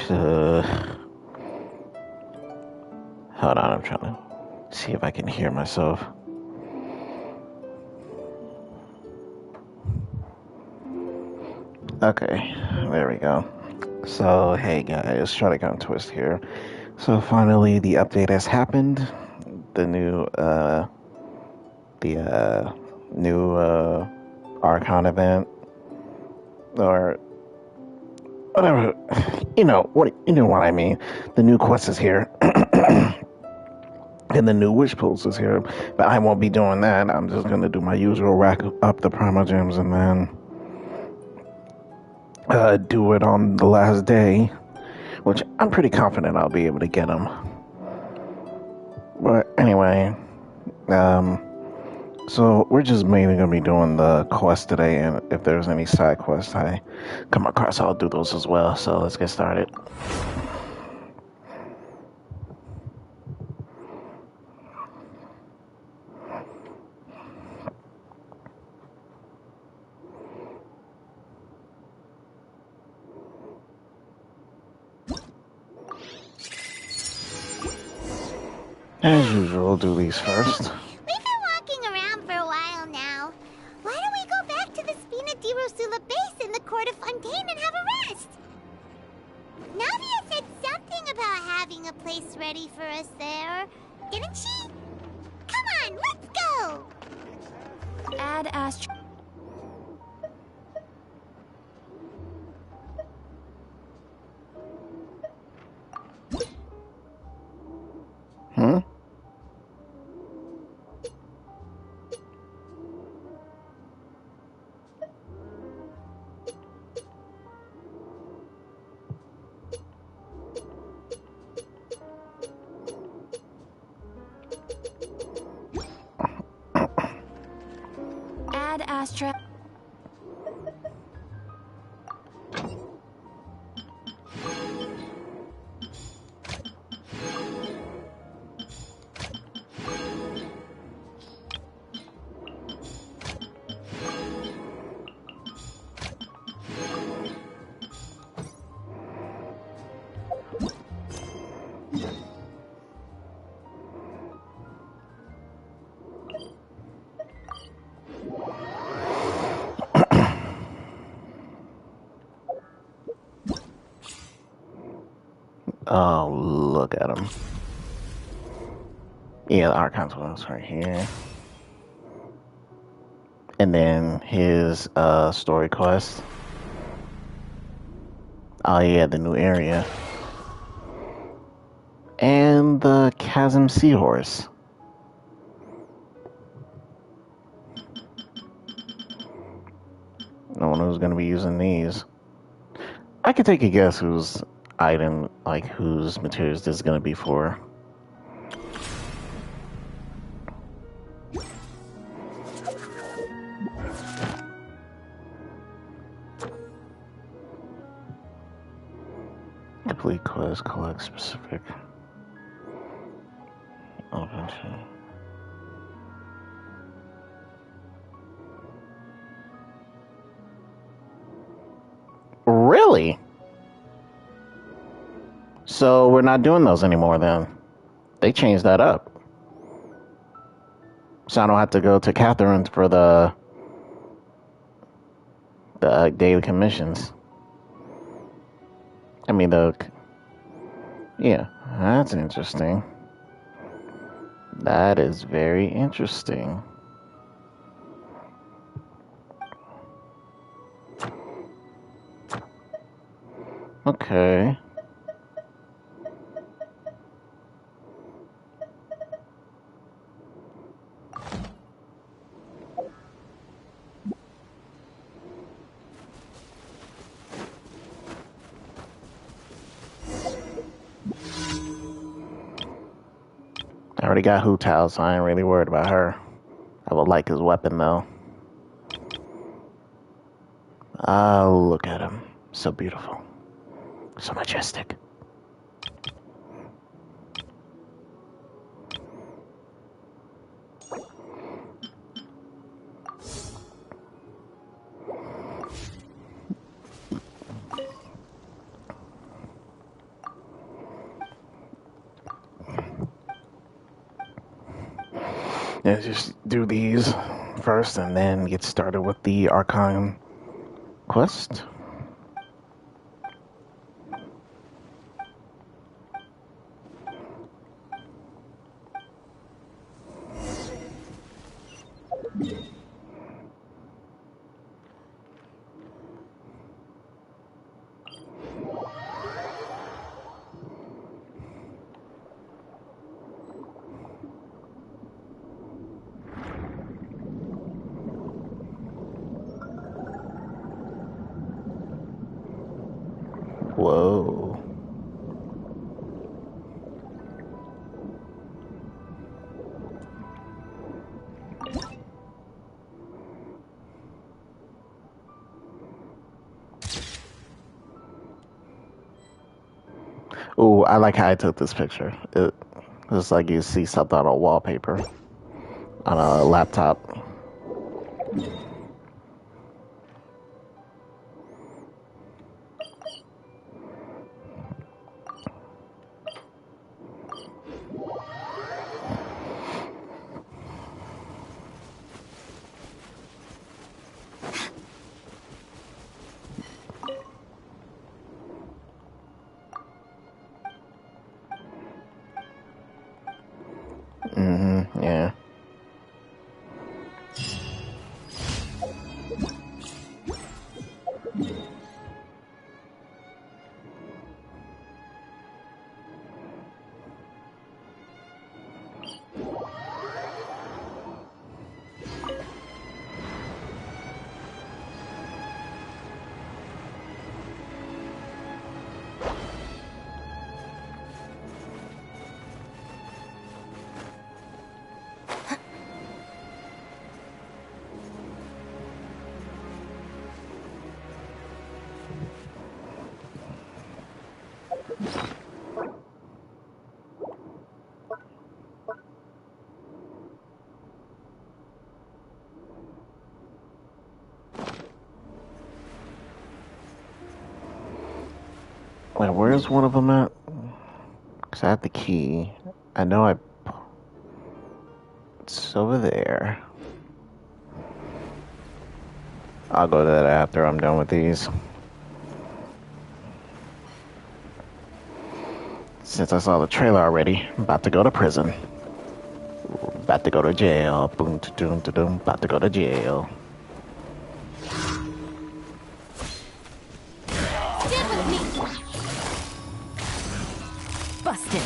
Hold on, I'm trying to see if I can hear myself. Okay, there we go. So, hey guys, Shotgun Twist here. So finally, the update has happened. The new Archon event, or whatever. You know what I mean. The new quest is here, and the new wish pulse is here. But I won't be doing that. I'm just gonna do my usual rack up the primogems and then do it on the last day, which I'm pretty confident I'll be able to get them. But anyway, so we're just mainly gonna be doing the quest today, and if there's any side quests I come across, I'll do those as well. So let's get started. As usual, I'll do these first. We've been walking around for a while now. Why don't we go back to the Spina di Rosula base in the Court of Fontaine and have a rest? Navia said something about having a place ready for us there, didn't she? Come on, let's go! Add Astro. Hmm? Add Astra. Oh, look at him. Yeah, the Archon's was right here. And then his story quest. Oh yeah, the new area. And the Chasm Seahorse. No one who's gonna be using these. I could take a guess whose item, like whose materials this is gonna be for. Complete quest, collect specific. Open to. Really? So we're not doing those anymore then. They changed that up. So I don't have to go to Catherine for the daily commissions. I mean yeah, that's interesting. That is very interesting. Okay. I already got Hu Tao, so I ain't really worried about her. I would like his weapon though. Oh, look at him. So beautiful. So majestic. Yeah, just do these first and then get started with the Archon quest. Whoa. Ooh, I like how I took this picture. It's like you see something on a wallpaper on a laptop. Yeah. Wait, where's one of them at? Because I have the key. I know I... It's over there. I'll go to that after I'm done with these. Since I saw the trailer already, I'm about to go to prison. About to go to jail. Boom, doom, doom. About to go to jail. Stand with me. Busted.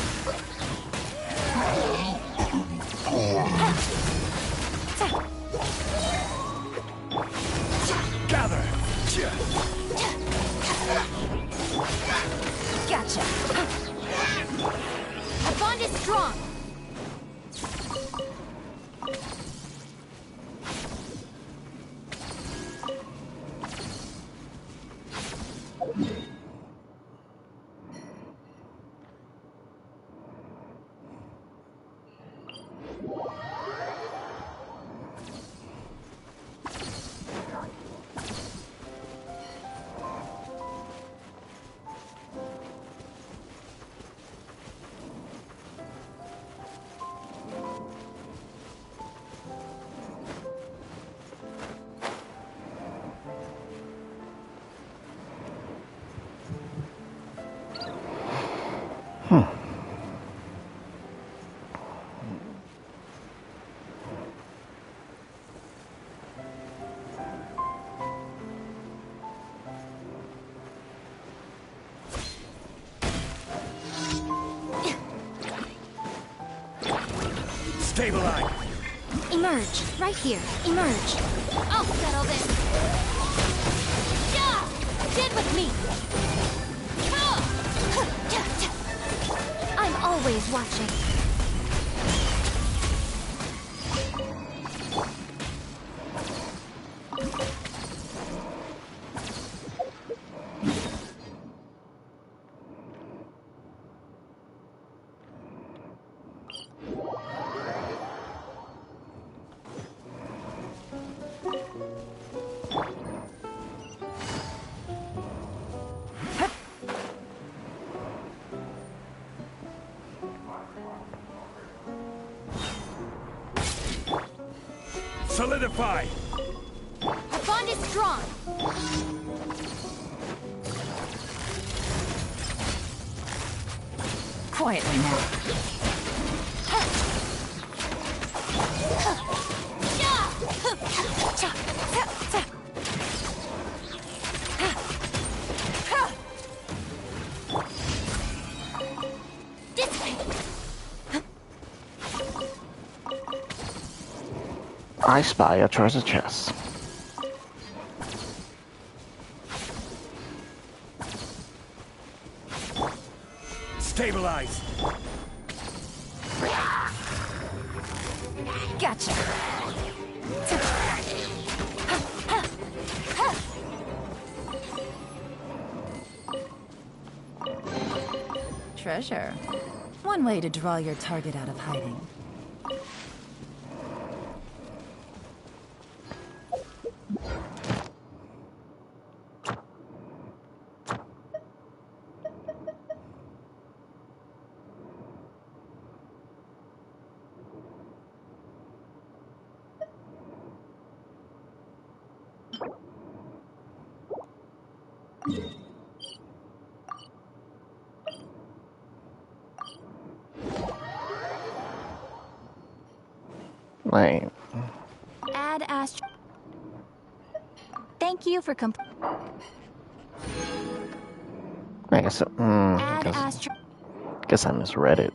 Gather. Gotcha. Our bond is strong. Stabilize. Emerge. Right here. Emerge. I'll settle this. Yeah! Stand with me. I'm always watching. Solidify! Our bond is strong. Quietly now. This way. I spy a treasure chest. Stabilize! Gotcha. Treasure. One way to draw your target out of hiding. Wait. Add Astro. Thank you for I guess, Add Astro. guess I misread it.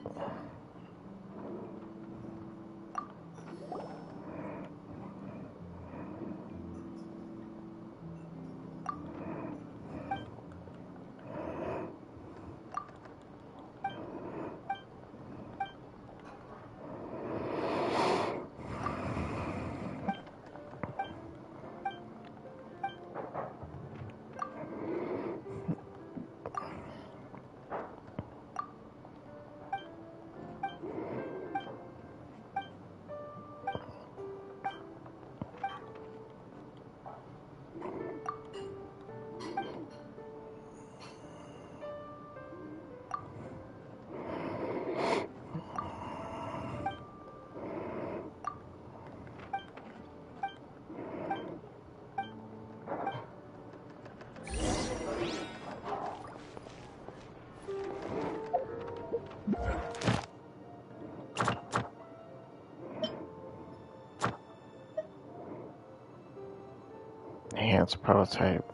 Enhanced prototype.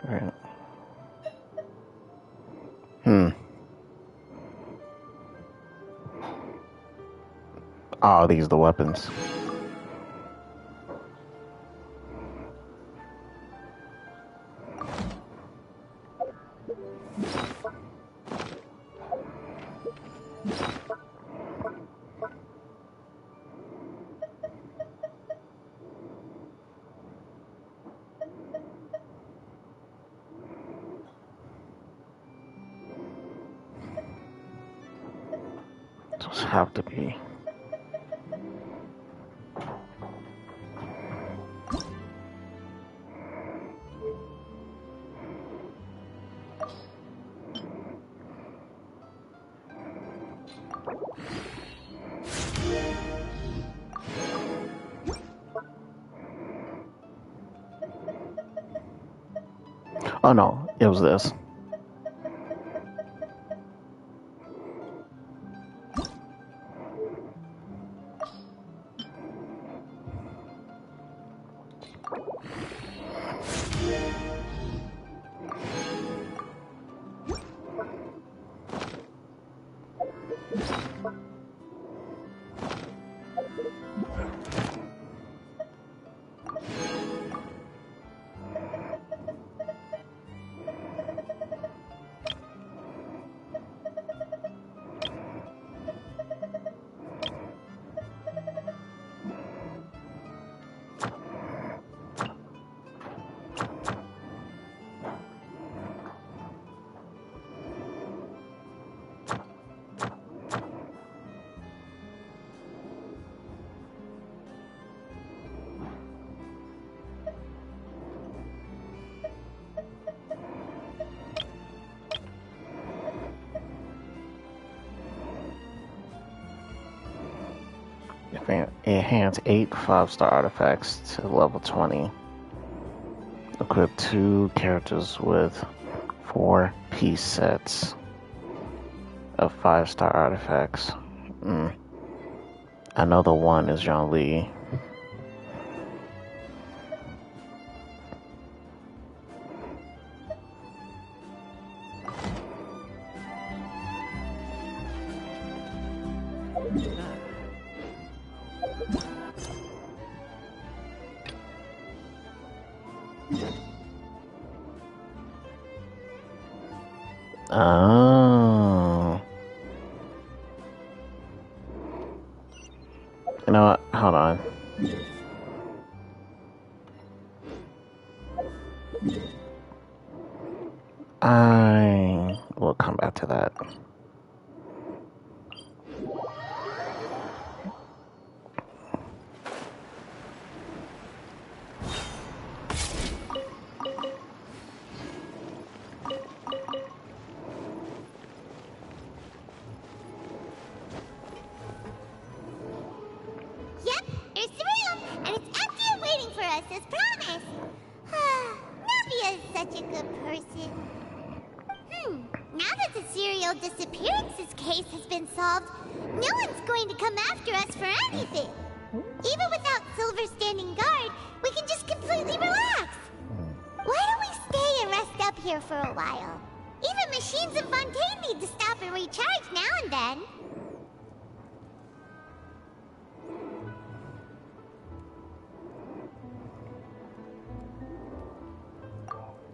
Right. Oh, these are the weapons. Those have to be. Oh no, it was this. Enhance 8 5-star artifacts to level 20. Equip 2 characters with 4 piece sets of 5-star artifacts. Another one is Jean Lee. Oh. You know what? Hold on. I will come back to that. Yep, here's the room, and it's empty and waiting for us as promised. Navia is such a good person. Now that the serial disappearances case has been solved, no one's going to come after us for anything. Even without Silver standing guard, we can just completely relax. Why don't we stay and rest up here for a while? Even machines in Fontaine need to stop and recharge now and then.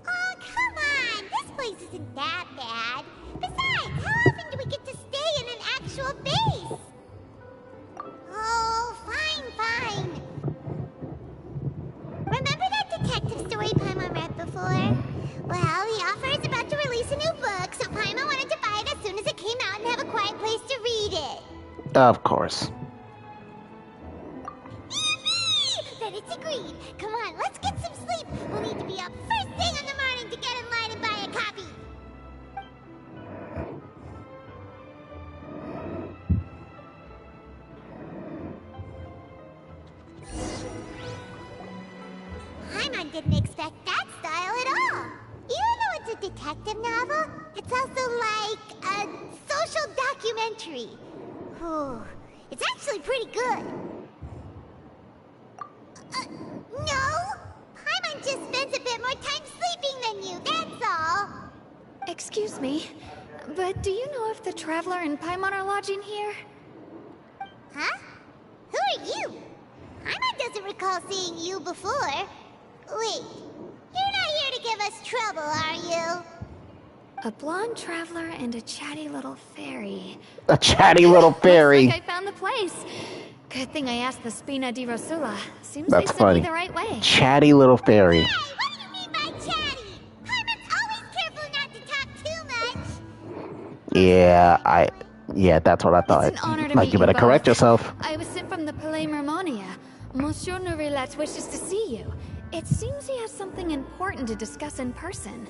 Oh, come on! This place isn't that bad. Besides, how often do we get to stay in an actual base? Oh, fine. Remember that detective story Paimon read before? Well, the author is about to release a new book, so Paimon wanted to buy it as soon as it came out and have a quiet place to read it. Of course. Then it's agreed. Come on, let's get some sleep. We'll need to be up first thing in the morning to get in line and buy a copy. Paimon didn't expect that style at all. Even though it's a detective novel, it's also like a social documentary. Whew. It's actually pretty good. No! Paimon just spends a bit more time sleeping than you, that's all. Excuse me, but do you know if the Traveler and Paimon are lodging here? Huh? Who are you? Paimon doesn't recall seeing you before. Wait, you're not here to give us trouble, are you? A blonde traveler and a chatty little fairy. A chatty little fairy. Looks like I found the place. Good thing I asked the Spina di Rosula. Seems That's they sent funny. me the right way. Chatty little fairy. Hey, what do you mean by chatty? Paimon's always careful not to talk too much. Yeah, that's what I thought. It's an honor to Like, meet you better both. correct yourself. I was sent from the Palais Mermonia. Monsieur Nourilette wishes to see you. It seems he has something important to discuss in person.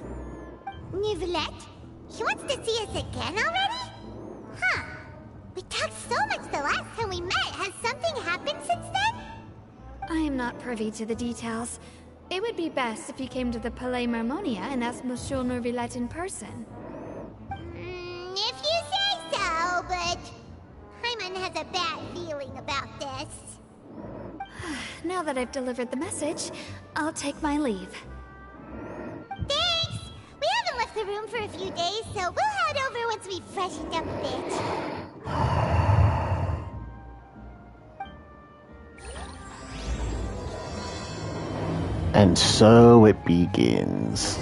Nouvelette? He wants to see us again already? Huh. We talked so much the last time we met. Has something happened since then? I am not privy to the details. It would be best if you came to the Palais Mermonia and asked Monsieur Nourilette in person. If you say so, but Paimon has a bad feeling about this. Now that I've delivered the message, I'll take my leave. Thanks! We haven't left the room for a few days, so we'll head over once we've freshened up a bit. And so it begins.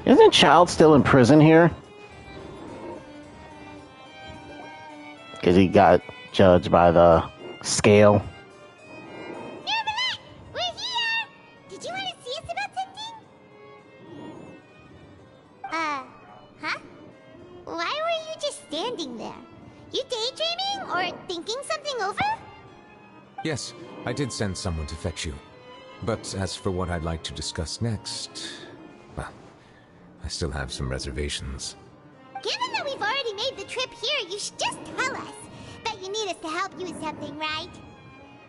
Isn't Child still in prison here? Because he got judged by the scale. Nouvelette! We're here! standing there? You daydreaming or thinking something over? Yes, I did send someone to fetch you. But as for what I'd like to discuss next, well, I still have some reservations. Given that we've already made the trip here, you should just tell us. Bet you need us to help you with something, right?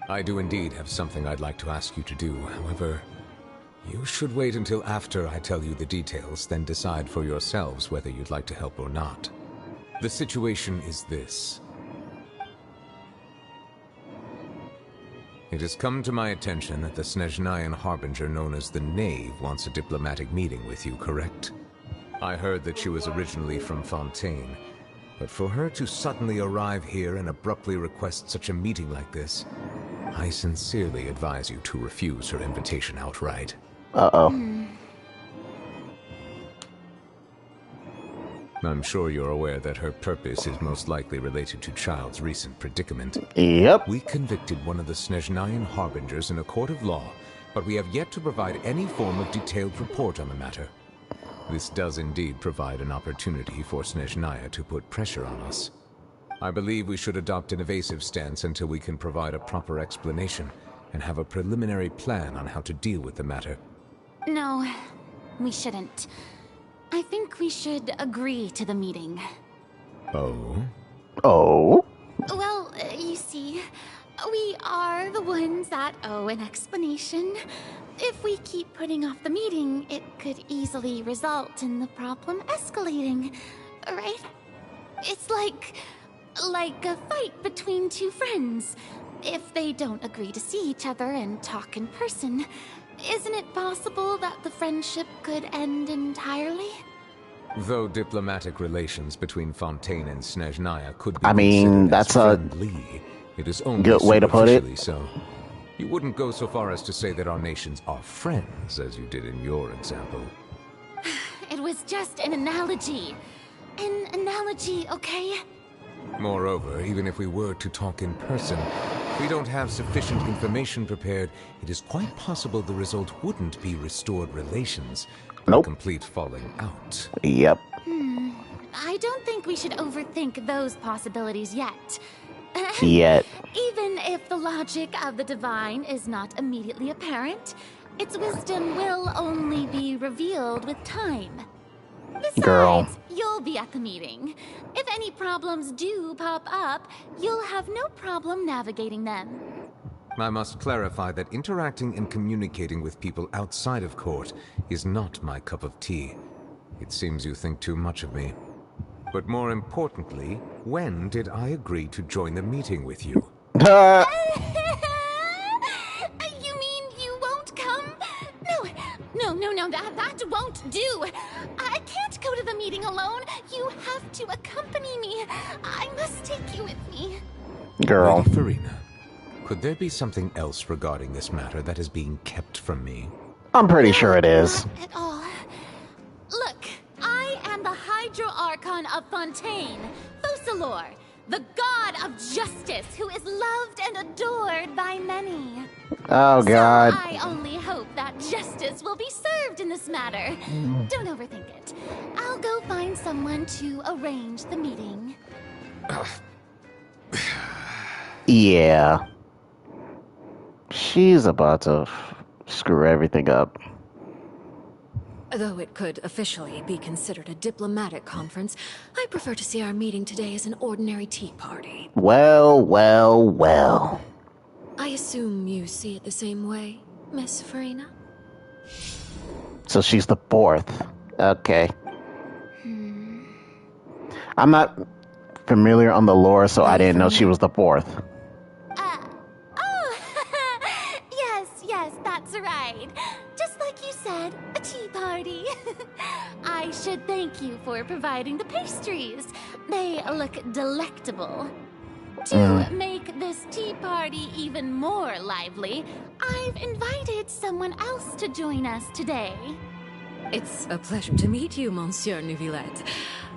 I do indeed have something I'd like to ask you to do. However, you should wait until after I tell you the details, then decide for yourselves whether you'd like to help or not. The situation is this. It has come to my attention that the Snezhnayan Harbinger known as the Knave wants a diplomatic meeting with you, correct? I heard that she was originally from Fontaine, but for her to suddenly arrive here and abruptly request such a meeting like this, I sincerely advise you to refuse her invitation outright. Uh-oh. I'm sure you're aware that her purpose is most likely related to Child's recent predicament. Yep. We convicted one of the Snezhnayan Harbingers in a court of law, but we have yet to provide any form of detailed report on the matter. This does indeed provide an opportunity for Snezhnaya to put pressure on us. I believe we should adopt an evasive stance until we can provide a proper explanation and have a preliminary plan on how to deal with the matter. No, we shouldn't. I think we should agree to the meeting. Oh? Oh? Well, you see, we are the ones that owe an explanation. If we keep putting off the meeting, it could easily result in the problem escalating, right? It's like a fight between two friends. If they don't agree to see each other and talk in person, isn't it possible that the friendship could end entirely? Though diplomatic relations between Fontaine and Snezhnaya could be that's friendly, it is only good way to put it. superficially so. You wouldn't go so far as to say that our nations are friends, as you did in your example. It was just an analogy. An analogy, okay? Moreover, even if we were to talk in person, if we don't have sufficient information prepared, it is quite possible the result wouldn't be restored relations, but a complete falling out. Yep. I don't think we should overthink those possibilities yet. Yet. Even if the logic of the divine is not immediately apparent, its wisdom will only be revealed with time. Besides, Girl. you'll be at the meeting. If any problems do pop up, you'll have no problem navigating them. I must clarify that interacting and communicating with people outside of court is not my cup of tea. It seems you think too much of me. But more importantly, when did I agree to join the meeting with you? You mean you won't come? No, that won't do. I can't go to the meeting alone. You have to accompany me. I must take you with me. Girl. Lady Farina, could there be something else regarding this matter that is being kept from me? I'm pretty sure it is. Not at all. Look, I am the Hydro-Archon of Fontaine, Focalor, the god of justice who is loved and adored by many. Oh, God. So I only hope that justice will be served in this matter. Don't overthink it. I'll go find someone to arrange the meeting. Yeah. She's about to screw everything up. Though it could officially be considered a diplomatic conference, I prefer to see our meeting today as an ordinary tea party. Well, well, well. I assume you see it the same way, Miss Farina? So she's the fourth. Okay. I'm not familiar on the lore, so I didn't know she was the fourth. Yes, that's right. Just like you said, a tea party. I should thank you for providing the pastries. They look delectable. To make this tea party even more lively, I've invited someone else to join us today. It's a pleasure to meet you, Monsieur Neuvillette.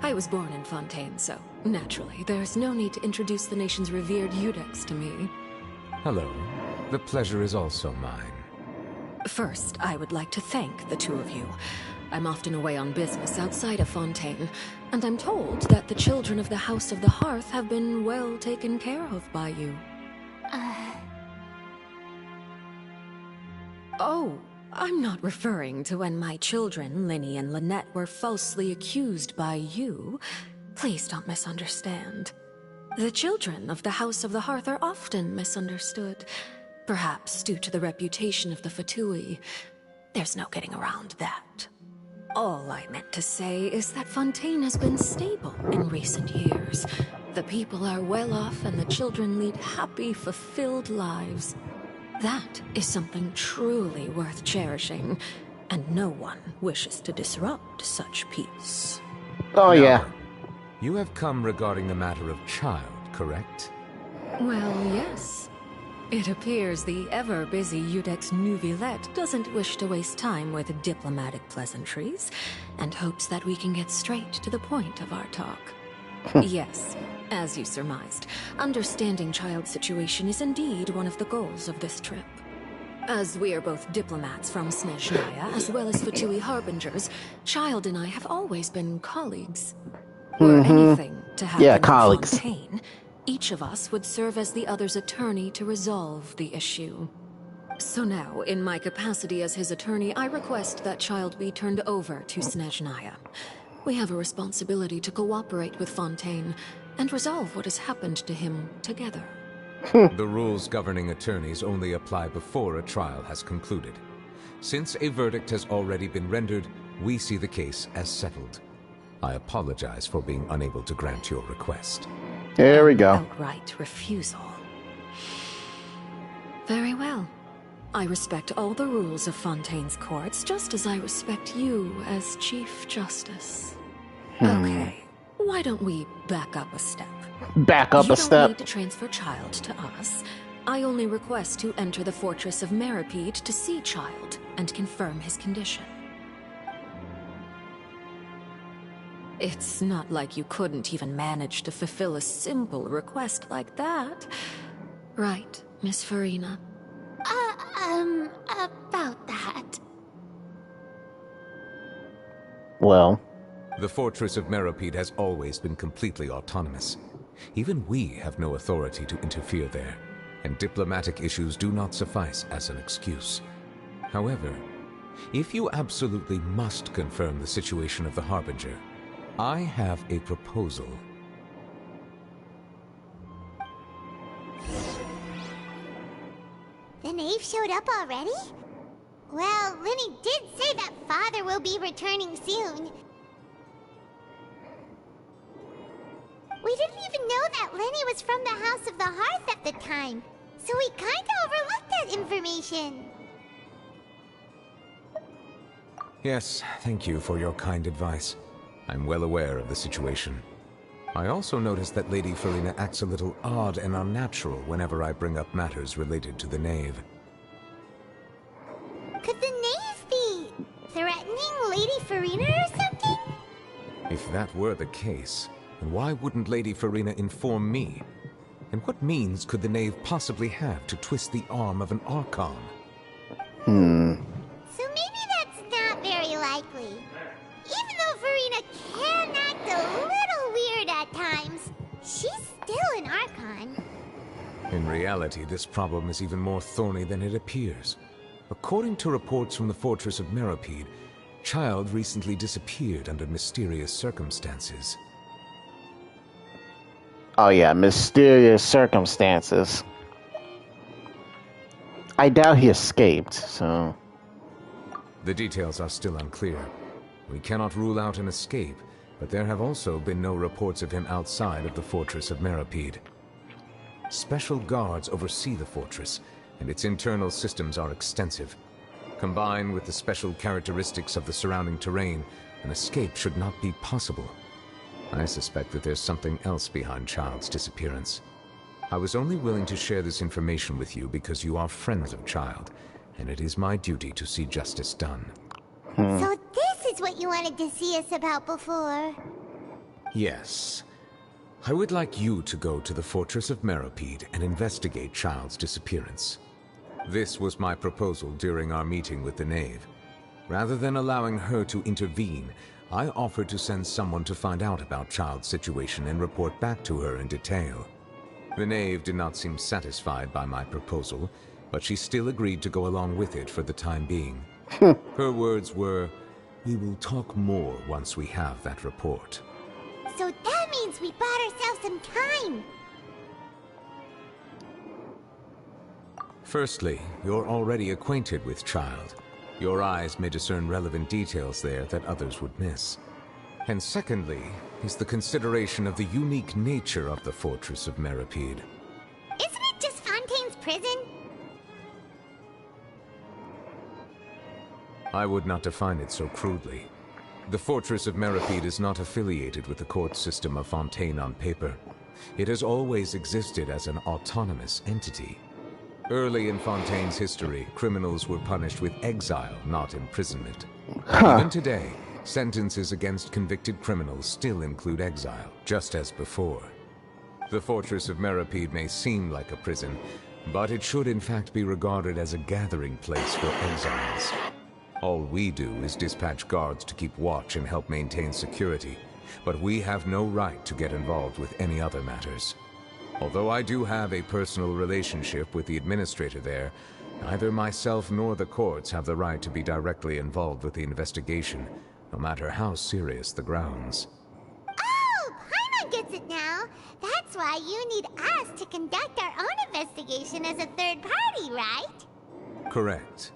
I was born in Fontaine, so naturally, there's no need to introduce the nation's revered Eudex to me. Hello. The pleasure is also mine. First, I would like to thank the two of you. I'm often away on business outside of Fontaine, and I'm told that the children of the House of the Hearth have been well taken care of by you. Oh, I'm not referring to when my children, Linny and Lynette, were falsely accused by you. Please don't misunderstand. The children of the House of the Hearth are often misunderstood, perhaps due to the reputation of the Fatui. There's no getting around that. All I meant to say is that Fontaine has been stable in recent years. The people are well off and the children lead happy, fulfilled lives. That is something truly worth cherishing, and no one wishes to disrupt such peace. Oh, yeah. You have come regarding the matter of child, correct? Well, yes. It appears the ever-busy Iudex Neuvillette doesn't wish to waste time with diplomatic pleasantries, and hopes that we can get straight to the point of our talk. Yes, as you surmised, understanding Child's situation is indeed one of the goals of this trip. As we are both diplomats from Snezhnaya, as well as Fatui harbingers, Child and I have always been colleagues. Were anything to happen in colleagues. Fontaine, each of us would serve as the other's attorney to resolve the issue. So now, in my capacity as his attorney, I request that Child be turned over to Snezhnaya. We have a responsibility to cooperate with Fontaine and resolve what has happened to him together. The rules governing attorneys only apply before a trial has concluded. Since a verdict has already been rendered, we see the case as settled. I apologize for being unable to grant your request. There we go. Outright refusal. Very well. I respect all the rules of Fontaine's courts, just as I respect you as Chief Justice. Okay, why don't we back up a step? Back up a You step. don't need to transfer Child to us. I only request to enter the fortress of Meripede to see Child and confirm his condition. It's not like you couldn't even manage to fulfill a simple request like that. Right, Miss Farina? About that. Well, The fortress of Meripede has always been completely autonomous. Even we have no authority to interfere there, and diplomatic issues do not suffice as an excuse. However, if you absolutely must confirm the situation of the Harbinger, I have a proposal. The knave showed up already? Well, Linny did say that Father will be returning soon. We didn't even know that Linny was from the House of the Hearth at the time, so we kinda overlooked that information. Yes, thank you for your kind advice. I'm well aware of the situation. I also noticed that Lady Farina acts a little odd and unnatural whenever I bring up matters related to the Knave. Could the knave be threatening Lady Farina or something? If that were the case, then why wouldn't Lady Farina inform me? And what means could the Knave possibly have to twist the arm of an Archon? So maybe that's not very likely. Even though Farina can act a little weird at times, she's still an Archon. In reality, this problem is even more thorny than it appears. According to reports from the Fortress of Meripede, Child recently disappeared under mysterious circumstances. oh yeah, mysterious circumstances. I doubt he escaped, so... The details are still unclear. We cannot rule out an escape, but there have also been no reports of him outside of the Fortress of Meripede. Special guards oversee the fortress, and its internal systems are extensive. Combined with the special characteristics of the surrounding terrain, an escape should not be possible. I suspect that there's something else behind Child's disappearance. I was only willing to share this information with you because you are friends of Child, and it is my duty to see justice done. So this is what you wanted to see us about before. Yes. I would like you to go to the Fortress of Meripede and investigate Child's disappearance. This was my proposal during our meeting with the Knave. Rather than allowing her to intervene, I offered to send someone to find out about Child's situation and report back to her in detail. The knave did not seem satisfied by my proposal, but she still agreed to go along with it for the time being. Her words were, "We will talk more once we have that report." So that means we bought ourselves some time. Firstly, you're already acquainted with Child. Your eyes may discern relevant details there that others would miss. And secondly, is the consideration of the unique nature of the Fortress of Meripede. Isn't it just Fontaine's prison? I would not define it so crudely. The Fortress of Meripede is not affiliated with the court system of Fontaine on paper. It has always existed as an autonomous entity. Early in Fontaine's history, criminals were punished with exile, not imprisonment. Even today, sentences against convicted criminals still include exile, just as before. The Fortress of Meripede may seem like a prison, but it should in fact be regarded as a gathering place for exiles. All we do is dispatch guards to keep watch and help maintain security, but we have no right to get involved with any other matters. Although I do have a personal relationship with the administrator there, neither myself nor the courts have the right to be directly involved with the investigation, no matter how serious the grounds. Oh, Paimon gets it now. That's why you need us to conduct our own investigation as a third party, right? Correct.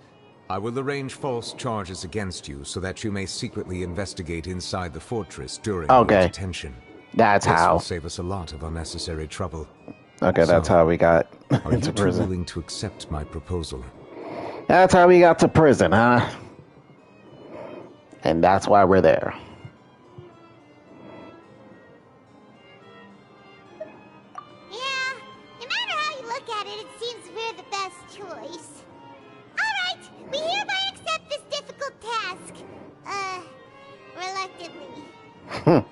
I will arrange false charges against you so that you may secretly investigate inside the fortress during your detention. That's this how. will save us a lot of unnecessary trouble. Okay, that's how we got Are into you two prison. willing to accept my proposal? That's how we got to prison, huh? And that's why we're there. Yeah, no matter how you look at it, it seems we're the best choice. Alright, we hereby accept this difficult task. Reluctantly.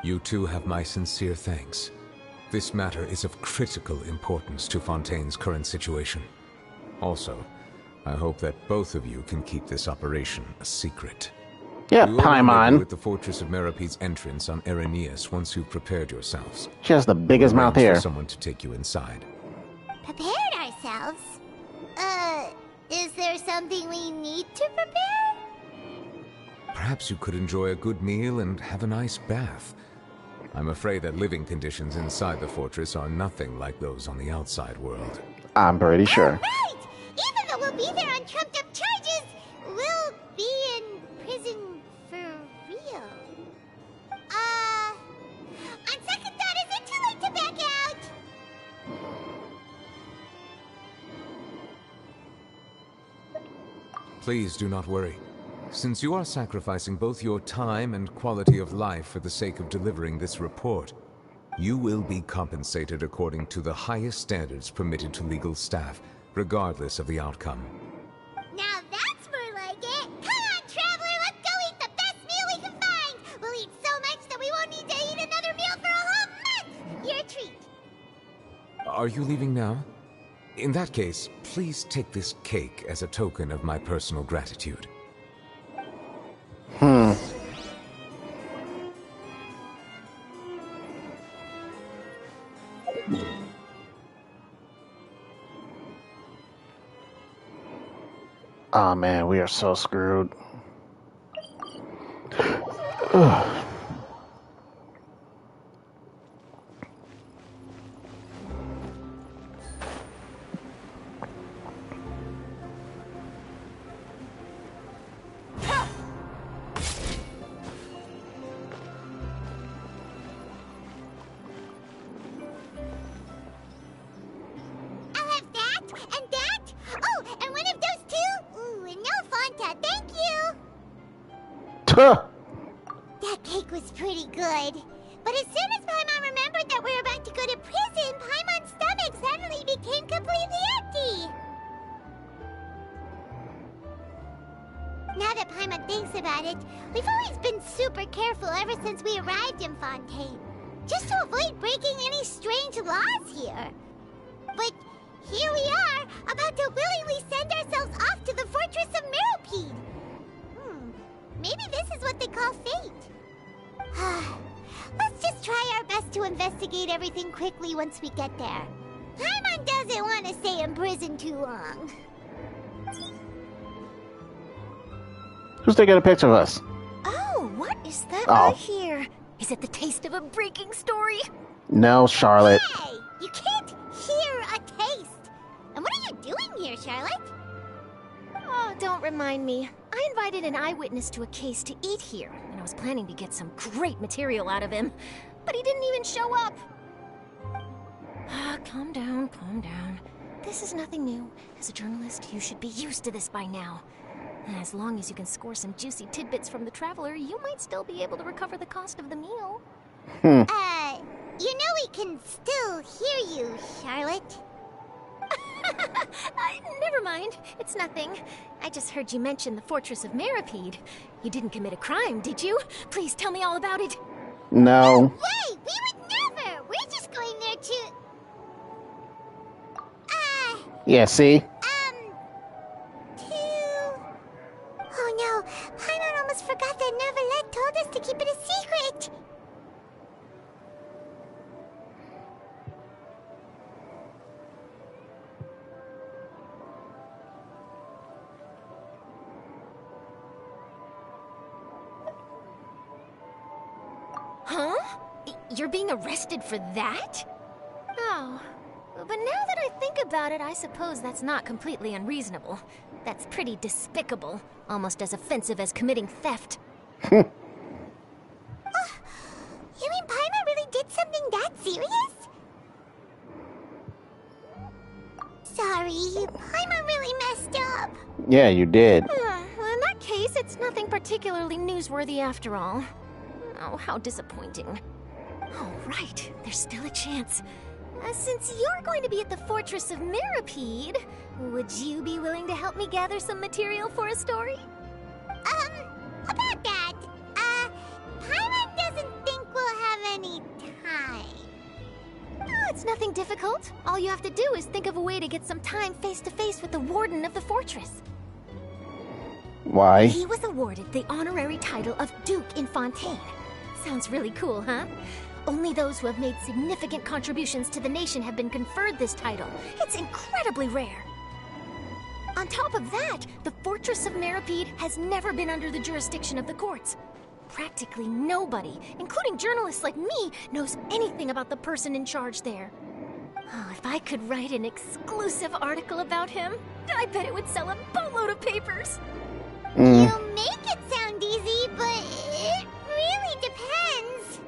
You two have my sincere thanks. This matter is of critical importance to Fontaine's current situation. Also, I hope that both of you can keep this operation a secret. Yeah, We will rendezvous Paimon. with the Fortress of Meripede's entrance on Erinius once you've prepared yourselves. She has the biggest mouth Arrange here. for someone to take you inside. Prepared ourselves? Is there something we need to prepare? Perhaps you could enjoy a good meal and have a nice bath. I'm afraid that living conditions inside the fortress are nothing like those on the outside world. I'm pretty sure. Right! Even though we'll be there on trumped-up charges, we'll be in prison for real. On second thought, is it too late to back out? Please do not worry. Since you are sacrificing both your time and quality of life for the sake of delivering this report, you will be compensated according to the highest standards permitted to legal staff, regardless of the outcome. Now that's more like it. Come on, traveler, let's go eat the best meal we can find. We'll eat so much that we won't need to eat another meal for a whole month. Your treat. Are you leaving now? In that case, please take this cake as a token of my personal gratitude. Oh man, we are so screwed. Ugh. I'll have that, and that. Oh, and one of those two. Ooh, and no Fanta, thank you. Tuh. That cake was pretty good. But as soon as Paimon remembered that we were about to go to prison, Paimon's stomach suddenly became completely empty. Now that Paimon thinks about it, we've always been super careful ever since we arrived in Fontaine. Just to avoid breaking any strange laws here. But here we are, about to willingly send ourselves off to the fortress of Meropide. Maybe this is what they call fate. Let's just try our best to investigate everything quickly once we get there. Paimon doesn't want to stay in prison too long. Who's taking a picture of us? Oh, what is that Oh. I hear? Is it the taste of a breaking story? No, Charlotte. Hey, you can't hear a taste. And what are you doing here, Charlotte? Oh, don't remind me. I invited an eyewitness to a case to eat here, and I was planning to get some great material out of him. But he didn't even show up. Calm down, calm down. This is nothing new. As a journalist, you should be used to this by now. As long as you can score some juicy tidbits from the Traveler, you might still be able to recover the cost of the meal. You know we can still hear you, Charlotte. Never mind. It's nothing. I just heard you mention the Fortress of Meropide. You didn't commit a crime, did you? Please tell me all about it. No. Wait, we would never. We're just going there to... Yeah, see? Oh no, Paimon almost forgot that Neverlet told us to keep it a secret. Huh? You're being arrested for that? Oh. But now that I think about it, I suppose that's not completely unreasonable. That's pretty despicable. Almost as offensive as committing theft. You mean Paimon really did something that serious? Sorry, Paimon really messed up. Yeah, you did. Well, in that case, it's nothing particularly newsworthy after all. Oh, how disappointing. Oh, right. There's still a chance. Since you're going to be at the Fortress of Meropide, would you be willing to help me gather some material for a story? About that, Paimon doesn't think we'll have any time. Oh, it's nothing difficult. All you have to do is think of a way to get some time face-to-face with the Warden of the Fortress. Why? He was awarded the honorary title of Duke in Fontaine. Sounds really cool, huh? Only those who have made significant contributions to the nation have been conferred this title. It's incredibly rare. On top of that, the Fortress of Meropide has never been under the jurisdiction of the courts. Practically nobody, including journalists like me, knows anything about the person in charge there. Oh, if I could write an exclusive article about him, I bet it would sell a boatload of papers. You make it sound easy, but it really depends.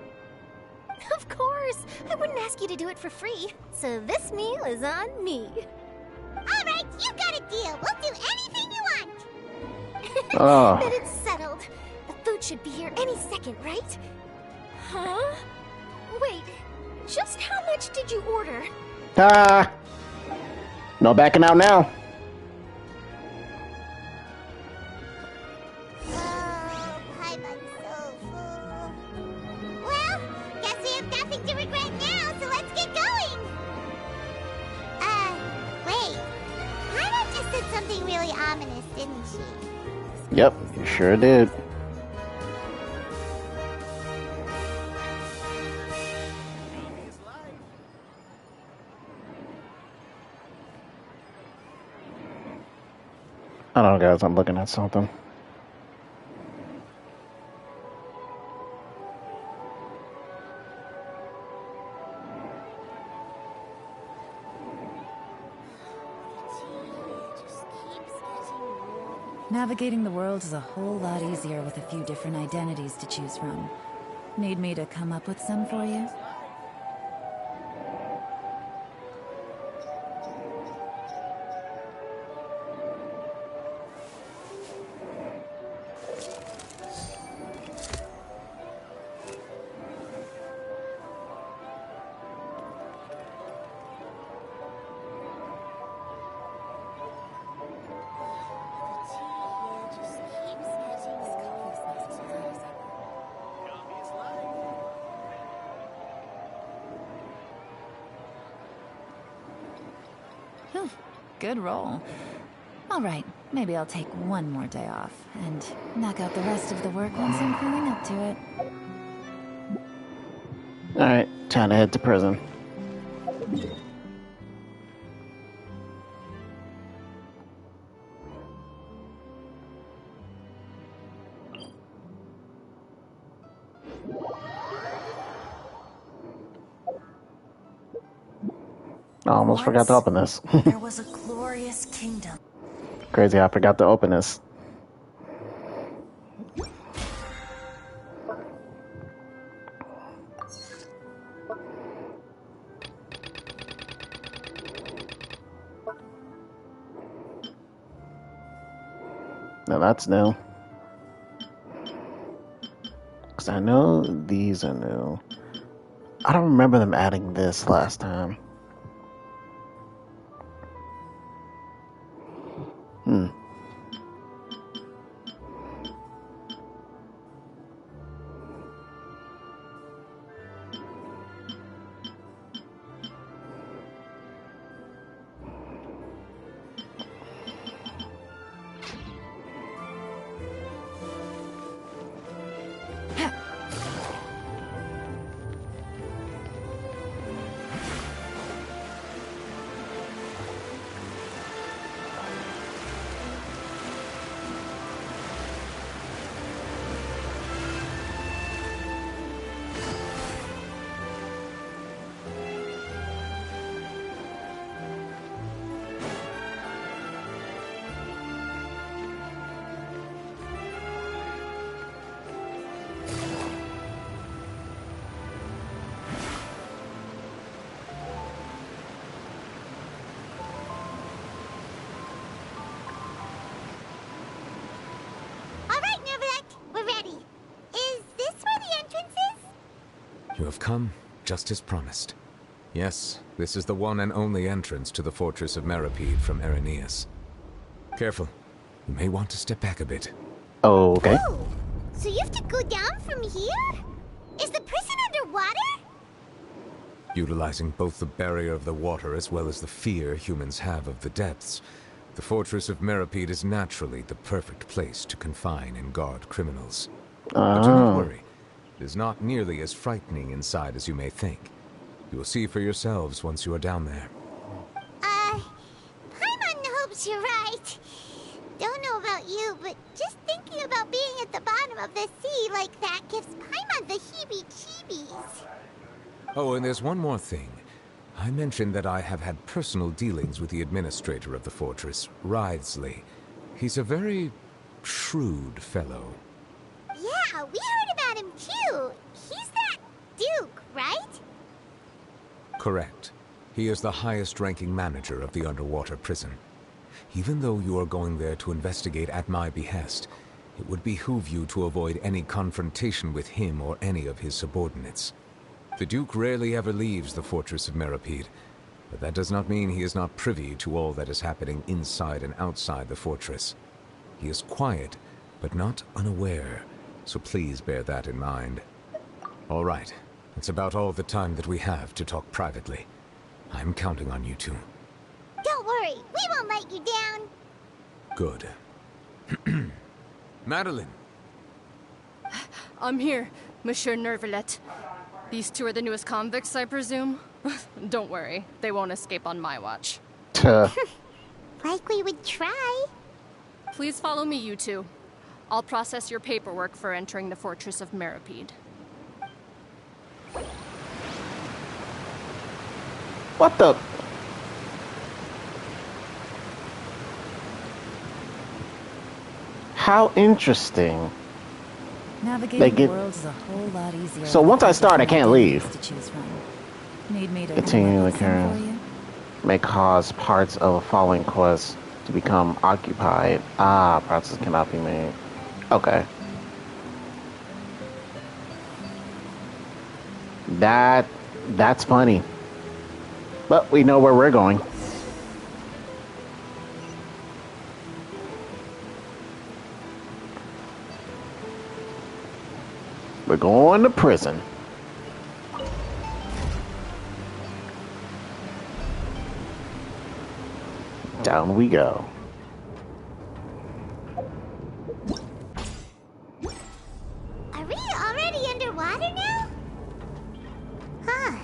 Of course, I wouldn't ask you to do it for free. So this meal is on me. All right, you got a deal. We'll do anything you want. Oh. Then it's settled. The food should be here any second, right? Huh? Wait, just how much did you order? No backing out now. Oh, Paimon's so full. Well, guess we have nothing to regret now, so let's get going. Wait. Paimon just said something really ominous, didn't she? Yep, you sure did. I don't know, guys. I'm looking at something. Navigating the world is a whole lot easier with a few different identities to choose from. Need me to come up with some for you? Good roll. Alright, maybe I'll take one more day off, and knock out the rest of the work once I'm feeling up to it. Alright, time to head to prison. I almost forgot to open this. There was a glorious kingdom. Crazy, I forgot to open this. Now that's new. Because I know these are new. I don't remember them adding this last time. You have come, just as promised. Yes, this is the one and only entrance to the fortress of Meripede from Irenaeus. Careful. You may want to step back a bit. Okay. Oh, so you have to go down from here? Is the prison underwater? Utilizing both the barrier of the water as well as the fear humans have of the depths, the fortress of Meripede is naturally the perfect place to confine and guard criminals. But do not worry. It is not nearly as frightening inside as you may think. You will see for yourselves once you are down there. Paimon hopes you're right. Don't know about you, but just thinking about being at the bottom of the sea like that gives Paimon the heebie-jeebies. Oh, and there's one more thing. I mentioned that I have had personal dealings with the administrator of the fortress, Wriothesley. He's a very shrewd fellow. Yeah, we heard about him too. He's that Duke, right? Correct. He is the highest-ranking manager of the underwater prison. Even though you are going there to investigate at my behest, it would behoove you to avoid any confrontation with him or any of his subordinates. The Duke rarely ever leaves the fortress of Meripede, but that does not mean he is not privy to all that is happening inside and outside the fortress. He is quiet, but not unaware, so please bear that in mind. All right, that's about all the time that we have to talk privately. I'm counting on you two. Don't worry, we won't let you down. Good. Madeline! I'm here, Monsieur Nervalet. These two are the newest convicts, I presume? Don't worry, they won't escape on my watch. Like we would try. Please follow me, you two. I'll process your paperwork for entering the Fortress of Meripede. What the? How interesting. Navigating the world is a whole lot easier. So once I start, I can't leave. To choose from. Need me to Continue the for current. you? May cause parts of a following quest to become occupied. Process cannot be made. Okay. That's funny. But we know where we're going. We're going to prison. Down we go. Are we already underwater now? Huh.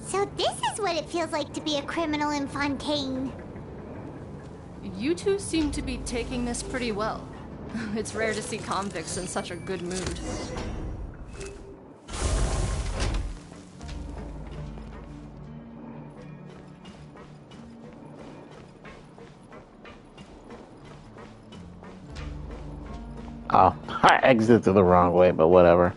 So this is what it feels like to be a criminal in Fontaine. You two seem to be taking this pretty well. It's rare to see convicts in such a good mood. Oh, I exited the wrong way, but whatever.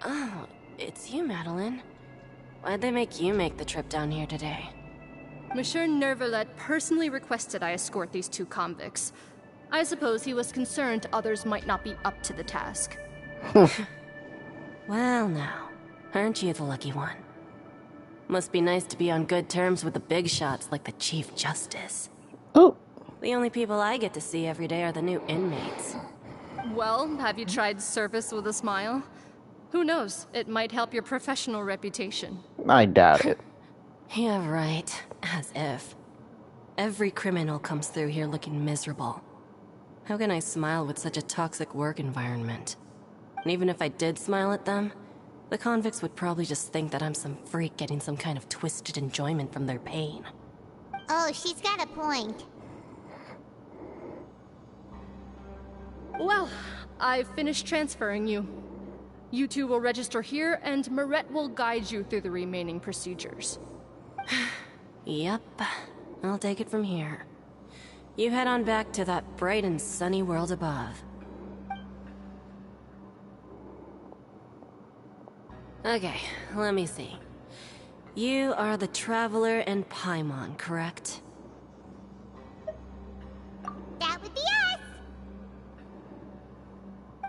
Oh, it's you, Madeline. Why'd they make you make the trip down here today? Monsieur Nervalet personally requested I escort these two convicts. I suppose he was concerned others might not be up to the task. Well now, aren't you the lucky one? Must be nice to be on good terms with the big shots like the Chief Justice. Oh. The only people I get to see every day are the new inmates. Well, have you tried service with a smile? Who knows, it might help your professional reputation. I doubt it. Yeah, right. As if. Every criminal comes through here looking miserable. How can I smile with such a toxic work environment? And even if I did smile at them, the convicts would probably just think that I'm some freak getting some kind of twisted enjoyment from their pain. Oh, she's got a point. Well, I've finished transferring you. You two will register here, and Marette will guide you through the remaining procedures. Yep, I'll take it from here. You head on back to that bright and sunny world above. Okay, let me see. You are the Traveler and Paimon, correct? That would be us!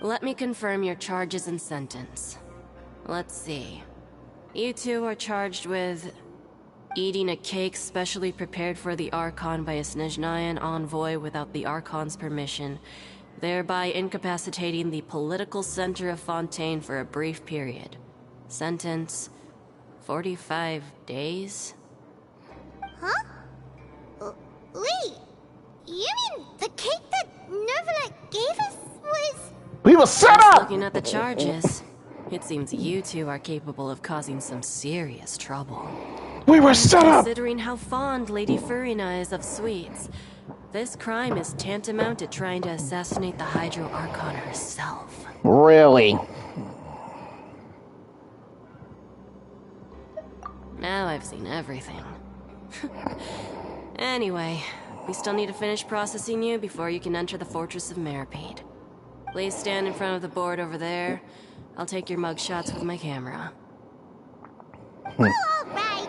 Let me confirm your charges and sentence. Let's see. You two are charged with eating a cake specially prepared for the Archon by a Snezhnayan envoy without the Archon's permission, thereby incapacitating the political center of Fontaine for a brief period. Sentence: 45 days? Huh? Wait, you mean the cake that Nervalet gave us was... We were set Just up! looking at the charges, it seems you two are capable of causing some serious trouble. We were set up! Considering how fond Lady Furina is of sweets, this crime is tantamount to trying to assassinate the Hydro Archon herself. Really? Now I've seen everything. Anyway, we still need to finish processing you before you can enter the Fortress of Meripede. Please stand in front of the board over there. I'll take your mugshots with my camera. Oh, all right.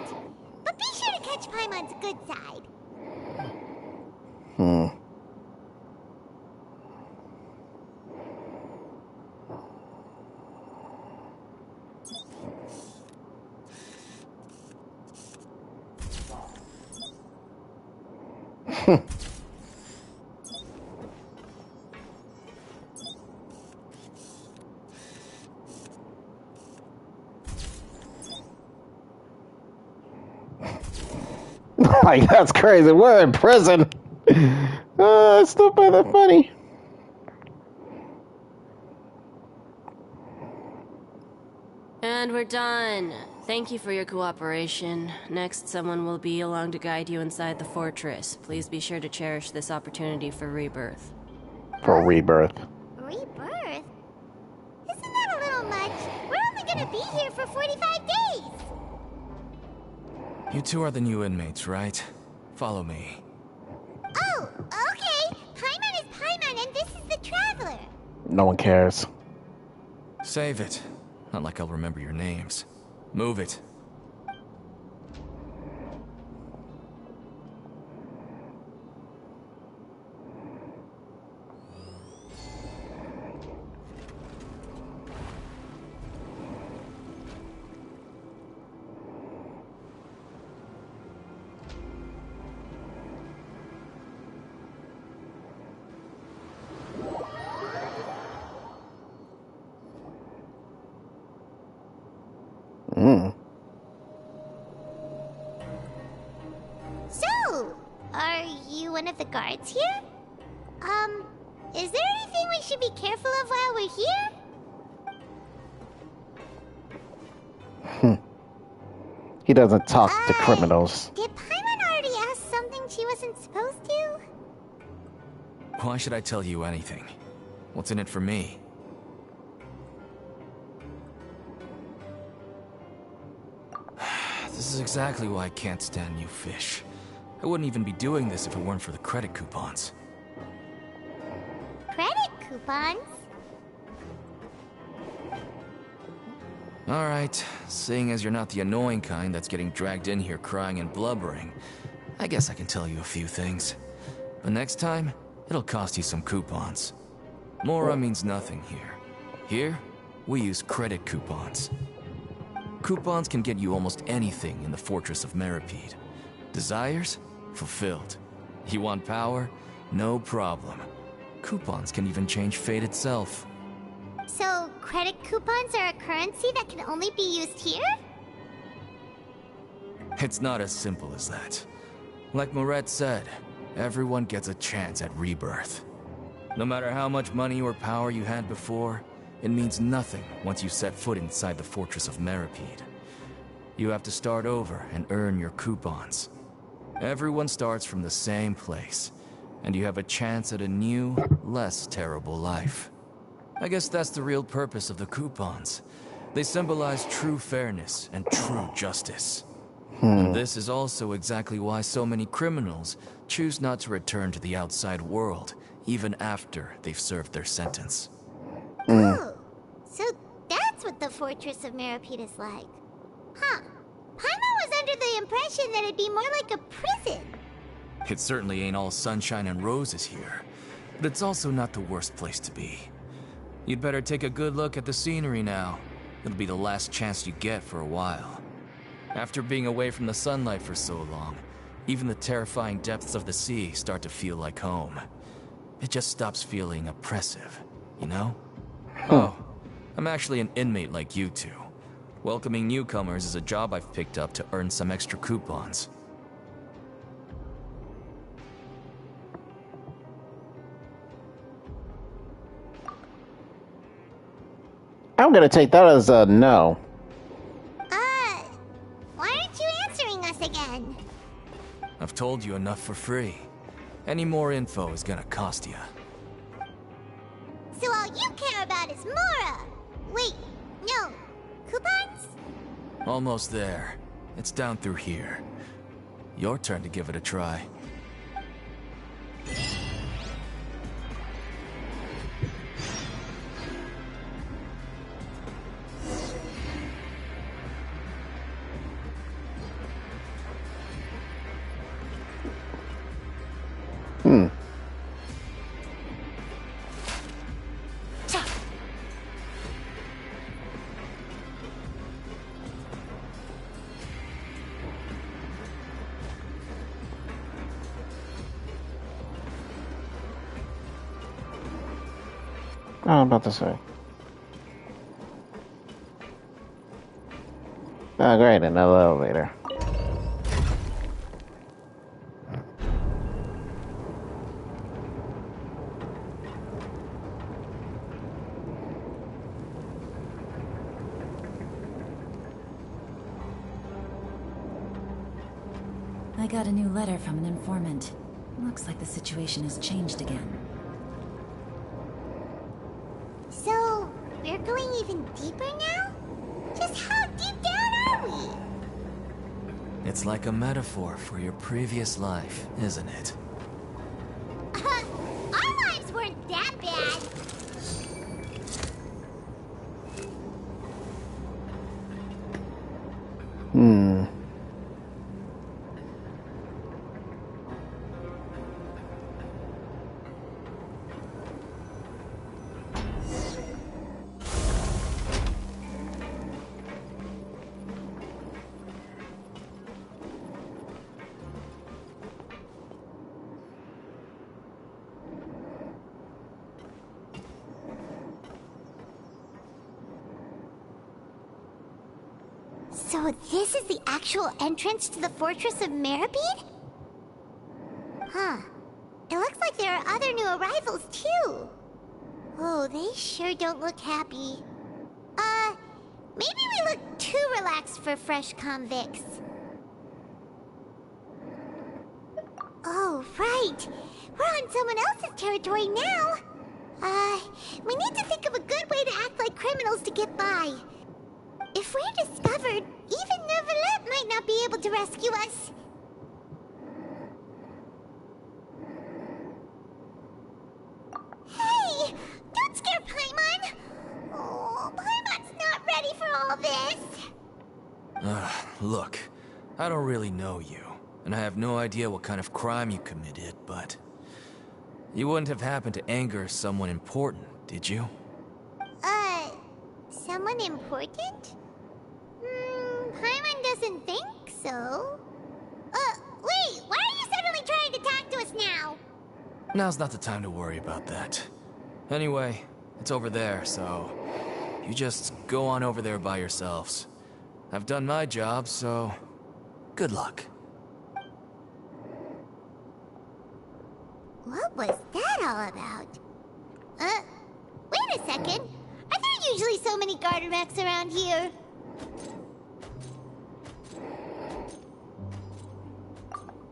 But be sure to catch Paimon's good side. Like, that's crazy. We're in prison. I still find that funny. And we're done. Thank you for your cooperation. Next, someone will be along to guide you inside the fortress. Please be sure to cherish this opportunity for rebirth. For rebirth. Rebirth? Isn't that a little much? We're only gonna be here for 45 days! You two are the new inmates, right? Follow me. Oh, okay! Paimon is Paimon and this is the Traveler! No one cares. Save it. Not like I'll remember your names. Move it. you one of the guards here? Is there anything we should be careful of while we're here? He doesn't talk to criminals. Did Paimon already ask something she wasn't supposed to? Why should I tell you anything? What's in it for me? This is exactly why I can't stand you fish. I wouldn't even be doing this if it weren't for the credit coupons. Credit coupons? Alright, seeing as you're not the annoying kind that's getting dragged in here crying and blubbering, I guess I can tell you a few things. But next time, it'll cost you some coupons. Mora means nothing here. Here, we use credit coupons. Coupons can get you almost anything in the Fortress of Meripede. Desires? Fulfilled. You want power? No problem. Coupons can even change fate itself. So, credit coupons are a currency that can only be used here? It's not as simple as that. Like Moret said, everyone gets a chance at rebirth. No matter how much money or power you had before, it means nothing once you set foot inside the Fortress of Meripede. You have to start over and earn your coupons. Everyone starts from the same place, and you have a chance at a new, less terrible life. I guess that's the real purpose of the coupons. They symbolize true fairness and true justice. And this is also exactly why so many criminals choose not to return to the outside world, even after they've served their sentence. Oh, so that's what the Fortress of Meripede is like. Huh. Paimon was under the impression that it'd be more like a prison. It certainly ain't all sunshine and roses here, but it's also not the worst place to be. You'd better take a good look at the scenery now. It'll be the last chance you get for a while. After being away from the sunlight for so long, even the terrifying depths of the sea start to feel like home. It just stops feeling oppressive, you know? Oh, I'm actually an inmate like you two. Welcoming newcomers is a job I've picked up to earn some extra coupons. I'm gonna take that as a no. Why aren't you answering us again? I've told you enough for free. Any more info is gonna cost you. So all you care about is Mora! Wait, no. Coupons? Almost there. It's down through here. Your turn to give it a try. Oh, I'm about to say. Oh, great, another elevator. I got a new letter from an informant. Looks like the situation has changed again. So, we're going even deeper now? Just how deep down are we? It's like a metaphor for your previous life, isn't it? Our lives weren't that bad. So this is the actual entrance to the Fortress of Meripede? Huh. It looks like there are other new arrivals, too. Oh, they sure don't look happy. Maybe we look too relaxed for fresh convicts. Oh, right. We're on someone else's territory now. We need to think of a good way to act like criminals to get by. If we're discovered, even Neuvillette might not be able to rescue us. Hey! Don't scare Paimon! Oh, Paimon's not ready for all this. Look, I don't really know you, and I have no idea what kind of crime you committed, but... You wouldn't have happened to anger someone important, did you? Someone important? Paimon doesn't think so. Wait, why are you suddenly trying to talk to us now? Now's not the time to worry about that. Anyway, it's over there, so... You just go on over there by yourselves. I've done my job, so... Good luck. What was that all about? Wait a second. Are there usually so many Garderex around here?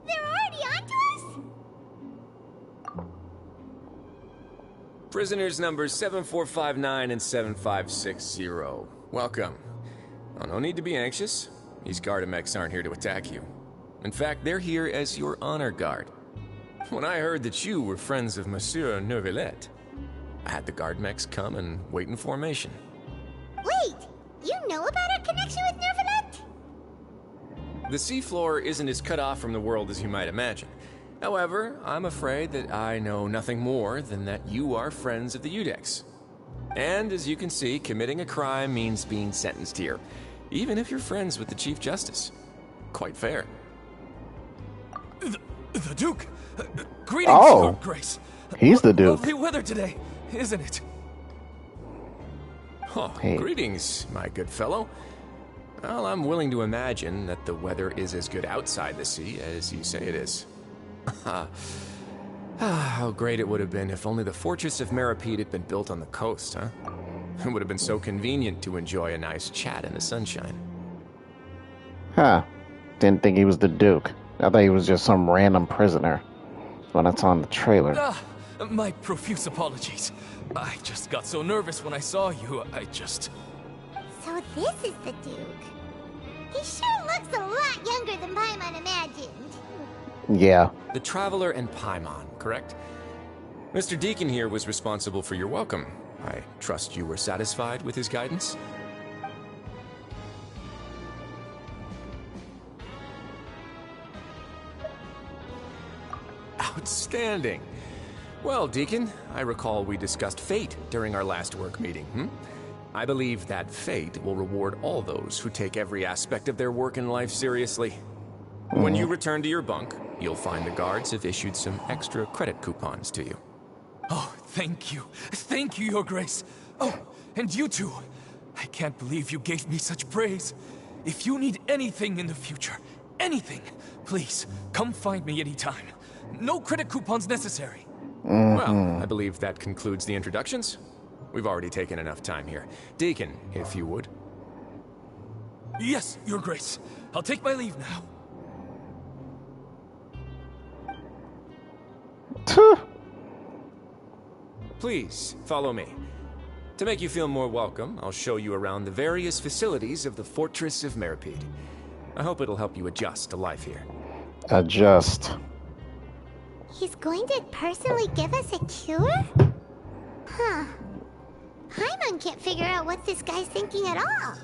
They're already onto us? Prisoners numbers 7459 and 7560. Welcome. Oh, no need to be anxious. These Gardemex aren't here to attack you. In fact, they're here as your honor guard. When I heard that you were friends of Monsieur Neuvillette, I had the Gardemex come and wait in formation. Wait! You know about our connection with Neuvillette? The seafloor isn't as cut off from the world as you might imagine. However, I'm afraid that I know nothing more than that you are friends of the Udex. And as you can see, committing a crime means being sentenced here, even if you're friends with the Chief Justice. Quite fair. The Duke! Greetings, Your Grace! He's the Duke. Lovely weather today, isn't it? Oh, hey. Greetings, my good fellow. Well, I'm willing to imagine that the weather is as good outside the sea as you say it is. How great it would have been if only the Fortress of Meripede had been built on the coast, huh? It would have been so convenient to enjoy a nice chat in the sunshine. Huh. Didn't think he was the Duke. I thought he was just some random prisoner. When it's on the trailer. My profuse apologies. I just got so nervous when I saw you, So this is the Duke. He sure looks a lot younger than Paimon imagined. Yeah. The Traveler and Paimon, correct? Mr. Deacon here was responsible for your welcome. I trust you were satisfied with his guidance? Outstanding. Well, Deacon, I recall we discussed fate during our last work meeting, I believe that fate will reward all those who take every aspect of their work in life seriously. When you return to your bunk, you'll find the guards have issued some extra credit coupons to you. Oh, thank you. Thank you, Your Grace. Oh, and you too. I can't believe you gave me such praise. If you need anything in the future, anything, please, come find me anytime. No credit coupons necessary. Well, I believe that concludes the introductions. We've already taken enough time here. Deacon, if you would. Yes, Your Grace. I'll take my leave now. Please, follow me. To make you feel more welcome, I'll show you around the various facilities of the Fortress of Meripede. I hope it'll help you adjust to life here. Adjust. He's going to personally give us a cure? Huh. Paimon can't figure out what this guy's thinking at all.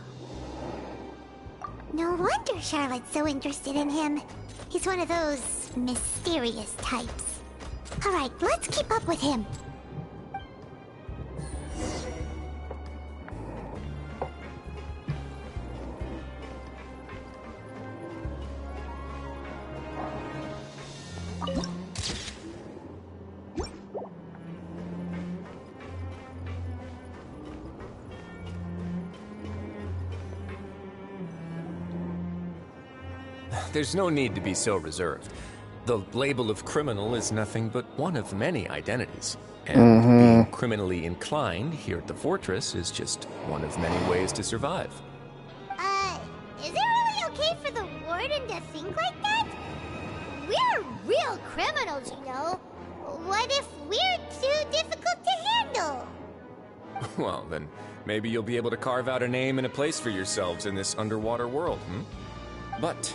No wonder Charlotte's so interested in him. He's one of those mysterious types. Alright, let's keep up with him. There's no need to be so reserved. The label of criminal is nothing but one of many identities. And being criminally inclined here at the fortress is just one of many ways to survive. Is it really okay for the warden to think like that? We're real criminals, you know. What if we're too difficult to handle? Well, then maybe you'll be able to carve out a name and a place for yourselves in this underwater world, But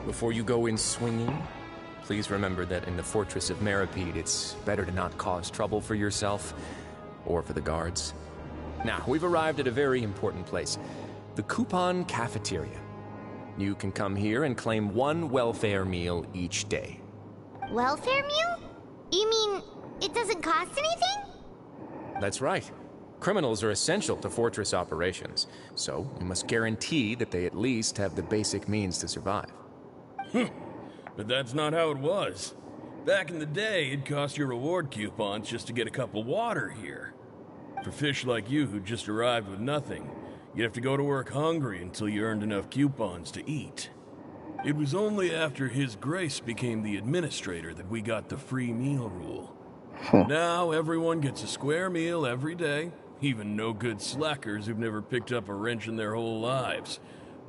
before you go in swinging, please remember that in the Fortress of Meripede, it's better to not cause trouble for yourself or for the guards. Now, we've arrived at a very important place, the Coupon Cafeteria. You can come here and claim one welfare meal each day. Welfare meal? You mean it doesn't cost anything? That's right. Criminals are essential to Fortress operations, so we must guarantee that they at least have the basic means to survive. But that's not how it was. Back in the day, it cost your reward coupons just to get a cup of water here. For fish like you who just arrived with nothing, you'd have to go to work hungry until you earned enough coupons to eat. It was only after His Grace became the administrator that we got the free meal rule. Now everyone gets a square meal every day, even no-good slackers who've never picked up a wrench in their whole lives.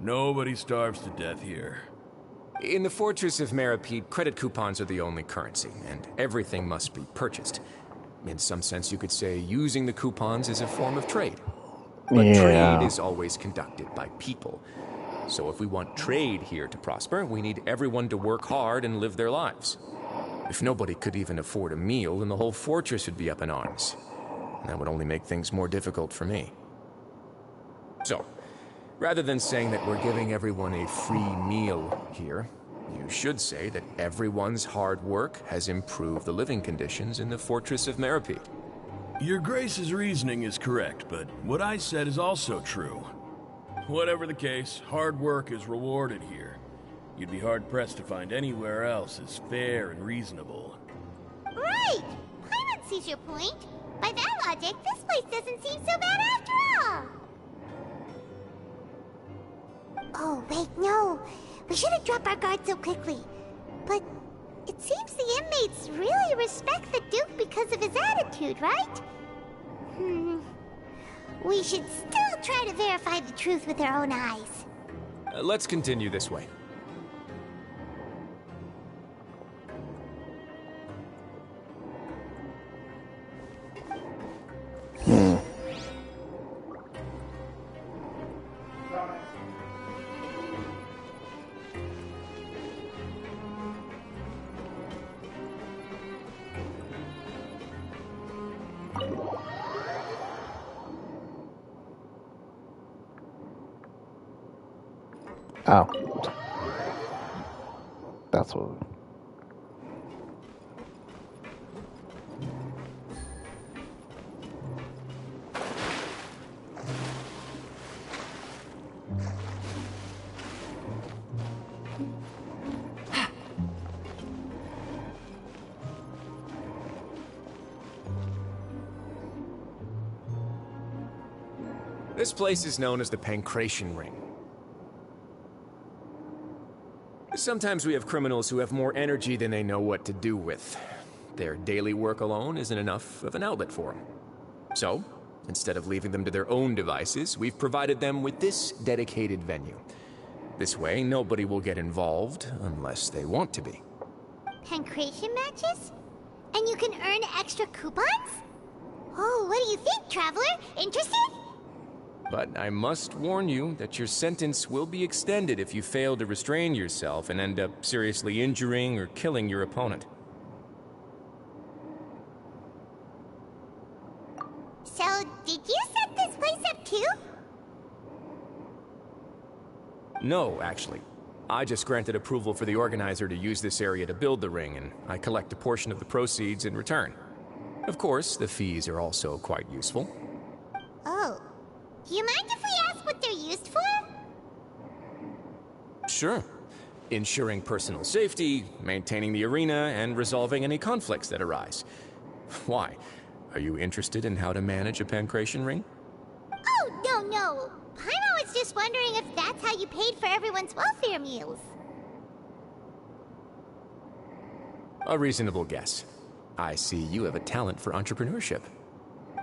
Nobody starves to death here. In the Fortress of Meripede, credit coupons are the only currency, and everything must be purchased. In some sense, you could say using the coupons is a form of trade. But trade is always conducted by people. So if we want trade here to prosper, we need everyone to work hard and live their lives. If nobody could even afford a meal, then the whole fortress would be up in arms. That would only make things more difficult for me. So, rather than saying that we're giving everyone a free meal here, you should say that everyone's hard work has improved the living conditions in the Fortress of Meripede. Your Grace's reasoning is correct, but what I said is also true. Whatever the case, hard work is rewarded here. You'd be hard-pressed to find anywhere else as fair and reasonable. Right! Paimon sees your point. By that logic, this place doesn't seem so bad after all. Oh, wait, no. We shouldn't drop our guard so quickly. But it seems the inmates really respect the Duke because of his attitude, right? We should still try to verify the truth with our own eyes. Let's continue this way. Oh. That's what... This place is known as the Pancration Ring. Sometimes we have criminals who have more energy than they know what to do with. Their daily work alone isn't enough of an outlet for them. So, instead of leaving them to their own devices, we've provided them with this dedicated venue. This way, nobody will get involved unless they want to be. Pancration matches? And you can earn extra coupons? Oh, what do you think, Traveler? Interested? But I must warn you that your sentence will be extended if you fail to restrain yourself and end up seriously injuring or killing your opponent. So, did you set this place up too? No, actually. I just granted approval for the organizer to use this area to build the ring, and I collect a portion of the proceeds in return. Of course, the fees are also quite useful. Oh. Do you mind if we ask what they're used for? Sure. Ensuring personal safety, maintaining the arena, and resolving any conflicts that arise. Why? Are you interested in how to manage a pancration ring? Oh, no. Paimon was just wondering if that's how you paid for everyone's welfare meals. A reasonable guess. I see you have a talent for entrepreneurship.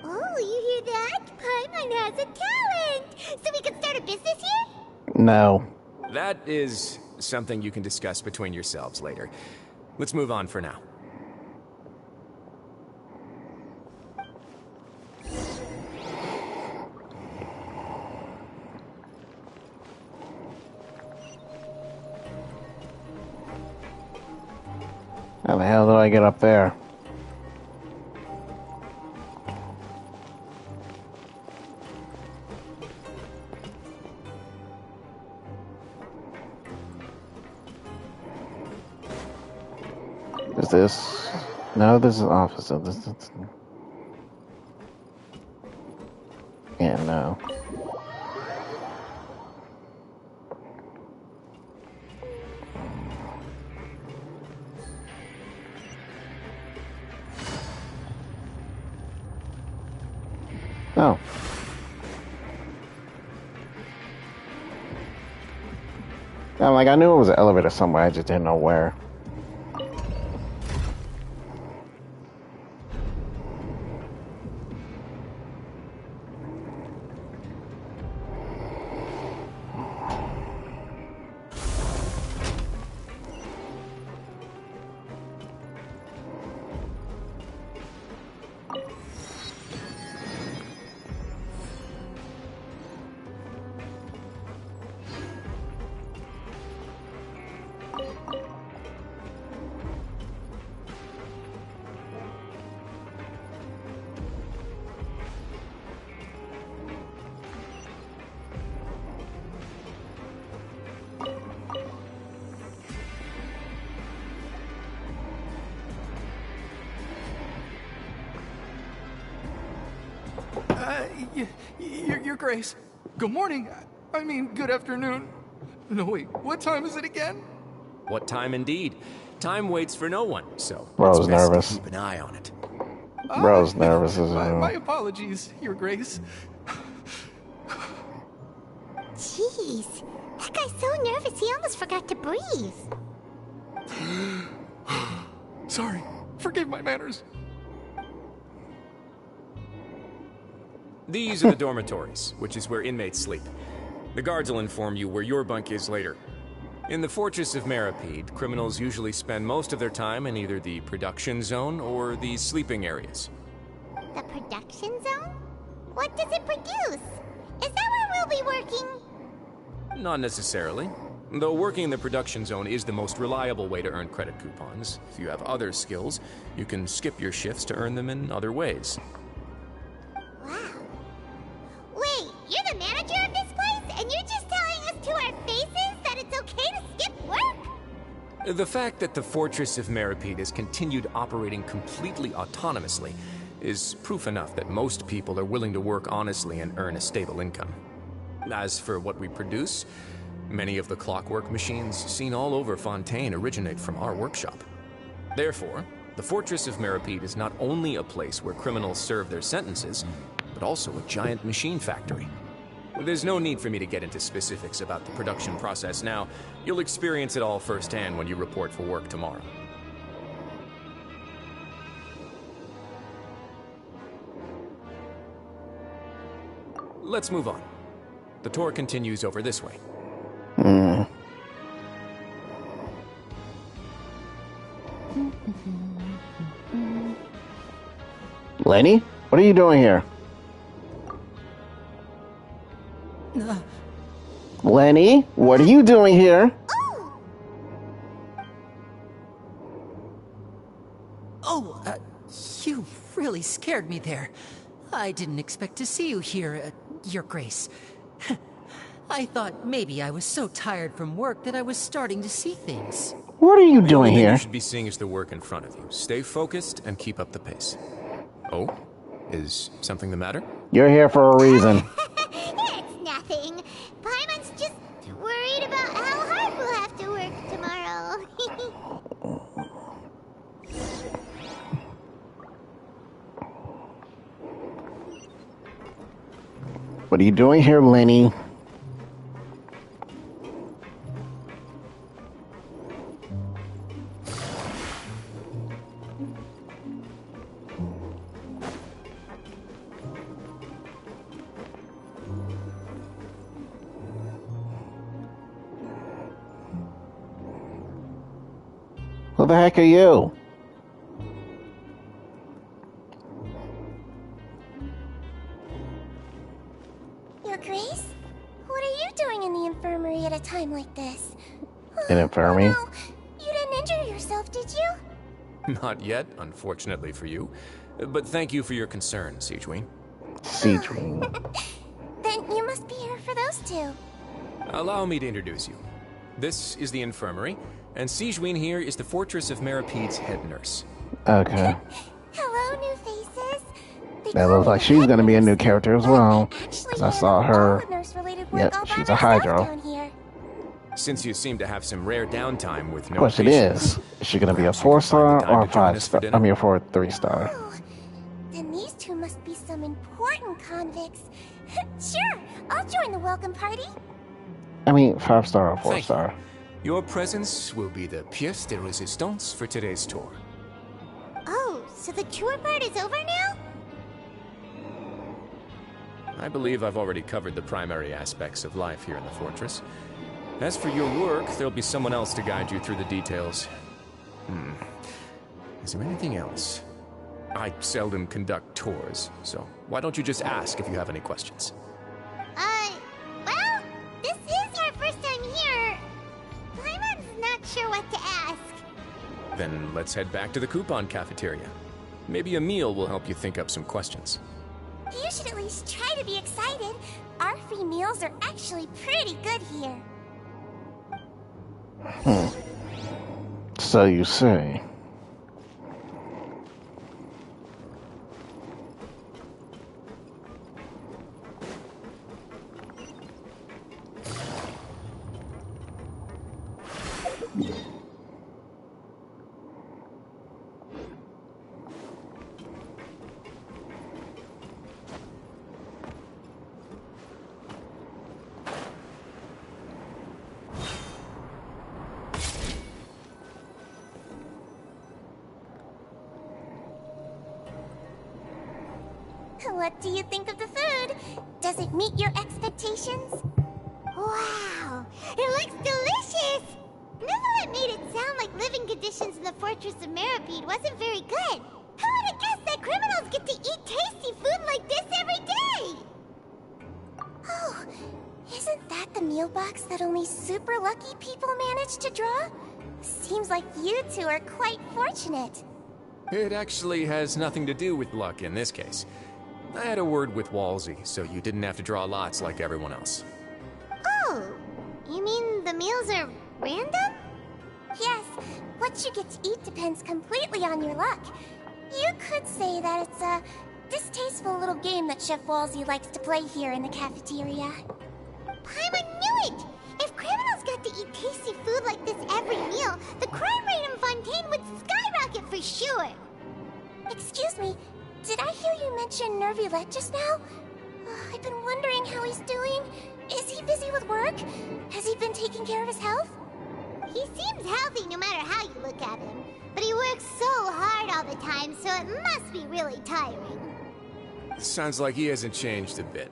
Oh, you hear that? Paimon has a talent! So we can start a business here? No. That is something you can discuss between yourselves later. Let's move on for now. How the hell do I get up there? Is this... No, this is office. This is... Yeah, no. Oh. I'm like, I knew it was an elevator somewhere, I just didn't know where. Your Grace. Good morning. I mean, good afternoon. No, wait, what time is it again? What time indeed? Time waits for no one, so Bro's it's best nervous. to keep an eye on it. Bro's nervous as well. My apologies, Your Grace. Jeez, that guy's so nervous he almost forgot to breathe. Sorry, forgive my manners. These are the dormitories, which is where inmates sleep. The guards will inform you where your bunk is later. In the Fortress of Meripede, criminals usually spend most of their time in either the production zone or the sleeping areas. The production zone? What does it produce? Is that where we'll be working? Not necessarily. Though working in the production zone is the most reliable way to earn credit coupons. If you have other skills, you can skip your shifts to earn them in other ways. Wait, you're the manager of this place, and you're just telling us to our faces that it's okay to skip work? The fact that the Fortress of Meripede has continued operating completely autonomously is proof enough that most people are willing to work honestly and earn a stable income. As for what we produce, many of the clockwork machines seen all over Fontaine originate from our workshop. Therefore, the Fortress of Meripede is not only a place where criminals serve their sentences, but also a giant machine factory. There's no need for me to get into specifics about the production process now. You'll experience it all firsthand when you report for work tomorrow. Let's move on. The tour continues over this way. Lenny? What are you doing here? Lenny? What are you doing here? Oh, you really scared me there. I didn't expect to see you here, Your Grace. I thought maybe I was so tired from work that I was starting to see things. What are you doing The only thing here? you should be seeing is the work in front of you. Stay focused and keep up the pace. Oh? Is something the matter? You're here for a reason. It's nothing. Paimon's just worried about how hard we'll have to work tomorrow. What are you doing here, Lenny? the heck are you? Your Grace? What are you doing in the infirmary at a time like this? An infirmary? Oh, no. You didn't injure yourself, did you? Not yet, unfortunately for you. But thank you for your concern, Sigewin. Sigewin. Then you must be here for those two. Allow me to introduce you. This is the infirmary, and Sigewin here is the Fortress of Merapede's head nurse. Okay. Hello, new faces. That looks like she's gonna be a new character as well. 'Cause I saw her. Yep, she's a Hydro. Since you seem to have some rare downtime with no Question patients, is she gonna be a 4-star or a 5-star? I mean, a 3-star. Then these two must be some important convicts. Sure, I'll join the welcome party. I mean, 5-star or Thank 4-star. your presence will be the pièce de résistance for today's tour. Oh, so the tour part is over now? I believe I've already covered the primary aspects of life here in the fortress. As for your work, there'll be someone else to guide you through the details. Is there anything else? I seldom conduct tours, so why don't you just ask if you have any questions? Well, this is our first time here. Paimon's not sure what to ask. Then let's head back to the coupon cafeteria. Maybe a meal will help you think up some questions. You should at least try to be excited. Our free meals are actually pretty good here. So you say. What do you think of the food? Does it meet your expectations? Wow, it looks delicious! Nivelet made it sound like living conditions in the Fortress of Meripede wasn't very good. Who would have guessed that criminals get to eat tasty food like this every day? Oh, isn't that the meal box that only super lucky people manage to draw? Seems like you two are quite fortunate. It actually has nothing to do with luck in this case. I had a word with Walsey, so you didn't have to draw lots like everyone else. Oh, you mean the meals are random? Yes, what you get to eat depends completely on your luck. You could say that it's a distasteful little game that Chef Walsey likes to play here in the cafeteria. Paimon knew it! If criminals got to eat tasty food like this every meal, the crime rate in Fontaine would skyrocket for sure! Excuse me, did I hear you mention Nervylette just now? I've been wondering how he's doing. Is he busy with work? Has he been taking care of his health? He seems healthy no matter how you look at him. But he works so hard all the time, so it must be really tiring. Sounds like he hasn't changed a bit.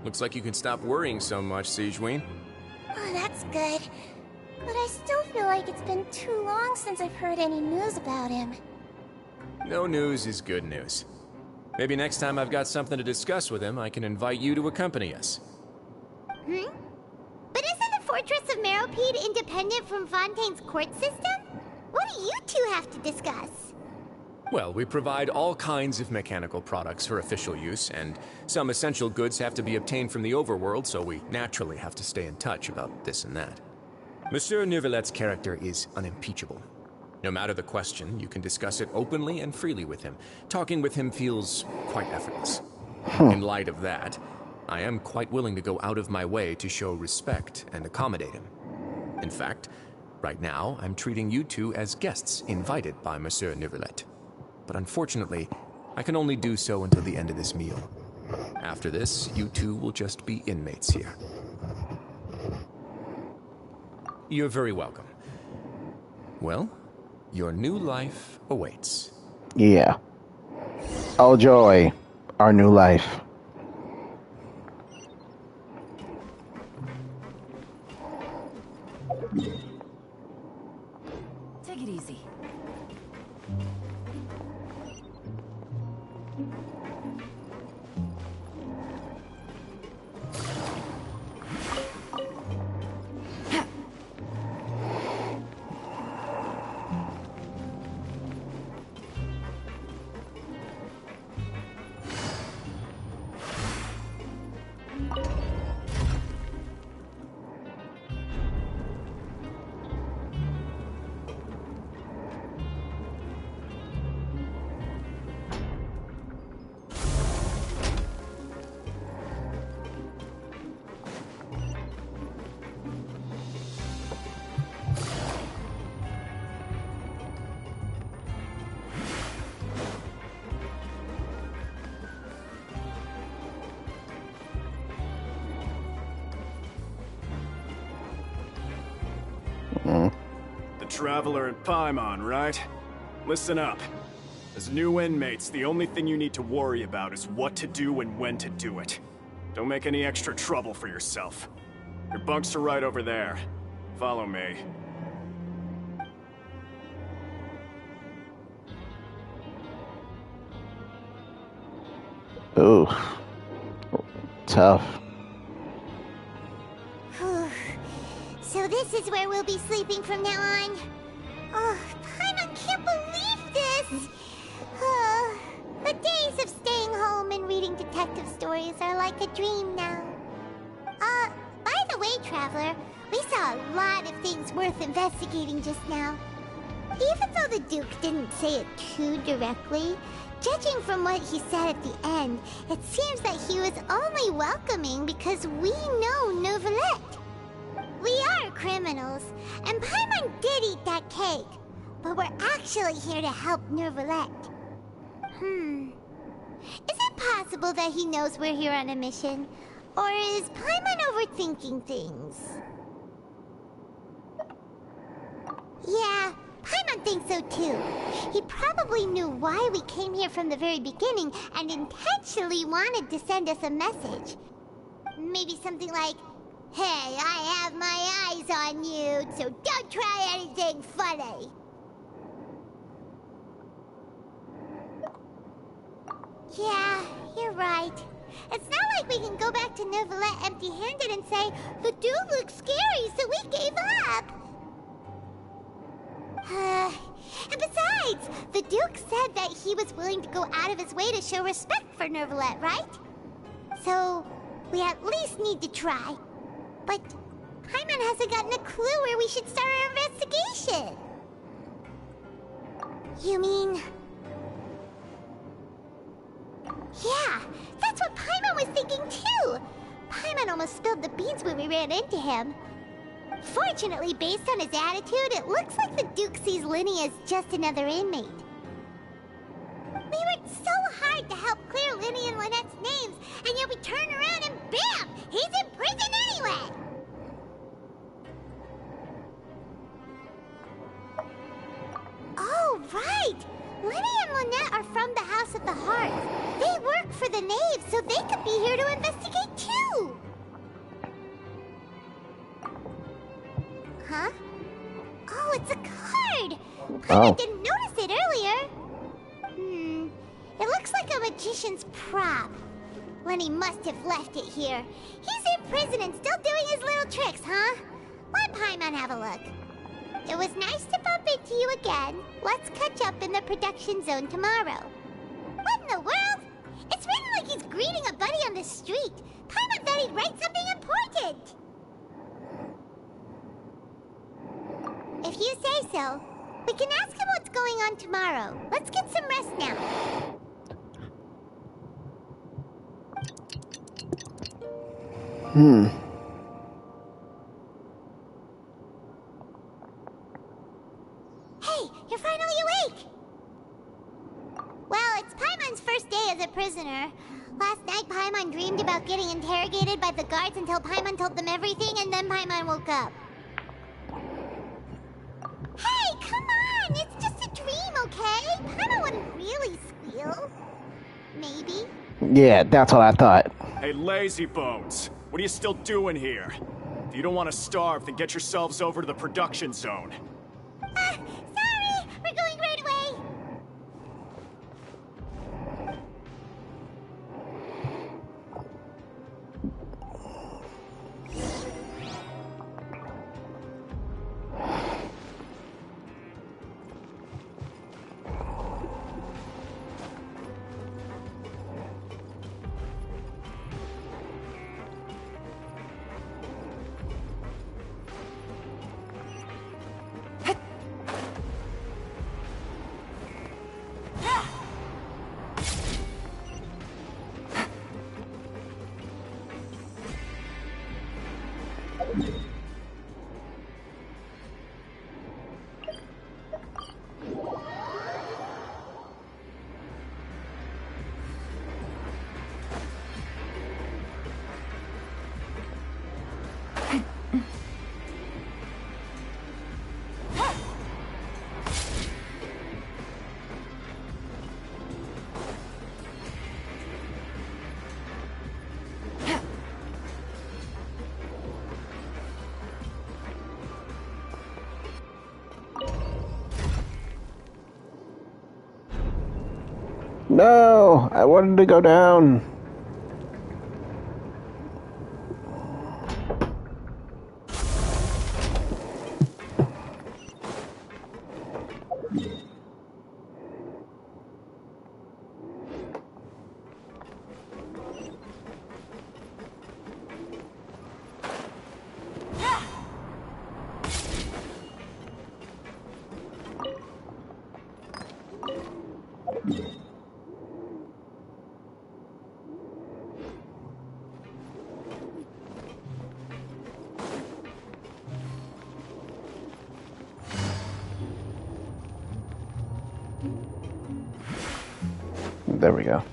Looks like you can stop worrying so much, Sigewin. Oh, that's good. But I still feel like it's been too long since I've heard any news about him. No news is good news. Maybe next time I've got something to discuss with him, I can invite you to accompany us. But isn't the Fortress of Meropede independent from Fontaine's court system? What do you two have to discuss? Well, we provide all kinds of mechanical products for official use, and some essential goods have to be obtained from the overworld, so we naturally have to stay in touch about this and that. Monsieur Nervylette's character is unimpeachable. No matter the question, you can discuss it openly and freely with him. Talking with him feels quite effortless. In light of that, I am quite willing to go out of my way to show respect and accommodate him. In fact, right now, I'm treating you two as guests invited by Monsieur Nervylette. But unfortunately, I can only do so until the end of this meal. After this, you two will just be inmates here. You're very welcome. Well, your new life awaits. Yeah. Oh joy, our new life. Take it easy. The Traveler and Paimon, right? Listen up. As new inmates, the only thing you need to worry about is what to do and when to do it. Don't make any extra trouble for yourself. Your bunks are right over there. Follow me. Ooh. Tough. So this is where we'll be sleeping from now on. Oh, Paimon can't believe this! The days of staying home and reading detective stories are like a dream now. By the way, Traveler, we saw a lot of things worth investigating just now. Even though the Duke didn't say it too directly, judging from what he said at the end, it seems that he was only welcoming because we know Neuvillette. We are criminals, and Paimon did eat that cake, but we're actually here to help Neuvillette. Is it possible that he knows we're here on a mission? Or is Paimon overthinking things? Yeah, Paimon thinks so too. He probably knew why we came here from the very beginning and intentionally wanted to send us a message. Maybe something like, "Hey, I have my eyes on you, so don't try anything funny." Yeah, you're right. It's not like we can go back to Neuvillette empty-handed and say, "The dude looks scary, so we gave up." And besides, the Duke said that he was willing to go out of his way to show respect for Neuvillette, right? So, we at least need to try. But Paimon hasn't gotten a clue where we should start our investigation. You mean... Yeah, that's what Paimon was thinking too! Paimon almost spilled the beans when we ran into him. Fortunately, based on his attitude, it looks like the Duke sees Linny as just another inmate. We worked so hard to help clear Linny and Lynette's names, and yet we turn around and bam! He's in prison anyway! Oh, right! Linny and Lynette are from the House of the Hearth. They work for the Knave, so they could be here to investigate too! Huh? Oh, it's a card! Paimon didn't notice it earlier. It looks like a magician's prop. Lenny must have left it here. He's in prison and still doing his little tricks, huh? Let Paimon have a look. It was nice to bump into you again. Let's catch up in the production zone tomorrow. What in the world? It's written like he's greeting a buddy on the street. Paimon thought he'd write something important. If you say so, we can ask him what's going on tomorrow. Let's get some rest now. Hey, you're finally awake! Well, it's Paimon's first day as a prisoner. Last night, Paimon dreamed about getting interrogated by the guards until Paimon told them everything, and then Paimon woke up. Hey, come on! It's just a dream, okay? Paimon wouldn't really squeal. Maybe. Yeah, that's what I thought. Hey, lazy bones. What are you still doing here? If you don't want to starve, then get yourselves over to the production zone. Sorry! We're going right away! No, I wanted to go down. There we go.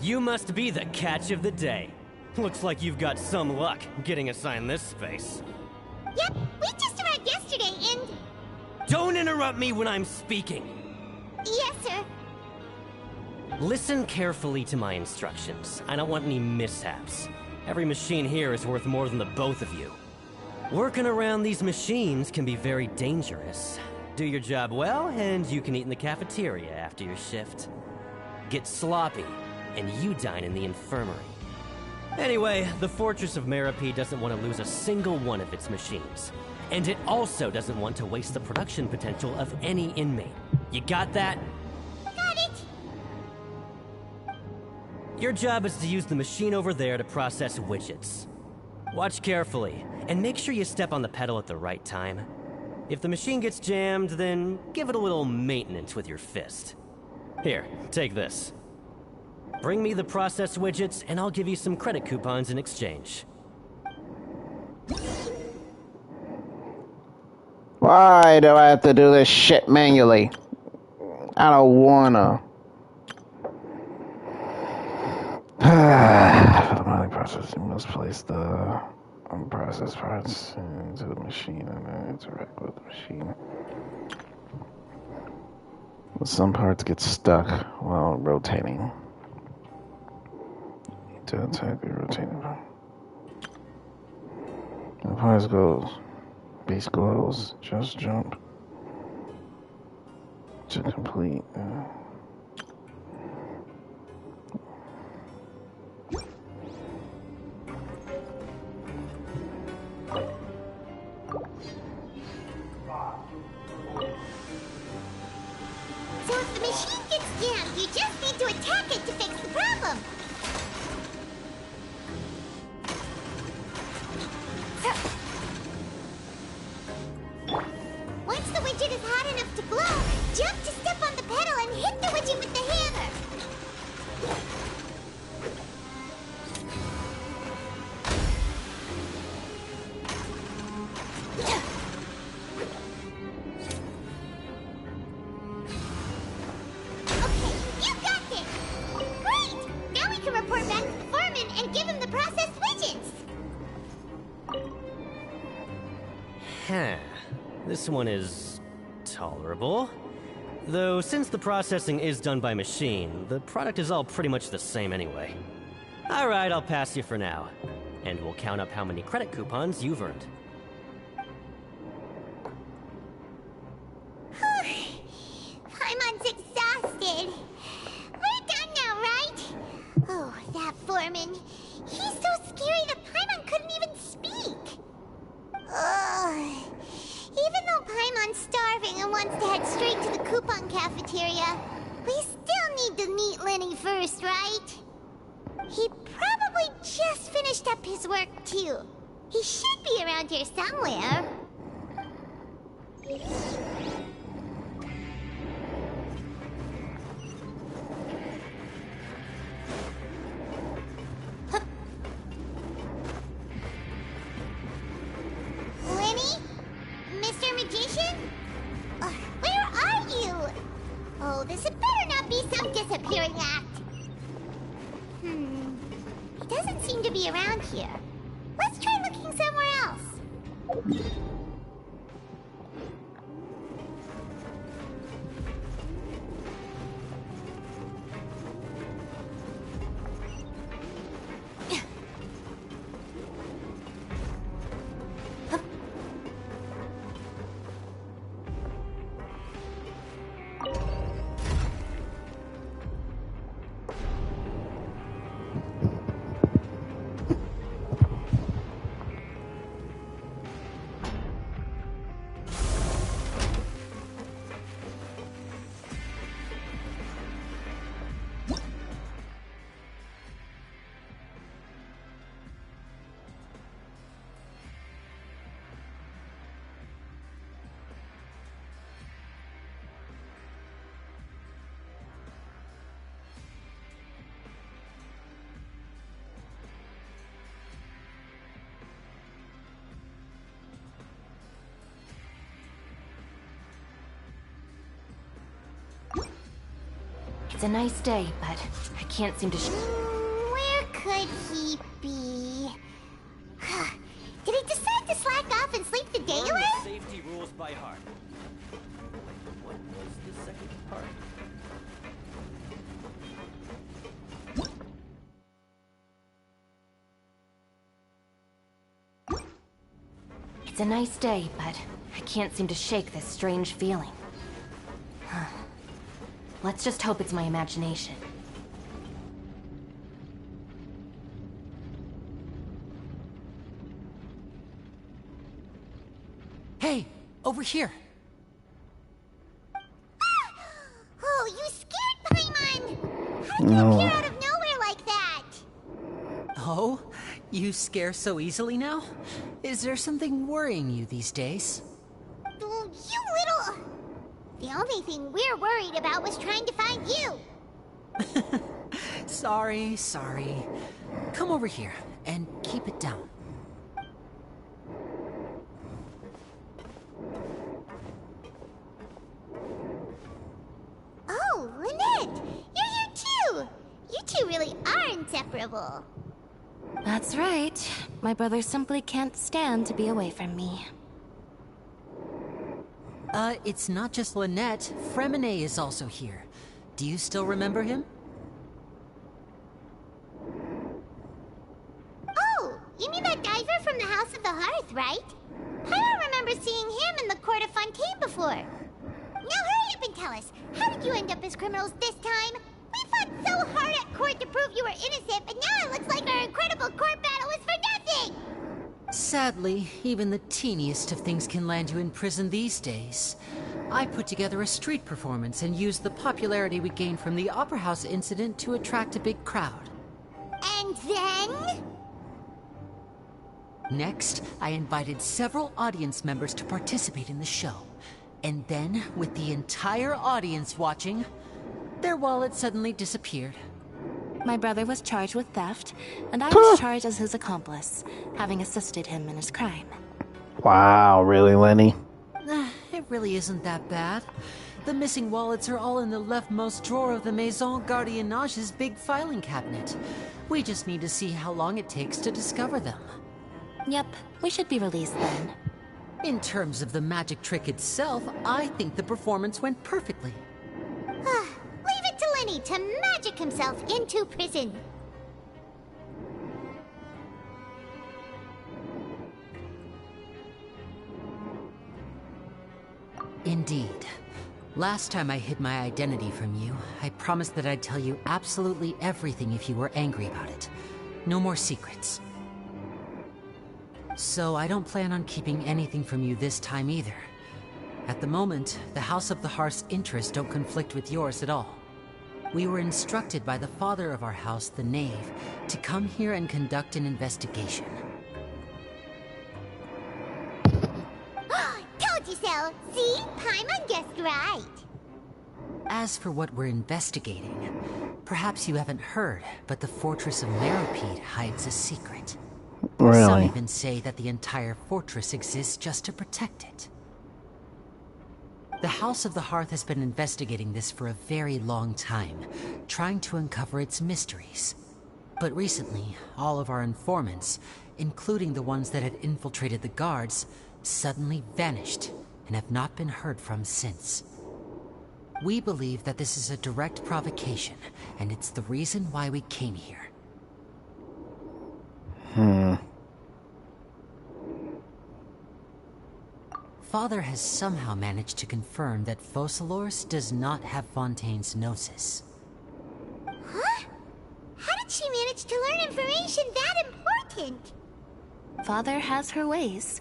You must be the catch of the day. Looks like you've got some luck getting assigned this space. Yep, we just arrived yesterday and... Don't interrupt me when I'm speaking. Yes, sir. Listen carefully to my instructions. I don't want any mishaps. Every machine here is worth more than the both of you. Working around these machines can be very dangerous. Do your job well, and you can eat in the cafeteria after your shift. Get sloppy, and you dine in the infirmary. Anyway, the Fortress of Meropide doesn't want to lose a single one of its machines. And it also doesn't want to waste the production potential of any inmate. You got that? Got it! Your job is to use the machine over there to process widgets. Watch carefully, and make sure you step on the pedal at the right time. If the machine gets jammed, then give it a little maintenance with your fist. Here, take this. Bring me the processed widgets, and I'll give you some credit coupons in exchange. Why do I have to do this shit manually? I don't wanna. For the modeling process, you must place the unprocessed parts into the machine and then interact with the machine. Some parts get stuck while rotating. To attack the rotating part. The parts goes. Base goals, just jump to complete. So if the machine gets jammed, you just need to attack it to fix the problem. Once the widget is hot enough to glow, jump to step on the pedal and hit the widget with the hammer. Okay, you got this! Great! Now we can report back to the foreman and give him the processed widgets! Huh. This one is tolerable. Though, since the processing is done by machine, the product is all pretty much the same anyway. Alright, I'll pass you for now. And we'll count up how many credit coupons you've earned. Paimon's exhausted. We're done now, right? Oh, that foreman. He's so scary that Paimon couldn't even speak. Ugh. Even though Paimon's starving and wants to head straight to the coupon cafeteria. We still need to meet Lenny first, right? He probably just finished up his work, too. He should be around here somewhere. Lenny? Mr. Magician? Where are you? Oh, this had better not be some disappearing act. He doesn't seem to be around here. Let's try looking somewhere else. It's a nice day, but I can't seem to Where could he be? Did he decide to slack off and sleep the day away? Safety rules by heart. What was the second part? It's a nice day, but I can't seem to shake this strange feeling. Let's just hope it's my imagination. Hey, over here. Oh, you scared Paimon! How did you appear out of nowhere like that? Oh, you scare so easily now? Is there something worrying you these days? Oh, you little... The only thing we're worried about was trying to find you. Sorry. Come over here and keep it down. Oh, Lynette! You're here too! You two really are inseparable. That's right. My brother simply can't stand to be away from me. It's not just Lynette. Fremine is also here. Do you still remember him? Oh, you mean that diver from the House of the Hearth, right? I don't remember seeing him in the Court of Fontaine before. Now hurry up and tell us, how did you end up as criminals this time? We fought so hard at court to prove you were innocent, but now it looks like our incredible court battle was for nothing! Sadly, even the teeniest of things can land you in prison these days. I put together a street performance and used the popularity we gained from the Opera House incident to attract a big crowd. And then? Next, I invited several audience members to participate in the show. And then, with the entire audience watching, their wallet suddenly disappeared. My brother was charged with theft, and I was charged as his accomplice, having assisted him in his crime. Wow, really, Lenny? It really isn't that bad. The missing wallets are all in the leftmost drawer of the Maison Gardiennage's big filing cabinet. We just need to see how long it takes to discover them. Yep, we should be released then. In terms of the magic trick itself, I think the performance went perfectly. Leave it to Lenny to magic himself into prison. Indeed. Last time I hid my identity from you, I promised that I'd tell you absolutely everything if you were angry about it. No more secrets. So I don't plan on keeping anything from you this time either. At the moment, the House of the Hearth's interests don't conflict with yours at all. We were instructed by the father of our house, the Knave, to come here and conduct an investigation. Told you so! See? Paimon guessed right! As for what we're investigating, perhaps you haven't heard, but the Fortress of Meropide hides a secret. Really? Some even say that the entire fortress exists just to protect it. The House of the Hearth has been investigating this for a very long time, trying to uncover its mysteries. But recently, all of our informants, including the ones that had infiltrated the guards, suddenly vanished and have not been heard from since. We believe that this is a direct provocation, and it's the reason why we came here. Father has somehow managed to confirm that Focalors does not have Fontaine's Gnosis. Huh? How did she manage to learn information that important? Father has her ways.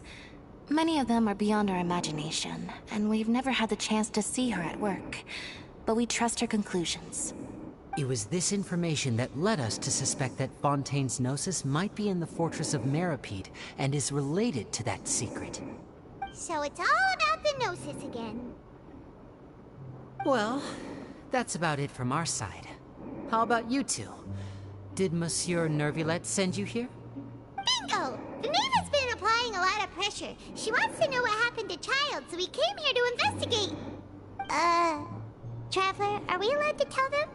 Many of them are beyond our imagination, and we've never had the chance to see her at work. But we trust her conclusions. It was this information that led us to suspect that Fontaine's Gnosis might be in the Fortress of Meropide and is related to that secret. So it's all about the Gnosis again. Well, that's about it from our side. How about you two? Did Monsieur Nervulette send you here? Bingo! The Knave has been applying a lot of pressure. She wants to know what happened to Child, so we came here to investigate. Traveler, are we allowed to tell them?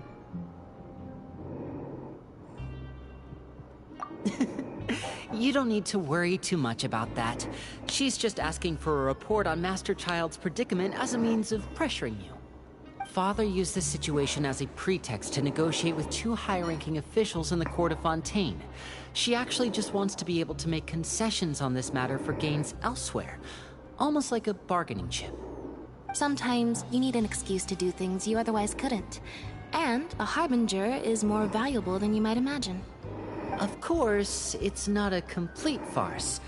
You don't need to worry too much about that. She's just asking for a report on Master Child's predicament as a means of pressuring you. Father used this situation as a pretext to negotiate with two high-ranking officials in the court of Fontaine. She actually just wants to be able to make concessions on this matter for gains elsewhere, almost like a bargaining chip. Sometimes you need an excuse to do things you otherwise couldn't. And a harbinger is more valuable than you might imagine. Of course, it's not a complete farce.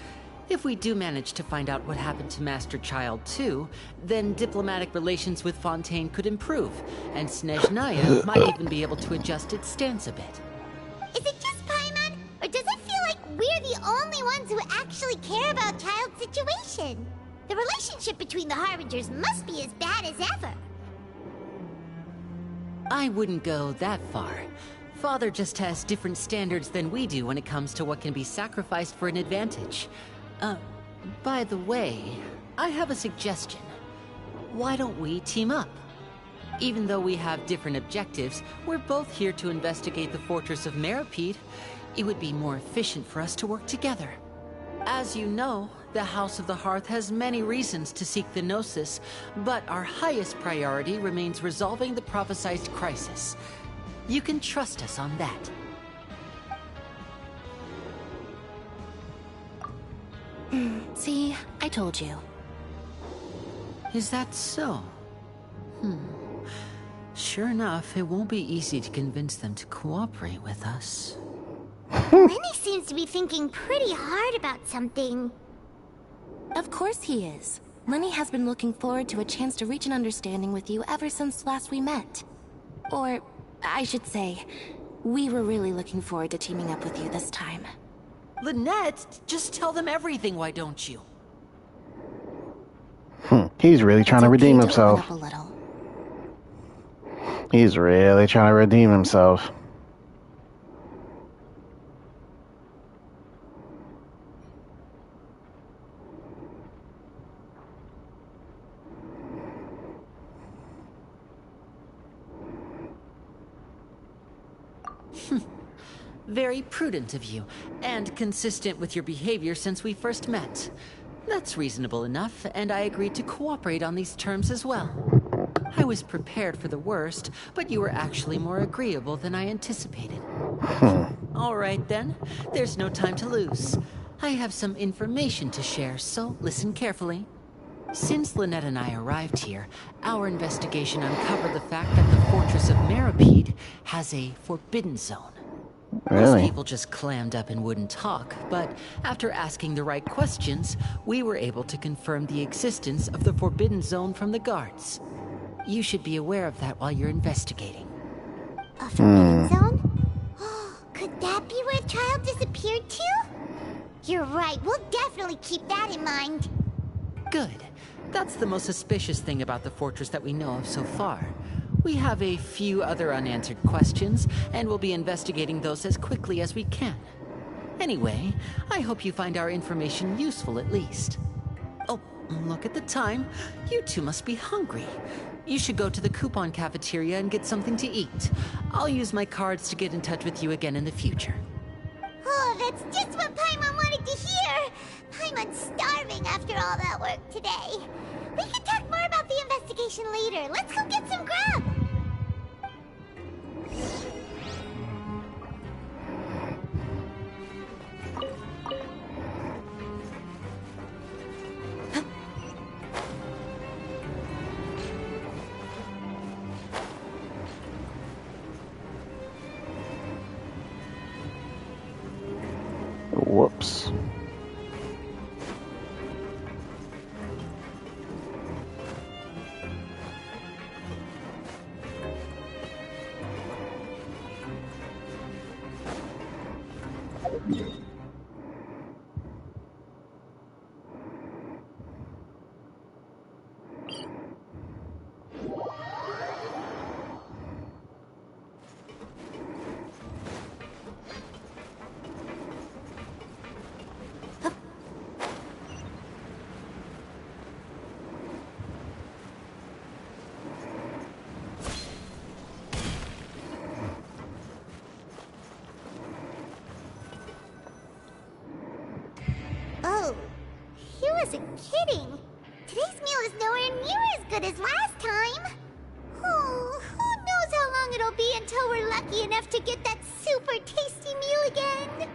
If we do manage to find out what happened to Master Child too, then diplomatic relations with Fontaine could improve, and Snezhnaya might even be able to adjust its stance a bit. Is it just Paimon, or does it feel like we're the only ones who actually care about Child's situation? The relationship between the Harbingers must be as bad as ever. I wouldn't go that far. Father just has different standards than we do when it comes to what can be sacrificed for an advantage. By the way, I have a suggestion. Why don't we team up? Even though we have different objectives, we're both here to investigate the Fortress of Meropide. It would be more efficient for us to work together. As you know, the House of the Hearth has many reasons to seek the Gnosis, but our highest priority remains resolving the prophesized crisis. You can trust us on that. See, I told you. Is that so? Sure enough, it won't be easy to convince them to cooperate with us. Lenny seems to be thinking pretty hard about something. Of course he is. Lenny has been looking forward to a chance to reach an understanding with you ever since last we met. Or, I should say, we were really looking forward to teaming up with you this time. Lynette, just tell them everything, why don't you? He's really trying to redeem himself. Open up a little. He's really trying to redeem himself. Very prudent of you, and consistent with your behavior since we first met. That's reasonable enough, and I agreed to cooperate on these terms as well. I was prepared for the worst, but you were actually more agreeable than I anticipated. All right then, there's no time to lose. I have some information to share, so listen carefully. Since Lynette and I arrived here, our investigation uncovered the fact that the Fortress of Meropide has a forbidden zone. Most Really? people just clammed up and wouldn't talk, but after asking the right questions, we were able to confirm the existence of the Forbidden Zone from the guards. You should be aware of that while you're investigating. A Forbidden Zone? Could that be where Child disappeared to? You're right, we'll definitely keep that in mind. Good. That's the most suspicious thing about the fortress that we know of so far. We have a few other unanswered questions, and we'll be investigating those as quickly as we can. Anyway, I hope you find our information useful at least. Oh, look at the time. You two must be hungry. You should go to the coupon cafeteria and get something to eat. I'll use my cards to get in touch with you again in the future. Oh, that's just what Paimon wanted to hear! Paimon's starving after all that work today. We can talk more about the investigation later. Let's go get some grub! Whoops. Oh, he wasn't kidding. Today's meal is nowhere near as good as last time. Oh, who knows how long it'll be until we're lucky enough to get that super tasty meal again.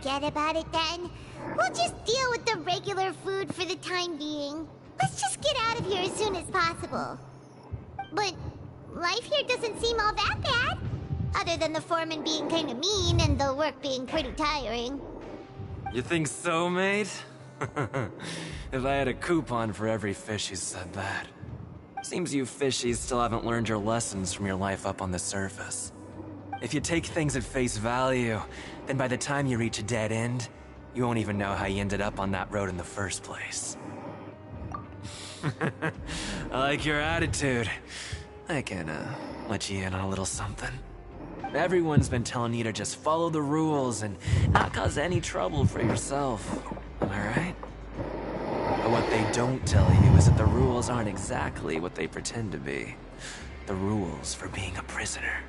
Forget about it then. We'll just deal with the regular food for the time being. Let's just get out of here as soon as possible. But life here doesn't seem all that bad. Other than the foreman being kind of mean and the work being pretty tiring. You think so, mate? If I had a coupon for every fish who said that. Seems you fishies still haven't learned your lessons from your life up on the surface. If you take things at face value, then by the time you reach a dead end, you won't even know how you ended up on that road in the first place. I like your attitude. I can, let you in on a little something. Everyone's been telling you to just follow the rules and not cause any trouble for yourself. Am I right? But what they don't tell you is that the rules aren't exactly what they pretend to be. The rules for being a prisoner.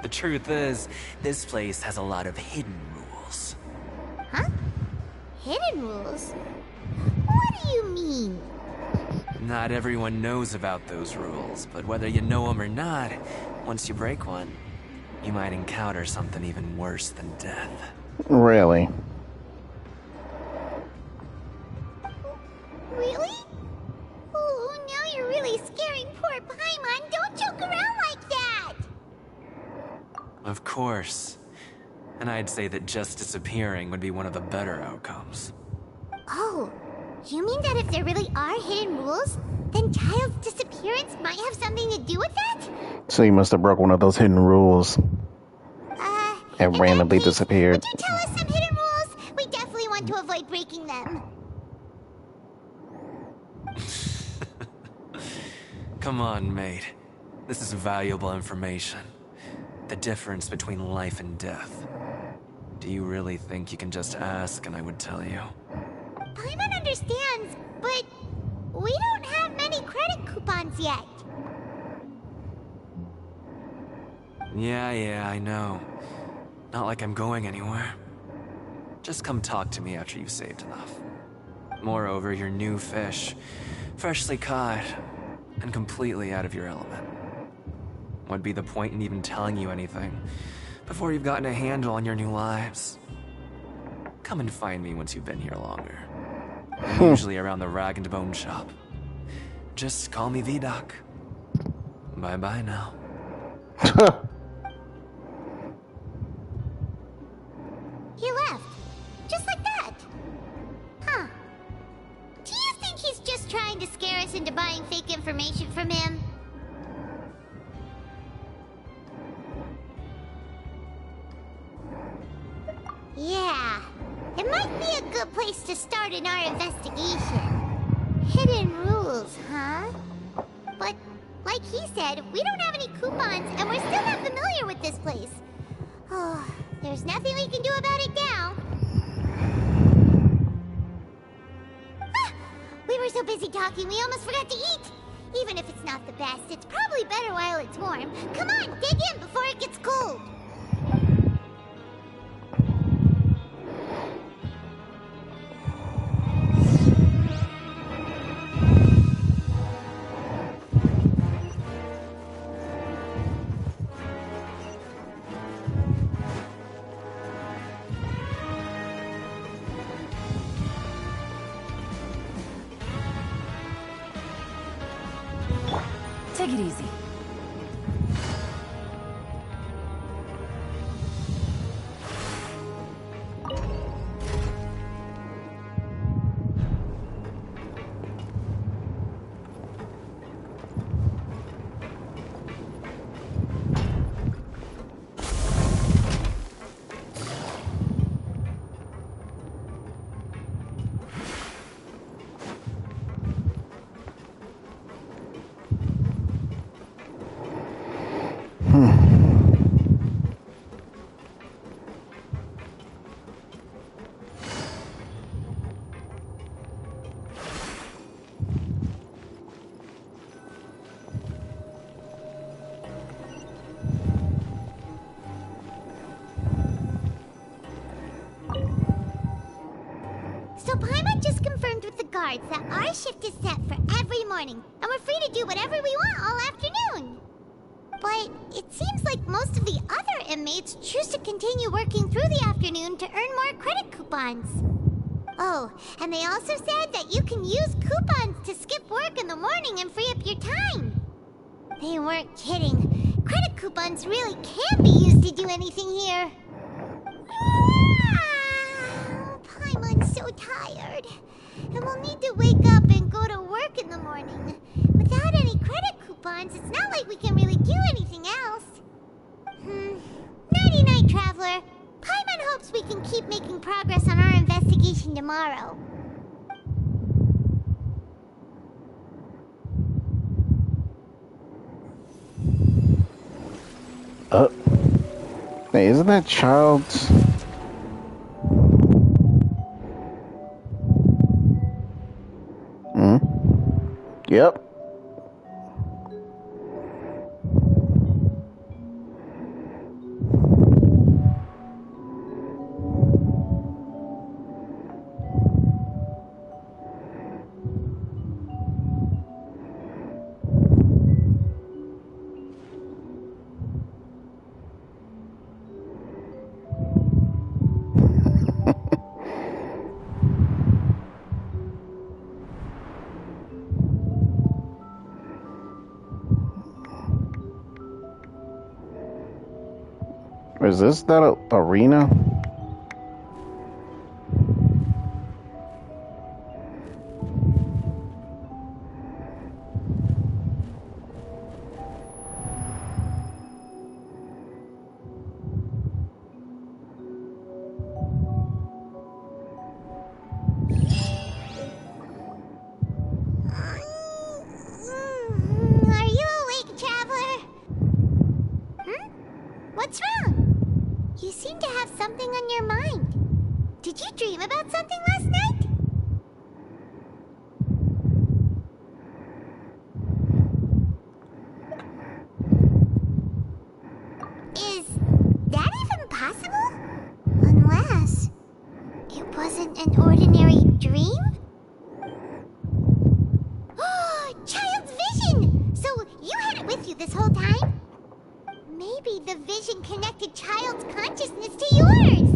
The truth is, this place has a lot of hidden rules. Huh? Hidden rules? What do you mean? Not everyone knows about those rules, but whether you know them or not, once you break one, you might encounter something even worse than death. Really? Really? Oh, now you're really scaring poor Paimon. Don't joke around like that! Of course. And I'd say that just disappearing would be one of the better outcomes. Oh, you mean that if there really are hidden rules, then Child's disappearance might have something to do with that? So you must have broke one of those hidden rules. And randomly disappeared. Would you tell us some hidden rules? We definitely want to avoid breaking them. Come on, mate. This is valuable information. The difference between life and death. Do you really think you can just ask and I would tell you? Paimon understands, but we don't have many credit coupons yet. Yeah, I know. Not like I'm going anywhere. Just come talk to me after you've saved enough. Moreover, you're new fish, freshly caught, and completely out of your element. What'd be the point in even telling you anything before you've gotten a handle on your new lives? Come and find me once you've been here longer. I'm usually around the Rag and Bone shop. Just call me V-Doc. Bye-bye now. He left. Just like that. Huh. Do you think he's just trying to scare us into buying fake information from him? Yeah. It might be a good place to start in our investigation. Hidden rules, huh? But, like he said, we don't have any coupons, and we're still not familiar with this place. Oh, there's nothing we can do about it now. Ah, we were so busy talking, we almost forgot to eat. Even if it's not the best, it's probably better while it's warm. Come on, dig in before it gets cold. Take it easy. So Paimon just confirmed with the guards that our shift is set for every morning, and we're free to do whatever we want all afternoon. But it seems like most of the other inmates choose to continue working through the afternoon to earn more credit coupons. Oh, and they also said that you can use coupons to skip work in the morning and free up your time. They weren't kidding. Credit coupons really can't be used to do anything here. Paimon's so tired. And we'll need to wake up and go to work in the morning. Without any credit coupons, it's not like we can really do anything else. Nighty-night, Traveler. Paimon hopes we can keep making progress on our investigation tomorrow. Hey, isn't that child's... Yep. Is this that arena? Are you awake, Traveler? What's wrong? You seem to have something on your mind. Did you dream about something last night? Is that even possible? Unless it wasn't an ordinary dream? Child's vision! So you had it with you this whole time? Maybe the vision connected Child's consciousness to yours.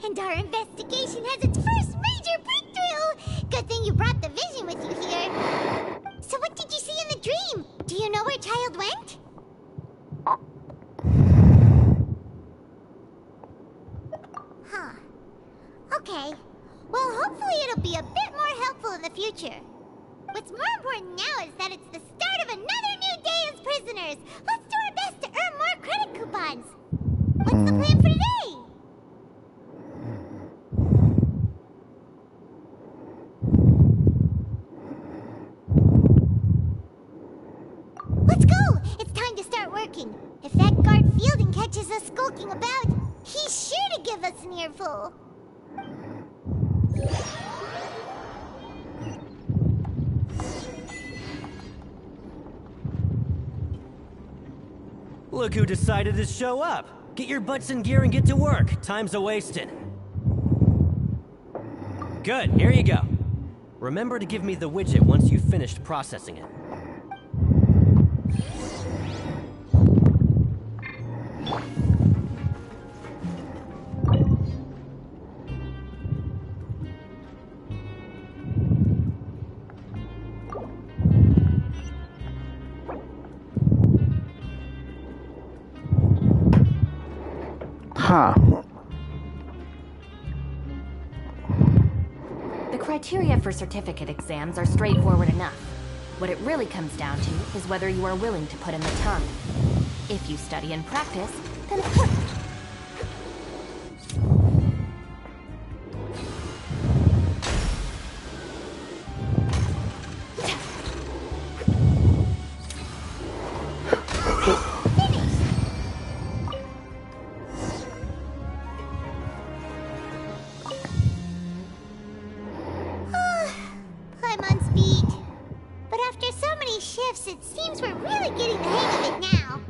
And our investigation has its first major major breakthrough! Good thing you brought the vision with you here. So what did you see in the dream? Do you know where Child went? Huh. Okay. Well, hopefully it'll be a bit more helpful in the future. What's more important now is that it's the start of another new day as prisoners. Let's do our best to earn more credit coupons. What's the plan for today? Let's go! It's time to start working. If that guard Fielding catches us skulking about, he's sure to give us an earful. Look who decided to show up. Get your butts in gear and get to work. Time's a-wasting. Good, here you go. Remember to give me the widget once you've finished processing it. Huh. The criteria for certificate exams are straightforward enough. What it really comes down to is whether you are willing to put in the time. If you study and practice, then of course... Paimon's beat. But after so many shifts, it seems we're really getting the hang of it now.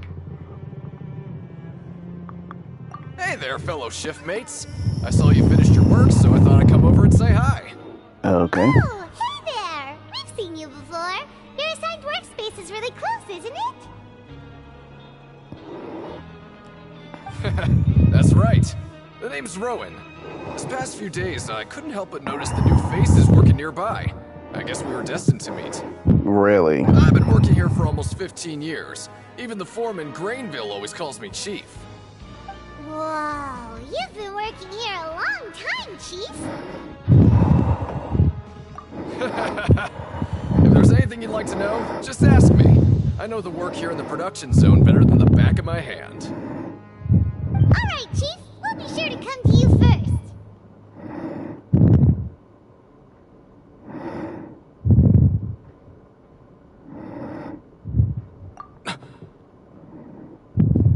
Hey there, fellow shiftmates. I saw you finished your work, so I thought I'd come over and say hi. Okay. Oh, hey there! We've seen you before. Your assigned workspace is really close, isn't it? That's right. The name's Rowan. This past few days, I couldn't help but notice the new faces working nearby. I guess we were destined to meet. Really? I've been working here for almost 15 years. Even the foreman, Grainville, always calls me Chief. Whoa, you've been working here a long time, Chief. If there's anything you'd like to know, just ask me. I know the work here in the production zone better than the back of my hand. All right, Chief. We'll be sure to come to you first.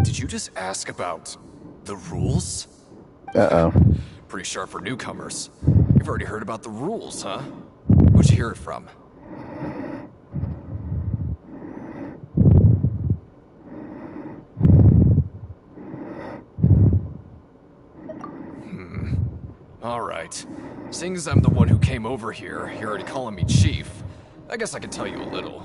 Did you just ask about the rules? Uh-oh. Pretty sharp for newcomers. You've already heard about the rules, huh? Who'd you hear it from? Alright. Seeing as I'm the one who came over here, you're already calling me Chief. I guess I can tell you a little.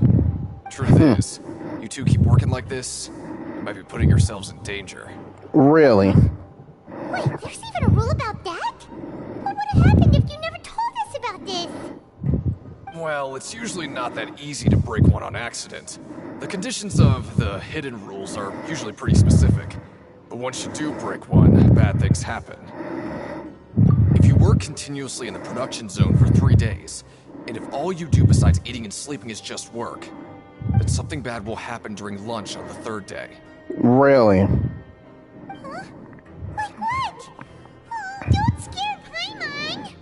Truth is, you two keep working like this, you might be putting yourselves in danger. Really? Wait, there's even a rule about that? What would have happened if you never told us about this? Well, it's usually not that easy to break one on accident. The conditions of the hidden rules are usually pretty specific. But once you do break one, bad things happen. If you work continuously in the production zone for 3 days, and if all you do besides eating and sleeping is just work, then something bad will happen during lunch on the 3rd day. Really? Huh? Like what? Oh, don't scare Paimon!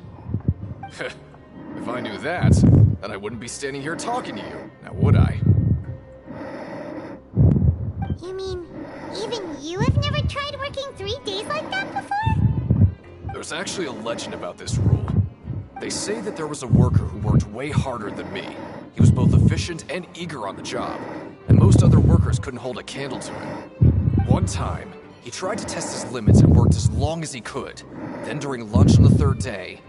If I knew that, then I wouldn't be standing here talking to you, now would I? You mean, even you have never tried working 3 days like that before? There's actually a legend about this rule. They say that there was a worker who worked way harder than me. He was both efficient and eager on the job, and most other workers couldn't hold a candle to him. One time, he tried to test his limits and worked as long as he could. Then during lunch on the 3rd day,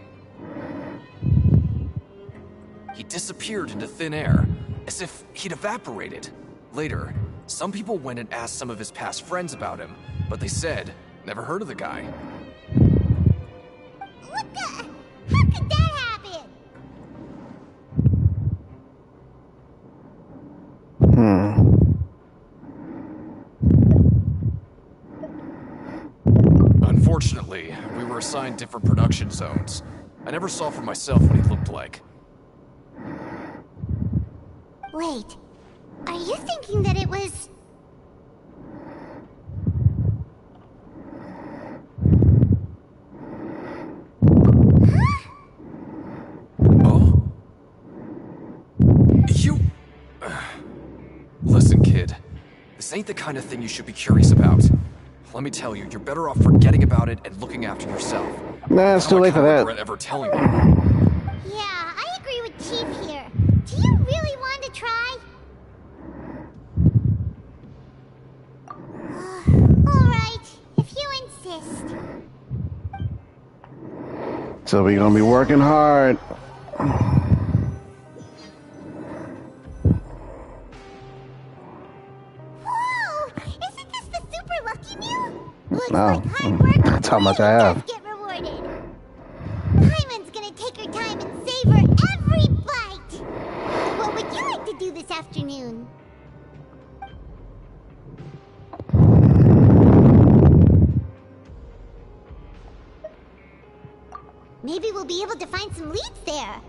he disappeared into thin air, as if he'd evaporated. Later, some people went and asked some of his past friends about him, but they said, never heard of the guy. What the? How could that assigned different production zones. I never saw for myself what he looked like. Wait, are you thinking that it was... You... Listen, kid. This ain't the kind of thing you should be curious about. Let me tell you, you're better off forgetting about it and looking after yourself. Nah, it's too late for that. I regret ever telling you. Yeah, I agree with Chief here. Do you really want to try? Alright, if you insist. So we're gonna be working hard. No, that's how much I have. Get rewarded. Paimon's gonna take her time and savor every bite. What would you like to do this afternoon? Maybe we'll be able to find some leads there.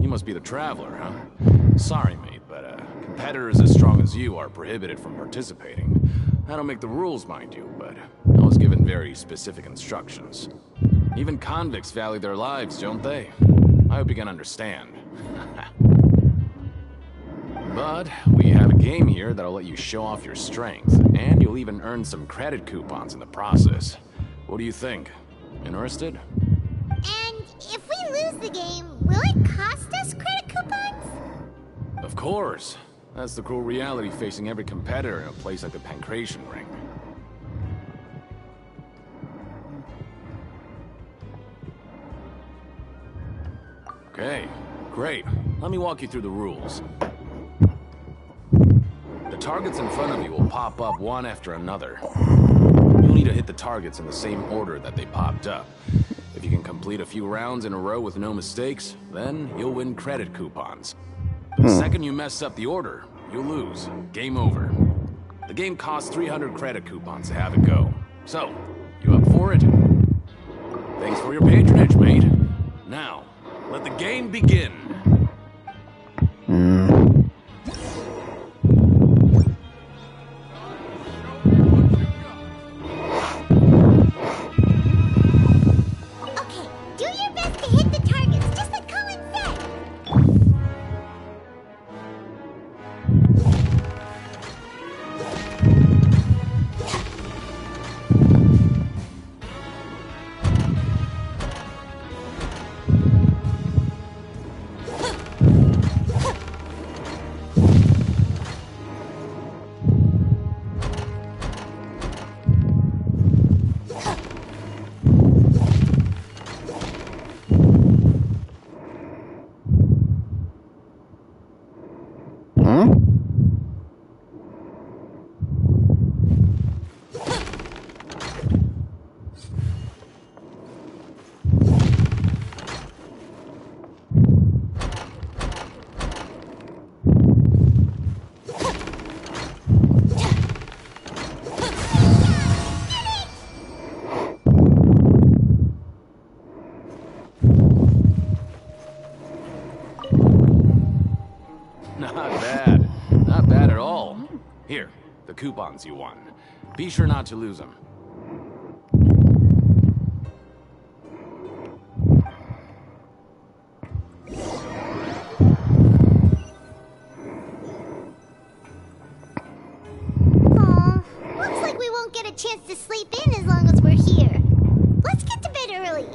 Must be the Traveler, huh? Sorry, mate, but competitors as strong as you are prohibited from participating. I don't make the rules, mind you, but I was given very specific instructions. Even convicts value their lives, don't they? I hope you can understand. But we have a game here that'll let you show off your strength, and you'll even earn some credit coupons in the process. What do you think? Interested? And if we lose the game, will it cost us credit coupons? Of course. That's the cruel reality facing every competitor in a place like the Pancration Ring. Okay, great. Let me walk you through the rules. The targets in front of you will pop up one after another. You'll need to hit the targets in the same order that they popped up. If you can complete a few rounds in a row with no mistakes, then you'll win credit coupons. The second you mess up the order, you'll lose. Game over. The game costs 300 credit coupons to have it go. So, you up for it? Thanks for your patronage, mate. Now, let the game begin. coupons you won. Be sure not to lose them. Aw, looks like we won't get a chance to sleep in as long as we're here. Let's get to bed early.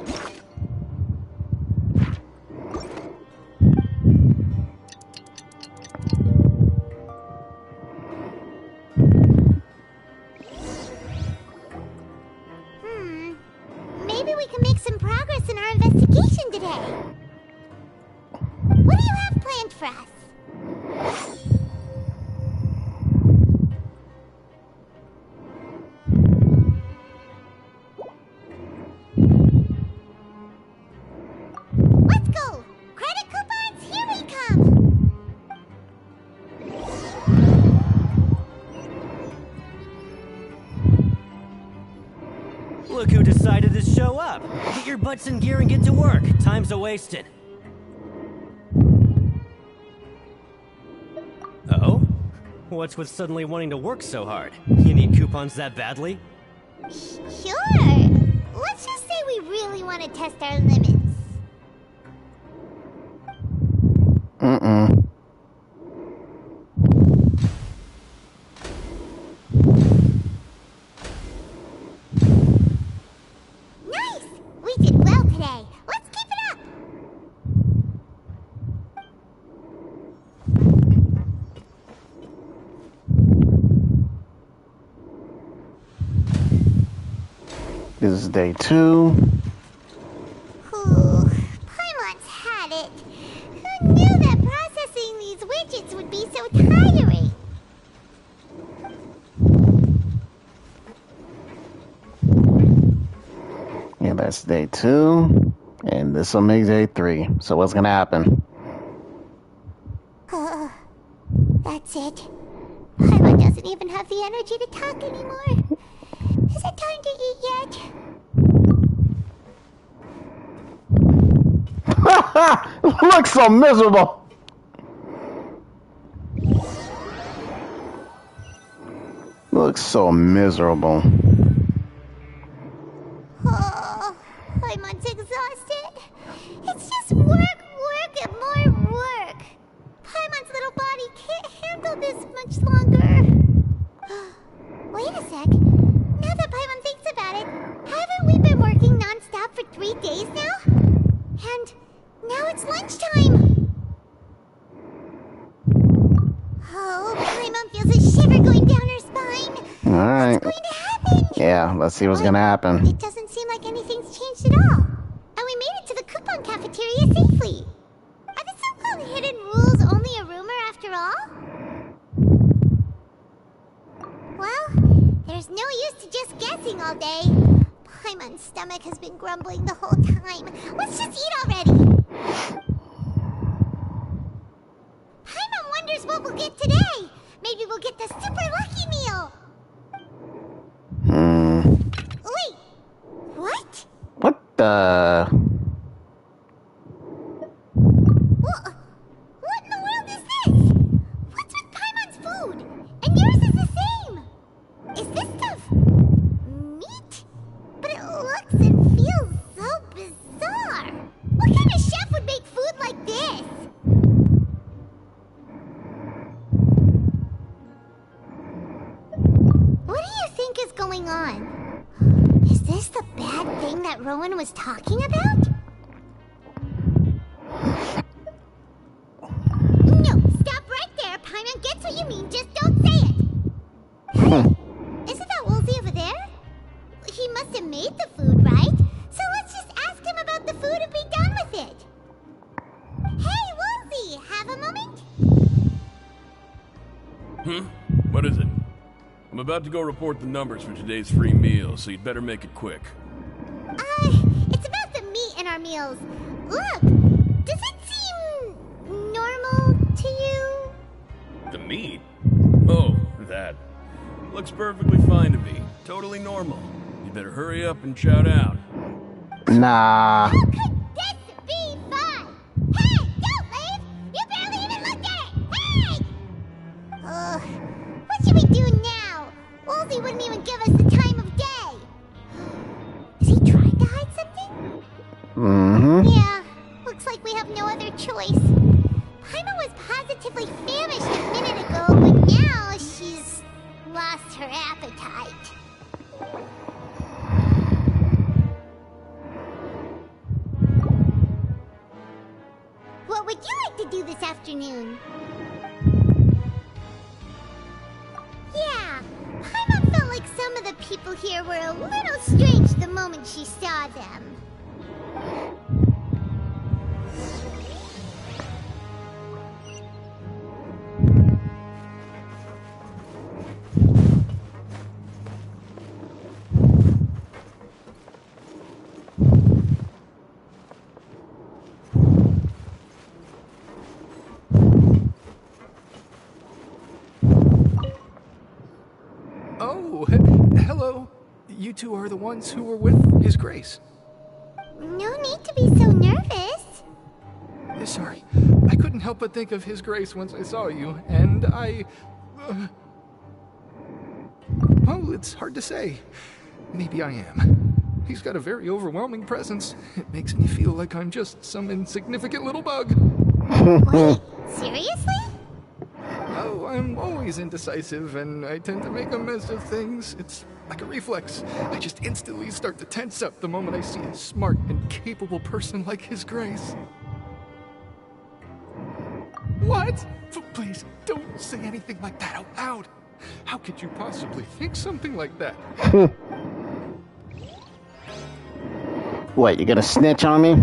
Maybe we can make some progress in our investigation today. What do you have planned for us? Let's go! Credit coupons, here we come! Look who decided to show up. Get your butts in gear and get to work. Time's a-wasted. Oh? What's with suddenly wanting to work so hard? You need coupons that badly? Sure. Let's just say we really want to test our limits. Mm-mm. Nice! We did well today. Let's keep it up! This is day 2. Paimon's had it. Who knew that processing these widgets would be so tiring? Yeah, that's day 2. And this will make day 3. So what's gonna happen? That's it. Paimon doesn't even have the energy to talk anymore. Is it time to eat yet? Looks so miserable. Looks so miserable. Oh, Paimon's exhausted. It's just work, and more work. Paimon's little body can't handle this much longer. Wait a sec. Now that Paimon thinks about it, haven't we been working non-stop for 3 days now? And now it's lunchtime. Oh, Paimon feels a shiver going down her spine. Alright. What's going to happen? Yeah, let's see what's gonna happen. It doesn't seem like anything's changed at all. And we made it to the coupon cafeteria safely. Are the so-called hidden rules only a rumor after all? Well, there's no use to just guessing all day. Paimon's stomach has been grumbling the whole time. Let's just eat already. Paimon wonders what we'll get today. Maybe we'll get the super lucky meal. Wait, what? What the? What in the world is this? What's with Paimon's food? And yours is the same. Is this stuff meat? But it looks and feels so bizarre. What kind of chef would make food like this? What do you think is going on? Is this the bad thing that Rowan was talking about? No, stop right there. Paimon gets what you mean, just don't say it. Hey, isn't that Woolsey over there? He must have made the food, right? So let's just ask him about the food and be done with it. Hey, Woolsey, have a moment? What is it? I'm about to go report the numbers for today's free meal, so you'd better make it quick. It's about the meat in our meals. Look, does it seem normal to you? The meat? Oh, that. Looks perfectly fine to me. Totally normal. You better hurry up and shout out. Nah. How could this be fun? Hey, don't leave! You barely even looked at it! Hey! What should we do now? even give us the time of day. Is he trying to hide something? Mm-hmm. Yeah, looks like we have no other choice. Paimon was positively famished a minute ago, but now she's lost her appetite. What would you like to do this afternoon? Yeah, Paimon felt like some of the people here were a little strange the moment she saw them. Oh, hello. You two are the ones who were with His Grace. No need to be so nervous. Sorry, I couldn't help but think of His Grace once I saw you, and I... Well, it's hard to say. Maybe I am. He's got a very overwhelming presence. It makes me feel like I'm just some insignificant little bug. Wait, seriously? Oh, I'm always indecisive, and I tend to make a mess of things. It's like a reflex. I just instantly start to tense up the moment I see a smart and capable person like His Grace. What? Please, don't say anything like that out loud. How could you possibly think something like that? What, you gonna snitch on me?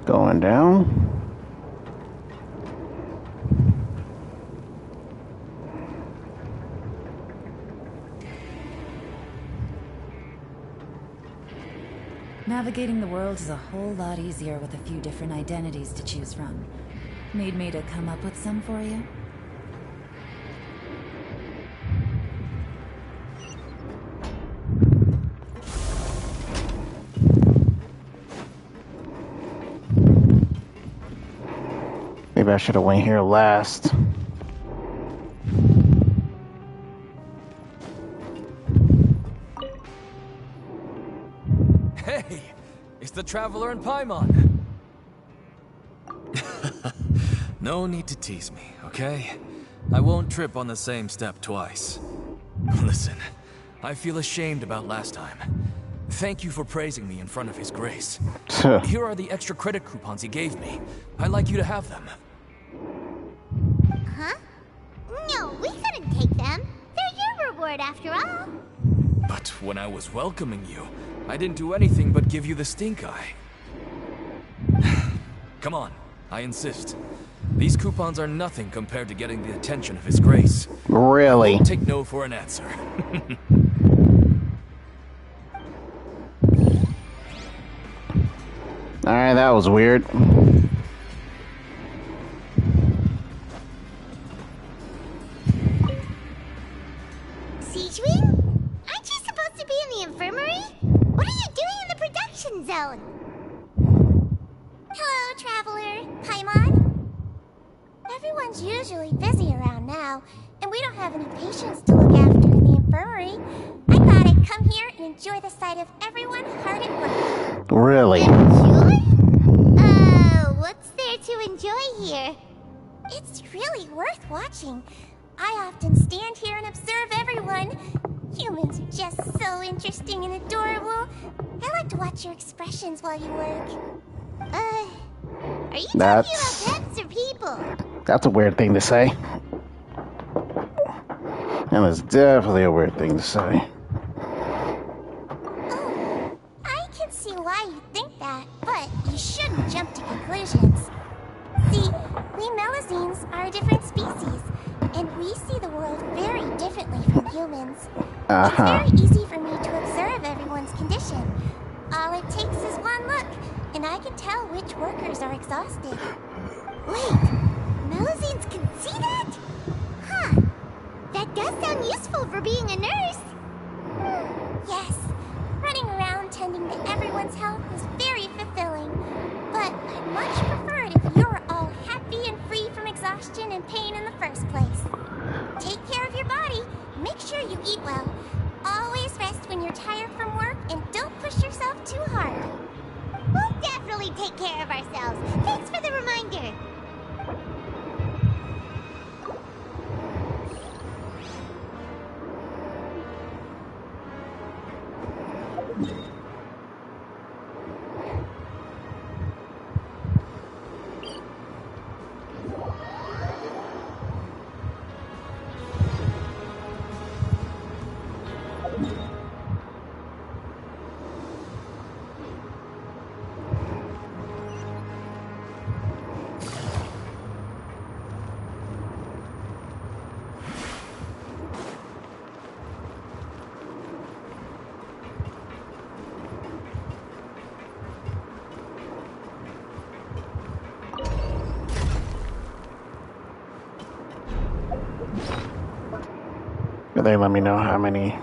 Going down. Navigating the world is a whole lot easier with a few different identities to choose from. Need me to come up with some for you? Maybe I should have went here last. Hey! It's the Traveler and Paimon! No need to tease me, okay? I won't trip on the same step twice. Listen, I feel ashamed about last time. Thank you for praising me in front of His Grace. Here are the extra credit coupons he gave me. I'd like you to have them. Huh? No, we couldn't take them. They're your reward after all. But when I was welcoming you, I didn't do anything but give you the stink eye. Come on, I insist. These coupons are nothing compared to getting the attention of His Grace. Really? Don't take no for an answer. Alright, that was weird. Siegewing? Aren't you supposed to be in the infirmary? What are you doing in the production zone? Hello, Traveler. Paimon? Everyone's usually busy around now, and we don't have any patients to look after in the infirmary. I thought I'd come here and enjoy the sight of everyone hard at work. Really? Enjoy? What's there to enjoy here? It's really worth watching. I often stand here and observe everyone. Humans are just so interesting and adorable. I like to watch your expressions while you work. Are you talking about pets or people? That's a weird thing to say. That is definitely a weird thing to say. Oh, I can see why you think that, but you shouldn't jump to conclusions. See, we Melazines are a different species, and we see the world very differently from humans. It's very easy for me to observe everyone's condition. All it takes is one look, and I can tell which workers are exhausted. Wait, Melazines can see that? Huh. That does sound useful for being a nurse. Yes, running around tending to everyone's health is very fulfilling. But I'd much prefer it if you're all happy and free from exhaustion and pain in the first place. Take care of your body, make sure you eat well. Always rest when you're tired from work, and don't push yourself too hard. We'll definitely take care of ourselves. Thanks for the reminder. They let me know how many.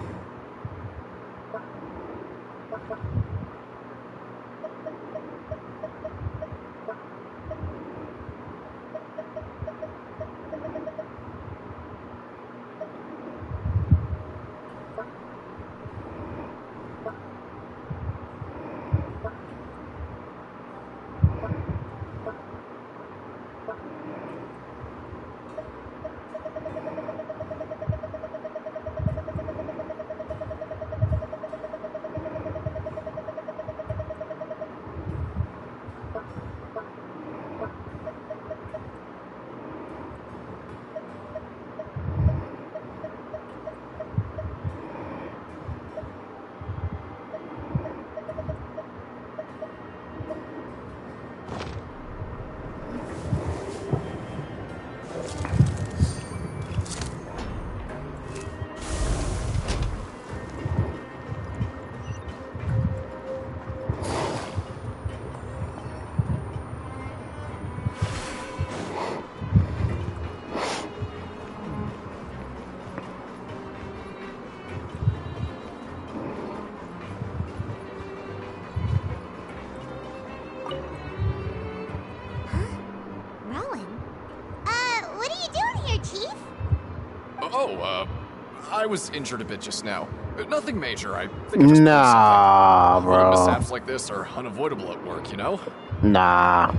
I was injured a bit just now. Nothing major. I think I just Nah, broke something. bro. Little mishaps like this are unavoidable at work, you know? Nah.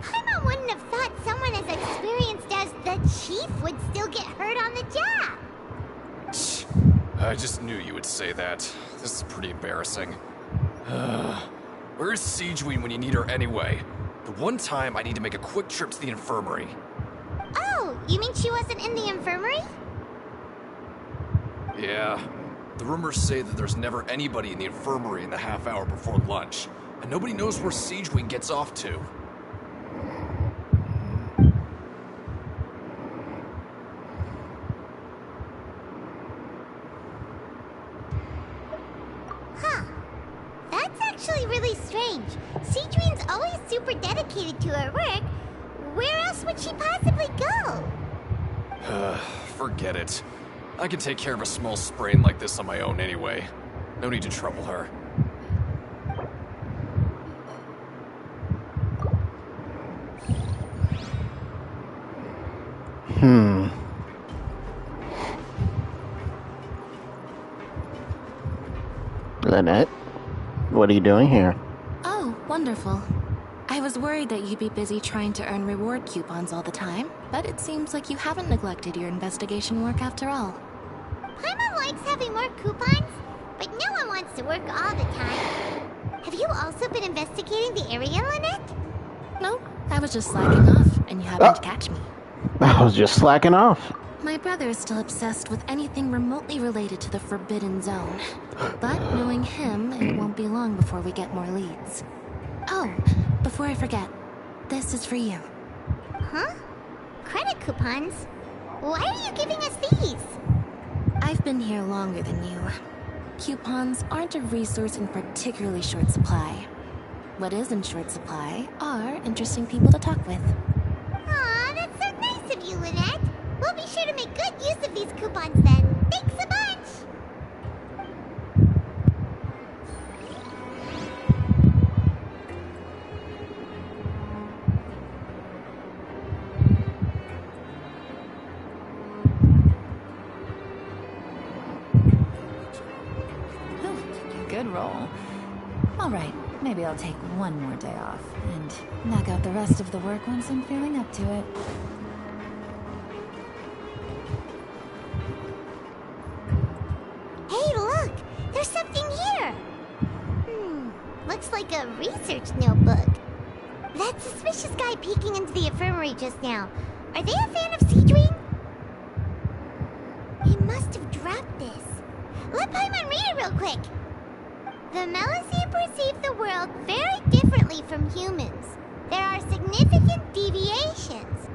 Paimon wouldn't have thought someone as experienced as the Chief would still get hurt on the job. I just knew you would say that. This is pretty embarrassing. Where's Siegewein when you need her anyway? The one time I need to make a quick trip to the infirmary. Oh, you mean she wasn't in the infirmary? Yeah. The rumors say that there's never anybody in the infirmary in the half hour before lunch, and nobody knows where Siegewein gets off to. Huh. That's actually really strange. Siegewein's always super dedicated to her work. Where else would she possibly go? Forget it. I can take care of a small sprain like this on my own anyway. No need to trouble her. Lynette, what are you doing here? Oh, wonderful. I I was worried that you'd be busy trying to earn reward coupons all the time, but it seems like you haven't neglected your investigation work after all. Paimon likes having more coupons, but no one wants to work all the time. Have you also been investigating the area, Lynette? No, I was just slacking off, and you happened to catch me. I was just slacking off. My brother is still obsessed with anything remotely related to the Forbidden Zone. But knowing him, it won't be long before we get more leads. Oh, before I forget, this is for you. Huh? Credit coupons? Why are you giving us these? I've been here longer than you. Coupons aren't a resource in particularly short supply. What is in short supply are interesting people to talk with. Aw, that's so nice of you, Lynette. We'll be sure to make good use of these coupons then. Thanks a bunch! Good roll. All right, maybe I'll take one more day off and knock out the rest of the work once I'm feeling up to it. Hey, look! There's something here! Looks like a research notebook. That suspicious guy peeking into the infirmary just now. Are they a fan of Seedring? He must have dropped this. Let Paimon read it real quick. The Melusine perceive the world very differently from humans. There are significant deviations.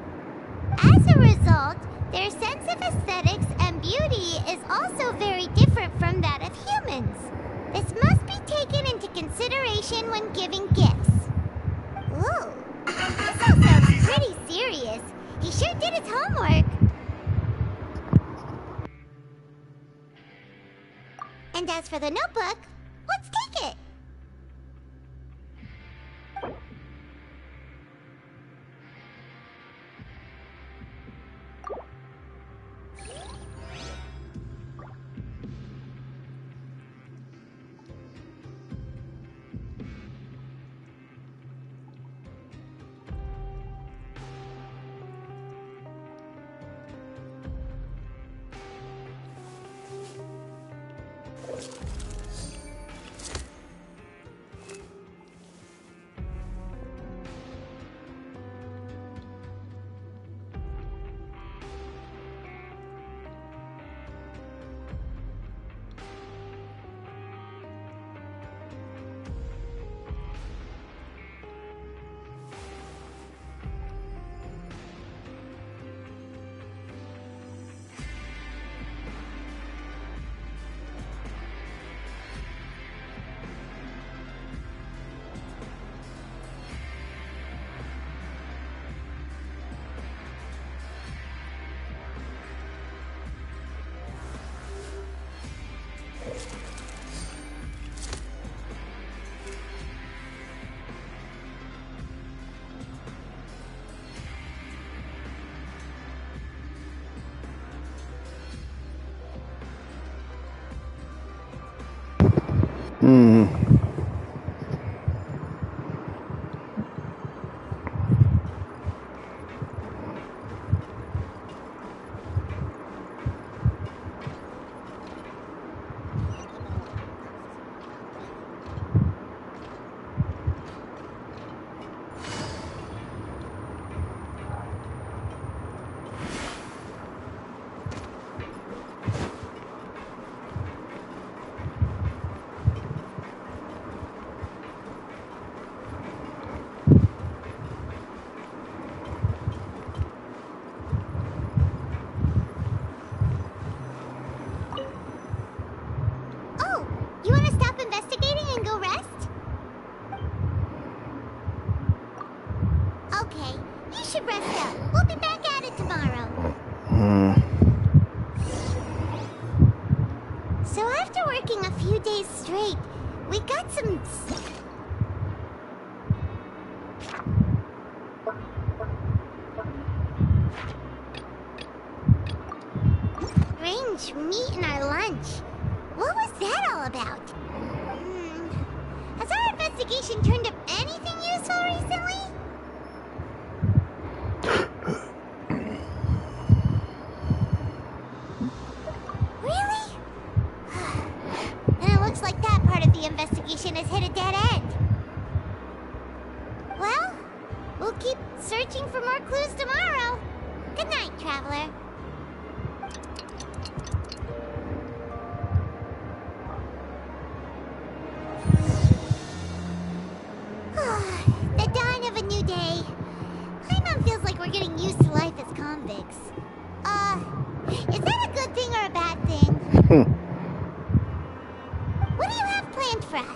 As a result, their sense of aesthetics and beauty is also very different from that of humans. This must be taken into consideration when giving gifts. Ooh, this all sounds pretty serious. He sure did his homework. And as for the notebook, let's take it. Meat in our lunch. What was that all about? Has our investigation turned up anything useful? successful recently? Really? Then it looks like that part of the investigation has hit a dead end. Well, we'll keep searching for more clues tomorrow. Good night, Traveler. The dawn of a new day. Paimon feels like we're getting used to life as convicts. Is that a good thing or a bad thing? What do you have planned for us?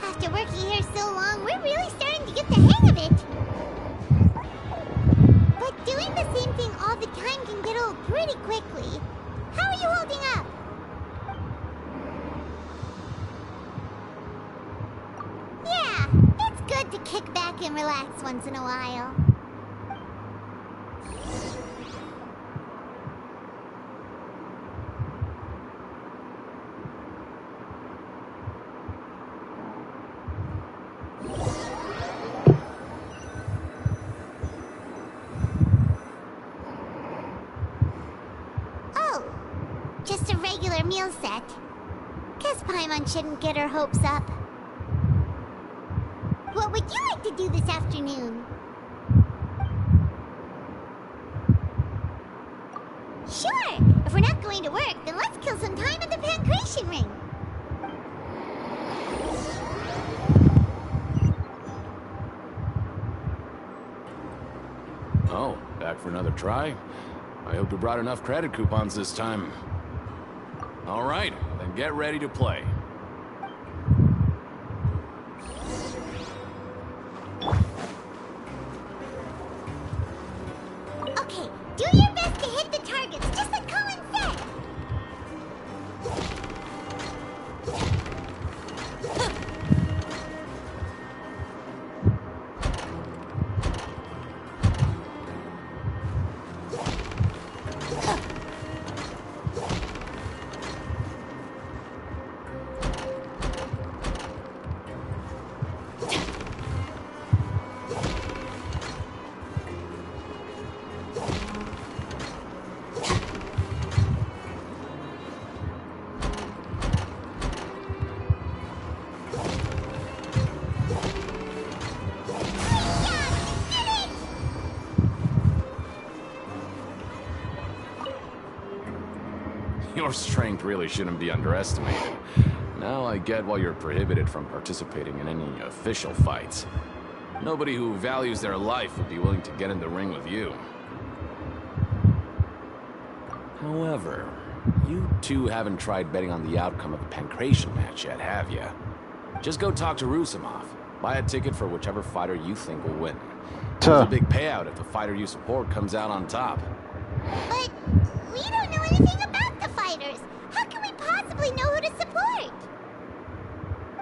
After working here so long, we're really starting to get the hang of it. But doing the same thing all the time can get old pretty quickly. How are you holding up? Yeah, it's good to kick back and relax once in a while. Oh, just a regular meal set. Guess Paimon shouldn't get her hopes up. What would you like to do this afternoon? Sure! If we're not going to work, then let's kill some time at the Pancration Ring. Oh, back for another try? I hope you brought enough credit coupons this time. All right, then get ready to play. Okay, do your best to hit the targets, just like Colin said. Your strength really shouldn't be underestimated. Now I get why you're prohibited from participating in any official fights. Nobody who values their life would be willing to get in the ring with you. However, you two haven't tried betting on the outcome of the Pancration match yet, have you? Just go talk to Rusimov. Buy a ticket for whichever fighter you think will win. There's a big payout if the fighter you support comes out on top. But we don't know anything about the fighters. How can we possibly know who to support?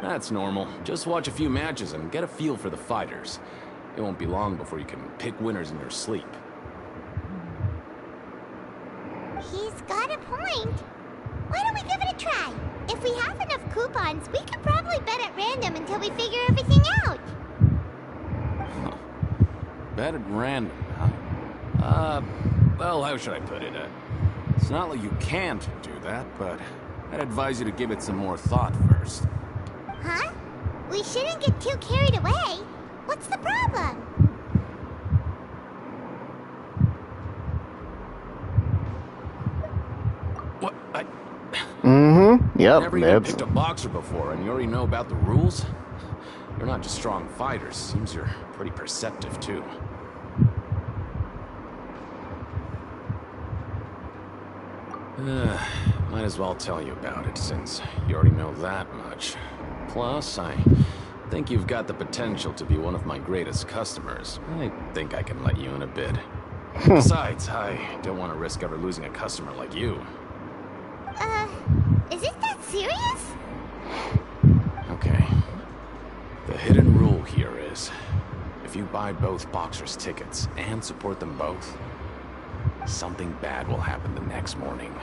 That's normal. Just watch a few matches and get a feel for the fighters. It won't be long before you can pick winners in your sleep. He's got a point. Why don't we give it a try? If we have enough coupons, we could probably bet at random until we figure everything out. Bet at random, huh? Well, how should I put it? It's not like you can't do that, but I'd advise you to give it some more thought first. Huh? We shouldn't get too carried away. What's the problem? What? Yep, never even picked a boxer before, and you already know about the rules? You're not just strong fighters. Seems you're pretty perceptive, too. Might as well tell you about it, since you already know that much. Plus, I think you've got the potential to be one of my greatest customers. I think I can let you in a bit. Besides, I don't want to risk ever losing a customer like you. Is it that serious? Okay. The hidden rule here is, if you buy both boxers' tickets and support them both, something bad will happen the next morning.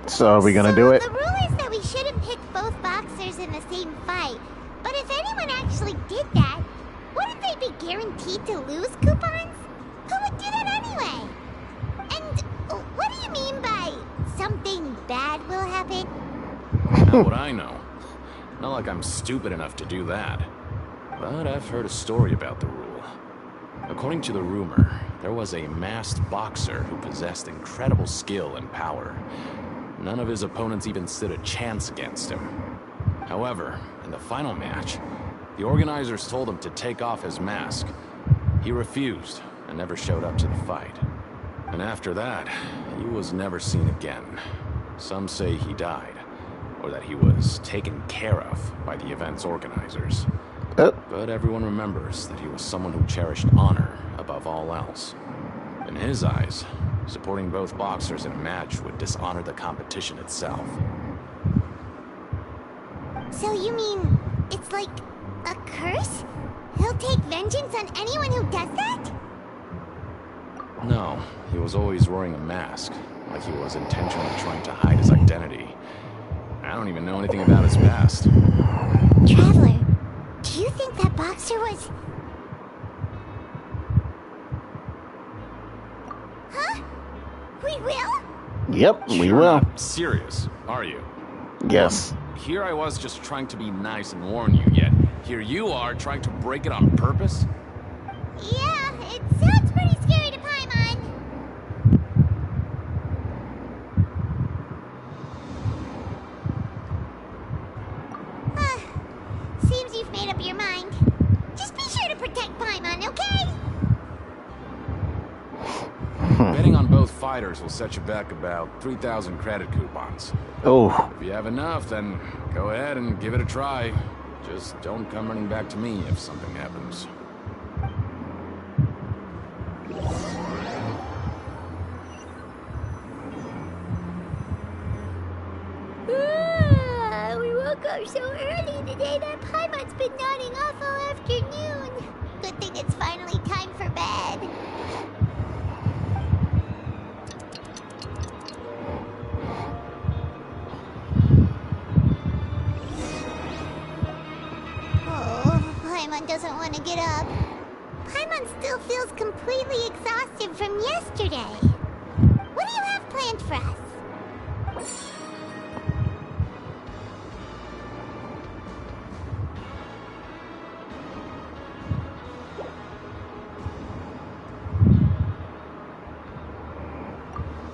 So are we gonna do it? The rule is that we shouldn't pick both boxers in the same fight. But if anyone actually did that, wouldn't they be guaranteed to lose coupons? Who would do that anyway? And what do you mean by something bad will happen? Not what I know. Not like I'm stupid enough to do that. But I've heard a story about the rule. According to the rumor, there was a masked boxer who possessed incredible skill and power. None of his opponents even stood a chance against him. However, in the final match, the organizers told him to take off his mask. He refused and never showed up to the fight. And after that, he was never seen again. Some say he died, or that he was taken care of by the event's organizers. But everyone remembers that he was someone who cherished honor above all else. In his eyes, supporting both boxers in a match would dishonor the competition itself. So you mean it's like a curse? He'll take vengeance on anyone who does that? No, he was always wearing a mask, like he was intentionally trying to hide his identity. I don't even know anything about his past. Traveler, do you think that boxer was... Huh? We will? Yep, we You're will. not serious, are you? Yes. Here I was just trying to be nice and warn you, yet here you are trying to break it on purpose? Yeah, it sounds pretty scary to Paimon. Seems you've made up your mind. Just be sure to protect Paimon, okay? Betting on both fighters will set you back about 3,000 credit coupons. Oh. If you have enough, then go ahead and give it a try. Just don't come running back to me if something happens. We woke up so early today that Paimon's been nodding off all afternoon. Good thing it's finally time for bed. Paimon doesn't want to get up. Paimon still feels completely exhausted from yesterday. What do you have planned for us?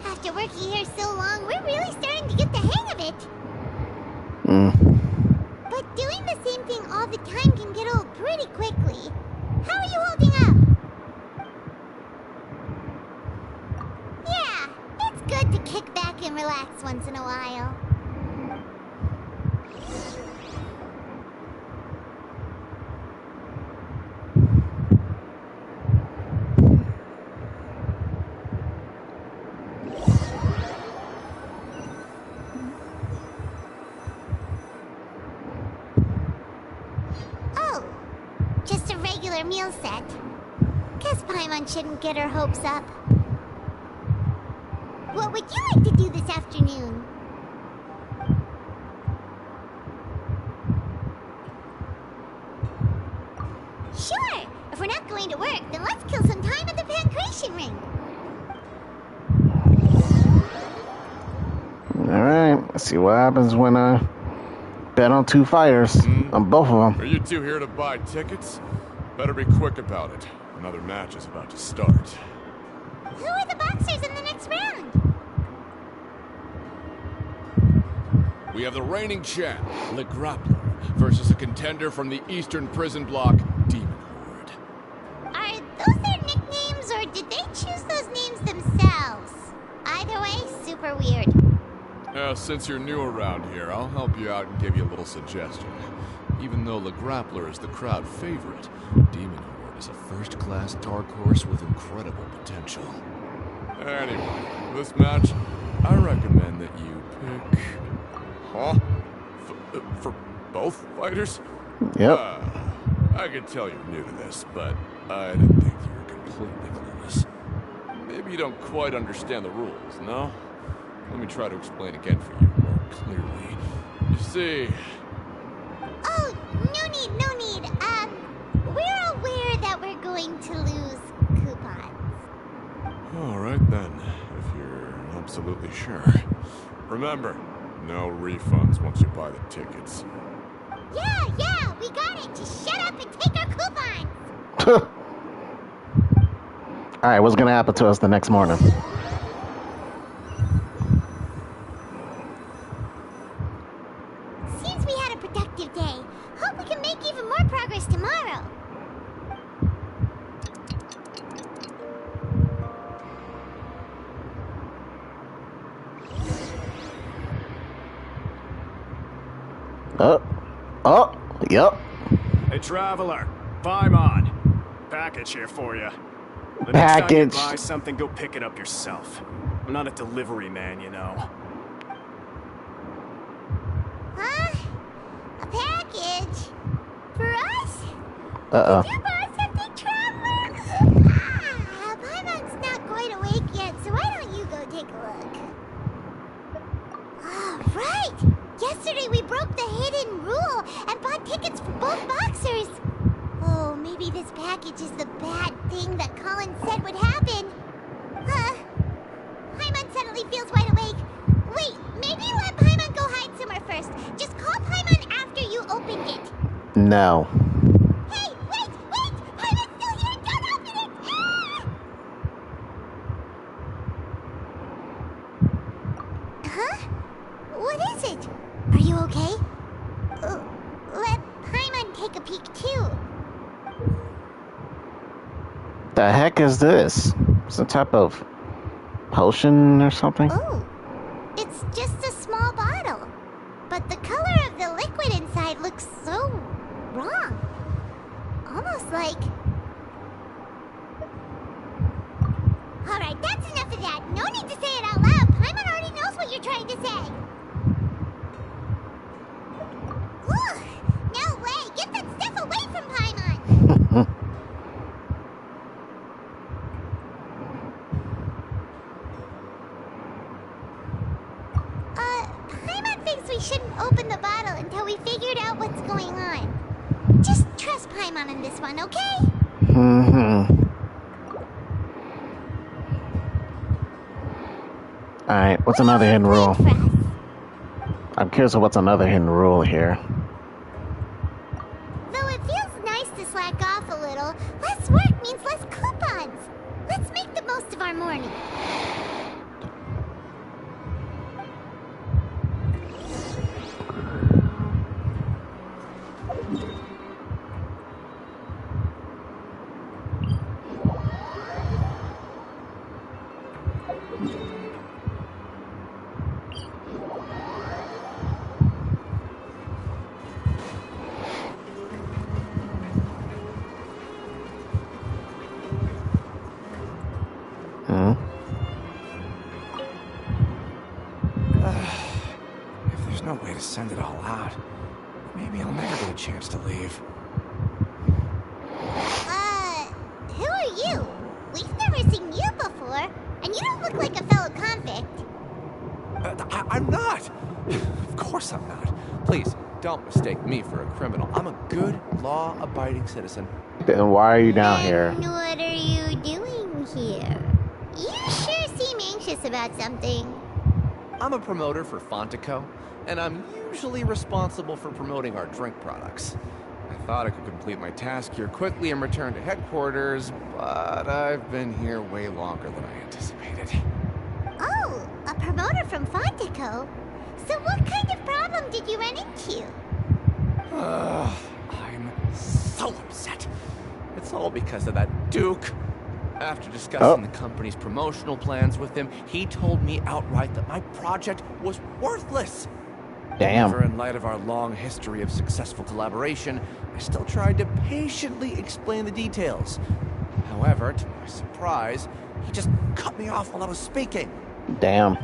After working here so long, we're really starting to get the hang of it. But doing the same thing all the time can get old pretty quickly. How are you holding up? Yeah, it's good to kick back and relax once in a while. Oh, just a regular meal set. Guess Paimon shouldn't get her hopes up. What would you like to do this afternoon? Sure! If we're not going to work, then let's kill some time at the Pancration Ring. Alright, let's see what happens when I bet on two fighters. On both of them. Are you two here to buy tickets? Better be quick about it. Another match is about to start. Who are the boxers in the next round? We have the reigning champ, Le Grappler, versus a contender from the Eastern Prison Block, Demon Horde. Are those their nicknames, or did they choose those names themselves? Either way, super weird. Since you're new around here, I'll help you out and give you a little suggestion. Even though Le Grappler is the crowd favorite, Demon Horde is a first-class dark horse with incredible potential. Anyway, this match, I recommend that you pick... Huh? For both fighters? Yep. I can tell you're new to this, but I didn't think you were completely clueless. Maybe you don't quite understand the rules, no? Let me try to explain again for you more clearly. You see... Oh, no need. We're aware that we're going to lose coupons. Alright then, if you're absolutely sure. Remember, no refunds once you buy the tickets. Yeah, we got it. Just shut up and take our coupons. Alright, what's gonna happen to us the next morning? Seems we had a productive day. Hope we can make even more progress tomorrow. Yep. Hey, Traveler. Paimon. Package here for you. The Package. next time you buy something, go pick it up yourself. I'm not a delivery man, you know. Huh? A package? For us? Uh-oh. Did you buy something, Traveler? Paimon's not quite awake yet, so why don't you go take a look? Right! Yesterday we broke the hidden rule and bought tickets for both boxers. Oh, maybe this package is the bad thing that Colin said would happen. Paimon suddenly feels wide awake. Wait, maybe let Paimon go hide somewhere first. Just call Paimon after you opened it. No. Hey, wait! Paimon's still here! Don't open it! Huh? What is it? Are you okay? Let Paimon take a peek too. The heck is this? Some type of potion or something? Oh, it's just a small bottle. But the color of the liquid inside looks so wrong. Almost like... Alright, that's enough of that. No need to say it out loud. Paimon already knows what you're trying to say. Ugh, no way. Get that stuff away from Paimon. Paimon thinks we shouldn't open the bottle until we figured out what's going on. Just trust Paimon on this one, okay? Alright, what's another hidden rule? I'm curious of what's another hidden rule here. Though it feels nice to slack off a little, less work means less coupons. Let's make the most of our morning. If there's no way to send it all out, maybe I'll never get a chance to leave. Who are you? We've never seen you before, and you don't look like a fellow convict. I'm not! Of course I'm not. Please, don't mistake me for a criminal. I'm a good, law-abiding citizen. Then why are you down here? What are you doing here? You sure seem anxious about something. I'm a promoter for Fontico, and I'm usually responsible for promoting our drink products. I thought I could complete my task here quickly and return to headquarters, but I've been here way longer than I anticipated. Oh, a promoter from Fontico? So what kind of problem did you run into? I'm so upset. It's all because of that Duke. After discussing the company's promotional plans with him, he told me outright that my project was worthless. Damn. However, in light of our long history of successful collaboration, I still tried to patiently explain the details. However, to my surprise, he just cut me off while I was speaking. Damn.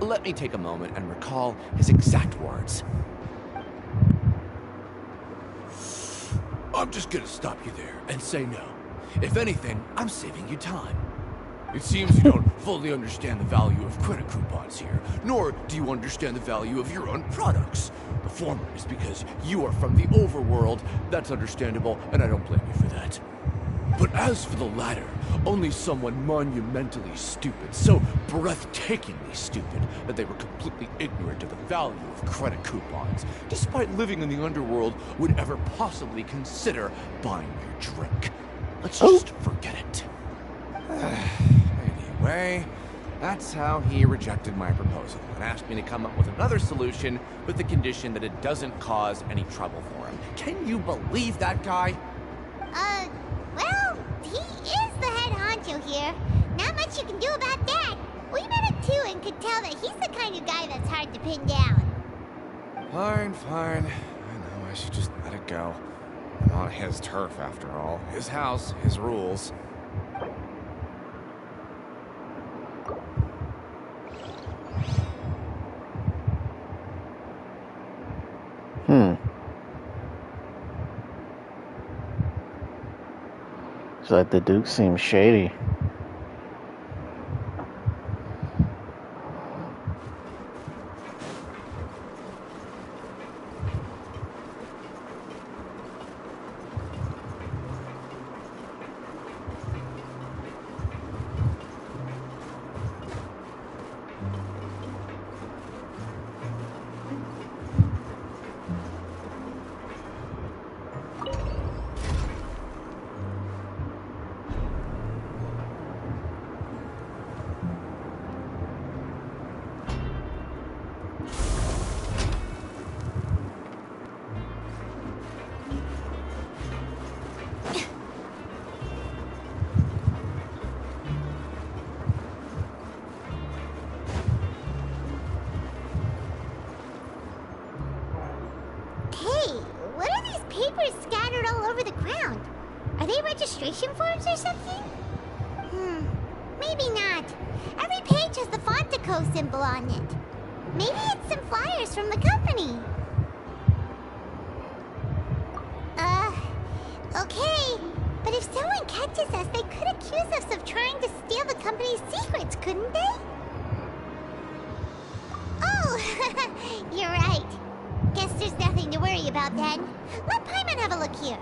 Let me take a moment and recall his exact words. I'm just gonna stop you there and say no. If anything, I'm saving you time. It seems you don't fully understand the value of credit coupons here, nor do you understand the value of your own products. The former is because you are from the overworld. That's understandable, and I don't blame you for that. But as for the latter, only someone monumentally stupid, so breathtakingly stupid that they were completely ignorant of the value of credit coupons, despite living in the underworld, would ever possibly consider buying your drink. Let's just forget it. Anyway, that's how he rejected my proposal and asked me to come up with another solution with the condition that it doesn't cause any trouble for him. Can you believe that guy? Well, he is the head honcho here. Not much you can do about that. We met him too and could tell that he's the kind of guy that's hard to pin down. Fine. I know, I should just let it go. I'm on his turf, after all. His house, his rules. So that the Duke seems shady. Scattered all over the ground. Are they registration forms or something? Maybe not. Every page has the Fontico symbol on it. Maybe it's some flyers from the company. Okay. But if someone catches us, they could accuse us of trying to steal the company's secrets, couldn't they? Oh, you're right. Guess there's nothing to worry about then. Let Paimon have a look here.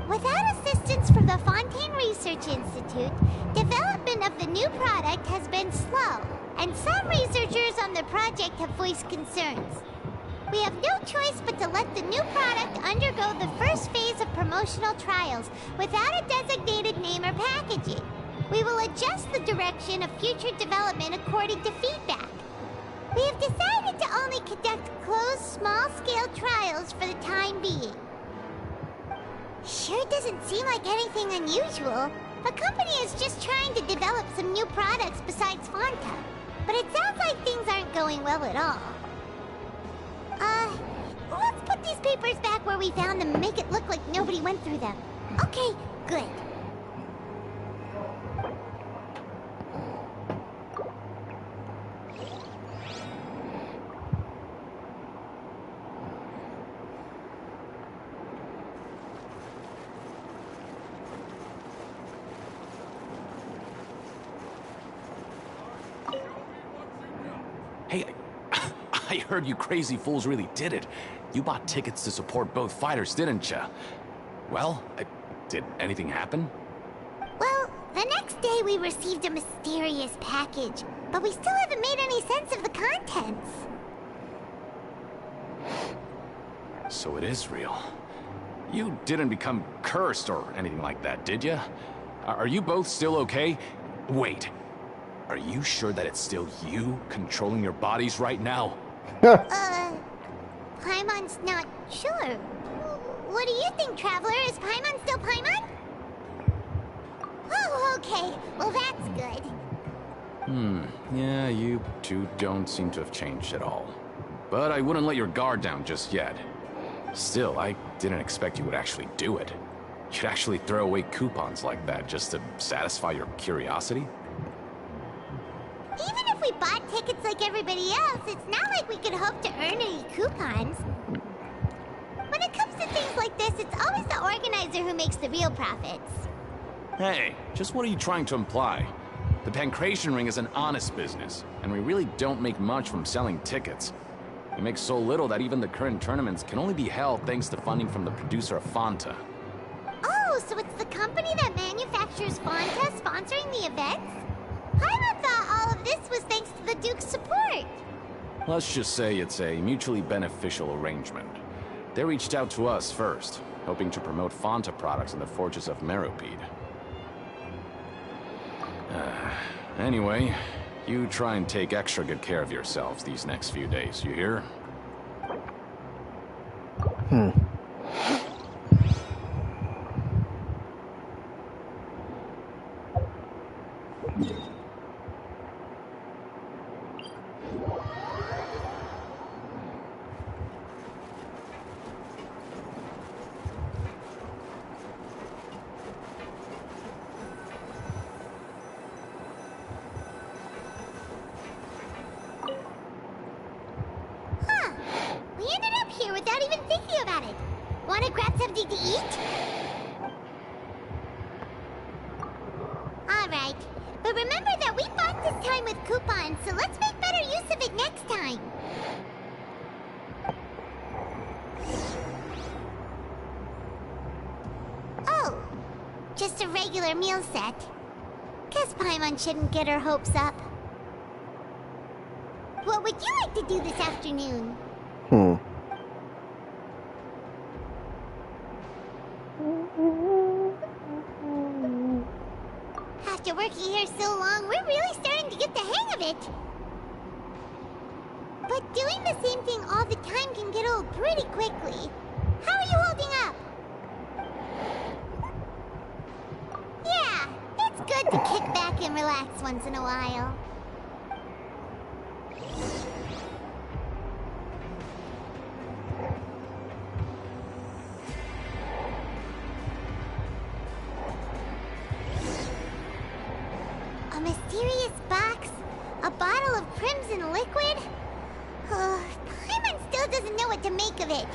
Without assistance from the Fontaine Research Institute, development of the new product has been slow, and some researchers on the project have voiced concerns. We have no choice but to let the new product undergo the first phase of promotional trials without a designated name or packaging. We will adjust the direction of future development according to feedback. We have decided to only conduct closed, small-scale trials for the time being. Sure doesn't seem like anything unusual. The company is just trying to develop some new products besides Fanta. But it sounds like things aren't going well at all. Let's put these papers back where we found them and make it look like nobody went through them. Okay, good. Hey, I heard you crazy fools really did it. You bought tickets to support both fighters, didn't you? Well, did anything happen? Well, the next day we received a mysterious package, but we still haven't made any sense of the contents. So it is real. You didn't become cursed or anything like that, did you? Are you both still okay? Wait. Are you sure that it's still you controlling your bodies right now? Paimon's not sure. What do you think, Traveler? Is Paimon still Paimon? Oh, okay. Well, that's good. Yeah, you two don't seem to have changed at all. but I wouldn't let your guard down just yet. Still, I didn't expect you would actually do it. You'd actually throw away coupons like that just to satisfy your curiosity? Even if we bought tickets like everybody else, it's not like we could hope to earn any coupons. When it comes to things like this, it's always the organizer who makes the real profits. Hey, just what are you trying to imply? The Pancration Ring is an honest business, and we really don't make much from selling tickets. We make so little that even the current tournaments can only be held thanks to funding from the producer of Fanta. Oh, so it's the company that manufactures Fanta sponsoring the events? I thought all of this was thanks to the Duke's support. Let's just say it's a mutually beneficial arrangement. They reached out to us first, hoping to promote Fanta products in the Fortress of Meropide. Anyway, you try and take extra good care of yourselves these next few days, you hear? We ended up here without even thinking about it. Wanna grab something to eat? Alright, but remember that we bought this time with coupons, so let's make better use of it next time. Oh, just a regular meal set. Guess Paimon shouldn't get her hopes up. What would you like to do this afternoon? After working here so long, we're really starting to get the hang of it. But doing the same thing all the time can get old pretty quickly. How are you holding up? Yeah, it's good to kick back and relax once in a while. A mysterious box? A bottle of crimson liquid? Paimon still doesn't know what to make of it.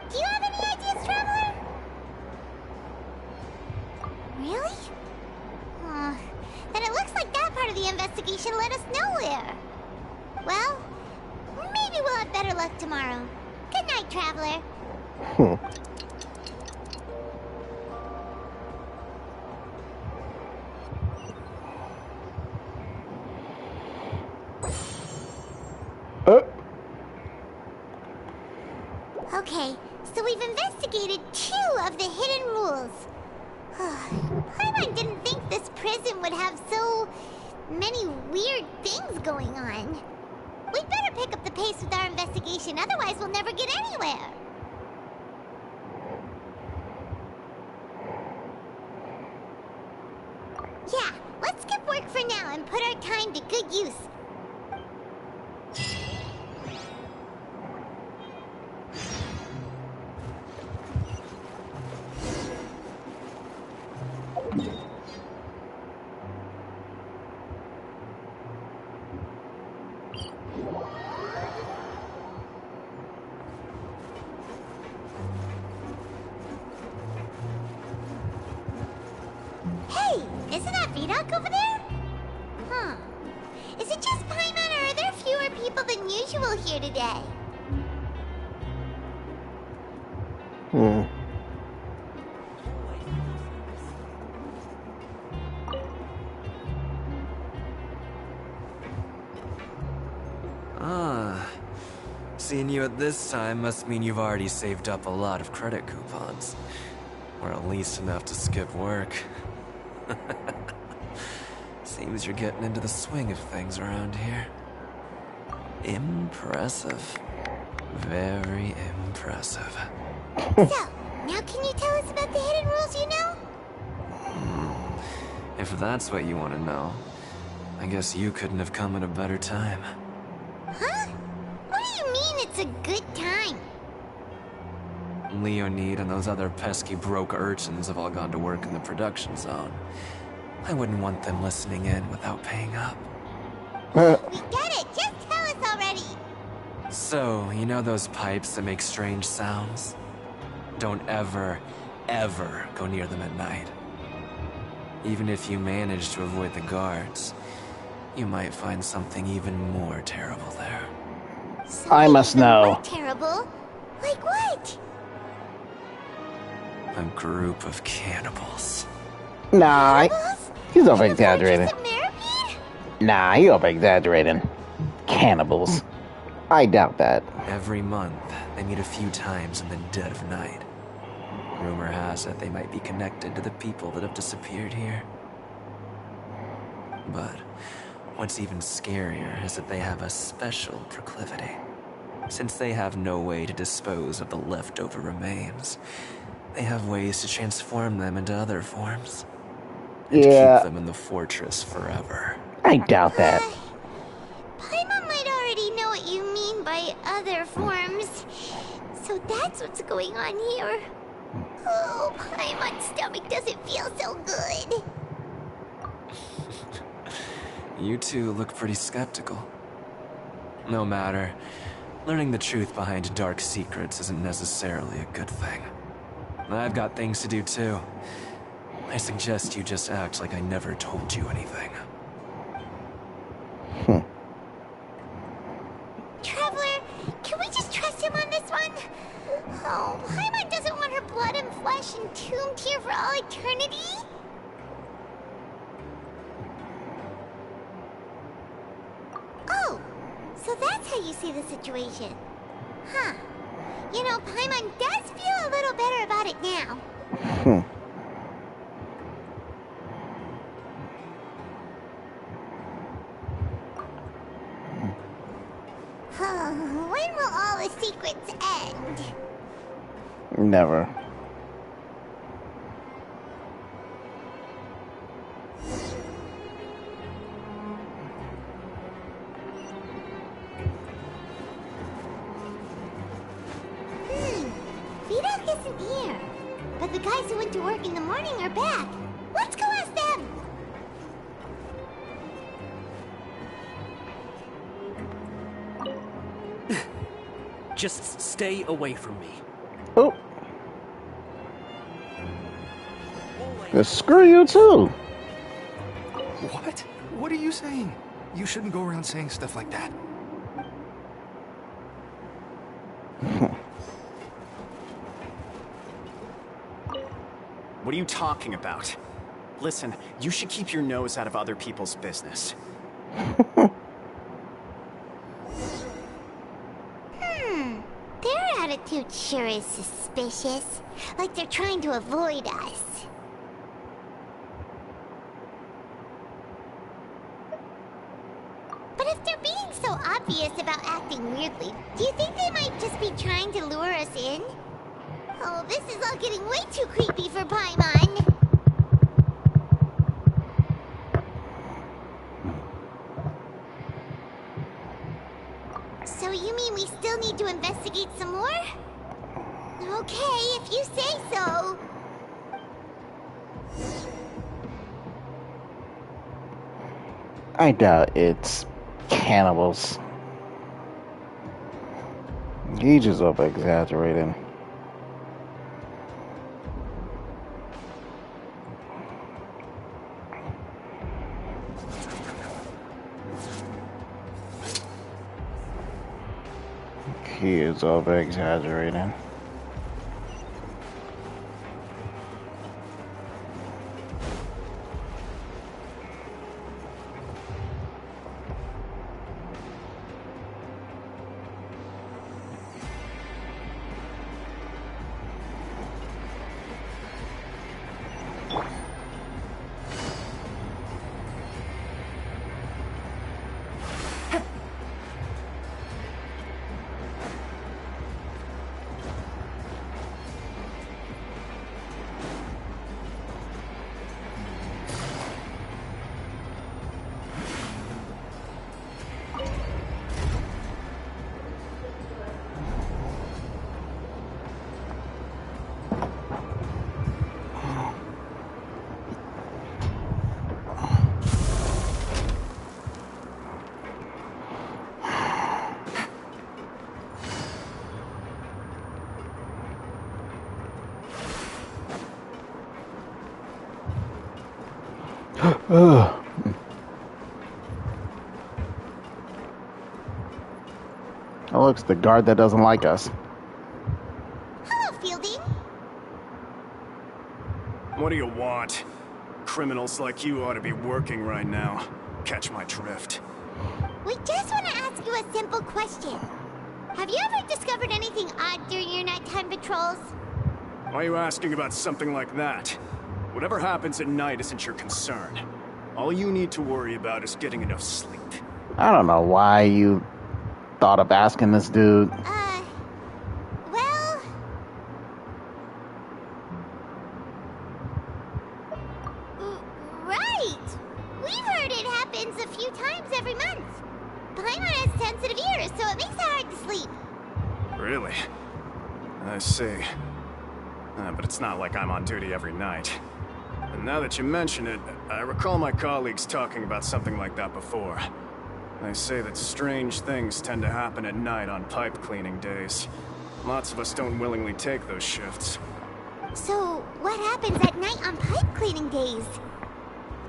Do you have any ideas, Traveler? Really? Then it looks like that part of the investigation led us nowhere. Well, maybe we'll have better luck tomorrow. Good night, Traveler. Okay, so we've investigated 2 of the hidden rules. Paimon didn't think this prison would have so many weird things going on. We'd better pick up the pace with our investigation, otherwise we'll never get anywhere. Yeah, let's skip work for now and put our time to good use. Hey, isn't that Vidoc over there? Is it just Paimon, or are there fewer people than usual here today? Seeing you at this time must mean you've already saved up a lot of credit coupons. Or at least enough to skip work. Seems you're getting into the swing of things around here. Impressive. Very impressive. So, now can you tell us about the hidden rules you know? If that's what you want to know, I guess you couldn't have come at a better time. Huh? What do you mean it's a good time. Leonid and those other pesky broke urchins have all gone to work in the production zone. I wouldn't want them listening in without paying up. We get it! Just tell us already! So, you know those pipes that make strange sounds? Don't ever, ever go near them at night. Even if you manage to avoid the guards, you might find something even more terrible there. I must know. More terrible? Like what? A group of cannibals. Nah, he's over exaggerating. Nah, he over exaggerating. Cannibals. I doubt that. Every month, they meet a few times in the dead of night. Rumor has it they might be connected to the people that have disappeared here. But what's even scarier is that they have a special proclivity. Since they have no way to dispose of the leftover remains, they have ways to transform them into other forms. And Yeah. keep them in the fortress forever. I doubt that. Paimon might already know what you mean by other forms. So that's what's going on here. Oh, Paimon's stomach doesn't feel so good. You two look pretty skeptical. No matter. Learning the truth behind dark secrets isn't necessarily a good thing. I've got things to do too. I suggest you just act like I never told you anything. Traveler, can we just trust him on this one? Oh, Paimon doesn't want her blood and flesh entombed here for all eternity? Oh, so that's how you see the situation. Huh. You know, Paimon does feel a little better about it now. When will all the secrets end? Never. Vidok isn't here. But the guys who went to work in the morning are back. Let's go ask them. Just stay away from me. Oh. Screw you too. What? What are you saying? You shouldn't go around saying stuff like that. What are you talking about? Listen, you should keep your nose out of other people's business. Their attitude sure is suspicious. Like they're trying to avoid us. But if they're being so obvious about acting weirdly, do you think they might just be trying to lure us in? Oh, this is all getting way too creepy for Paimon. So you mean we still need to investigate some more? Okay, if you say so. I doubt it's cannibals. He just over exaggerating. He is over exaggerating. Ugh. Oh, look, it's the guard that doesn't like us. Hello, Fielding. What do you want? Criminals like you ought to be working right now. Catch my drift. We just want to ask you a simple question. Have you ever discovered anything odd during your nighttime patrols? Why are you asking about something like that? Whatever happens at night isn't your concern. All you need to worry about is getting enough sleep. I don't know why you thought of asking this dude. Well... Right! We've heard it happens a few times every month. Paimon has sensitive ears, so it makes it hard to sleep. Really? I see. But it's not like I'm on duty every night. And now that you mention it, I recall my colleagues talking about something like that before. They say that strange things tend to happen at night on pipe cleaning days. Lots of us don't willingly take those shifts. So, what happens at night on pipe cleaning days?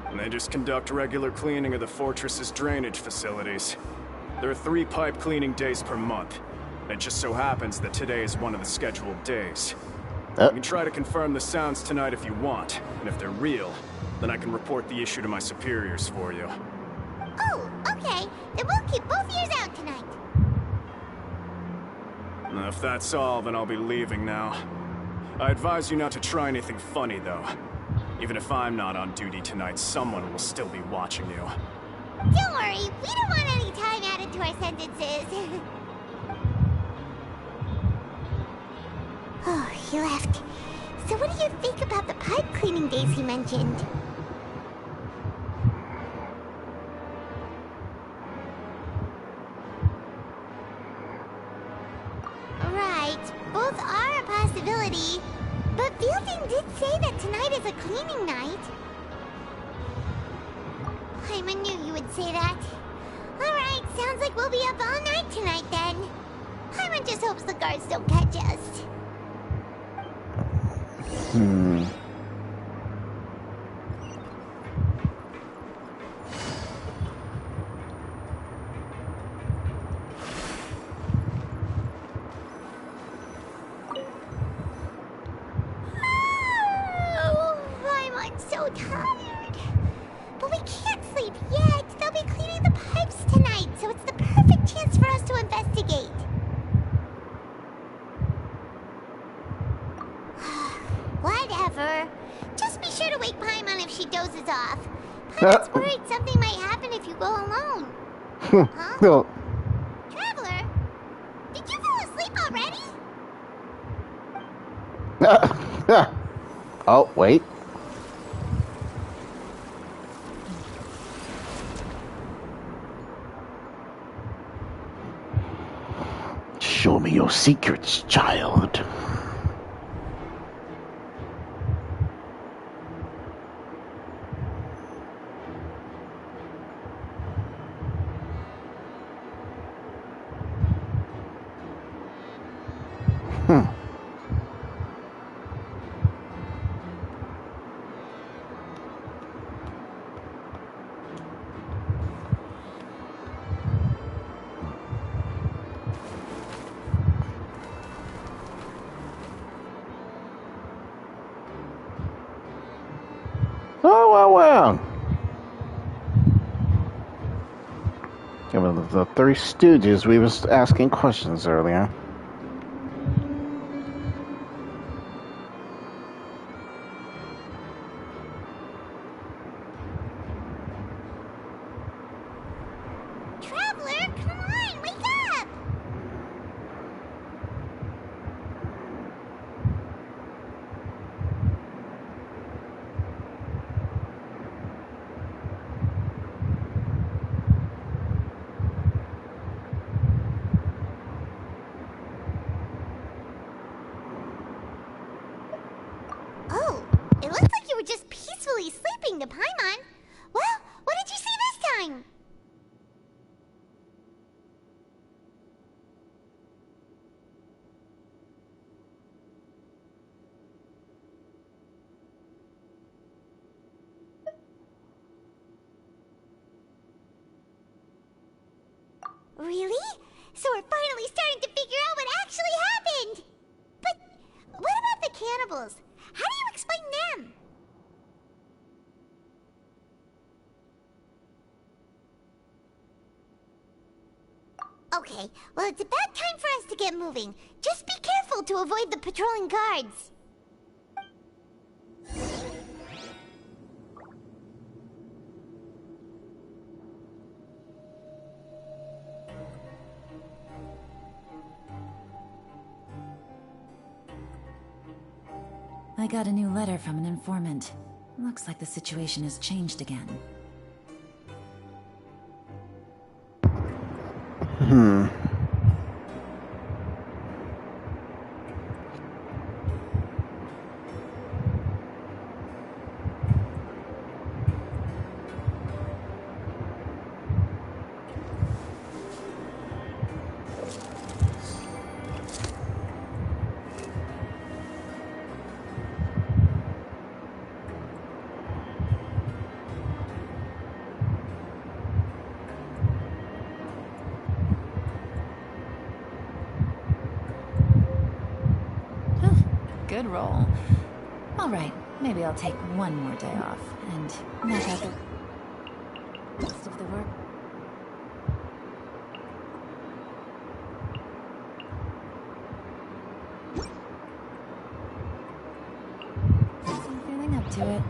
And they just conduct regular cleaning of the fortress's drainage facilities. There are 3 pipe cleaning days per month. It just so happens that today is one of the scheduled days. You can try to confirm the sounds tonight if you want, and if they're real, then I can report the issue to my superiors for you. Oh, okay. Then we'll keep both ears out tonight. If that's all, then I'll be leaving now. I advise you not to try anything funny, though. Even if I'm not on duty tonight, someone will still be watching you. Don't worry, we don't want any time added to our sentences. Oh, he left. So what do you think about the pipe cleaning days he mentioned? Right, both are a possibility. But Fielding did say that tonight is a cleaning night. I knew you would say that. Alright, sounds like we'll be up all night tonight then. Paimon just hopes the guards don't catch us. Oh, Paimon's so tired. But we can't sleep yet. They'll be cleaning the pipes tonight, so it's the perfect chance for us to investigate. Whatever. Just be sure to wake Paimon if she dozes off. Paimon's worried something might happen if you go alone. No. Traveler, did you fall asleep already? Oh, wait. Show me your secrets, child. Oh, well. Give me the Three Stooges. We was asking questions earlier. Traveler, come on, wake up! So we're finally starting to figure out what actually happened! But what about the cannibals? How do you explain them? Okay, well it's about time for us to get moving. Just be careful to avoid the patrolling guards. I got a new letter from an informant. Looks like the situation has changed again. Good roll. Alright, maybe I'll take one more day off and knock out the rest of the work. I'm feeling up to it.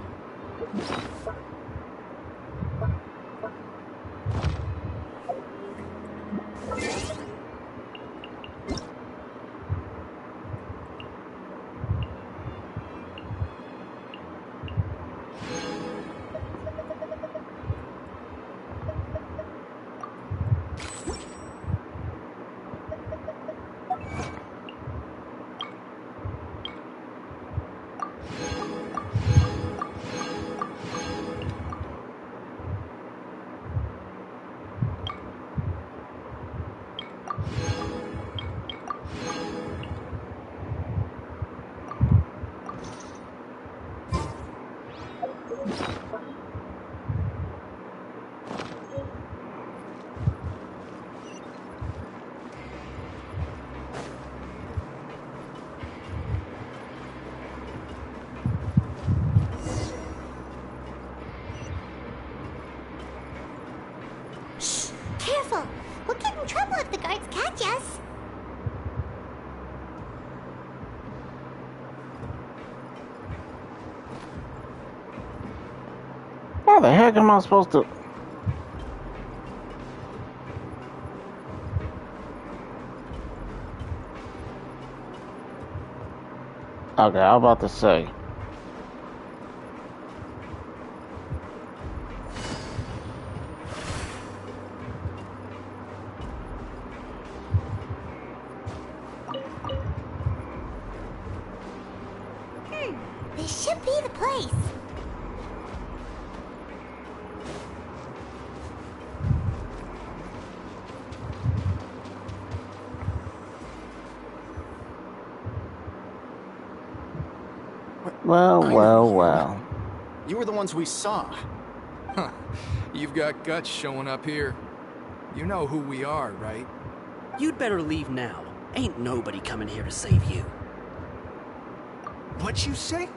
Careful! We'll get in trouble if the guards catch us. How the heck am I supposed to... Okay, I'm about to say. This should be the place. Well. You were the ones we saw. Huh. You've got guts showing up here. You know who we are, right? You'd better leave now. Ain't nobody coming here to save you. What'd you say?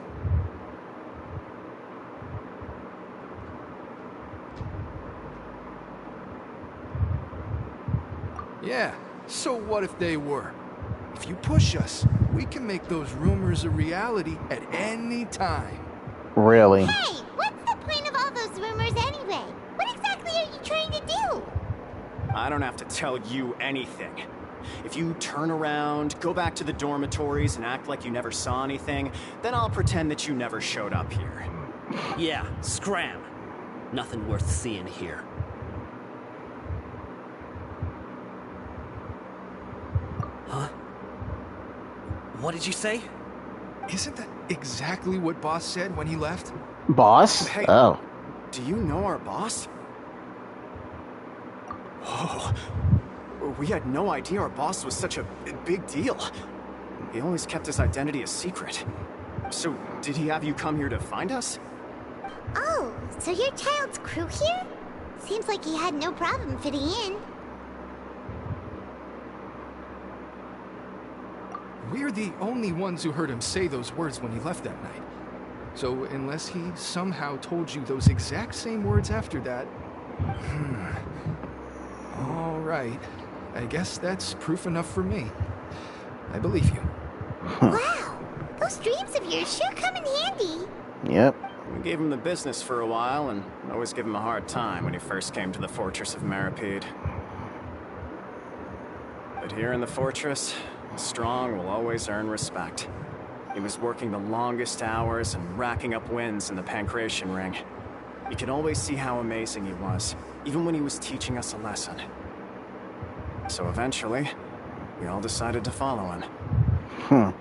Yeah, so what if they were? If you push us, we can make those rumors a reality at any time. Really? Hey, what's the point of all those rumors anyway? What exactly are you trying to do? I don't have to tell you anything. If you turn around, go back to the dormitories and act like you never saw anything, then I'll pretend that you never showed up here. Yeah, scram. Nothing worth seeing here. Huh? What did you say? Isn't that exactly what Boss said when he left? Boss? Hey, oh. Do you know our boss? Oh, we had no idea our boss was such a big deal. He always kept his identity a secret. So, did he have you come here to find us? Oh, so your child's crew here? Seems like he had no problem fitting in. we're the only ones who heard him say those words when he left that night. So unless he somehow told you those exact same words after that... All right. I guess that's proof enough for me. I believe you. Wow! Those dreams of yours sure come in handy. Yep. We gave him the business for a while and always give him a hard time when he first came to the fortress of Maripede. But here in the fortress, the strong will always earn respect. He was working the longest hours and racking up wins in the Pancration Ring. You could always see how amazing he was, even when he was teaching us a lesson. So eventually, we all decided to follow him.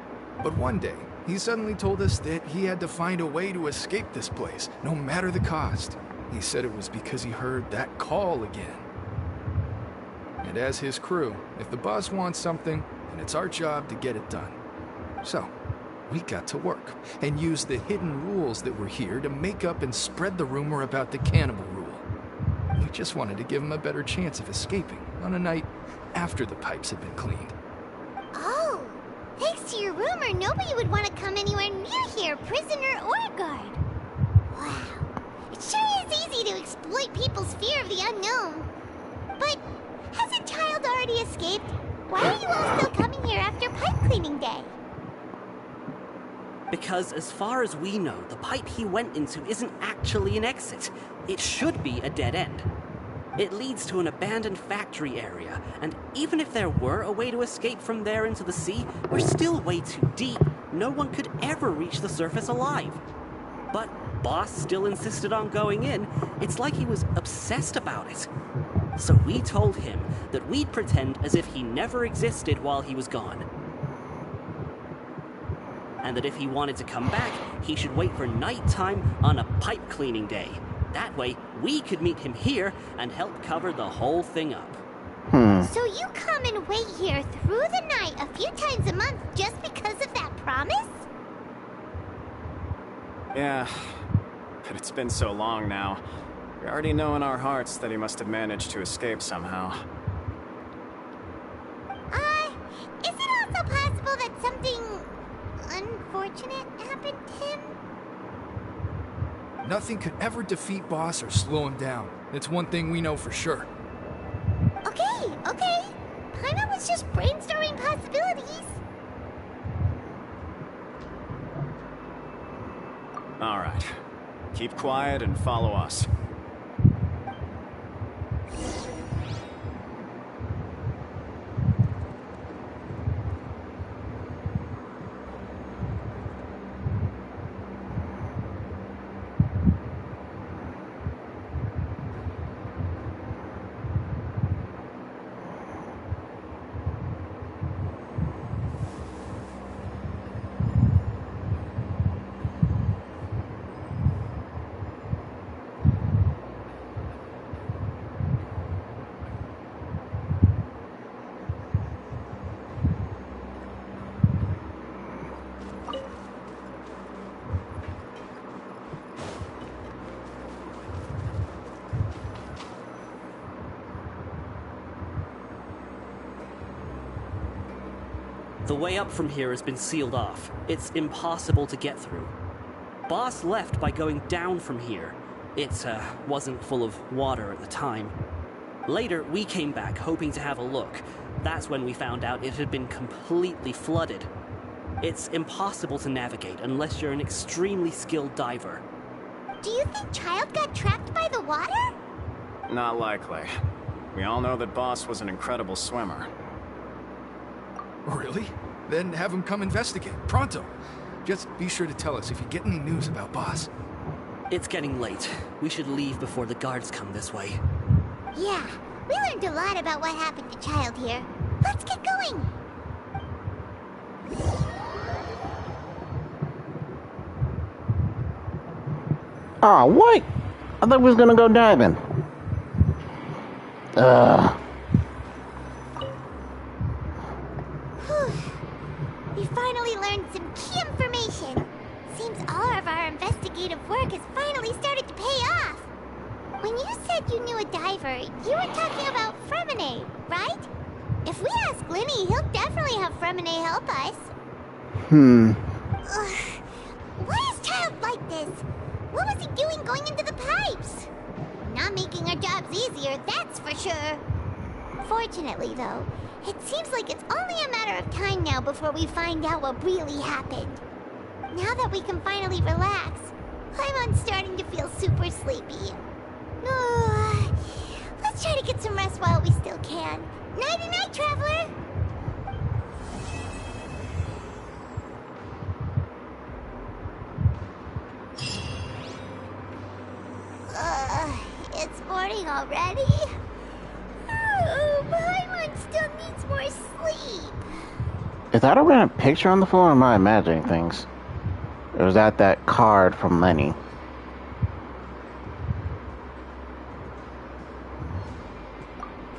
But one day, he suddenly told us that he had to find a way to escape this place, no matter the cost. He said it was because he heard that call again. And as his crew, if the boss wants something, then it's our job to get it done. So, we got to work, and used the hidden rules that were here to make up and spread the rumor about the cannibal rule. We just wanted to give him a better chance of escaping on a night after the pipes had been cleaned. Oh, thanks to your rumor, nobody would want to come anywhere near here, prisoner or guard. Wow, it sure is easy to exploit people's fear of the unknown. But hasn't Child already escaped? Why are you all still coming here after pipe cleaning day? Because as far as we know, the pipe he went into isn't actually an exit. It should be a dead end. It leads to an abandoned factory area, and even if there were a way to escape from there into the sea, we're still way too deep. No one could ever reach the surface alive. But Boss still insisted on going in. It's like he was obsessed about it. So we told him that we'd pretend as if he never existed while he was gone. And that if he wanted to come back, he should wait for nighttime on a pipe cleaning day. That way, we could meet him here and help cover the whole thing up. So you come and wait here through the night a few times a month just because of that promise? Yeah, but it's been so long now. We already know in our hearts that he must have managed to escape somehow. Is it also possible that something unfortunate happened to him? Nothing could ever defeat Boss or slow him down. It's one thing we know for sure. Okay. Paimon was just brainstorming possibilities. All right. Keep quiet and follow us. The way up from here has been sealed off. It's impossible to get through. Boss left by going down from here. It wasn't full of water at the time. Later, we came back hoping to have a look. That's when we found out it had been completely flooded. It's impossible to navigate unless you're an extremely skilled diver. Do you think Child got trapped by the water? Not likely. We all know that Boss was an incredible swimmer. Really? Then have him come investigate, pronto. Just be sure to tell us if you get any news about Boss. It's getting late. We should leave before the guards come this way. Yeah, we learned a lot about what happened to Child here. Let's get going. Oh, what? I thought we was gonna go diving. We finally learned some key information. Seems all of our investigative work has finally started to pay off. When you said you knew a diver, you were talking about Fremine, right? If we ask Linny, he'll definitely have Fremine help us. Ugh. Why is Child like this? What was he doing going into the pipes? Not making our jobs easier, that's for sure. Fortunately, though, it seems like it's only a matter of time now before we find out what really happened. Now that we can finally relax, I'm starting to feel super sleepy. Let's try to get some rest while we still can. Nighty-night, traveler! It's morning already? Paimon still needs more sleep. Is that a random picture on the floor, or am I imagining things? Or is that card from Lenny?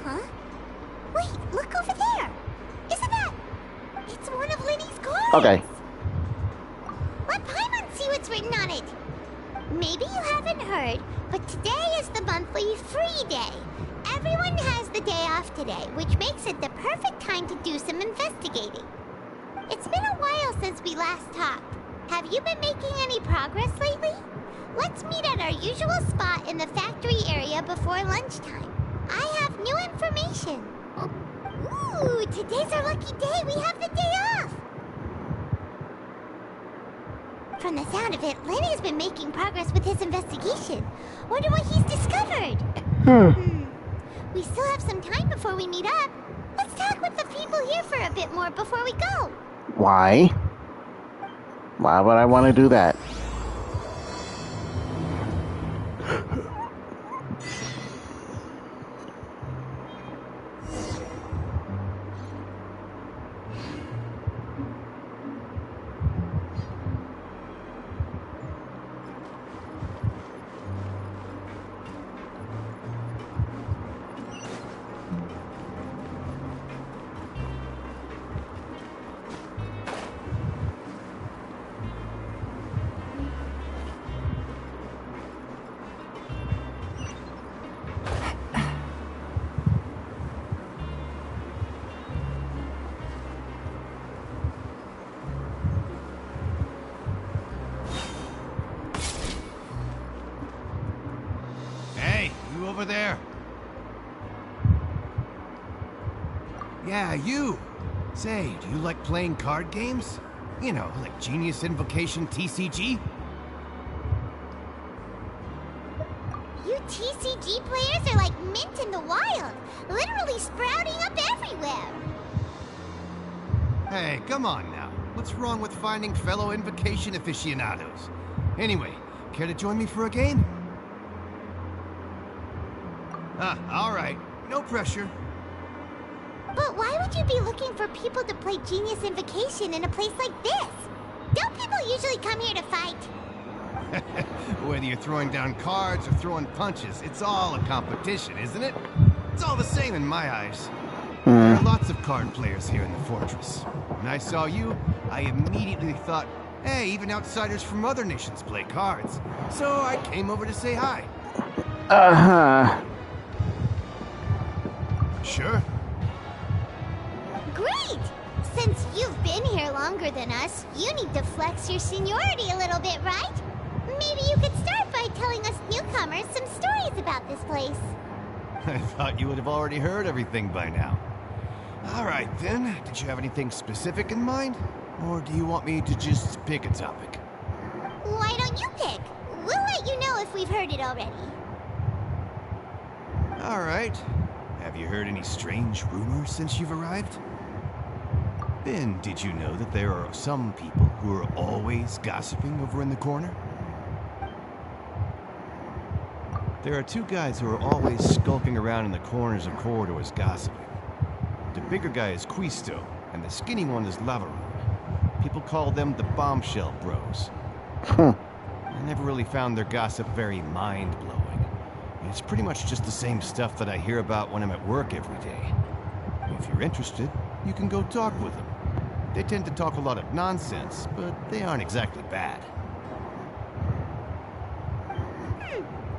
Huh? Wait, look over there! Isn't that... It's one of Lenny's cards! Okay. Let Paimon see what's written on it. Maybe you haven't heard, but today is the monthly free day. Everyone has the day off today, which makes it the perfect time to do some investigating. It's been a while since we last talked. Have you been making any progress lately? Let's meet at our usual spot in the factory area before lunchtime. I have new information. Ooh, today's our lucky day. We have the day off. From the sound of it, Lenny's been making progress with his investigation. Wonder what he's discovered. We still have some time before we meet up. Let's talk with the people here for a bit more before we go. Why? Why would I want to do that? Over there. Yeah, you. Say, do you like playing card games? You know, like Genius Invocation TCG? You TCG players are like mint in the wild, literally sprouting up everywhere. Hey, come on now. What's wrong with finding fellow Invocation aficionados? Anyway, care to join me for a game? Alright. No pressure. But why would you be looking for people to play Genius Invocation in a place like this? Don't people usually come here to fight? Whether you're throwing down cards or throwing punches, it's all a competition, isn't it? It's all the same in my eyes. There are lots of card players here in the fortress. When I saw you, I immediately thought, hey, even outsiders from other nations play cards. So I came over to say hi. Sure. Great! Since you've been here longer than us, you need to flex your seniority a little bit, right? Maybe you could start by telling us newcomers some stories about this place. I thought you would have already heard everything by now. All right, then. Did you have anything specific in mind? Or do you want me to just pick a topic? Why don't you pick? We'll let you know if we've heard it already. All right. Have you heard any strange rumors since you've arrived? Then, did you know that there are some people who are always gossiping over in the corner? There are two guys who are always skulking around in the corners of corridors gossiping. The bigger guy is Quisto, and the skinny one is Lavaroon. People call them the Bombshell Bros. I never really found their gossip very mind-blowing. It's pretty much just the same stuff that I hear about when I'm at work every day. If you're interested, you can go talk with them. They tend to talk a lot of nonsense, but they aren't exactly bad.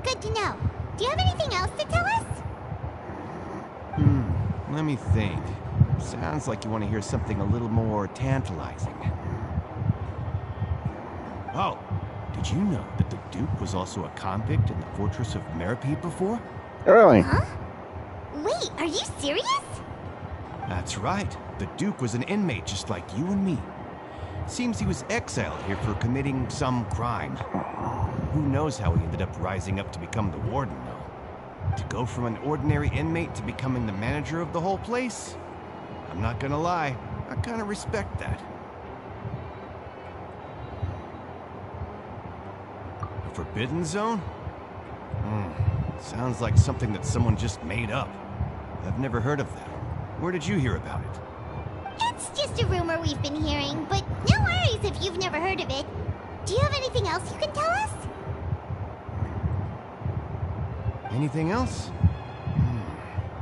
Good to know. Do you have anything else to tell us? Let me think. Sounds like you want to hear something a little more tantalizing. Oh, did you know that the Duke was also a convict in the fortress of Meripede before? Really? Huh? Wait, are you serious? That's right. The Duke was an inmate just like you and me. Seems he was exiled here for committing some crime. Who knows how he ended up rising up to become the warden, though. To go from an ordinary inmate to becoming the manager of the whole place? I'm not gonna lie, I kinda respect that. A forbidden zone? Sounds like something that someone just made up. I've never heard of that. Where did you hear about it? It's just a rumor we've been hearing, but no worries if you've never heard of it. Do you have anything else you can tell us? Anything else?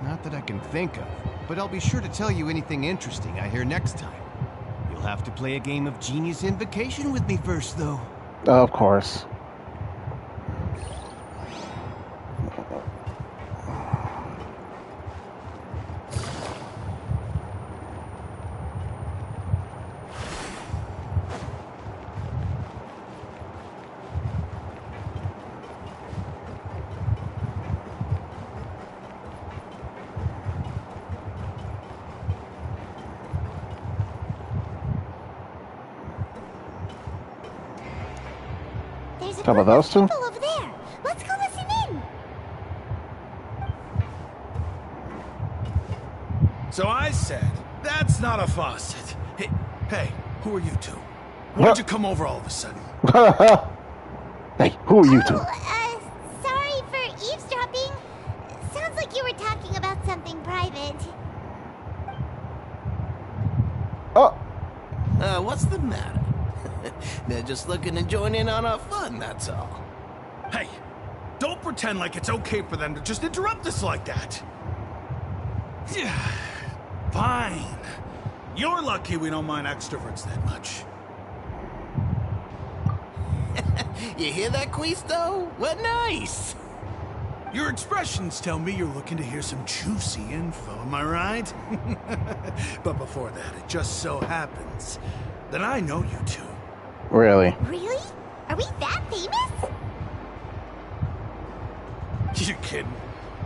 Not that I can think of, but I'll be sure to tell you anything interesting I hear next time. You'll have to play a game of Genius Invocation with me first, though. Of course. There's a How about group those of two? people over there. Let's go listen in. So I said, that's not a faucet. Hey, who are you two? Why'd you come over all of a sudden? Hey, who are you two? Sorry for eavesdropping. Sounds like you were talking about something private. Oh. What's the matter? They're just looking to join in on our fun, that's all. Hey, don't pretend like it's okay for them to just interrupt us like that. Yeah, fine. You're lucky we don't mind extroverts that much. You hear that, Quisto? What nice! Your expressions tell me you're looking to hear some juicy info, am I right? But before that, it just so happens that I know you two. Really? Really? Are we that famous? You're kidding.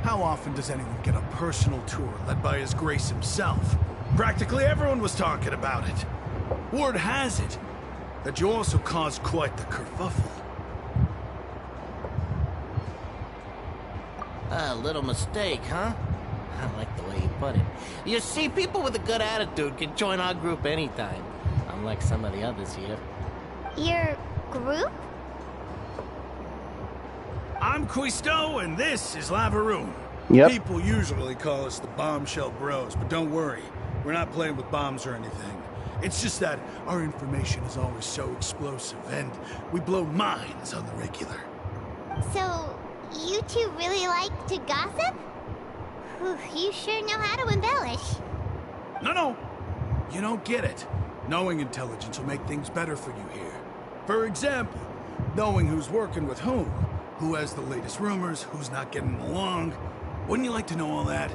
How often does anyone get a personal tour led by His Grace himself? Practically everyone was talking about it. Word has it that you also caused quite the kerfuffle. A little mistake, huh? I like the way you put it. You see, people with a good attitude can join our group anytime. Unlike some of the others here. Your group? I'm Quisto, and this is Lavaroon. Yep. People usually call us the Bombshell Bros, but don't worry. We're not playing with bombs or anything. It's just that our information is always so explosive, and we blow minds on the regular. So, you two really like to gossip? Whew, you sure know how to embellish. No. You don't get it. Knowing intelligence will make things better for you here. For example, knowing who's working with whom, who has the latest rumors, who's not getting along. Wouldn't you like to know all that?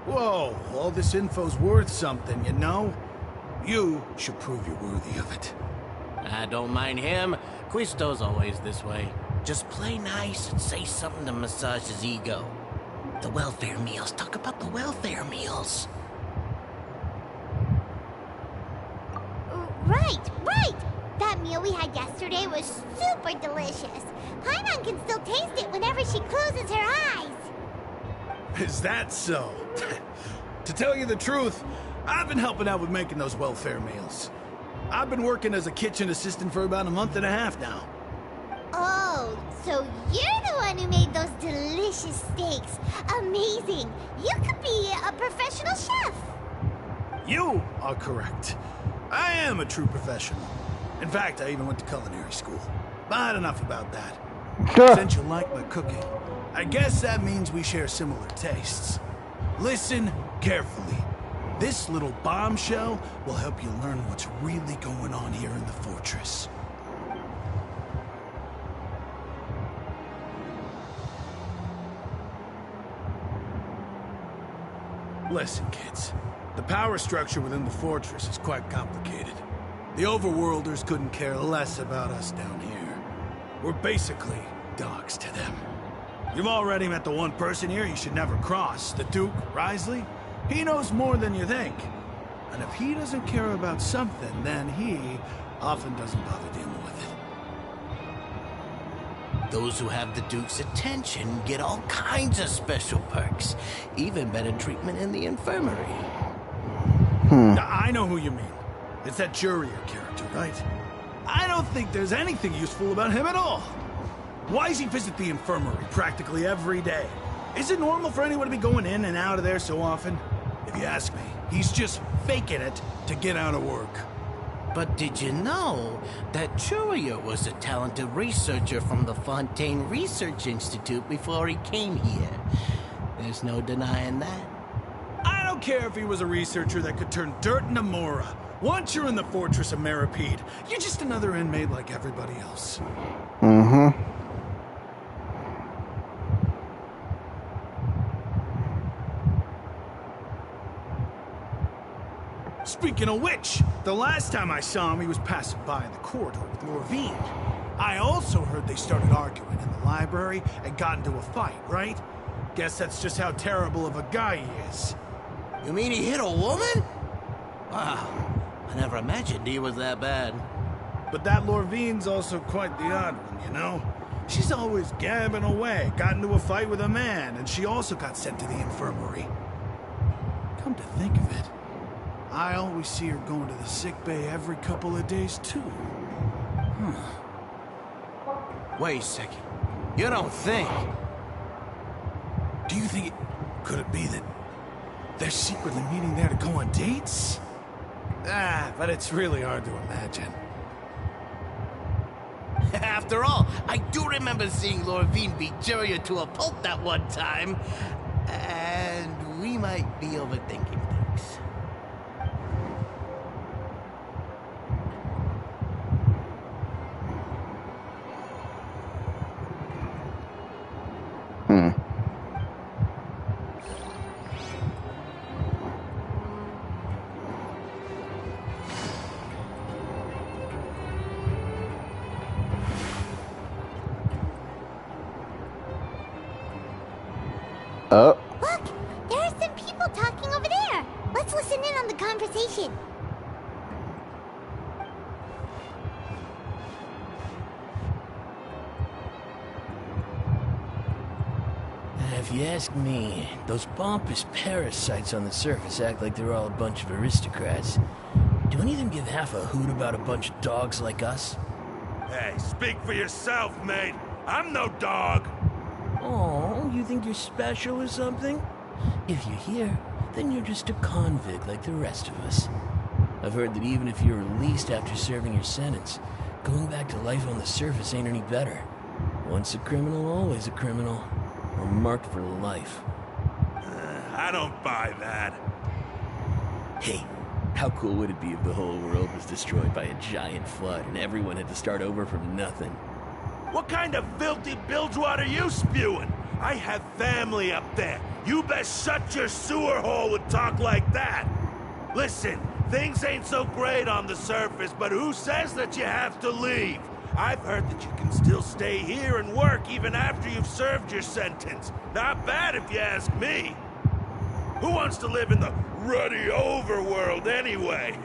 Whoa, all this info's worth something, you know? You should prove you're worthy of it. I don't mind him. Quisto's always this way. Just play nice and say something to massage his ego. The welfare meals. Talk about the welfare meals. Right. That meal we had yesterday was super delicious. Paimon can still taste it whenever she closes her eyes. Is that so? To tell you the truth, I've been helping out with making those welfare meals. I've been working as a kitchen assistant for about a month and a half now. Oh, so you're the one who made those delicious steaks. Amazing. You could be a professional chef. You are correct. I am a true professional. In fact, I even went to culinary school. But enough about that. Since you like my cooking, I guess that means we share similar tastes. Listen carefully. This little bombshell will help you learn what's really going on here in the fortress. Listen, kids. The power structure within the fortress is quite complicated. The overworlders couldn't care less about us down here. We're basically dogs to them. You've already met the one person here you should never cross, the Duke, Risley. He knows more than you think. And if he doesn't care about something, then he often doesn't bother dealing with it. Those who have the Duke's attention get all kinds of special perks, even better treatment in the infirmary. I know who you mean. It's that Jurier character, right? I don't think there's anything useful about him at all. Why does he visit the infirmary practically every day? Is it normal for anyone to be going in and out of there so often? If you ask me, he's just faking it to get out of work. But did you know that Jurier was a talented researcher from the Fontaine Research Institute before he came here? There's no denying that. I don't care if he was a researcher that could turn dirt into Mora. Once you're in the fortress of Meripede, you're just another inmate like everybody else. Speaking of which, the last time I saw him, he was passing by in the corridor with Lorvine. I also heard they started arguing in the library and got into a fight, right? Guess that's just how terrible of a guy he is. You mean he hit a woman? Wow, I never imagined he was that bad. But that Lorvine's also quite the odd one, you know? She's always gabbing away, got into a fight with a man, and she also got sent to the infirmary. Come to think of it, I always see her going to the sick bay every couple of days, too. Wait a second. You don't think... Do you think it... Could it be that they're secretly meeting there to go on dates? But it's really hard to imagine. After all, I do remember seeing Lorvine beat Jurier to a pulp that one time. And we might be overthinking things. Look! There are some people talking over there! Let's listen in on the conversation. If you ask me, those pompous parasites on the surface act like they're all a bunch of aristocrats. Do any of them give half a hoot about a bunch of dogs like us? Hey, speak for yourself, mate. I'm no dog. Oh, you think you're special or something? If you're here, then you're just a convict like the rest of us. I've heard that even if you're released after serving your sentence, going back to life on the surface ain't any better. Once a criminal, always a criminal. Or marked for life. I don't buy that. Hey, how cool would it be if the whole world was destroyed by a giant flood and everyone had to start over from nothing? What kind of filthy bilgewater are you spewing? I have family up there. You best shut your sewer hole with talk like that. Listen, things ain't so great on the surface, but who says that you have to leave? I've heard that you can still stay here and work even after you've served your sentence. Not bad if you ask me. Who wants to live in the ruddy overworld anyway?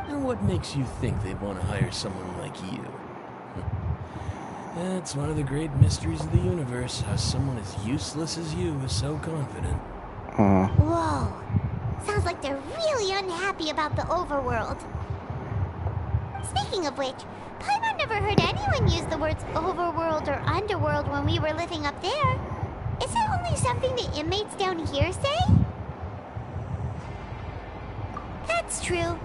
And what makes you think they'd want to hire someone like you? That's one of the great mysteries of the universe, how someone as useless as you is so confident. Whoa. Sounds like they're really unhappy about the overworld. Speaking of which, Paimon never heard anyone use the words overworld or underworld when we were living up there. Is it only something the inmates down here say? That's true.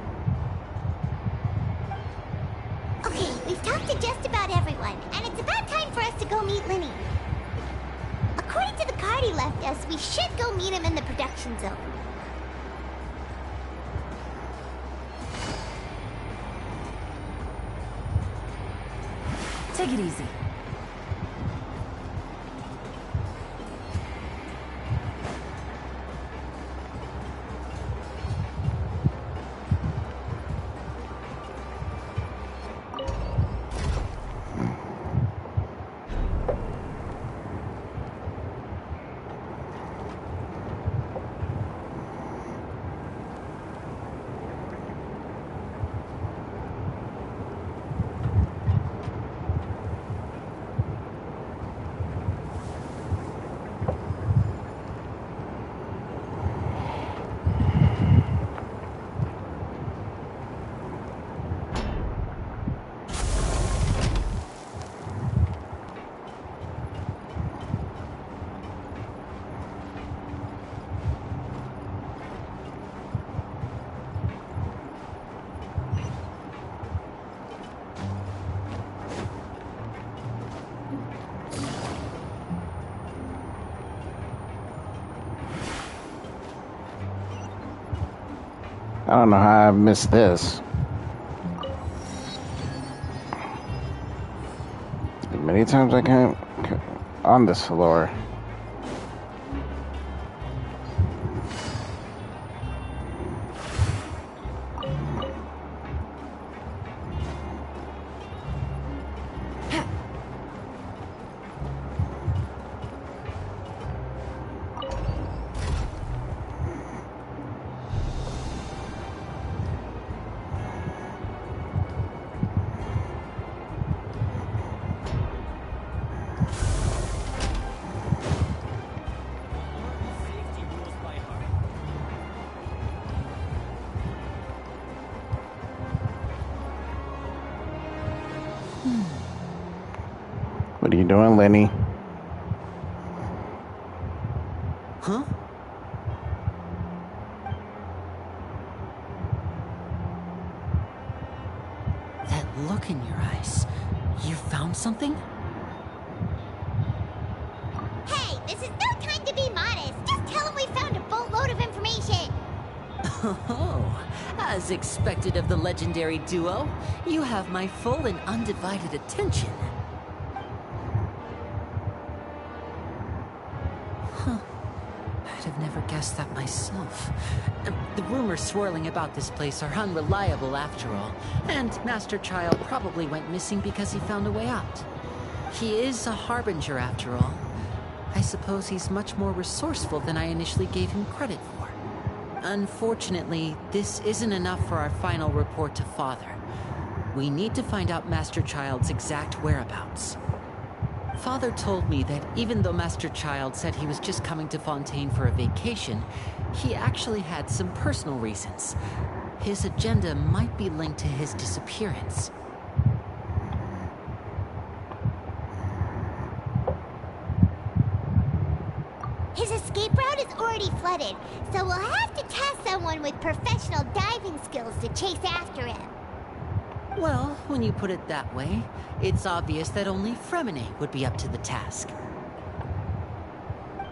Okay, we've talked to just about everyone, and it's about time for us to go meet Linny. According to the card he left us, we should go meet him in the production zone. Take it easy. I don't know how I missed this. Many times I can't on this floor. What are you doing, Lenny? Huh? That look in your eyes. You found something? Hey, this is no time to be modest. Just tell him we found a boatload of information. Oh, as expected of the legendary duo, you have my full and undivided attention. Huh. I'd have never guessed that myself. The rumors swirling about this place are unreliable after all, and Master Child probably went missing because he found a way out. He is a harbinger after all. I suppose he's much more resourceful than I initially gave him credit for. Unfortunately, this isn't enough for our final report to Father. We need to find out Master Child's exact whereabouts. Father told me that even though Master Child said he was just coming to Fontaine for a vacation, he actually had some personal reasons. His agenda might be linked to his disappearance. His escape route is already flooded, so we'll have to task someone with professional diving skills to chase after him. Well, when you put it that way, it's obvious that only Fremine would be up to the task.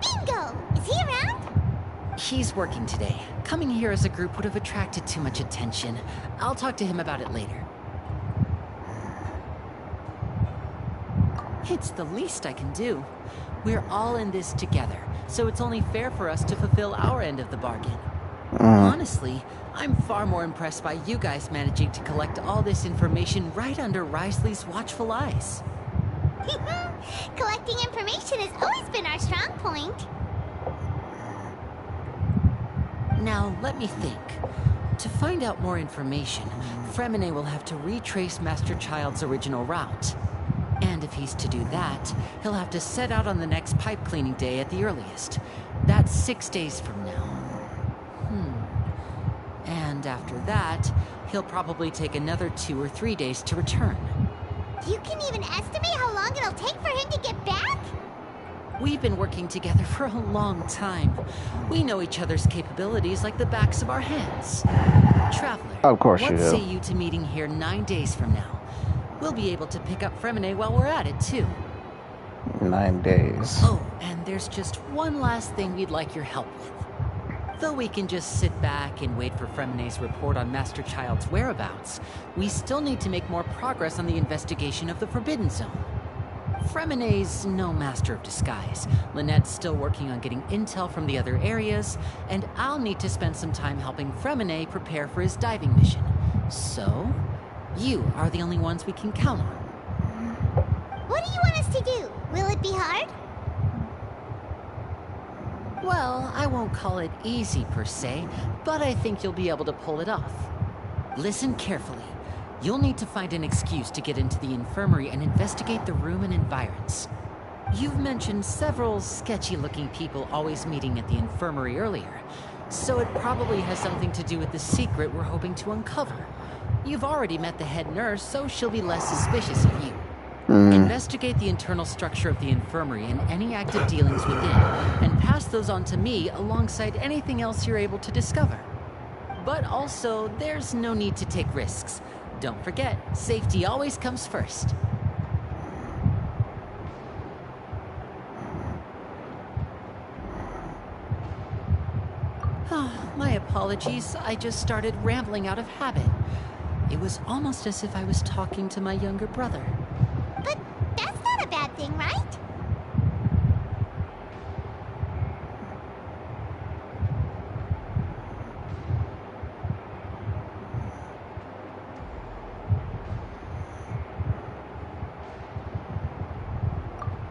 Bingo! Is he around? He's working today. Coming here as a group would have attracted too much attention. I'll talk to him about it later. It's the least I can do. We're all in this together, so it's only fair for us to fulfill our end of the bargain. Honestly, I'm far more impressed by you guys managing to collect all this information right under Risley's watchful eyes. Collecting information has always been our strong point. Now, let me think. To find out more information, Fremine will have to retrace Master Child's original route. And if he's to do that, he'll have to set out on the next pipe cleaning day at the earliest. That's 6 days from now. And after that, he'll probably take another 2 or 3 days to return. You can even estimate how long it'll take for him to get back? We've been working together for a long time. We know each other's capabilities like the backs of our hands. Traveler, of course you what do. say you to meeting here 9 days from now? We'll be able to pick up Fremine while we're at it, too. 9 days. Oh, and there's just one last thing we'd like your help with. Though we can just sit back and wait for Fremine's report on Master Child's whereabouts, we still need to make more progress on the investigation of the Forbidden Zone. Fremine's no master of disguise. Lynette's still working on getting intel from the other areas, and I'll need to spend some time helping Fremine prepare for his diving mission. So, you are the only ones we can count on. What do you want us to do? Will it be hard? Well, I won't call it easy per se, but I think you'll be able to pull it off. Listen carefully. You'll need to find an excuse to get into the infirmary and investigate the room and environs. You've mentioned several sketchy-looking people always meeting at the infirmary earlier, so it probably has something to do with the secret we're hoping to uncover. You've already met the head nurse, so she'll be less suspicious of you. Investigate the internal structure of the infirmary and any active dealings within, and pass those on to me alongside anything else you're able to discover. But also, there's no need to take risks. Don't forget, safety always comes first. My apologies. apologies. I just started rambling out of habit. It was almost as if I was talking to my younger brother. But that's not a bad thing, right?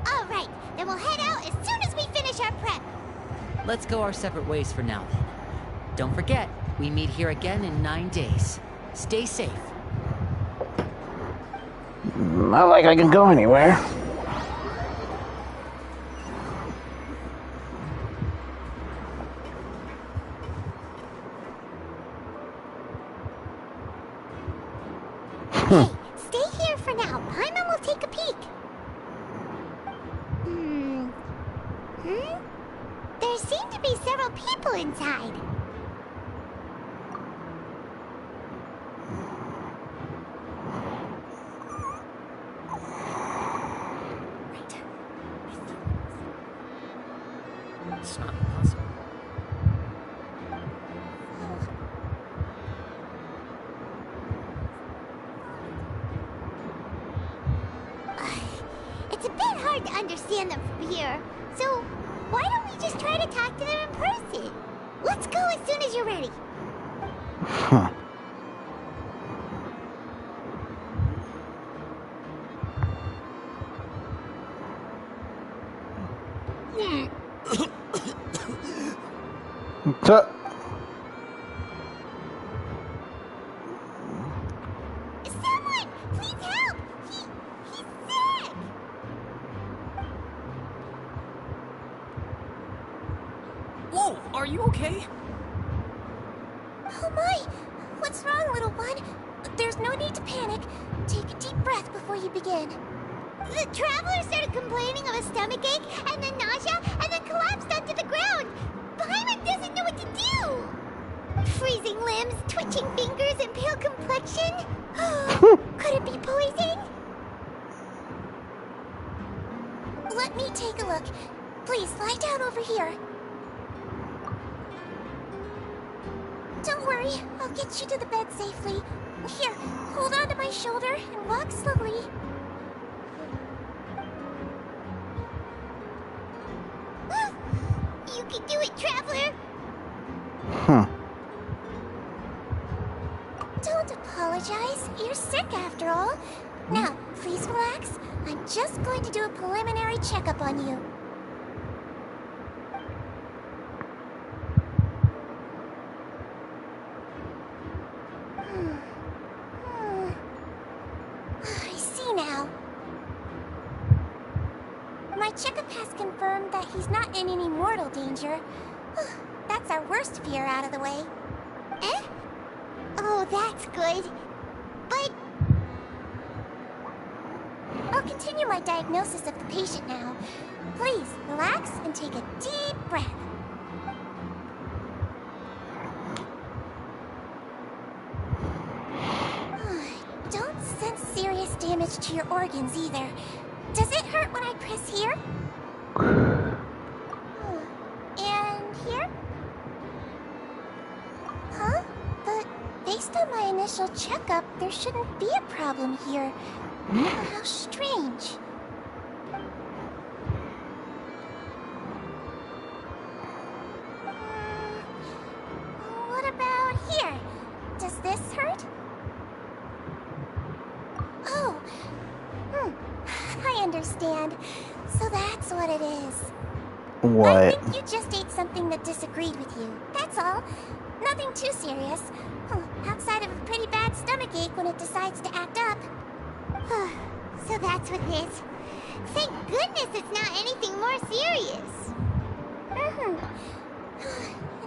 All right, then we'll head out as soon as we finish our prep. Let's go our separate ways for now, then. Don't forget, we meet here again in 9 days. Stay safe. Not like I can go anywhere. Hey, stay here for now. Paimon will take a peek. There seem to be several people inside. It's not possible. It's a bit hard to understand them from here, so why don't we just try to talk to them in person? Let's go as soon as you're ready. Huh. Someone, please help! He's sick! Whoa, are you okay? Oh my! What's wrong, little one? There's no need to panic. Take a deep breath before you begin. The traveler started complaining of a stomachache, and then nausea, and then collapsed onto the ground. Paimon doesn't know what to do. Freezing limbs, twitching fingers, and pale complexion. Could it be poison? Let me take a look. Please lie down over here. Don't worry, I'll get you to the bed safely. Here, hold on to my shoulder and walk slowly. You can do it, traveler. Huh. Don't apologize. You're sick after all. Now, please relax. I'm just going to do a preliminary checkup on you. I see now. My checkup has confirmed that he's not in any mortal danger. That's our worst fear out of the way. Eh? Oh, that's good. But I'll continue my diagnosis of the patient now. Please, relax and take a deep breath. Don't sense serious damage to your organs either. Does it hurt when I press here? And here? Huh? But based on my initial checkup, there shouldn't be a problem here. How strange. What about here? Does this hurt? Oh. I understand. So that's what it is. What? I think you just ate something that disagreed with you. That's all. Nothing too serious. Outside of a pretty bad stomachache when it decides to act up. So that's what it is. Thank goodness it's not anything more serious. And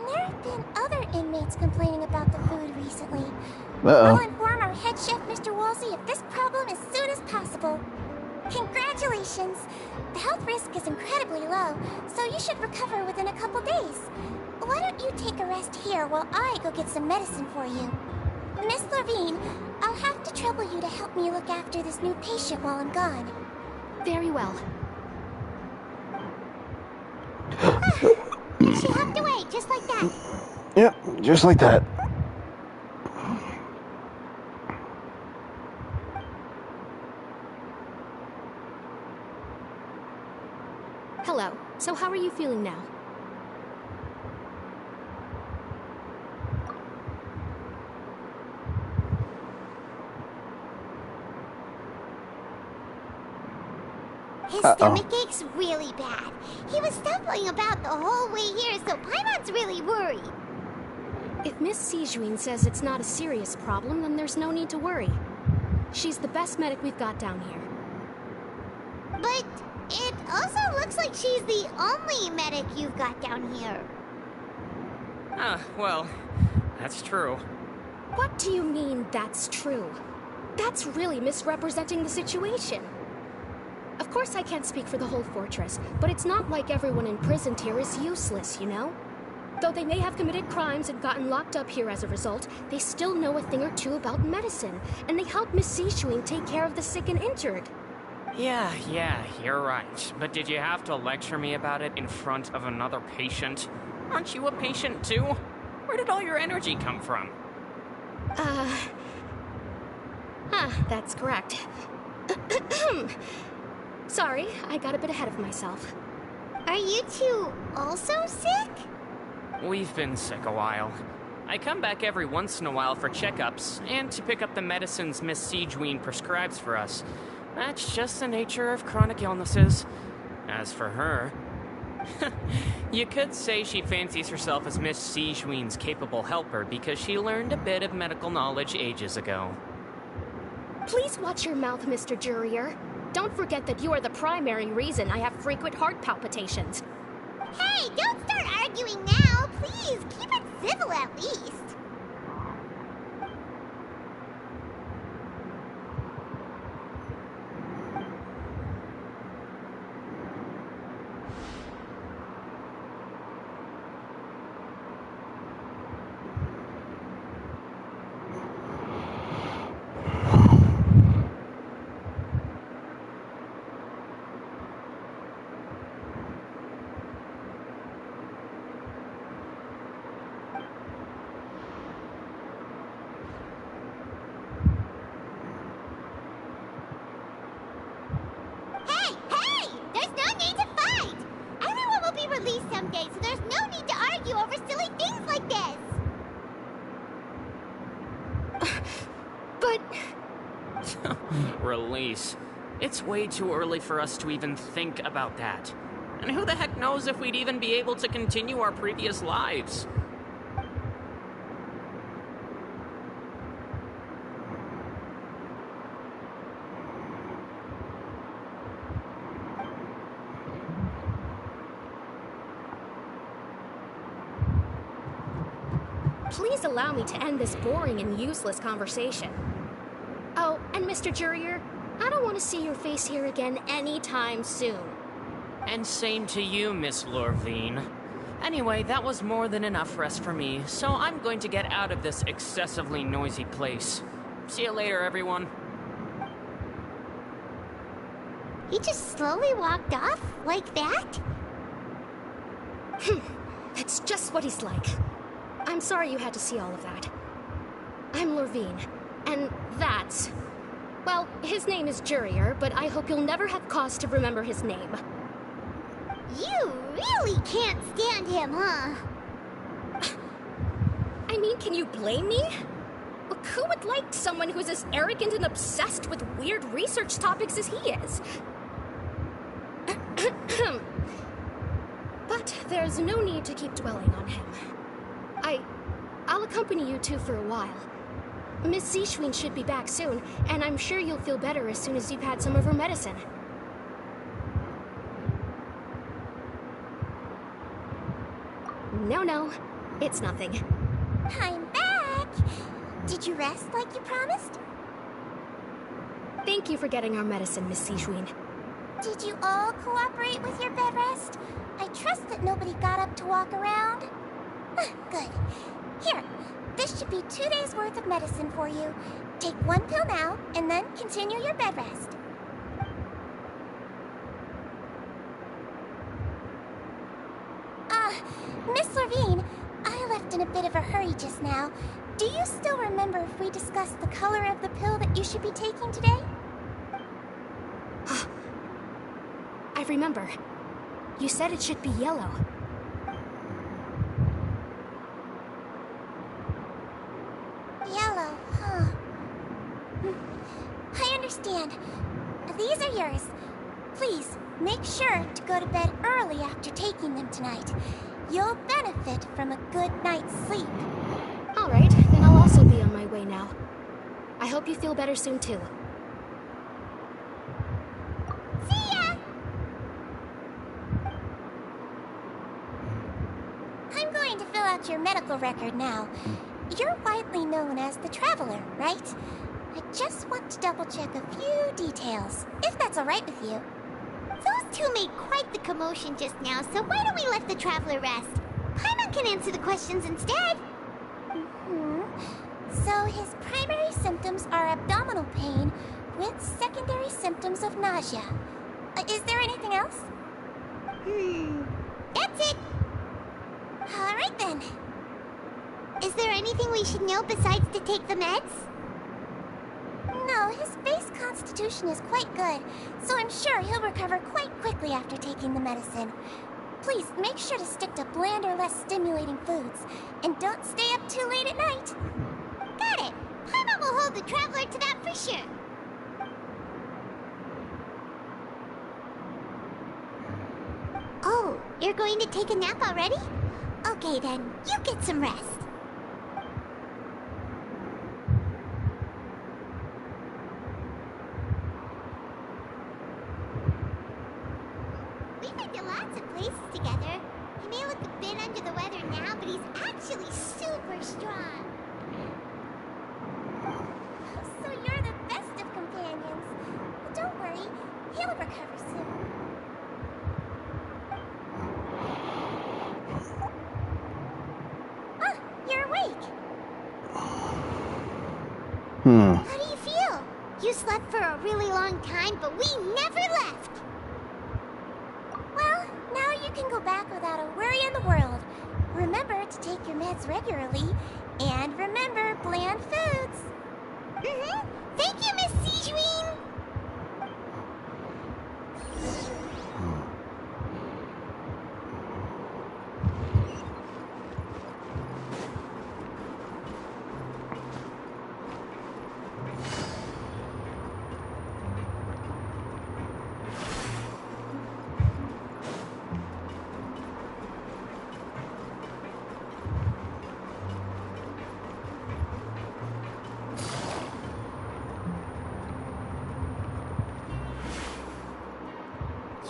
there have been other inmates complaining about the food recently. I'll inform our head chef, Mr. Woolsey, of this problem as soon as possible. Congratulations! The health risk is incredibly low, so you should recover within a couple days. Why don't you take a rest here while I go get some medicine for you? Miss Levine, I'll have to trouble you to help me look after this new patient while I'm gone. Very well. She hopped away, just like that. Yep, just like that. Hello. So how are you feeling now? His stomach ache's really bad. He was stumbling about the whole way here, so Paimon's really worried. If Miss Sijuin says it's not a serious problem, then there's no need to worry. She's the best medic we've got down here. But it also looks like she's the only medic you've got down here. Well, that's true. What do you mean, that's true? That's really misrepresenting the situation. Of course I can't speak for the whole fortress, but it's not like everyone imprisoned here is useless, you know? Though they may have committed crimes and gotten locked up here as a result, they still know a thing or two about medicine, and they help Miss Sishuin take care of the sick and injured. Yeah, you're right. But did you have to lecture me about it in front of another patient? Aren't you a patient too? Where did all your energy come from? That's correct. Sorry, I got a bit ahead of myself. Are you two also sick? We've been sick a while. I come back every once in a while for checkups, and to pick up the medicines Miss Sijuin prescribes for us. That's just the nature of chronic illnesses. As for her... you could say she fancies herself as Miss Sijuin's capable helper because she learned a bit of medical knowledge ages ago. Please watch your mouth, Mr. Jurier. Don't forget that you are the primary reason I have frequent heart palpitations. Hey, don't start arguing now! Please, keep it civil at least. Someday, so there's no need to argue over silly things like this. But... Release. It's way too early for us to even think about that. And who the heck knows if we'd even be able to continue our previous lives? Please allow me to end this boring and useless conversation. Oh, and Mr. Jurier, I don't want to see your face here again anytime soon. And same to you, Miss Lorvine. Anyway, that was more than enough rest for me, so I'm going to get out of this excessively noisy place. See you later, everyone. He just slowly walked off like that? That's just what he's like. I'm sorry you had to see all of that. I'm Lorvine, and that's... Well, his name is Jurier, but I hope you'll never have cause to remember his name. You really can't stand him, huh? I mean, can you blame me? Look, who would like someone who's as arrogant and obsessed with weird research topics as he is? But there's no need to keep dwelling on him. I'll accompany you two for a while. Miss Sishuin should be back soon, and I'm sure you'll feel better as soon as you've had some of her medicine. No, it's nothing. I'm back! Did you rest like you promised? Thank you for getting our medicine, Miss Sishuin. Did you all cooperate with your bed rest? I trust that nobody got up to walk around. Good. Here, this should be 2 days' worth of medicine for you. Take 1 pill now, and then continue your bed rest. Miss Lorvine, I left an a bit of a hurry just now. Do you still remember if we discussed the color of the pill that you should be taking today? I remember. You said it should be yellow. Yellow, huh? I understand. These are yours. Please, make sure to go to bed early after taking them tonight. You'll benefit from a good night's sleep. Alright, then I'll also be on my way now. I hope you feel better soon too. See ya! I'm going to fill out your medical record now. You're widely known as the Traveler, right? I just want to double-check a few details, if that's alright with you. Those two made quite the commotion just now, so why don't we let the Traveler rest? Paimon can answer the questions instead. So his primary symptoms are abdominal pain with secondary symptoms of nausea. Is there anything else? That's it. Alright then. Is there anything we should know besides to take the meds? No, his base constitution is quite good, so I'm sure he'll recover quite quickly after taking the medicine. Please, make sure to stick to bland or less stimulating foods, and don't stay up too late at night. Got it. Paimon will hold the Traveler to that for sure. Oh, you're going to take a nap already? Okay then, you get some rest. We've been to lots of places together. He may look a bit under the weather now, but he's actually super strong. So you're the best of companions. But don't worry, he'll recover soon. Ah, you're awake. How do you feel? You slept for a really long time, but we never left. Well, now you can go back without a worry in the world. Remember to take your meds regularly, and remember bland foods. Thank you, Miss Sijuin.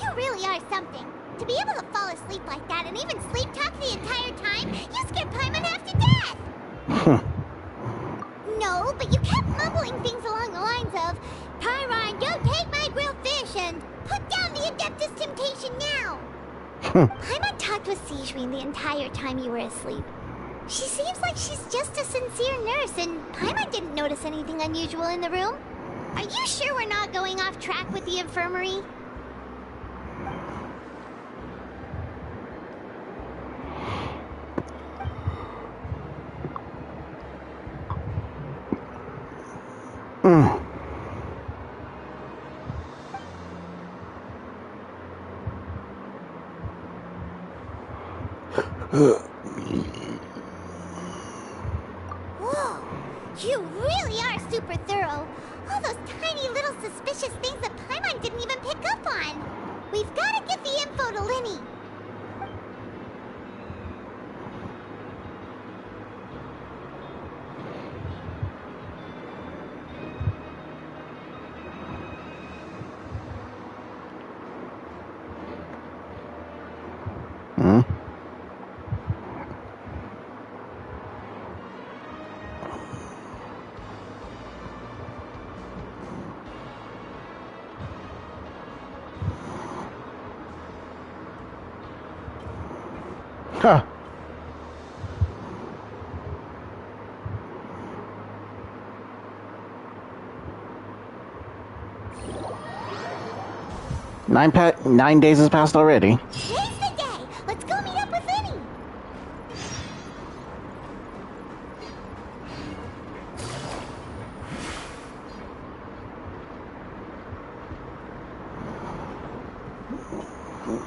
You really are something. To be able to fall asleep like that and even sleep talk the entire time, you scared Paimon half to death! No, but you kept mumbling things along the lines of, Tyron, don't take my grilled fish, and put down the Adeptus Temptation now! Paimon talked with Sijuin the entire time you were asleep. She seems like she's just a sincere nurse, and Paimon didn't notice anything unusual in the room. Are you sure we're not going off track with the infirmary? Whoa, you really are super thorough. All those tiny little suspicious things that Paimon didn't even pick up on. We've got to get the info to Linny. Huh. Nine days has passed already. Today's the day. Let's go meet up with Linny. Hmm?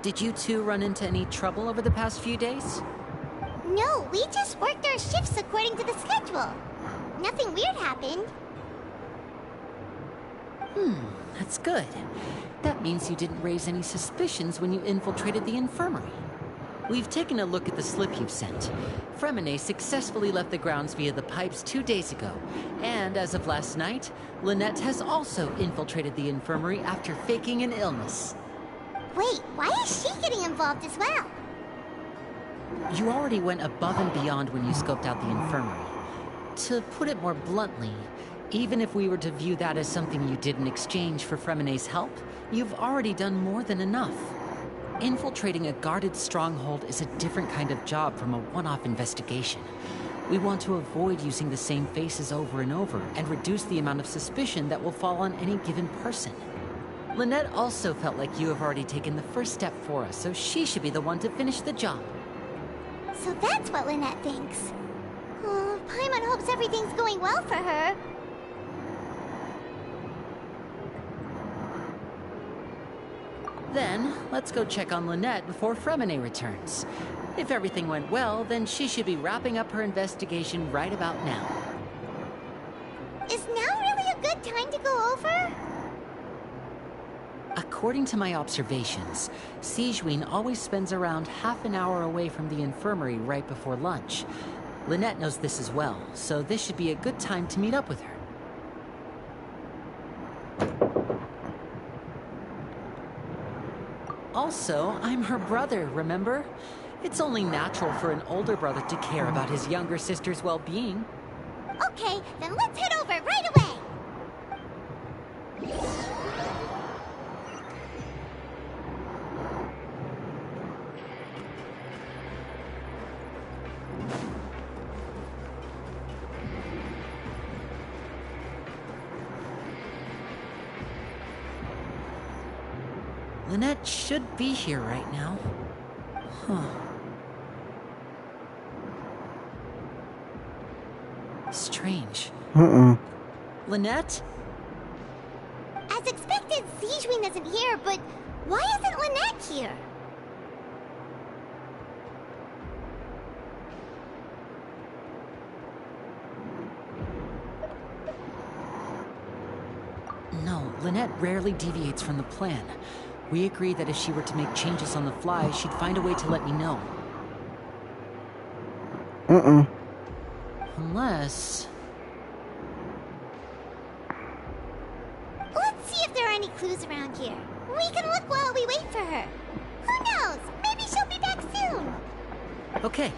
Did you two run into any trouble over the past few days? No, we just worked our shifts according to the schedule. Nothing weird happened. That's good. That means you didn't raise any suspicions when you infiltrated the infirmary. We've taken a look at the slip you've sent. Fremine successfully left the grounds via the pipes 2 days ago. And as of last night, Lynette has also infiltrated the infirmary after faking an illness. Wait, why is she getting involved as well? You already went above and beyond when you scoped out the infirmary. To put it more bluntly, even if we were to view that as something you did in exchange for Fremine's help, you've already done more than enough. Infiltrating a guarded stronghold is a different kind of job from a one-off investigation. We want to avoid using the same faces over and over and reduce the amount of suspicion that will fall on any given person. Lynette also felt like you have already taken the first step for us, so she should be the one to finish the job. So that's what Lynette thinks. Oh, Paimon hopes everything's going well for her. Then, let's go check on Lynette before Fremine returns. If everything went well, then she should be wrapping up her investigation right about now. Is now really a good time to go over? According to my observations, Sigewinne always spends around half an hour away from the infirmary right before lunch. Lynette knows this as well, so this should be a good time to meet up with her. Also, I'm her brother, remember? It's only natural for an older brother to care about his younger sister's well-being. Okay, then let's head over right away! Lynette should be here right now. Huh. Strange. Lynette? As expected, Sigewinne isn't here, but why isn't Lynette here? No, Lynette rarely deviates from the plan. We agreed that if she were to make changes on the fly, she'd find a way to let me know. Unless... Let's see if there are any clues around here. We can look while we wait for her. Who knows? Maybe she'll be back soon. Okay.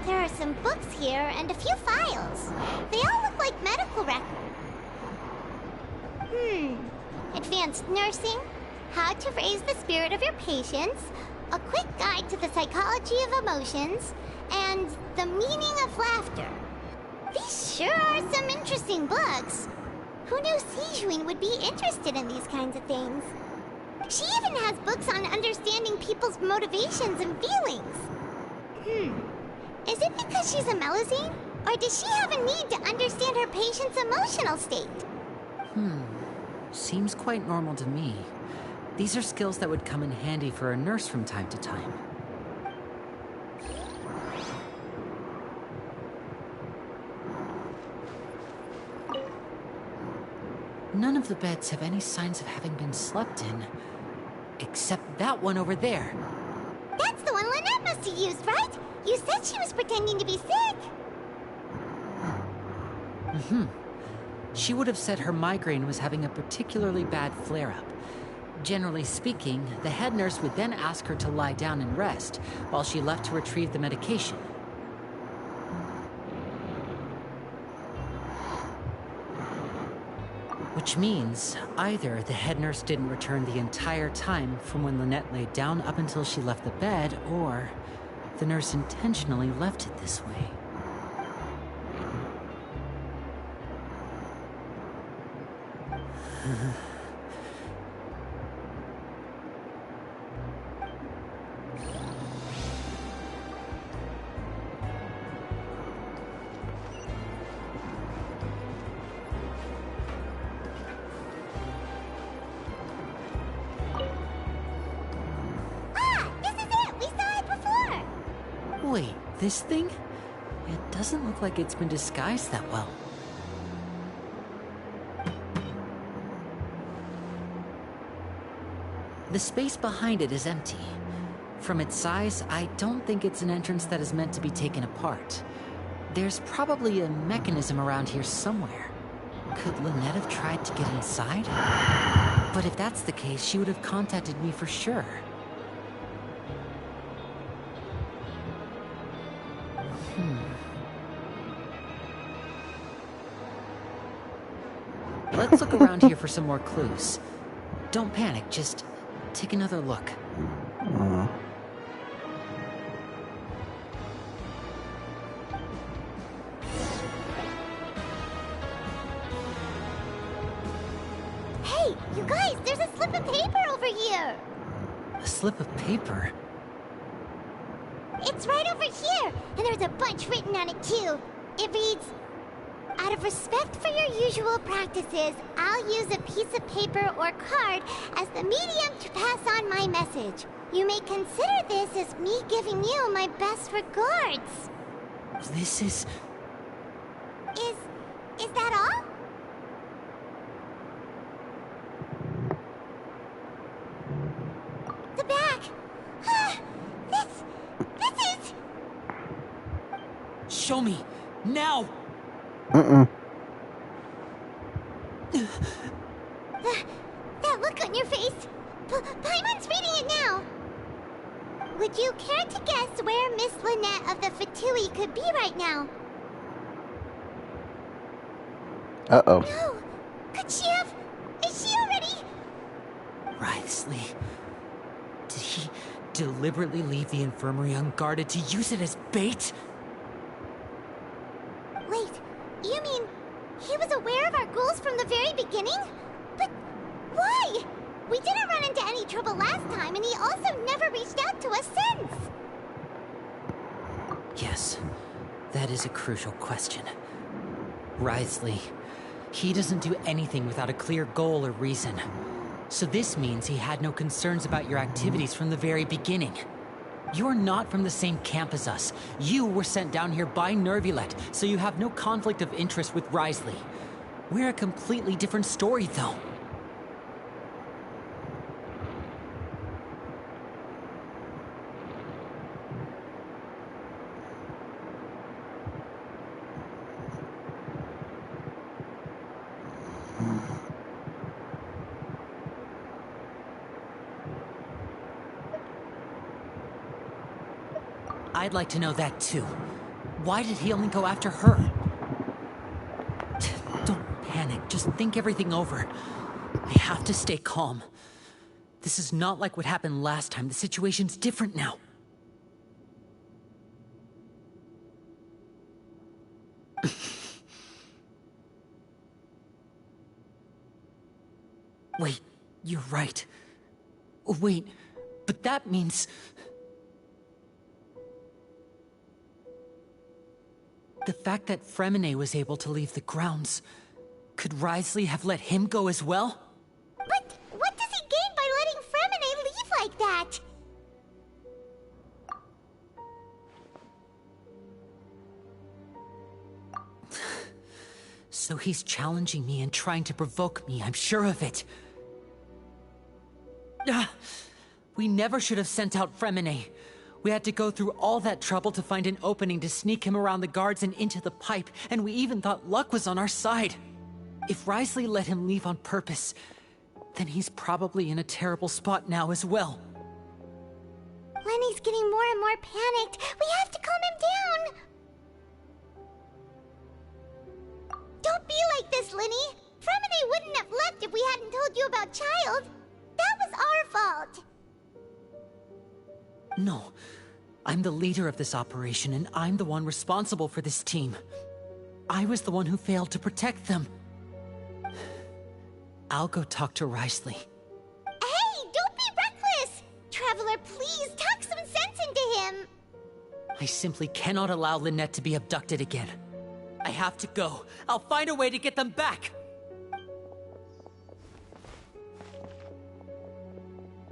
There are some books here and a few files. They all look like medical records. Advanced nursing, how to raise the spirit of your patients, a quick guide to the psychology of emotions, and the meaning of laughter. These sure are some interesting books. Who knew Sigewinne would be interested in these kinds of things? She even has books on understanding people's motivations and feelings. Is it because she's a Melusine? Or does she have a need to understand her patient's emotional state? Seems quite normal to me. These are skills that would come in handy for a nurse from time to time. None of the beds have any signs of having been slept in. Except that one over there. That's the one Lynette must have used, right? You said she was pretending to be sick. She would have said her migraine was having a particularly bad flare-up. Generally speaking, the head nurse would then ask her to lie down and rest, while she left to retrieve the medication. Which means either the head nurse didn't return the entire time from when Lynette laid down up until she left the bed, or the nurse intentionally left it this way. Wait, this thing? It doesn't look like it's been disguised that well. The space behind it is empty. From its size, I don't think it's an entrance that is meant to be taken apart. There's probably a mechanism around here somewhere. Could Lynette have tried to get inside? But if that's the case, she would have contacted me for sure. Let's look around here for some more clues. Don't panic, just take another look. Hey, you guys, there's a slip of paper over here. A slip of paper? It's right over here, and there's a bunch written on it too. It reads, "Out of respect for your usual practices, I'll use a piece of paper or card as the medium to pass on my message. You may consider this as me giving you my best regards." This is... Is that all? The back. This is... Show me! Now! That look on your face. Paimon's reading it now. Would you care to guess where Miss Lynette of the Fatui could be right now? Uh-oh. No. Could she have... Is she already... Wriothesley. Did he deliberately leave the infirmary unguarded to use it as bait? Wait, you mean he was aware of our goals from the very beginning? But why? We didn't run into any trouble last time, and he also never reached out to us since. Yes, that is a crucial question. Wriothesley, he doesn't do anything without a clear goal or reason. So this means he had no concerns about your activities from the very beginning. You're not from the same camp as us. You were sent down here by Nervulet, so you have no conflict of interest with Wriothesley. We're a completely different story, though. I'd like to know that too. Why did he only go after her? Don't panic, just think everything over. I have to stay calm. This is not like what happened last time. The situation's different now. Wait, you're right. Wait, but that means... The fact that Fremine was able to leave the grounds, could Wriothesley have let him go as well? But what does he gain by letting Fremine leave like that? So he's challenging me and trying to provoke me, I'm sure of it. We never should have sent out Fremine. We had to go through all that trouble to find an opening to sneak him around the guards and into the pipe, and we even thought luck was on our side. If Wriothesley let him leave on purpose, then he's probably in a terrible spot now as well. Lenny's getting more and more panicked. We have to calm him down. Don't be like this, Lenny. Fremine wouldn't have left if we hadn't told you about Child. That was our fault. No. I'm the leader of this operation, and I'm the one responsible for this team. I was the one who failed to protect them. I'll go talk to Risley. Hey, don't be reckless! Traveler, please talk some sense into him. I simply cannot allow Lynette to be abducted again. I have to go. I'll find a way to get them back.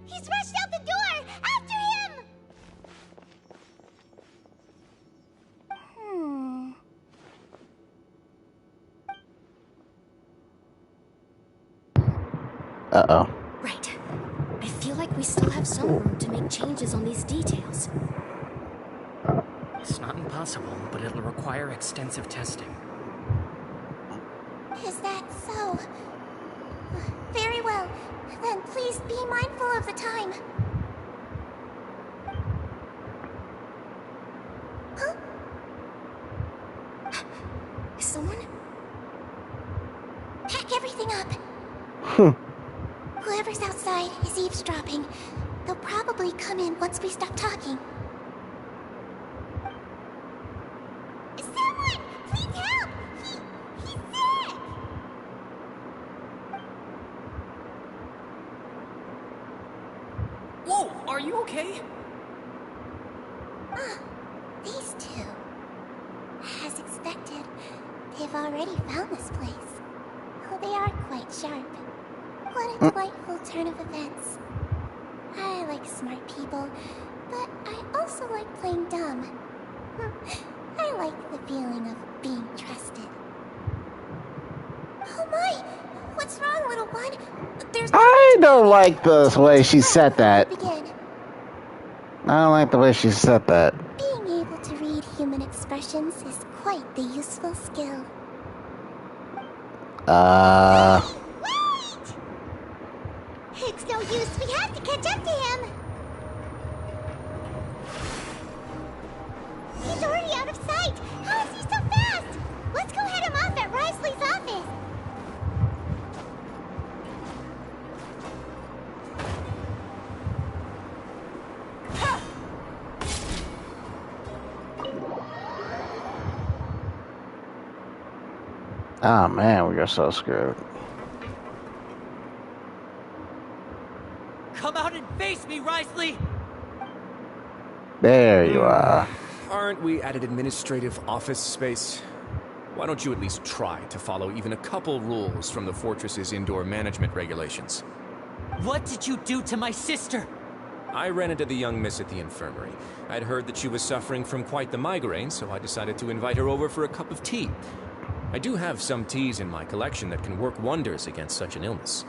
He's rushed out the door! After him! Uh-oh. Right. I feel like we still have some room to make changes on these details. It's not impossible, but it'll require extensive testing. Is that so? Very well. Then please be mindful of the time. Huh? Is someone? Pack everything up. Whoever's outside is eavesdropping. They'll probably come in once we stop talking. Someone! Please help! He's sick! Whoa! Are you okay? These two. As expected, they've already found this place. Oh, they are quite sharp. What a delightful turn of events. I like smart people, but I also like playing dumb. I like the feeling of being trusted. Oh my! What's wrong, little one? There's I don't like the way she said that. begin. I don't like the way she said that. Being able to read human expressions is quite the useful skill. It's no use. We have to catch up to him. He's already out of sight. How is he so fast? Let's go head him off at Risley's office. Oh man, we are so screwed. Come out and face me, Risley! There you are. Aren't we at an administrative office space? Why don't you at least try to follow even a couple rules from the fortress's indoor management regulations? What did you do to my sister? I ran into the young miss at the infirmary. I'd heard that she was suffering from quite the migraine, so I decided to invite her over for a cup of tea. I do have some teas in my collection that can work wonders against such an illness.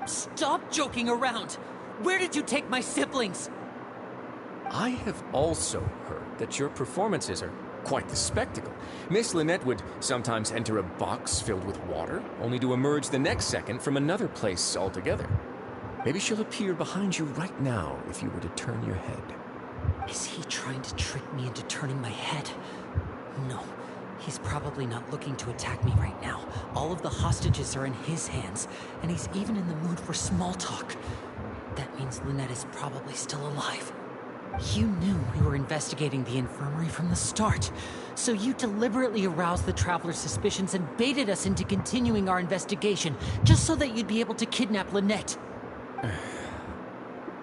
Stop joking around! Where did you take my siblings? I have also heard that your performances are quite the spectacle. Miss Lynette would sometimes enter a box filled with water, only to emerge the next second from another place altogether. Maybe she'll appear behind you right now if you were to turn your head. Is he trying to trick me into turning my head? No. He's probably not looking to attack me right now. All of the hostages are in his hands, and he's even in the mood for small talk. That means Lynette is probably still alive. You knew we were investigating the infirmary from the start, so you deliberately aroused the Traveler's suspicions and baited us into continuing our investigation, just so that you'd be able to kidnap Lynette.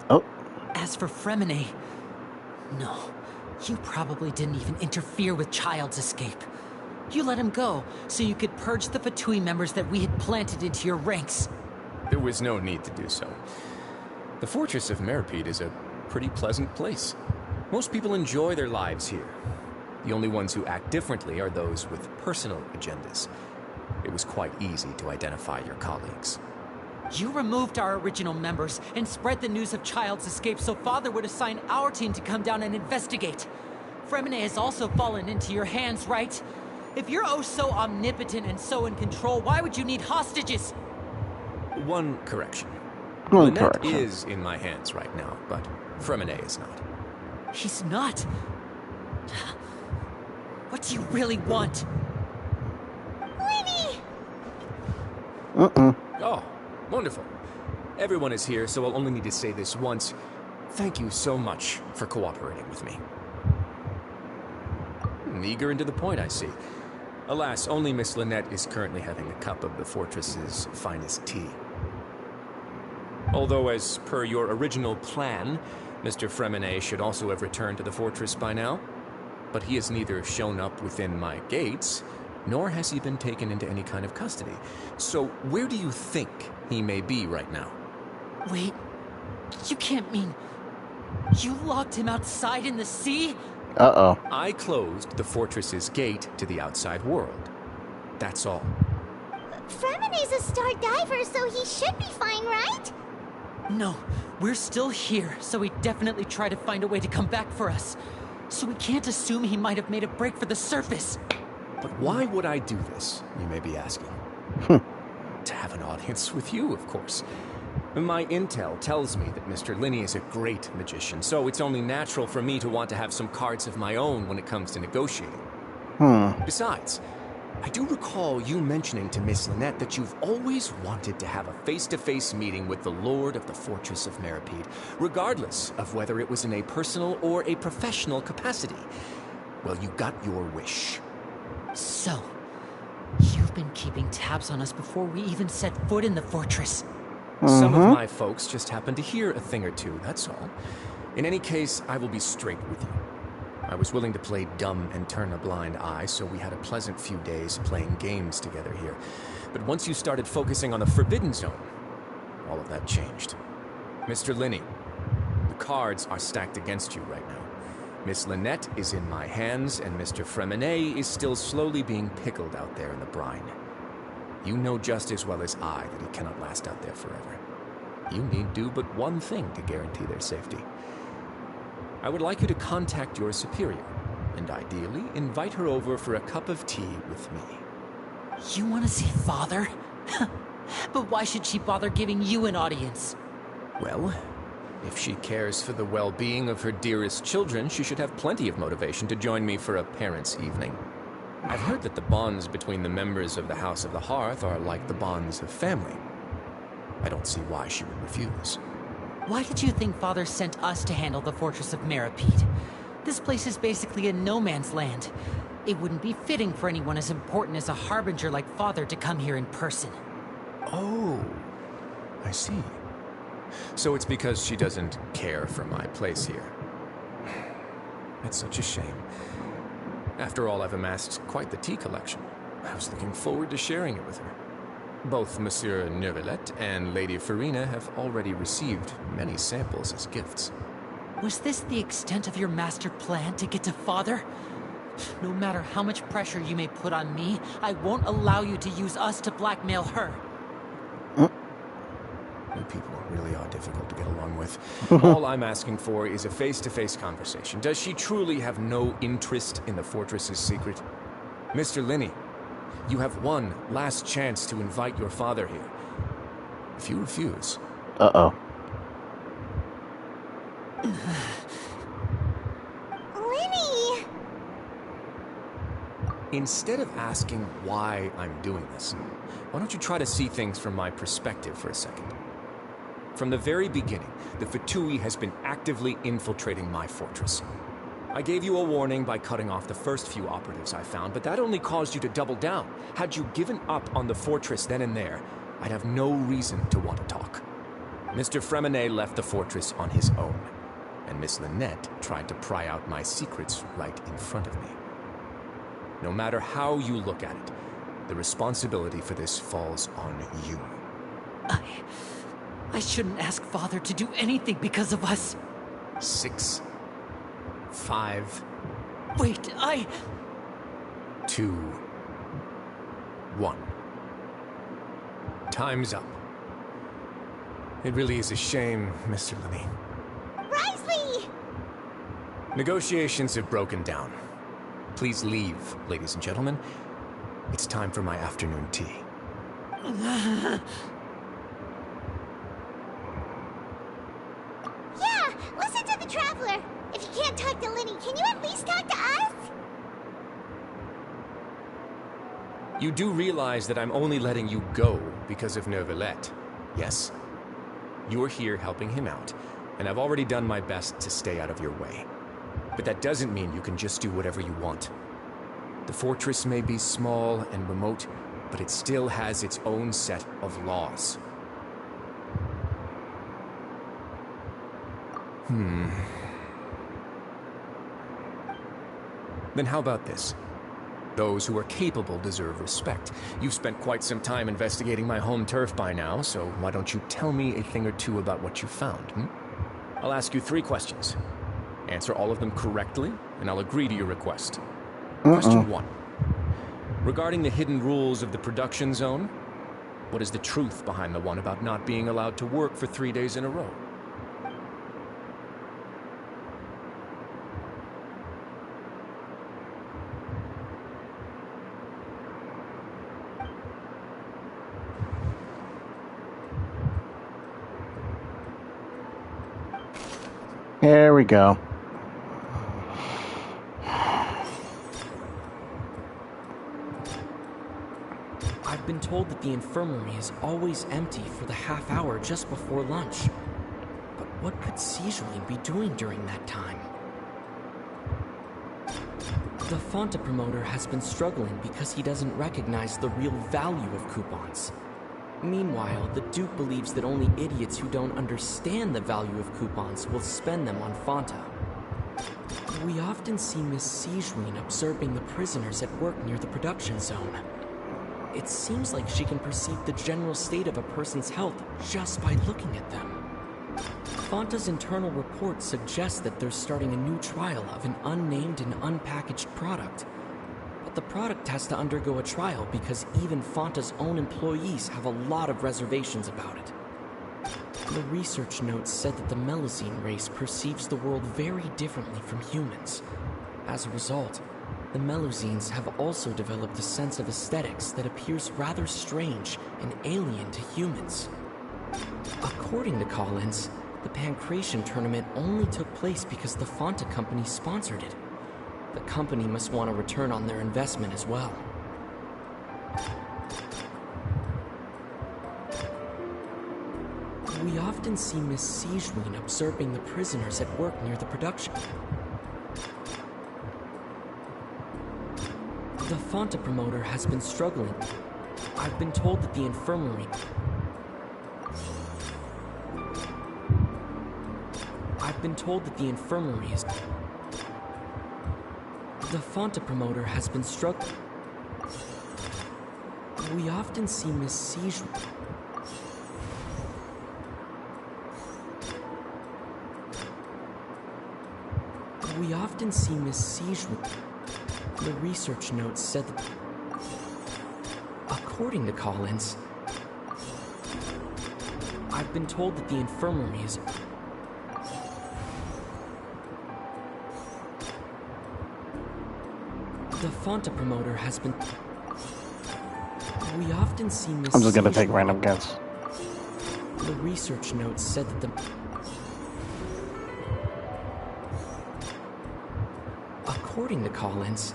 Oh. As for Fremine, no, you probably didn't even interfere with Child's escape. You let him go, so you could purge the Fatui members that we had planted into your ranks. There was no need to do so. The Fortress of Meripede is a pretty pleasant place. Most people enjoy their lives here. The only ones who act differently are those with personal agendas. It was quite easy to identify your colleagues. You removed our original members and spread the news of Child's escape so Father would assign our team to come down and investigate. Fremine has also fallen into your hands, right? If you're oh so omnipotent and so in control, why would you need hostages? One correction. One Lynette correction. is in my hands right now, but Fremine is not. He's not. What do you really want? Winnie! Oh, wonderful. Everyone is here, so I'll only need to say this once. Thank you so much for cooperating with me. Eager and to the point, I see. Alas, only Miss Lynette is currently having a cup of the fortress's finest tea. Although, as per your original plan, Mr. Fremenet should also have returned to the fortress by now. But he has neither shown up within my gates, nor has he been taken into any kind of custody. So where do you think he may be right now? Wait, you can't mean... you locked him outside in the sea? Uh-oh. I closed the fortress's gate to the outside world. That's all. Fremenet's a star diver, so he should be fine, right? No, we're still here, so he definitely tried to find a way to come back for us. So we can't assume he might have made a break for the surface. But why would I do this, you may be asking? To have an audience with you, of course. My intel tells me that Mr. Linney is a great magician, so it's only natural for me to want to have some cards of my own when it comes to negotiating. Besides, I do recall you mentioning to Miss Lynette that you've always wanted to have a face-to-face meeting with the Lord of the Fortress of Meripede, regardless of whether it was in a personal or a professional capacity. Well, you got your wish. So, you've been keeping tabs on us before we even set foot in the fortress. Some of my folks just happened to hear a thing or two, that's all. In any case, I will be straight with you. I was willing to play dumb and turn a blind eye, so we had a pleasant few days playing games together here. But once you started focusing on the Forbidden Zone, all of that changed. Mr. Linney, the cards are stacked against you right now. Miss Lynette is in my hands, and Mr. Fremenet is still slowly being pickled out there in the brine. You know just as well as I that he cannot last out there forever. You need do but one thing to guarantee their safety. I would like you to contact your superior, and ideally invite her over for a cup of tea with me. You want to see Father? But why should she bother giving you an audience? Well, if she cares for the well-being of her dearest children, she should have plenty of motivation to join me for a parents' evening. I've heard that the bonds between the members of the House of the Hearth are like the bonds of family. I don't see why she would refuse. Why did you think Father sent us to handle the Fortress of Meripede? This place is basically a no-man's land. It wouldn't be fitting for anyone as important as a harbinger like Father to come here in person. Oh, I see. So it's because she doesn't care for my place here. That's such a shame. After all, I've amassed quite the tea collection. I was looking forward to sharing it with her. Both Monsieur Neuvillette and Lady Farina have already received many samples as gifts. Was this the extent of your master plan to get to Father? No matter how much pressure you may put on me, I won't allow you to use us to blackmail her. You people really are difficult to get along with. All I'm asking for is a face-to-face conversation. Does she truly have no interest in the fortress's secret? Mr. Linney, you have one last chance to invite your father here. If you refuse... Uh-oh. Linney! Instead of asking why I'm doing this, why don't you try to see things from my perspective for a second? From the very beginning, the Fatui has been actively infiltrating my fortress. I gave you a warning by cutting off the first few operatives I found, but that only caused you to double down. Had you given up on the fortress then and there, I'd have no reason to want to talk. Mr. Fremenet left the fortress on his own, and Miss Lynette tried to pry out my secrets right in front of me. No matter how you look at it, the responsibility for this falls on you. I shouldn't ask Father to do anything because of us. 6, 5... Wait, 2, 1. Time's up. It really is a shame, Mr. Linney. Risley! Negotiations have broken down. Please leave, ladies and gentlemen. It's time for my afternoon tea. Yeah, listen to the Traveler. If you can't talk to Linney, can you at least talk to us? You do realize that I'm only letting you go because of Neuvillette, yes? You're here helping him out, and I've already done my best to stay out of your way. But that doesn't mean you can just do whatever you want. The fortress may be small and remote, but it still has its own set of laws. Then how about this? Those who are capable deserve respect. You've spent quite some time investigating my home turf by now, so why don't you tell me a thing or two about what you found, I'll ask you 3 questions. Answer all of them correctly, and I'll agree to your request. Question 1. Regarding the hidden rules of the production zone, what is the truth behind the one about not being allowed to work for 3 days in a row? Here we go. I've been told that the infirmary is always empty for the half hour just before lunch. But what could Sijuin be doing during that time? The Fonta promoter has been struggling because he doesn't recognize the real value of coupons. Meanwhile, the Duke believes that only idiots who don't understand the value of coupons will spend them on Fonta. We often see Miss Sijuin observing the prisoners at work near the production zone. It seems like she can perceive the general state of a person's health just by looking at them. Fonta's internal report suggests that they're starting a new trial of an unnamed and unpackaged product. But the product has to undergo a trial because even Fonta's own employees have a lot of reservations about it. The research notes said that the Melusine race perceives the world very differently from humans. As a result, the Melusines have also developed a sense of aesthetics that appears rather strange and alien to humans. According to Collins, the Pancration tournament only took place because the Fonta company sponsored it. The company must want a return on their investment as well. We often see Miss Sijuin observing the prisoners at work near the production. The Fonta promoter has been struggling. I've been told that the infirmary... is... The Fonta promoter has been struggling. We often see Miss Sijuin... The research notes said that... According to Collins, I've been told that the infirmary is... The Fonta promoter has been... We often see Miss... I'm just gonna take random guess. The research notes said that the... According to Collins,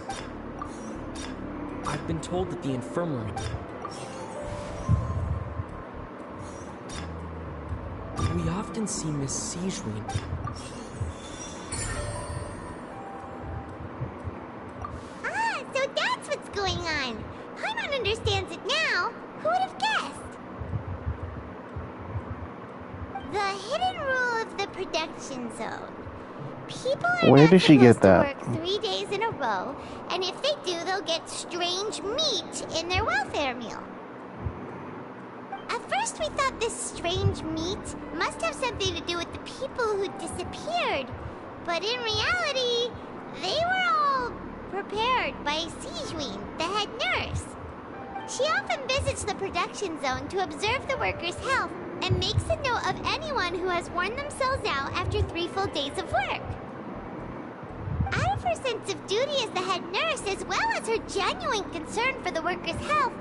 I've been told that the infirmary... We often see Miss Sijuin... Ah, so that's what's going on. Paimon understands it now. Who would have guessed? The hidden rule of the production zone. People are Where not did she get supposed that? to work 3 days in a row, and if they do, they'll get strange meat in their welfare meal. At first, we thought this strange meat must have something to do with the people who disappeared, but in reality, they were all prepared by Sijuin, the head nurse. She often visits the production zone to observe the workers' health and makes a note of anyone who has worn themselves out after 3 full days of work. Out of her sense of duty as the head nurse, as well as her genuine concern for the workers' health,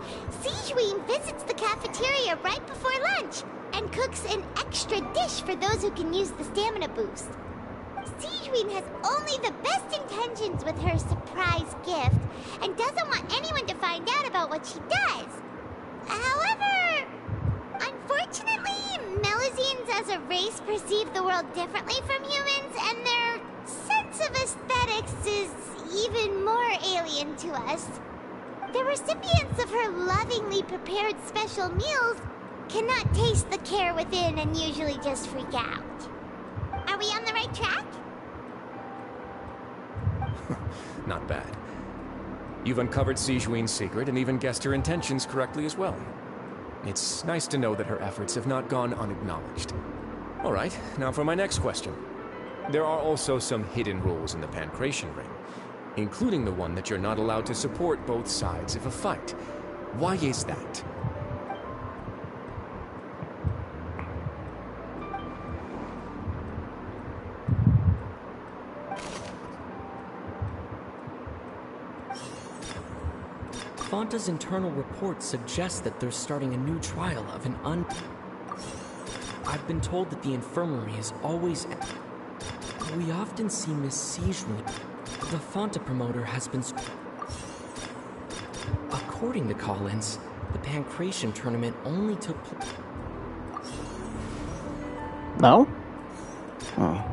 Sijuin visits the cafeteria right before lunch and cooks an extra dish for those who can use the stamina boost. Sijuin has only the best intentions with her surprise gift and doesn't want anyone to find out about what she does. However, as a race perceive the world differently from humans, and their sense of aesthetics is even more alien to us. The recipients of her lovingly prepared special meals cannot taste the care within and usually just freak out. Are we on the right track? Not bad. You've uncovered Sijuin's secret and even guessed her intentions correctly as well. It's nice to know that her efforts have not gone unacknowledged. All right, now for my next question. There are also some hidden rules in the Pancration Ring, including the one that you're not allowed to support both sides of a fight. Why is that? Fanta's internal report suggests that they're starting a new trial of an I've been told that the infirmary is always... We often see Miss Sijuin. The Fanta promoter has been... According to Collins, the Pancration tournament only took place... No? Oh.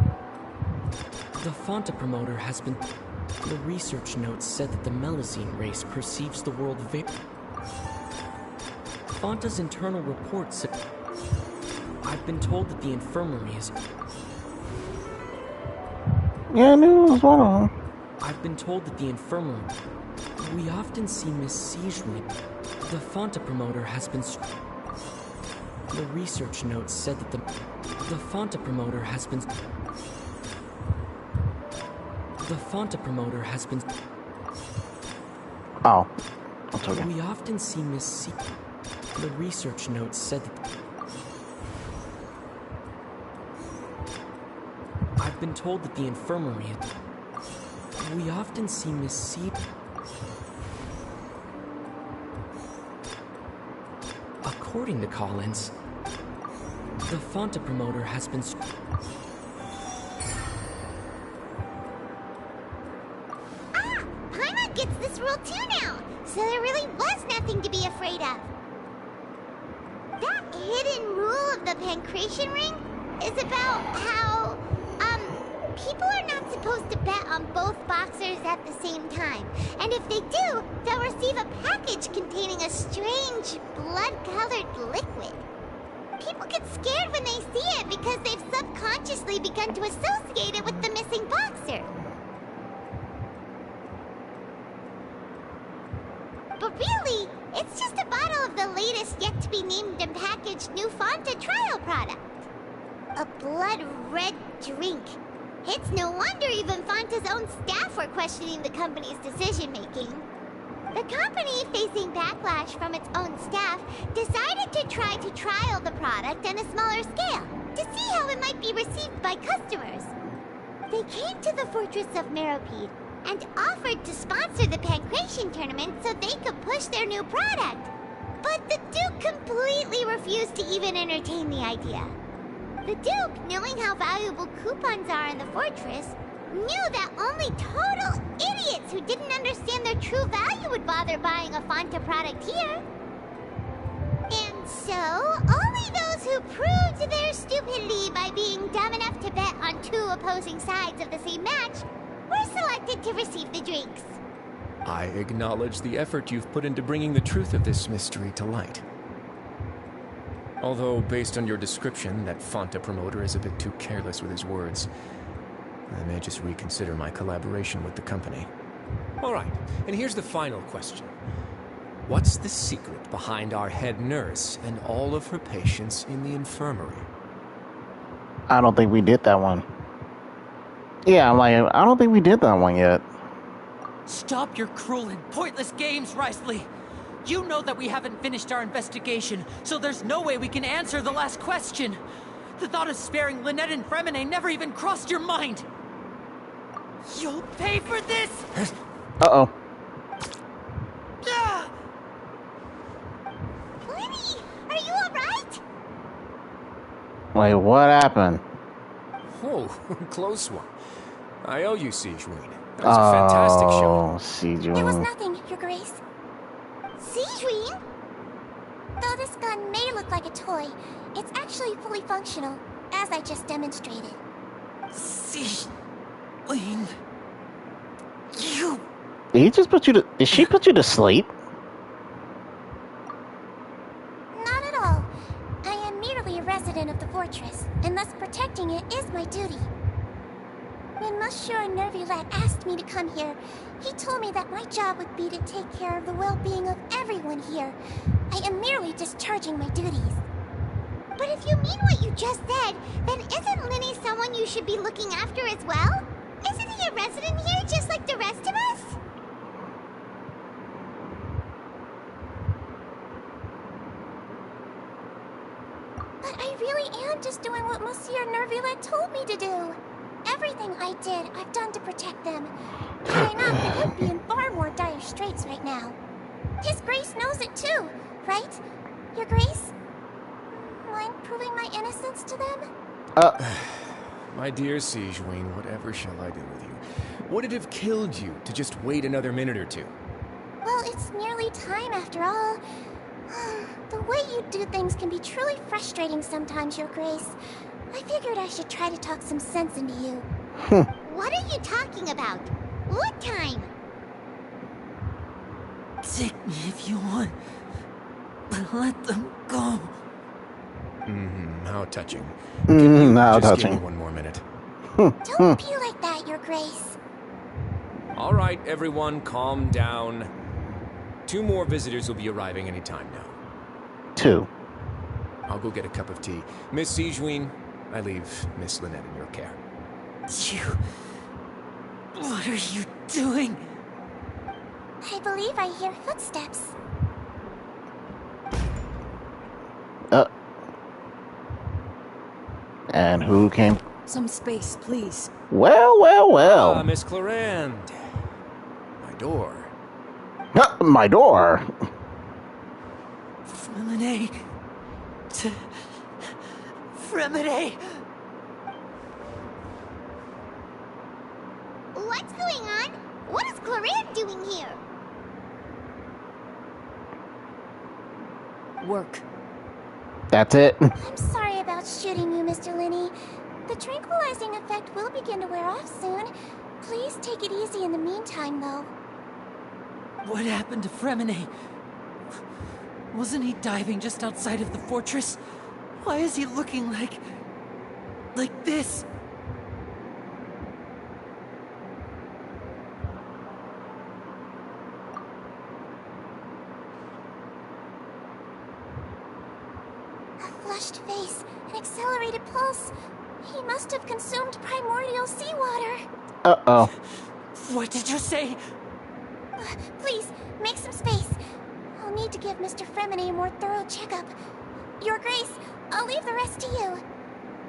The Fanta promoter has been... The research notes said that the Melazine race perceives the world Fanta's internal report said... I've been told that the infirmary is... Yeah, I knew it was one of them. I've been told that the infirmary... We often see Miss Sijuin. The Fanta promoter has been... The research notes said that the Fanta promoter has been... The Fanta promoter has been... Oh. That's okay. We often see Miss C... The research notes said that... I've been told that the infirmary... We often see Miss C... According to Collins, the Fanta promoter has been... Gets this rule too now, so there really was nothing to be afraid of. That hidden rule of the Pancration Ring is about how, people are not supposed to bet on both boxers at the same time. And if they do, they'll receive a package containing a strange, blood-colored liquid. People get scared when they see it because they've subconsciously begun to associate it with the missing boxer. But really, it's just a bottle of the latest yet-to-be-named and packaged new Fanta trial product. A blood-red drink. It's no wonder even Fanta's own staff were questioning the company's decision-making. The company, facing backlash from its own staff, decided to try to trial the product on a smaller scale to see how it might be received by customers. They came to the fortress of Meropide and offered to sponsor the Pancration tournament so they could push their new product. But the Duke completely refused to even entertain the idea. The Duke, knowing how valuable coupons are in the fortress, knew that only total idiots who didn't understand their true value would bother buying a Fanta product here. And so, only those who proved their stupidity by being dumb enough to bet on two opposing sides of the same match were selected to receive the drinks. I acknowledge the effort you've put into bringing the truth of this mystery to light. Although, based on your description, that Fanta promoter is a bit too careless with his words. I may just reconsider my collaboration with the company. All right, and here's the final question. What's the secret behind our head nurse and all of her patients in the infirmary? I don't think we did that one. Yeah, I'm like, I don't think we did that one yet. Stop your cruel and pointless games, Risley! You know that we haven't finished our investigation, so there's no way we can answer the last question. The thought of sparing Lynette and Fremine never even crossed your mind. You'll pay for this! Uh-oh. Lenny, are you alright? Wait, what happened? Oh, close one. I owe you, Sijuin. That was a fantastic show. Sijuin. There was nothing, Your Grace. Sijuin? Though this gun may look like a toy, it's actually fully functional. as I just demonstrated. Siege-Ween... You... Did he just put you to... Did she put you to sleep? Not at all. I am merely a resident of the fortress, and thus protecting it is my duty. When Monsieur Nervulet asked me to come here, he told me that my job would be to take care of the well-being of everyone here. I am merely discharging my duties. But if you mean what you just said, then isn't Linny someone you should be looking after as well? Isn't he a resident here just like the rest of us? But I really am just doing what Monsieur Nervulet told me to do. Everything I did, I've done to protect them. Had I not, we would be in far more dire straits right now. His Grace knows it too, right? Your Grace? Mind proving my innocence to them? My dear Siege-Ween, whatever shall I do with you? Would it have killed you to just wait another minute or two? Well, it's nearly time after all. The way you do things can be truly frustrating sometimes, Your Grace. I figured I should try to talk some sense into you. What are you talking about? What time? Take me if you want, but let them go. How touching. How Just touching. give me one more minute. Don't be like that, Your Grace. All right, everyone, calm down. 2 more visitors will be arriving any time now. 2. I'll go get a cup of tea. Miss Siege-Ween, I leave Miss Lynette in your care. What are you doing? I believe I hear footsteps. And who came? Some space, please. Well. Miss Clarand. My door. My door? Fremine. Fremine. What's going on? What is Clarand doing here? Work. That's it. I'm sorry about shooting you, Mr. Linny. The tranquilizing effect will begin to wear off soon. Please take it easy in the meantime, though. What happened to Fremine? Wasn't he diving just outside of the fortress? Why is he looking like this? A flushed face, an accelerated pulse. He must have consumed primordial seawater. Uh-oh. What did you say? Please, make some space. I'll need to give Mr. Fremine a more thorough checkup. Your Grace, I'll leave the rest to you.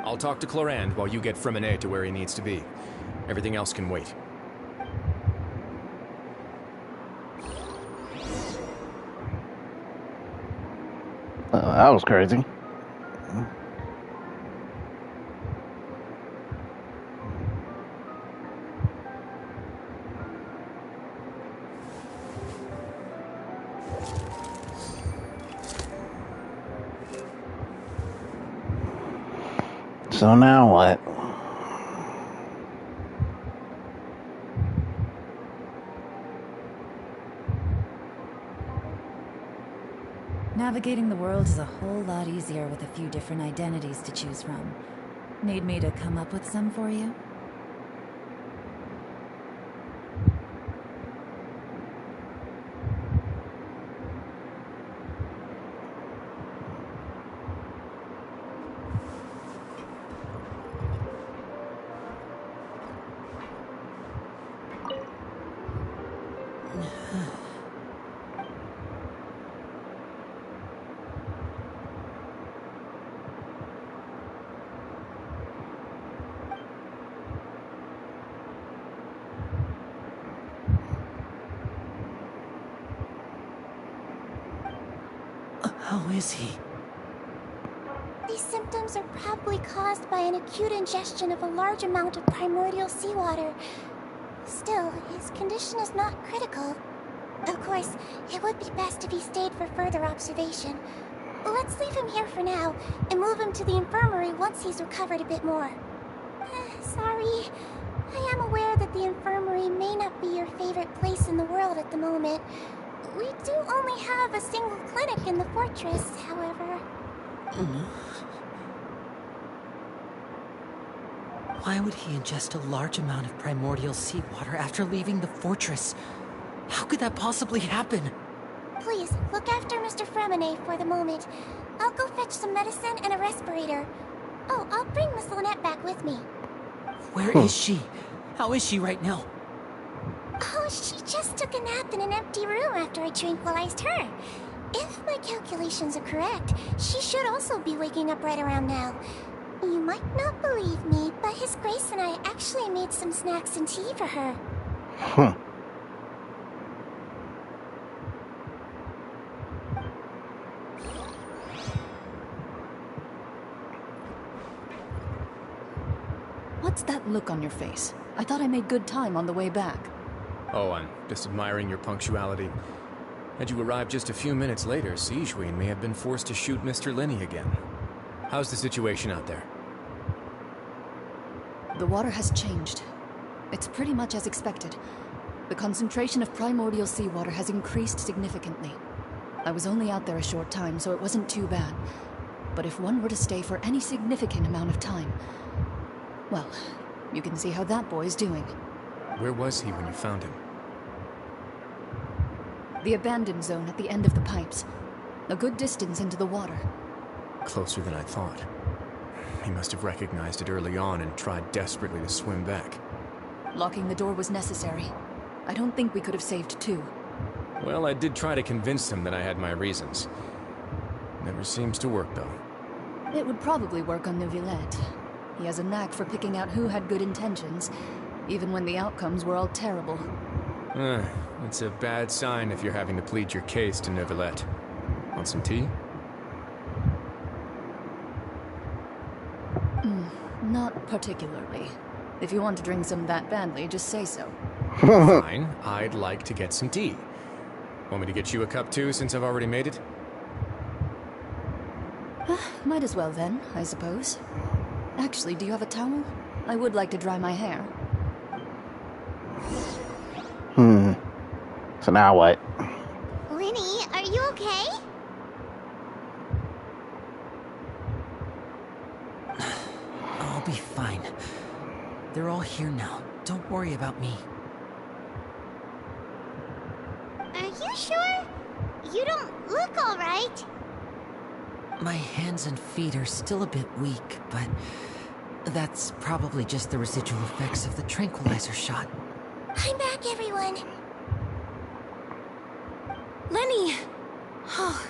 I'll talk to Clarand while you get Fremine to where he needs to be. Everything else can wait. That was crazy. So now what? Navigating the world is a whole lot easier with a few different identities to choose from. Need me to come up with some for you? How is he? These symptoms are probably caused by an acute ingestion of a large amount of primordial seawater. Still, his condition is not critical. Of course, it would be best if he stayed for further observation. Let's leave him here for now, and move him to the infirmary once he's recovered a bit more. Sorry. I am aware that the infirmary may not be your favorite place in the world at the moment. We do only have a single clinic in the fortress, however. Why would he ingest a large amount of primordial seawater after leaving the fortress? How could that possibly happen? Please, look after Mr. Fremine for the moment. I'll go fetch some medicine and a respirator. Oh, I'll bring Miss Lynette back with me. Where is she? How is she right now? Oh, she just took a nap in an empty room after I tranquilized her. If my calculations are correct, she should also be waking up right around now. You might not believe me, but His Grace and I actually made some snacks and tea for her. Huh. What's that look on your face? I thought I made good time on the way back. Oh, I'm just admiring your punctuality. Had you arrived just a few minutes later, Siegeween may have been forced to shoot Mr. Lenny again. How's the situation out there? The water has changed. It's pretty much as expected. The concentration of primordial seawater has increased significantly. I was only out there a short time, so it wasn't too bad. But if one were to stay for any significant amount of time... well, you can see how that boy's doing. Where was he when you found him? The abandoned zone at the end of the pipes. A good distance into the water. Closer than I thought. He must have recognized it early on and tried desperately to swim back. Locking the door was necessary. I don't think we could have saved two. Well, I did try to convince him that I had my reasons. Never seems to work, though. It would probably work on Neuvillette. He has a knack for picking out who had good intentions, even when the outcomes were all terrible. It's a bad sign if you're having to plead your case to Neuvillette. Want some tea? Not particularly. If you want to drink some that badly, just say so. Fine, I'd like to get some tea. Want me to get you a cup too, since I've already made it? Might as well then, I suppose. Actually, do you have a towel? I would like to dry my hair. So now what? Linny, are you okay? I'll be fine. They're all here now. Don't worry about me. Are you sure? You don't look all right. My hands and feet are still a bit weak, but that's probably just the residual effects of the tranquilizer shot. I'm back, everyone. Lenny! Oh,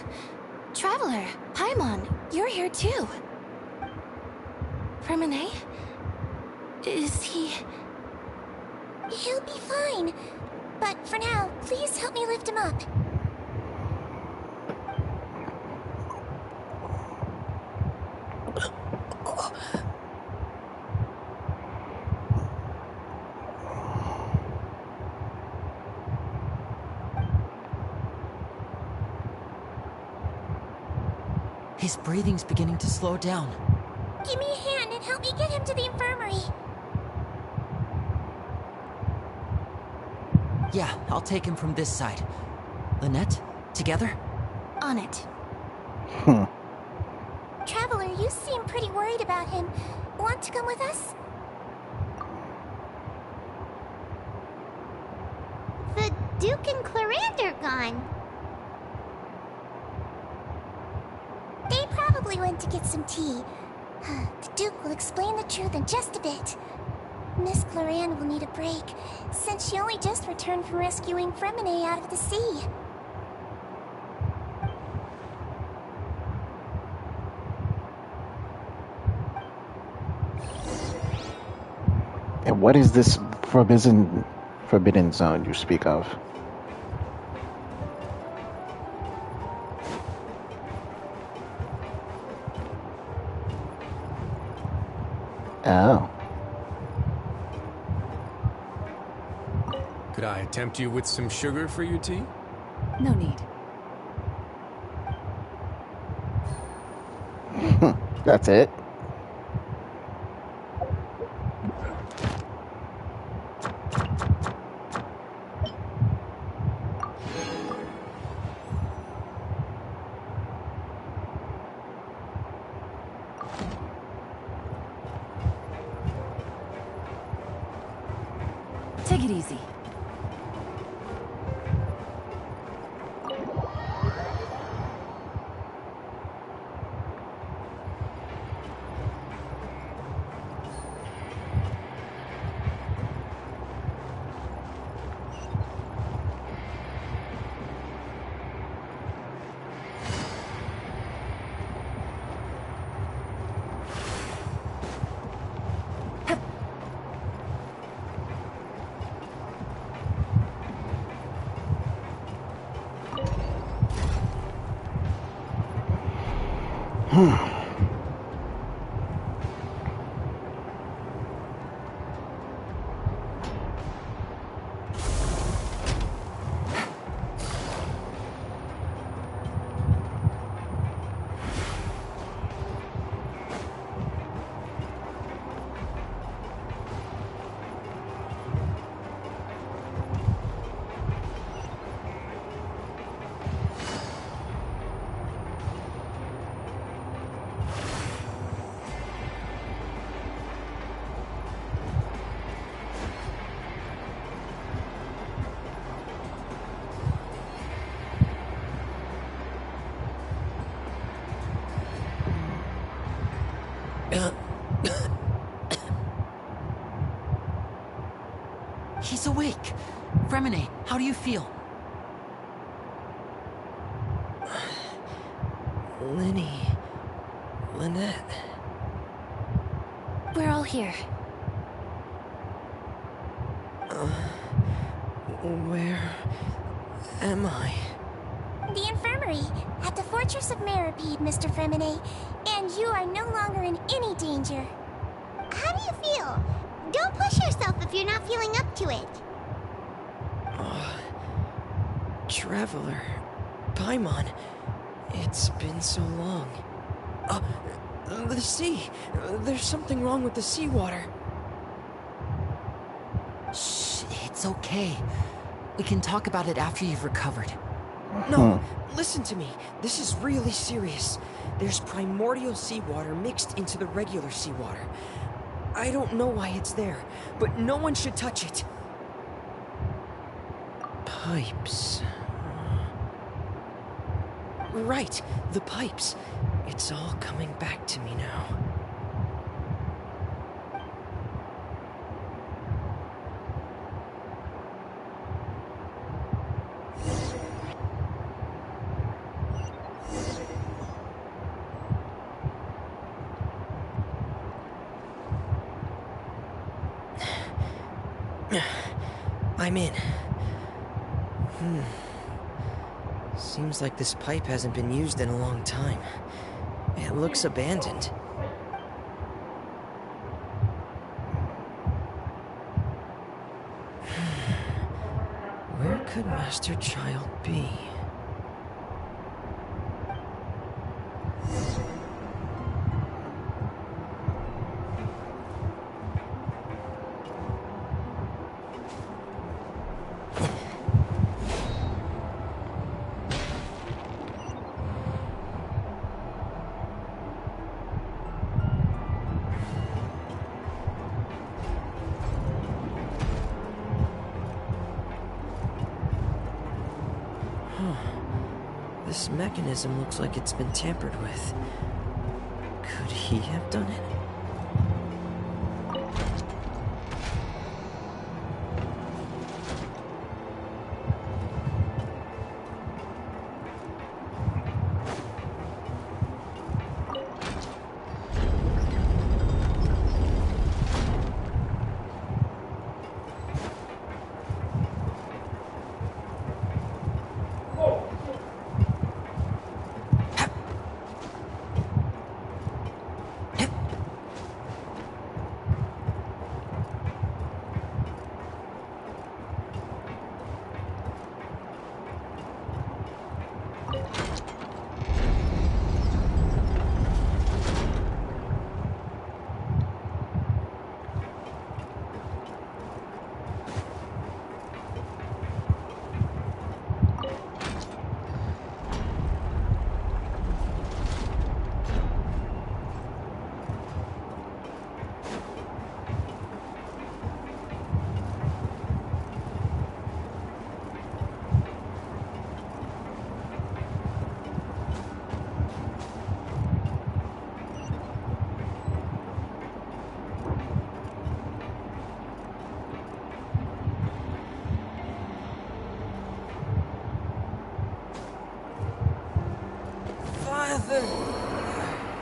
Traveler, Paimon, you're here too. Fremine? Is he... He'll be fine. But for now, please help me lift him up. His breathing's beginning to slow down. Give me a hand and help me get him to the infirmary. Yeah, I'll take him from this side. Lynette, together? On it. Traveler, you seem pretty worried about him. Want to come with us? The Duke and Clarande are gone. They probably went to get some tea. The Duke will explain the truth in just a bit. Miss Clarande will need a break, since she only just returned from rescuing Fremine out of the sea. And what is this forbidden zone you speak of? Oh. Could I tempt you with some sugar for your tea? No need. That's it? Take it easy. He's awake. Fremine, how do you feel? Linny... Lynette... We're all here. Where... am I? The infirmary, at the Fortress of Meripede, Mr. Fremine, and you are no longer in any danger. How do you feel? Don't push yourself if you're not feeling up to it. Traveler... Paimon... It's been so long. The sea! There's something wrong with the seawater. Shh, it's okay. We can talk about it after you've recovered. No, listen to me. This is really serious. There's primordial seawater mixed into the regular seawater. I don't know why it's there, but no one should touch it. Pipes... Right, the pipes. It's all coming back to me now. I'm in. Seems like this pipe hasn't been used in a long time. It looks abandoned. Where could Master Child be? This mechanism looks like it's been tampered with. Could he have done it?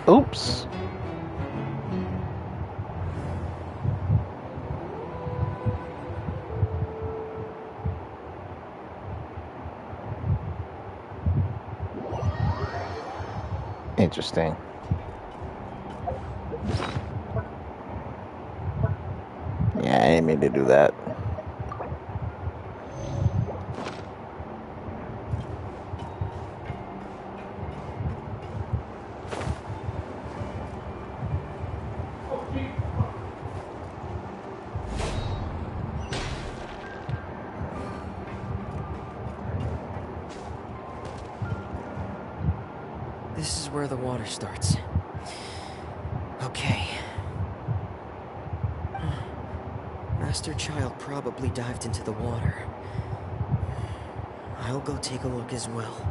Oops. Interesting. Yeah, I didn't mean to do that. This is where the water starts. Okay. Master Child probably dived into the water. I'll go take a look as well.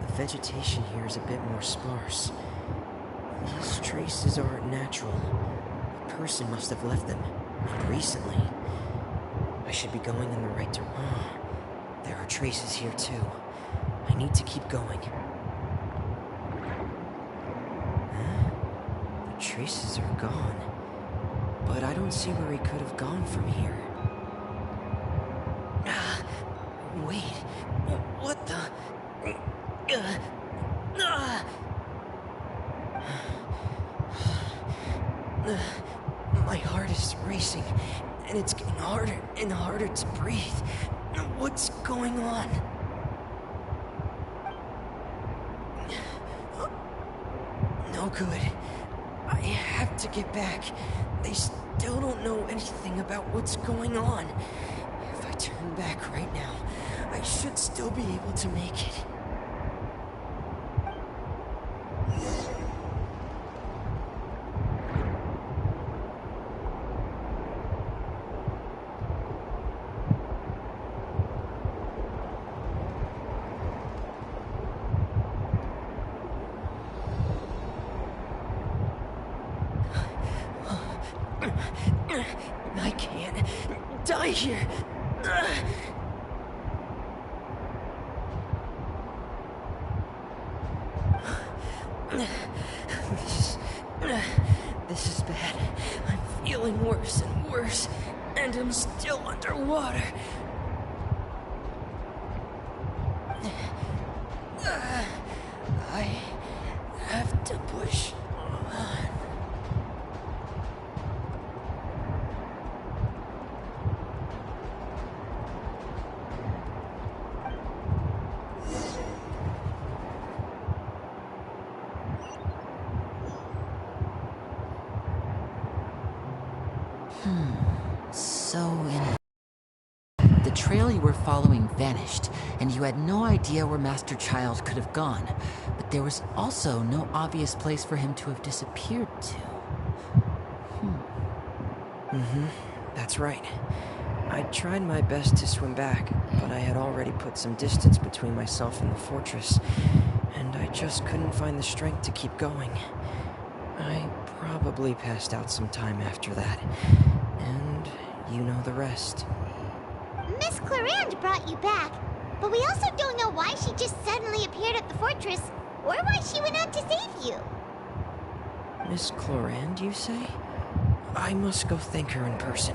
The vegetation here is a bit more sparse. These traces aren't natural. A person must have left them, and recently. I should be going in the right direction. There are traces here too. I need to keep going. The traces are gone, but I don't see where he could have gone from here. Wait, what the? My heart is racing, and it's getting harder and harder to breathe. What's going on? No good. I have to get back. They still don't know anything about what's going on. If I turn back right now, I should still be able to make it. I can't die here. This is bad. I'm feeling worse and worse, and I'm still underwater. I have to push on. The trail you were following vanished, and you had no idea where Master Child could have gone. But there was also no obvious place for him to have disappeared to. That's right. I tried my best to swim back, but I had already put some distance between myself and the fortress, and I just couldn't find the strength to keep going. I probably passed out some time after that, and you know the rest. Miss Clarande brought you back, but we also don't know why she just suddenly appeared at the fortress, or why she went out to save you. Miss Clarande, you say? I must go thank her in person.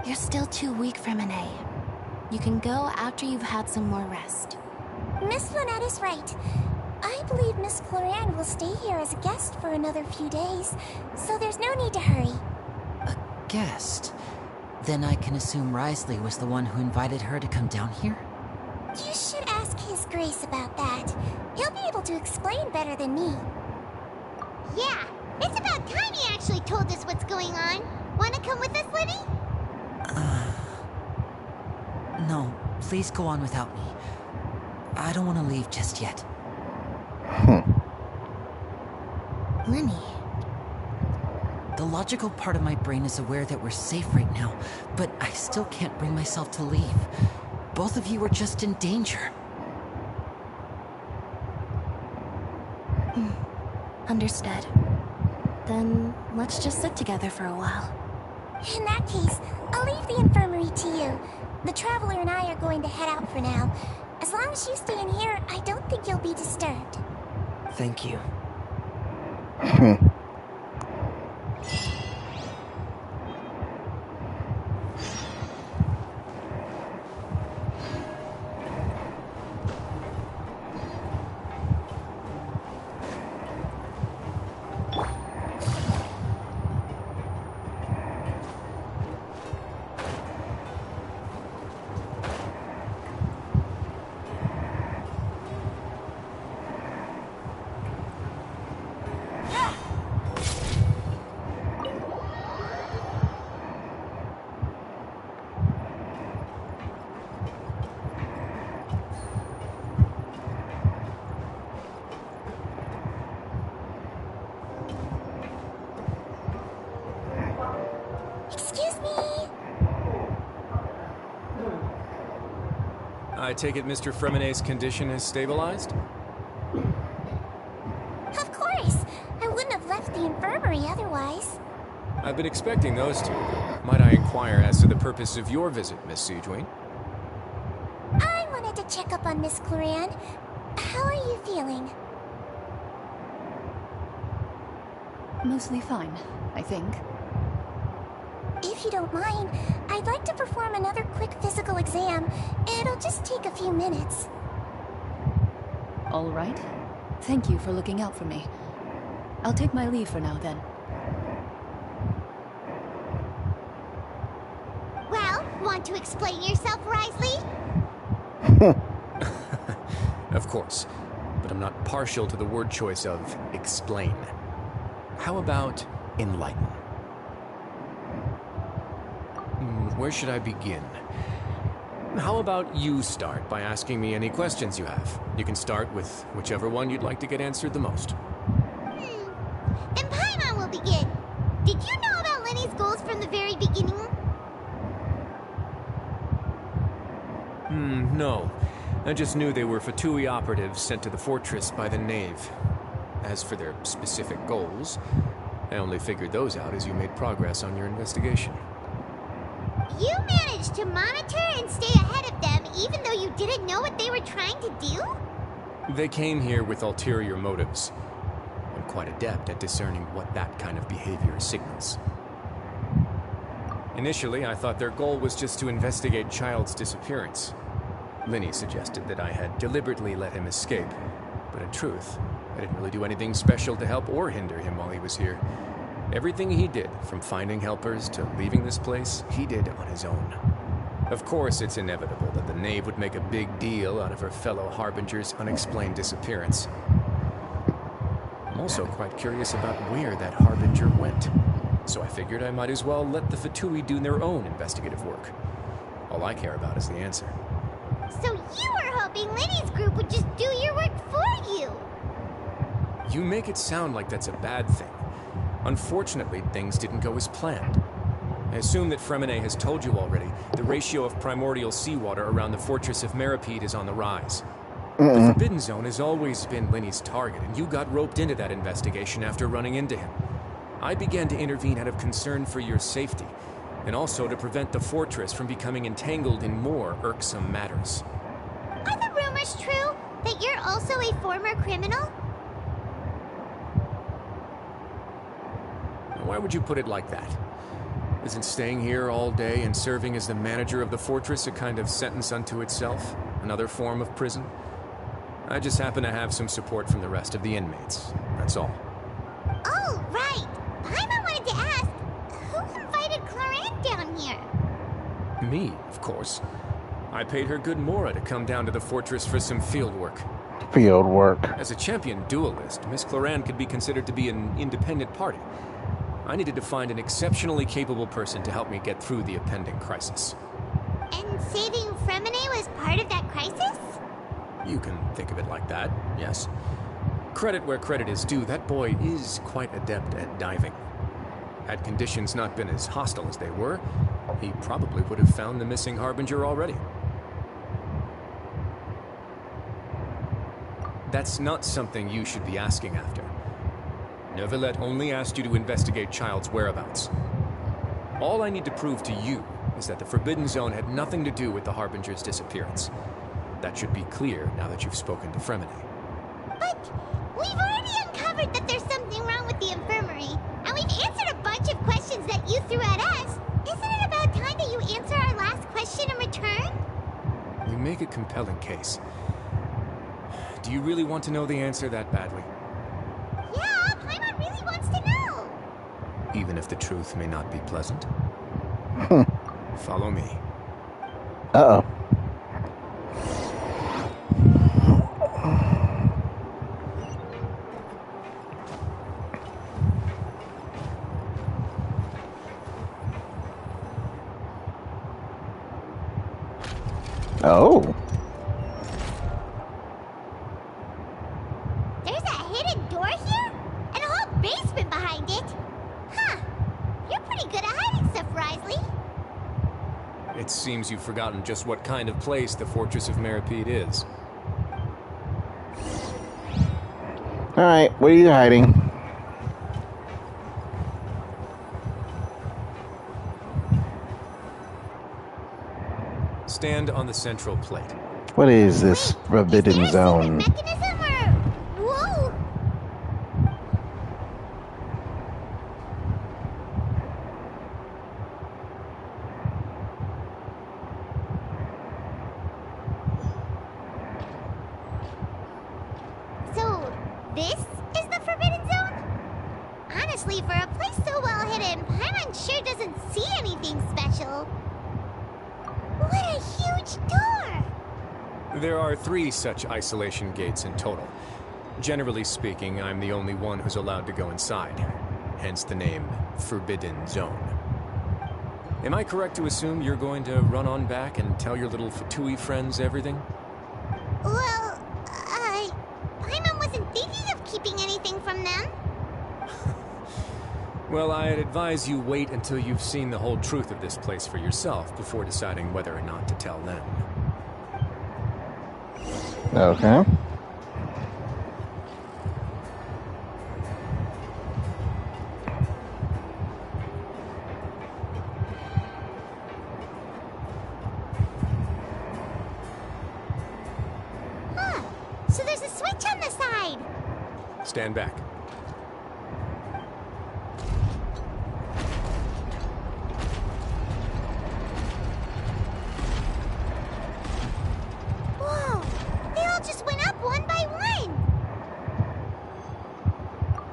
You're still too weak for Monet. You can go after you've had some more rest. Miss Lynette is right. I believe Miss Clarande will stay here as a guest for another few days, so there's no need to hurry. A guest? Then I can assume Risley was the one who invited her to come down here? You should ask His Grace about that. He'll be able to explain better than me. Yeah, it's about time he actually told us what's going on. Wanna come with us, Liddy? No, please go on without me. I don't want to leave just yet. Linny. The logical part of my brain is aware that we're safe right now, but I still can't bring myself to leave. Both of you are just in danger. Understood. Then let's just sit together for a while. In that case, I'll leave the infirmary to you. The Traveler and I are going to head out for now. As long as you stay in here, I don't think you'll be disturbed. Thank you. Excuse me. I take it Mr. Fremonet's condition has stabilized? Of course. I wouldn't have left the infirmary otherwise. I've been expecting those two. Might I inquire as to the purpose of your visit, Miss Siegewin? I wanted to check up on Miss Cloran. How are you feeling? Mostly fine, I think. If you don't mind, I'd like to perform another quick physical exam. It'll just take a few minutes. All right. Thank you for looking out for me. I'll take my leave for now, then. Well, want to explain yourself, Risley? Of course, but I'm not partial to the word choice of explain. How about enlighten? Where should I begin? How about you start by asking me any questions you have? You can start with whichever one you'd like to get answered the most. Then Paimon will begin. Did you know about Lenny's goals from the very beginning? No. I just knew they were Fatui operatives sent to the fortress by the Knave. As for their specific goals, I only figured those out as you made progress on your investigation. You managed to monitor and stay ahead of them even though you didn't know what they were trying to do? They came here with ulterior motives. I'm quite adept at discerning what that kind of behavior signals. Initially, I thought their goal was just to investigate Child's disappearance. Linny suggested that I had deliberately let him escape, but in truth, I didn't really do anything special to help or hinder him while he was here. Everything he did, from finding helpers to leaving this place, he did on his own. Of course, it's inevitable that the Knave would make a big deal out of her fellow Harbinger's unexplained disappearance. I'm also quite curious about where that Harbinger went, so I figured I might as well let the Fatui do their own investigative work. All I care about is the answer. So you were hoping Lenny's group would just do your work for you? You make it sound like that's a bad thing. Unfortunately, things didn't go as planned. I assume that Fremonet has told you already, the ratio of primordial seawater around the fortress of Meripede is on the rise. The Forbidden Zone has always been Linny's target, and you got roped into that investigation after running into him. I began to intervene out of concern for your safety, and also to prevent the fortress from becoming entangled in more irksome matters. Are the rumors true that you're also a former criminal? Why would you put it like that? Isn't staying here all day and serving as the manager of the fortress a kind of sentence unto itself? Another form of prison? I just happen to have some support from the rest of the inmates. That's all. Oh, right. Paimon wanted to ask, who invited Cloran down here? Me, of course. I paid her good mora to come down to the fortress for some field work. Field work. As a champion duelist, Miss Cloran could be considered to be an independent party. I needed to find an exceptionally capable person to help me get through the impending crisis. And saving Fremonet was part of that crisis? You can think of it like that, yes. Credit where credit is due, that boy is quite adept at diving. Had conditions not been as hostile as they were, he probably would have found the missing Harbinger already. That's not something you should be asking after. Neuvillette only asked you to investigate Child's whereabouts. All I need to prove to you is that the Forbidden Zone had nothing to do with the Harbinger's disappearance. That should be clear now that you've spoken to Fremine. But we've already uncovered that there's something wrong with the infirmary, and we've answered a bunch of questions that you threw at us. Isn't it about time that you answer our last question in return? You make a compelling case. Do you really want to know the answer that badly? Yeah, Paimon really wants to know. Even if the truth may not be pleasant? Follow me. Uh-oh. Oh. There's a hidden door here? And a whole basement behind it? Huh. You're pretty good at hiding stuff, Risley. It seems you've forgotten just what kind of place the Fortress of Meripede is. Alright, what are you hiding? Stand on the central plate. What is this Forbidden Zone? Mechanism or... Whoa! So, this is the Forbidden Zone? Honestly, for a place so well hidden, Paimon sure doesn't see anything special. What a huge door! There are 3 such isolation gates in total. Generally speaking, I'm the only one who's allowed to go inside. Hence the name Forbidden Zone. Am I correct to assume you're going to run on back and tell your little Fatui friends everything? Well, Paimon wasn't thinking of keeping anything from them. Well, I'd advise you wait until you've seen the whole truth of this place for yourself before deciding whether or not to tell them. Okay. Huh. So there's a switch on the side. Stand back. Whoa. They all just went up one by one.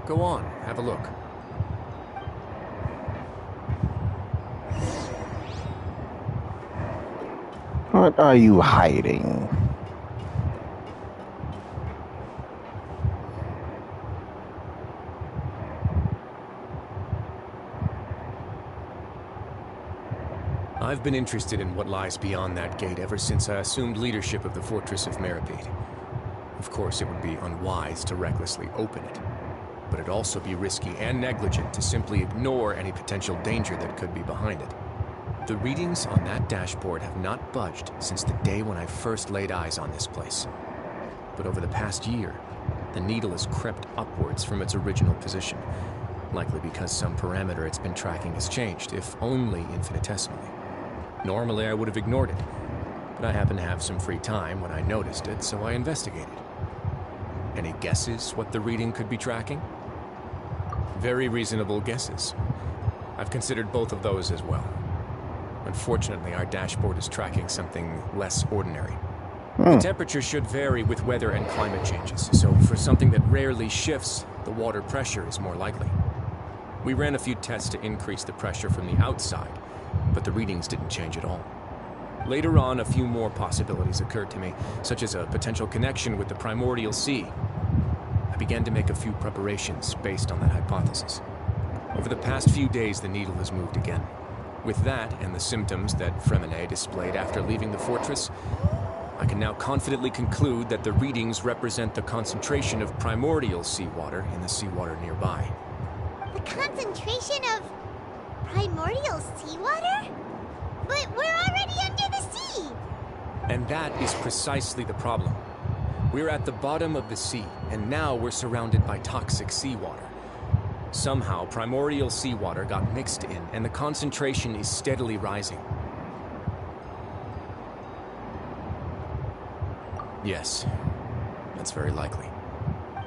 Go on, have a look. What are you hiding? I've been interested in what lies beyond that gate ever since I assumed leadership of the Fortress of Meripede. Of course, it would be unwise to recklessly open it, but it'd also be risky and negligent to simply ignore any potential danger that could be behind it. The readings on that dashboard have not budged since the day when I first laid eyes on this place. But over the past year, the needle has crept upwards from its original position, likely because some parameter it's been tracking has changed, if only infinitesimally. Normally, I would have ignored it, but I happened to have some free time when I noticed it, so I investigated. Any guesses what the reading could be tracking? Very reasonable guesses. I've considered both of those as well. Unfortunately, our dashboard is tracking something less ordinary. The temperature should vary with weather and climate changes, so for something that rarely shifts, the water pressure is more likely. We ran a few tests to increase the pressure from the outside, but the readings didn't change at all. Later on, a few more possibilities occurred to me, such as a potential connection with the primordial sea. I began to make a few preparations based on that hypothesis. Over the past few days, the needle has moved again. With that, and the symptoms that Fremine displayed after leaving the fortress, I can now confidently conclude that the readings represent the concentration of primordial seawater in the seawater nearby. The concentration of primordial seawater? But we're already under the sea! And that is precisely the problem. We're at the bottom of the sea, and now we're surrounded by toxic seawater. Somehow, primordial seawater got mixed in, and the concentration is steadily rising. Yes, that's very likely.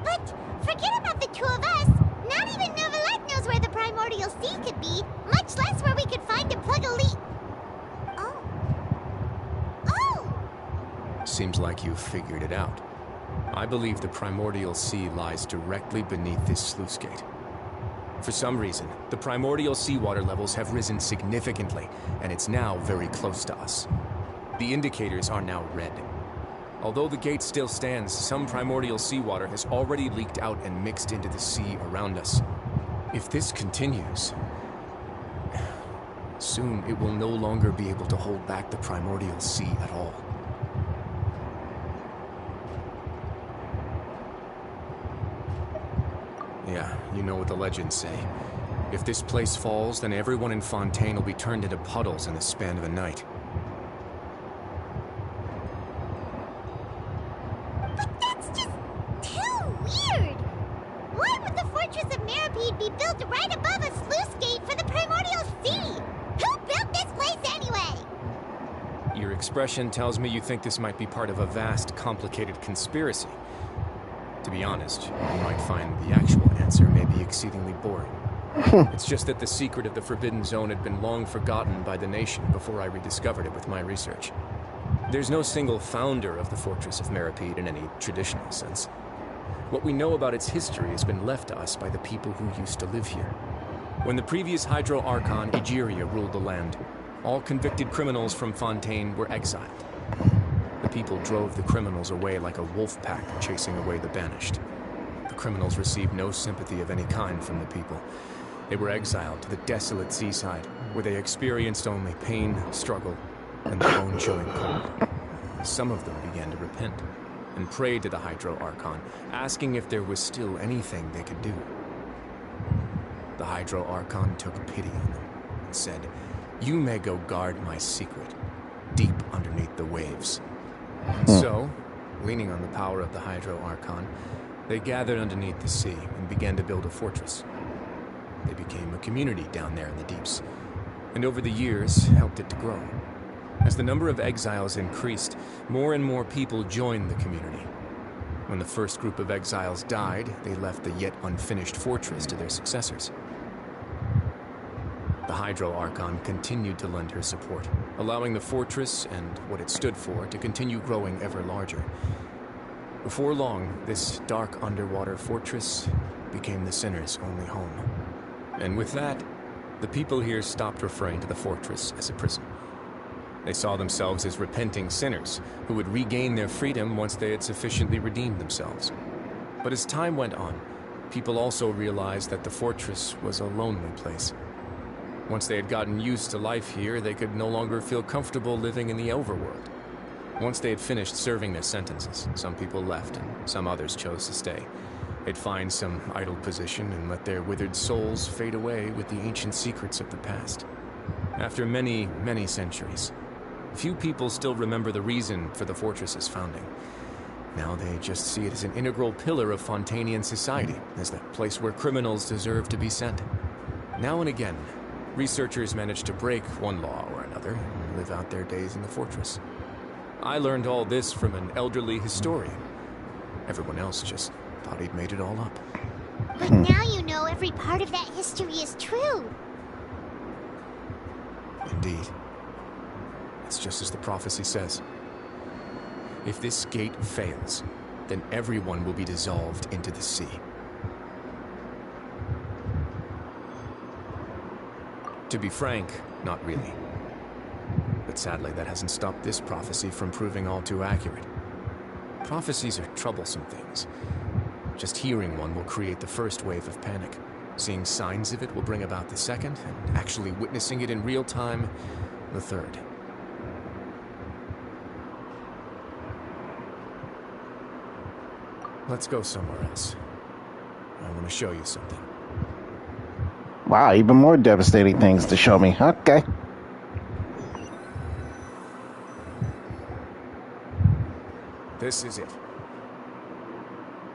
But forget about the two of us. Not even Novelette knows where the primordial sea could be, much less where we could find and plug a leak. Oh. Seems like you've figured it out. I believe the primordial sea lies directly beneath this sluice gate. For some reason, the primordial seawater levels have risen significantly, and it's now very close to us. The indicators are now red. Although the gate still stands, some primordial seawater has already leaked out and mixed into the sea around us. If this continues, soon it will no longer be able to hold back the primordial sea at all. Yeah, you know what the legends say. If this place falls, then everyone in Fontaine will be turned into puddles in the span of a night. But that's just too weird! Why would the Fortress of Meripede be built right above a sluice gate for the primordial sea? Who built this place anyway? Your expression tells me you think this might be part of a vast, complicated conspiracy. To be honest, you might find the actual answer may be exceedingly boring. It's just that the secret of the Forbidden Zone had been long forgotten by the nation before I rediscovered it with my research. There's no single founder of the Fortress of Meripede in any traditional sense. What we know about its history has been left to us by the people who used to live here. When the previous Hydro Archon, Egeria, ruled the land, all convicted criminals from Fontaine were exiled. The people drove the criminals away like a wolf pack chasing away the banished. The criminals received no sympathy of any kind from the people. They were exiled to the desolate seaside, where they experienced only pain, struggle, and the bone-chilling cold. Some of them began to repent and prayed to the Hydro Archon, asking if there was still anything they could do. The Hydro Archon took pity on them and said, "You may go guard my secret, deep underneath the waves." And so, leaning on the power of the Hydro Archon, they gathered underneath the sea and began to build a fortress. They became a community down there in the deeps, and over the years helped it to grow. As the number of exiles increased, more and more people joined the community. When the first group of exiles died, they left the yet unfinished fortress to their successors. The Hydro Archon continued to lend her support, allowing the fortress and what it stood for to continue growing ever larger. Before long, this dark underwater fortress became the sinner's only home. And with that, the people here stopped referring to the fortress as a prison. They saw themselves as repenting sinners who would regain their freedom once they had sufficiently redeemed themselves. But as time went on, people also realized that the fortress was a lonely place. Once they had gotten used to life here, they could no longer feel comfortable living in the overworld. Once they had finished serving their sentences, some people left and some others chose to stay. They'd find some idle position and let their withered souls fade away with the ancient secrets of the past. After many, many centuries, few people still remember the reason for the fortress's founding. Now they just see it as an integral pillar of Fontainian society, as the place where criminals deserve to be sent. Now and again, researchers manage to break one law or another and live out their days in the fortress. I learned all this from an elderly historian. Everyone else just thought he'd made it all up. But now you know every part of that history is true. Indeed. It's just as the prophecy says. If this gate fails, then everyone will be dissolved into the sea. To be frank, not really. But sadly, that hasn't stopped this prophecy from proving all too accurate. Prophecies are troublesome things. Just hearing one will create the first wave of panic. Seeing signs of it will bring about the second, and actually witnessing it in real time, the third. Let's go somewhere else. I want to show you something. Wow, even more devastating things to show me. Okay. This is it.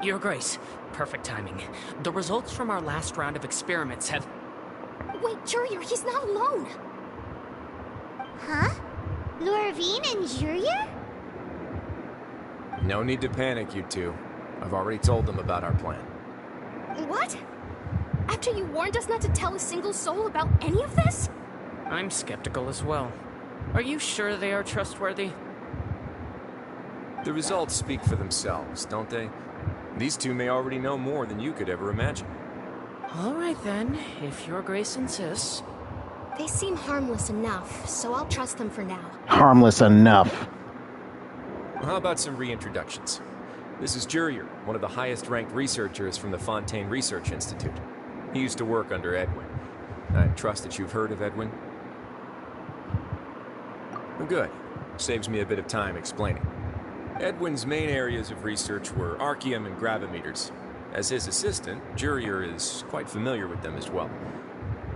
Your Grace, perfect timing. The results from our last round of experiments have... Wait, Jurier, he's not alone. Huh? Lorvine and Jurier? No need to panic, you two. I've already told them about our plan. What? After you warned us not to tell a single soul about any of this? I'm skeptical as well. Are you sure they are trustworthy? The results speak for themselves, don't they? These two may already know more than you could ever imagine. All right then, if Your Grace insists. They seem harmless enough, so I'll trust them for now. Harmless enough. How about some reintroductions? This is Jurier, one of the highest-ranked researchers from the Fontaine Research Institute. He used to work under Edwin. I trust that you've heard of Edwin? Good. Saves me a bit of time explaining. Edwin's main areas of research were archaeum and gravimeters. As his assistant, Jurier is quite familiar with them as well.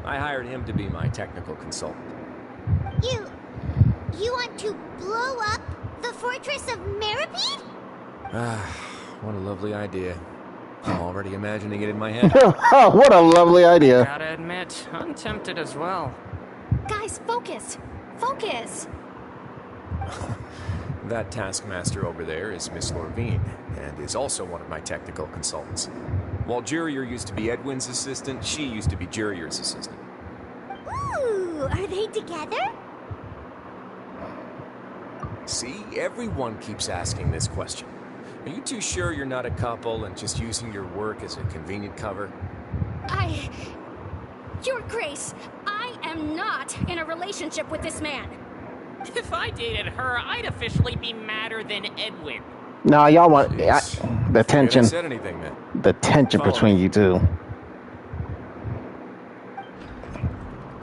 I hired him to be my technical consultant. You want to blow up the fortress of Meripede? What a lovely idea. I'm already imagining it in my head. What a lovely idea. Gotta admit, I'm tempted as well. Guys, focus! Focus! That taskmaster over there is Miss Lorvine, and is also one of my technical consultants. While Jurier used to be Edwin's assistant, she used to be Jurier's assistant. Ooh, are they together? See, everyone keeps asking this question. Are you too sure you're not a couple and just using your work as a convenient cover? Your Grace, I am not in a relationship with this man. If I dated her, I'd officially be madder than Edwin. No, y'all want the tension. Said anything, man. The tension between you two.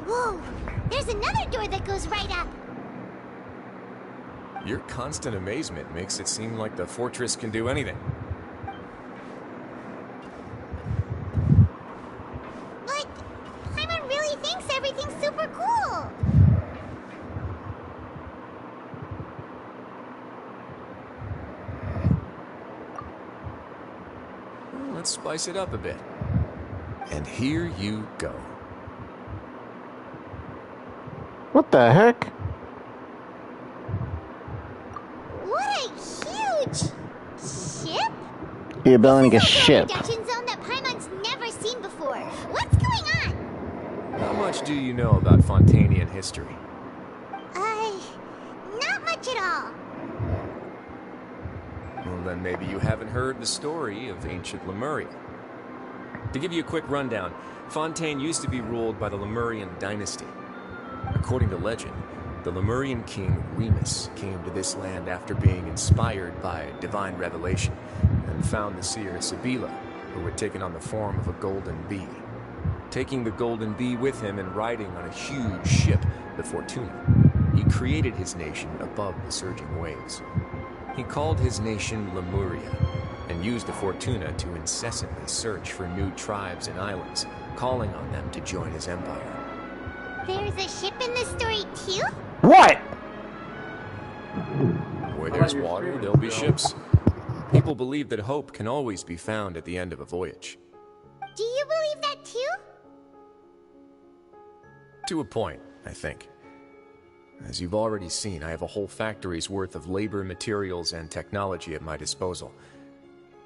Whoa, there's another door that goes right up. Your constant amazement makes it seem like the fortress can do anything. But Paimon really thinks everything's super cool. Well, let's spice it up a bit. And here you go. What the heck? What a huge ship! You're building a ship. Production zone that Paimon's never seen before. What's going on? How much do you know about Fontainian history? Not much at all. Well, then maybe you haven't heard the story of ancient Lemuria. To give you a quick rundown, Fontaine used to be ruled by the Lemurian dynasty. According to legend, the Lemurian king Remus came to this land after being inspired by divine revelation and found the seer Sibila, who had taken on the form of a golden bee. Taking the golden bee with him and riding on a huge ship, the Fortuna, he created his nation above the surging waves. He called his nation Lemuria and used the Fortuna to incessantly search for new tribes and islands, calling on them to join his empire. There's a ship in this story too? What? Where there's water, there'll be ships. People believe that hope can always be found at the end of a voyage. Do you believe that too? To a point, I think. As you've already seen, I have a whole factory's worth of labor, materials, and technology at my disposal.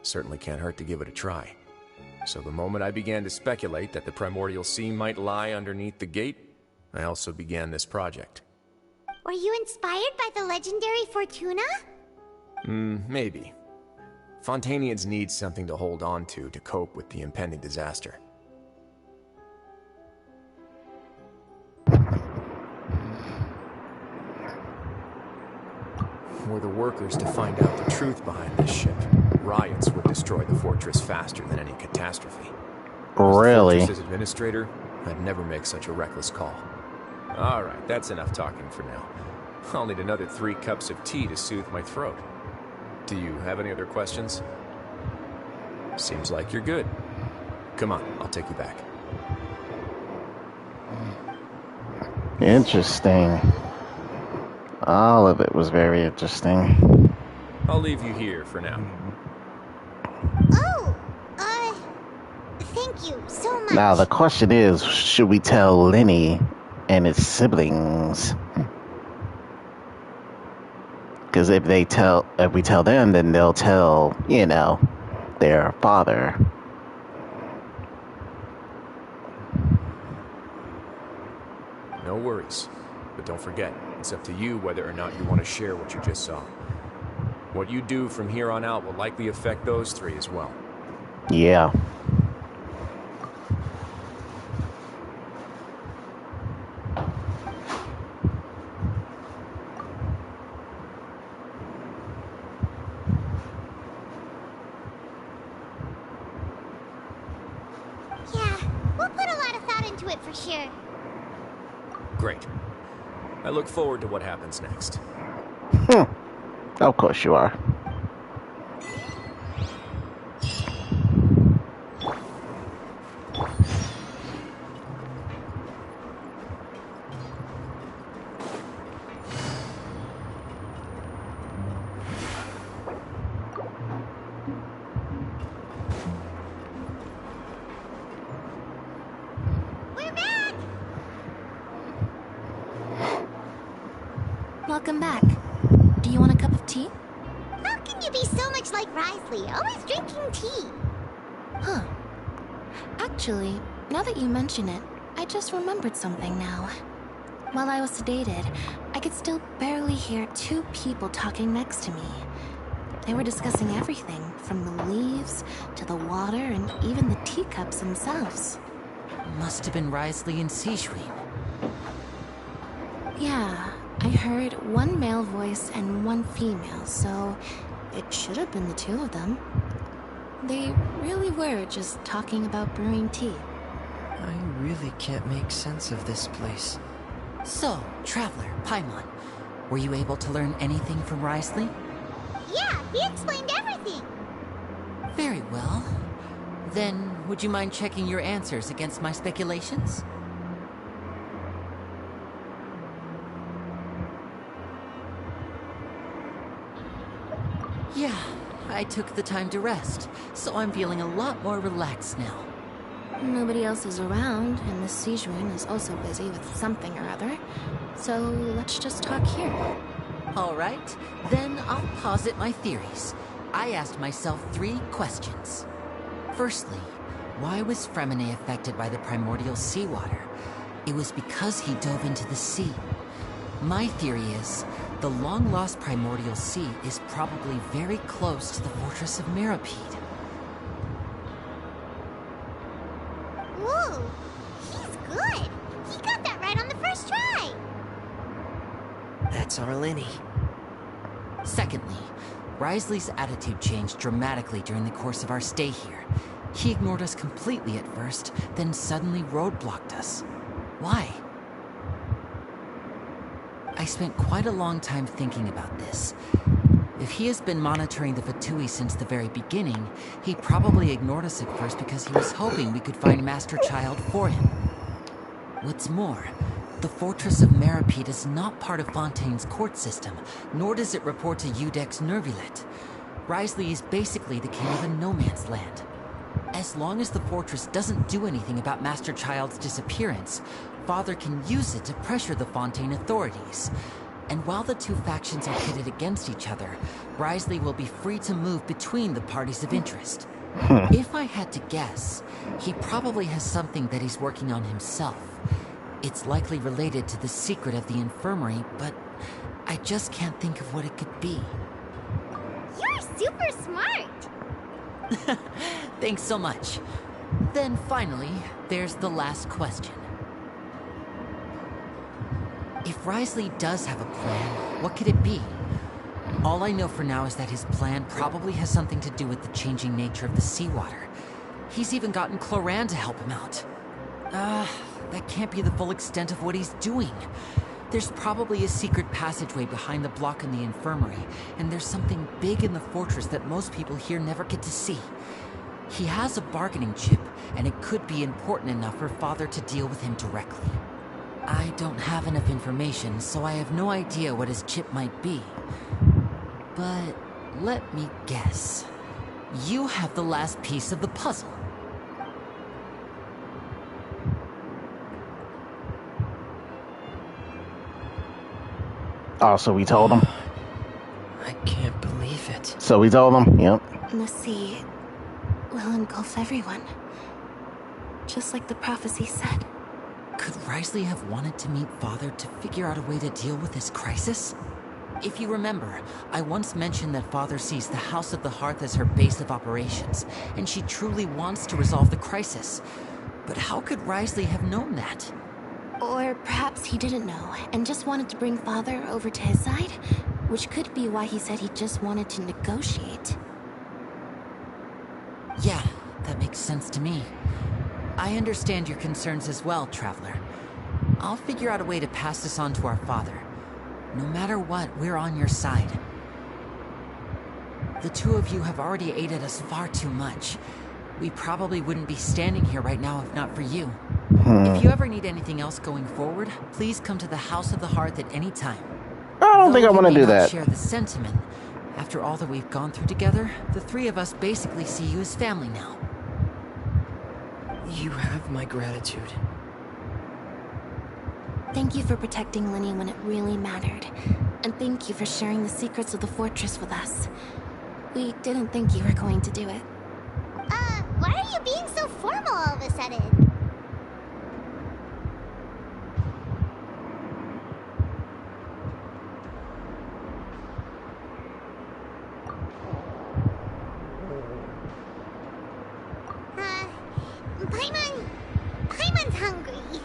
Certainly can't hurt to give it a try. So the moment I began to speculate that the primordial sea might lie underneath the gate, I also began this project. Were you inspired by the legendary Fortuna? Maybe. Fontainians need something to hold on to cope with the impending disaster. Were the workers to find out the truth behind this ship, riots would destroy the fortress faster than any catastrophe. Really? As administrator, I'd never make such a reckless call. Alright, that's enough talking for now. I'll need another 3 cups of tea to soothe my throat. Do you have any other questions? Seems like you're good. Come on, I'll take you back. Interesting. All of it was very interesting. I'll leave you here for now. Oh, thank you so much. Now the question is, should we tell Lenny and his siblings? Because if we tell them, then they'll tell, their father. No worries. But don't forget, it's up to you whether or not you want to share what you just saw. What you do from here on out will likely affect those three as well. Yeah. Yeah, we'll put a lot of thought into it for sure. Great. I look forward to what happens next. Of course you are. Welcome back. Do you want a cup of tea? How can you be so much like Risley, always drinking tea? Huh. Actually, now that you mention it, I just remembered something now. While I was sedated, I could still barely hear two people talking next to me. They were discussing everything, from the leaves to the water and even the teacups themselves. Must have been Risley and Sijwin. Yeah, I heard one male voice and one female, so it should have been the two of them. They really were just talking about brewing tea. I really can't make sense of this place. So, Traveler, Paimon, were you able to learn anything from Risley? Yeah, he explained everything. Very well. Then, would you mind checking your answers against my speculations? Yeah, I took the time to rest, so I'm feeling a lot more relaxed now. Nobody else is around, and Miss Sijwin is also busy with something or other. So let's just talk here. All right, then I'll posit my theories. I asked myself 3 questions. Firstly, why was Fremine affected by the primordial seawater? It was because he dove into the sea. My theory is, the long-lost primordial sea is probably very close to the fortress of Mirapede. Whoa, he's good. He got that right on the first try. That's our Lenny. Secondly, Risley's attitude changed dramatically during the course of our stay here. He ignored us completely at first, then suddenly roadblocked us. Why? I spent quite a long time thinking about this. If he has been monitoring the Fatui since the very beginning, he probably ignored us at first because he was hoping we could find Master Child for him. What's more, the Fortress of Mirapede is not part of Fontaine's court system, nor does it report to Udex Nervulet. Risley is basically the king of a no-man's land. As long as the fortress doesn't do anything about Master Child's disappearance, Father can use it to pressure the Fontaine authorities. And while the two factions are pitted against each other, Risley will be free to move between the parties of interest. If I had to guess, he probably has something that he's working on himself. It's likely related to the secret of the infirmary, but I just can't think of what it could be. You're super smart. Thanks so much. Then finally, there's the last question. If Risley does have a plan, what could it be? All I know for now is that his plan probably has something to do with the changing nature of the seawater. He's even gotten Cloran to help him out. That can't be the full extent of what he's doing. There's probably a secret passageway behind the block in the infirmary, and there's something big in the fortress that most people here never get to see. He has a bargaining chip, and it could be important enough for Father to deal with him directly. I don't have enough information, so I have no idea what his chip might be. But let me guess. You have the last piece of the puzzle. Oh, so we told him? I can't believe it. So we told him? Yep. The sea will engulf everyone. Just like the prophecy said. Could Risley have wanted to meet Father to figure out a way to deal with this crisis? If you remember, I once mentioned that Father sees the House of the Hearth as her base of operations, and she truly wants to resolve the crisis. But how could Risley have known that? Or perhaps he didn't know, and just wanted to bring Father over to his side? Which could be why he said he just wanted to negotiate. Yeah, that makes sense to me. I understand your concerns as well, Traveler. I'll figure out a way to pass this on to our father. No matter what, we're on your side. The two of you have already aided us far too much. We probably wouldn't be standing here right now if not for you. If you ever need anything else going forward, please come to the House of the Hearth at any time. I don't think I want to do that. Share the sentiment. After all that we've gone through together, the three of us basically see you as family now. You have my gratitude. Thank you for protecting Linny when it really mattered. And thank you for sharing the secrets of the fortress with us. We didn't think you were going to do it. Why are you being so formal all of a sudden? Paimon's hungry.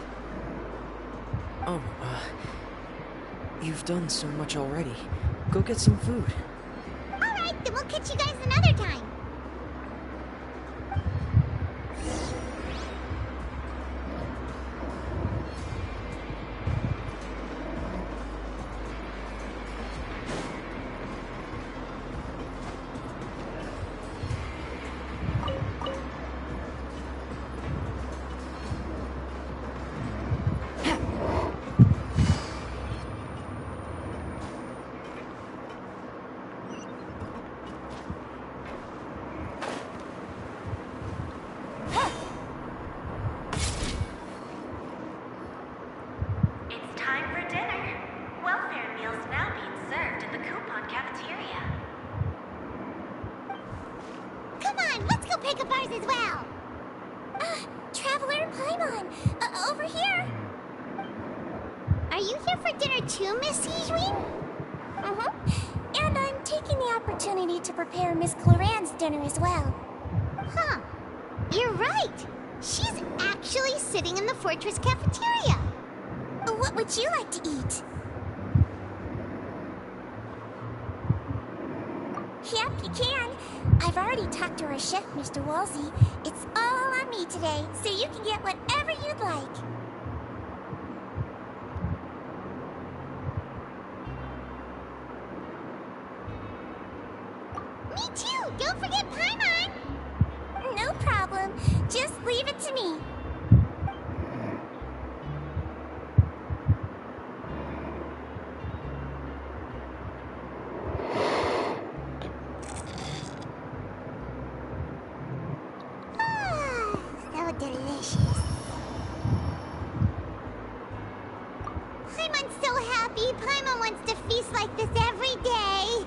Oh, you've done so much already. Go get some food. Alright, then we'll catch you guys another time. As well. Traveler and Paimon, over here. Are you here for dinner too, Miss Sijwin? And I'm taking the opportunity to prepare Miss Cloran's dinner as well. Huh. You're right. She's actually sitting in the fortress cafeteria. What would you like to eat? Yep, you can. I've already talked to our chef, Mr. Wolsey. It's all on me today, so you can get whatever you'd like. Me too! Don't forget Paimon! No problem. Just leave it to me. Delicious. Paimon's so happy. Paimon wants to feast like this every day.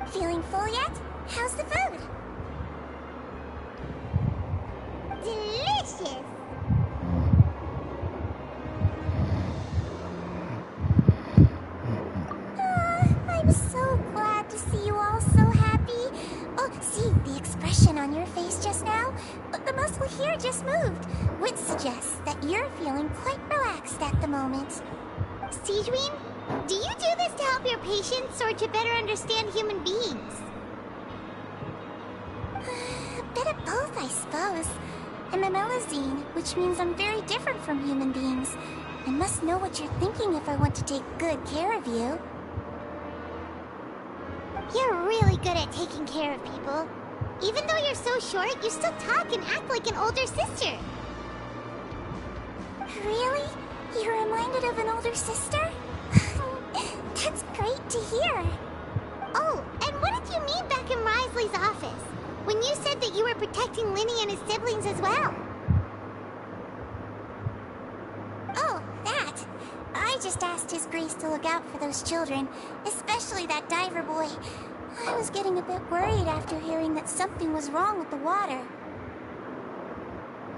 Feeling full yet? How's the food? Delicious. I'm so glad to see you all so happy. Oh, see the expression on your face just now? The muscle here just moved, which suggests that you're feeling quite relaxed at the moment. Sijwin, do you do this to help your patients or to better understand human beings? A bit of both, I suppose. I'm a Melazine, which means I'm very different from human beings. I must know what you're thinking if I want to take good care of you. You're really good at taking care of people. Even though you're so short, you still talk and act like an older sister. Really? You're reminded of an older sister? That's great to hear. Oh, and what did you mean back in Risley's office? When you said that you were protecting Linny and his siblings as well? Oh, that. I just asked His Grace to look out for those children, especially that diver boy. I was getting a bit worried after hearing that something was wrong with the water.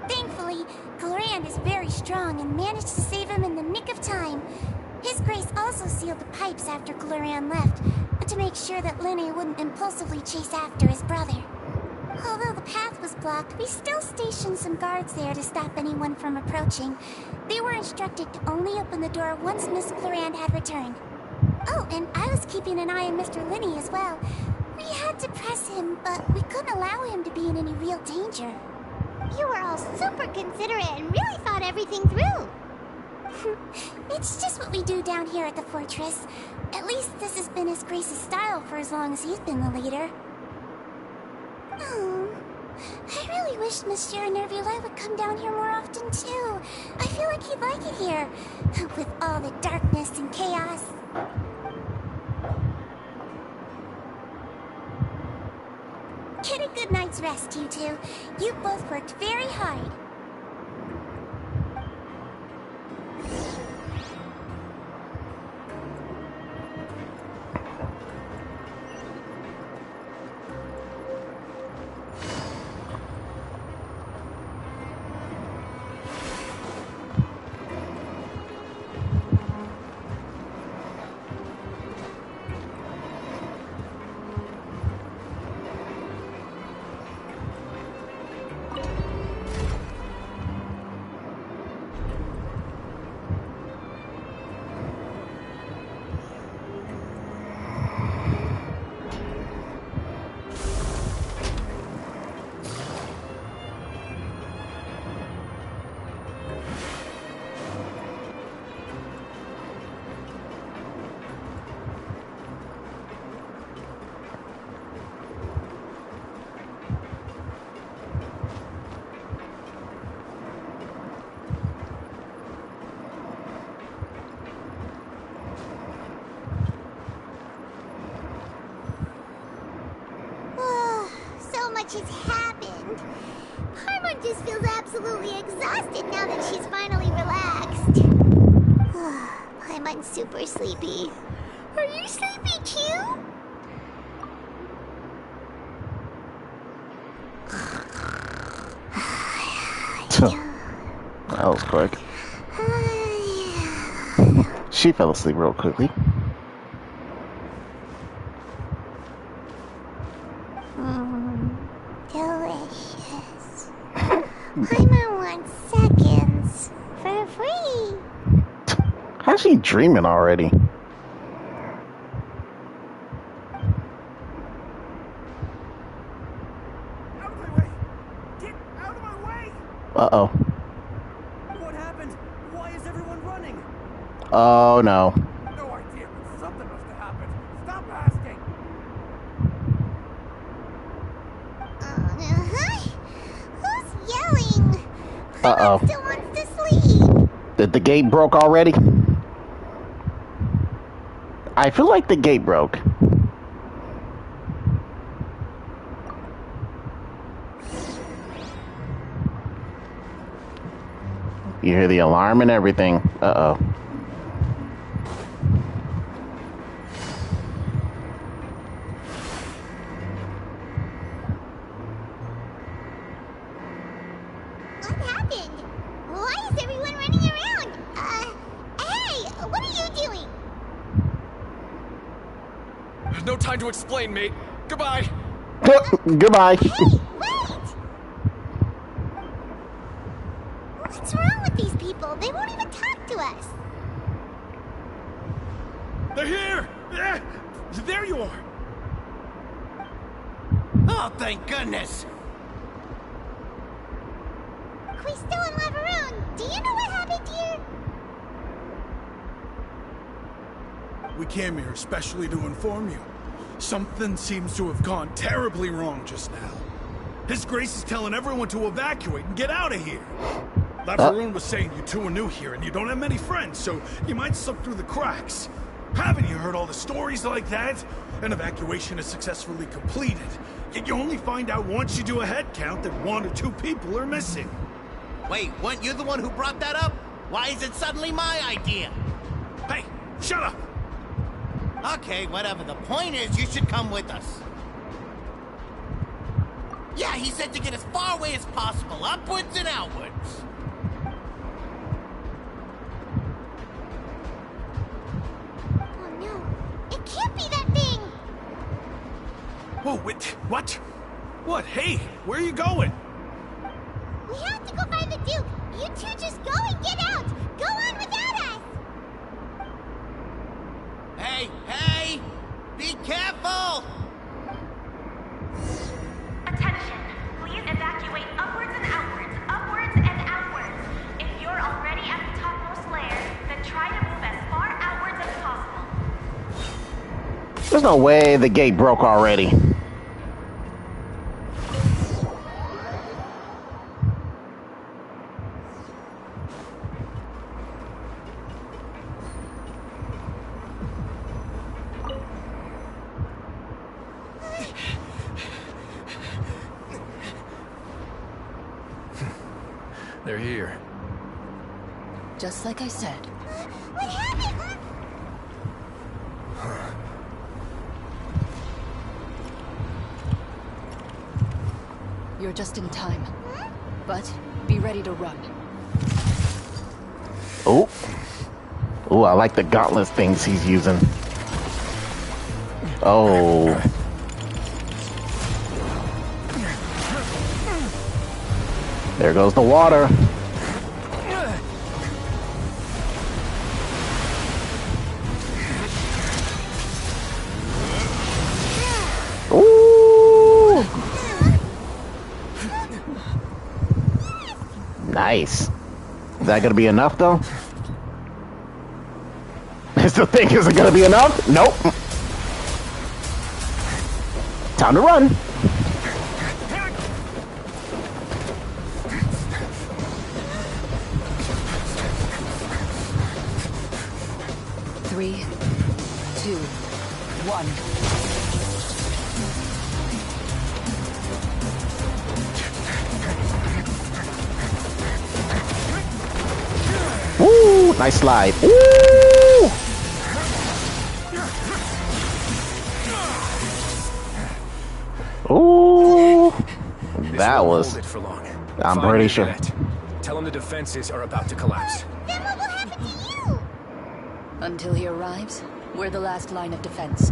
Thankfully, Glorian is very strong and managed to save him in the nick of time. His Grace also sealed the pipes after Glorian left, to make sure that Linny wouldn't impulsively chase after his brother. Although the path was blocked, we still stationed some guards there to stop anyone from approaching. They were instructed to only open the door once Miss Glorian had returned. Oh, and I was keeping an eye on Mr. Linny as well. We had to press him, but we couldn't allow him to be in any real danger. You were all super considerate and really thought everything through. It's just what we do down here at the fortress. At least this has been His Grace's style for as long as he's been the leader. Oh, I really wish Monsieur Nervula would come down here more often too. I feel like he'd like it here, with all the darkness and chaos. Get a good night's rest, you two. You both worked very hard. Has happened. Paimon just feels absolutely exhausted now that she's finally relaxed. Paimon's super sleepy. Are you sleepy too? That was quick. She fell asleep real quickly. Delicious. Paimon wants seconds for free. How's she dreaming already? Out of my way! Get out of my way! Uh-oh. What happened? Why is everyone running? Oh, no. No idea. Something must have happened. Stop asking. Who's yelling? Uh-oh. Still wants to sleep. Did the gate broke already? I feel like the gate broke. You hear the alarm and everything. Uh-oh. What happened? Why is everyone running around? Hey, what are you doing? No time to explain, mate. Goodbye. Goodbye. Hey, wait! What's wrong with these people? They won't even talk to us. They're here! There you are! Oh, thank goodness! Quisto and Laveroon, do you know what happened here? We came here especially to inform you. Something seems to have gone terribly wrong just now. His Grace is telling everyone to evacuate and get out of here. Laveroon was saying you two are new here and you don't have many friends, so you might slip through the cracks. Haven't you heard all the stories like that? An evacuation is successfully completed, yet you only find out once you do a head count that 1 or 2 people are missing. Wait, weren't you the one who brought that up? Why is it suddenly my idea? Hey, shut up! Okay, whatever. The point is, you should come with us. Yeah, he said to get as far away as possible, upwards and outwards. Oh no, it can't be that thing! Whoa, wait, what? What? Hey, where are you going? We have to go find the Duke! You two just go and get out! Go on without us! Hey, hey! Be careful! Attention! Please evacuate upwards and outwards. If you're already at the topmost layer, then try to move as far outwards as possible. There's no way the gate broke already. They're here. Just like I said. We have it! You're just in time. But be ready to run. Oh. Oh, I like the gauntless things he's using. Oh. There goes the water. Ooh. Nice. Is that gonna be enough though? Is the thing, is it gonna be enough? Nope. Time to run. Three, two, one. Woo! Nice slide. Woo! Ooh! That was. Hold it for long. I'm Find pretty your sure. net. Tell him the defenses are about to collapse. Then what will happen to you? Until he arrives, we're the last line of defense.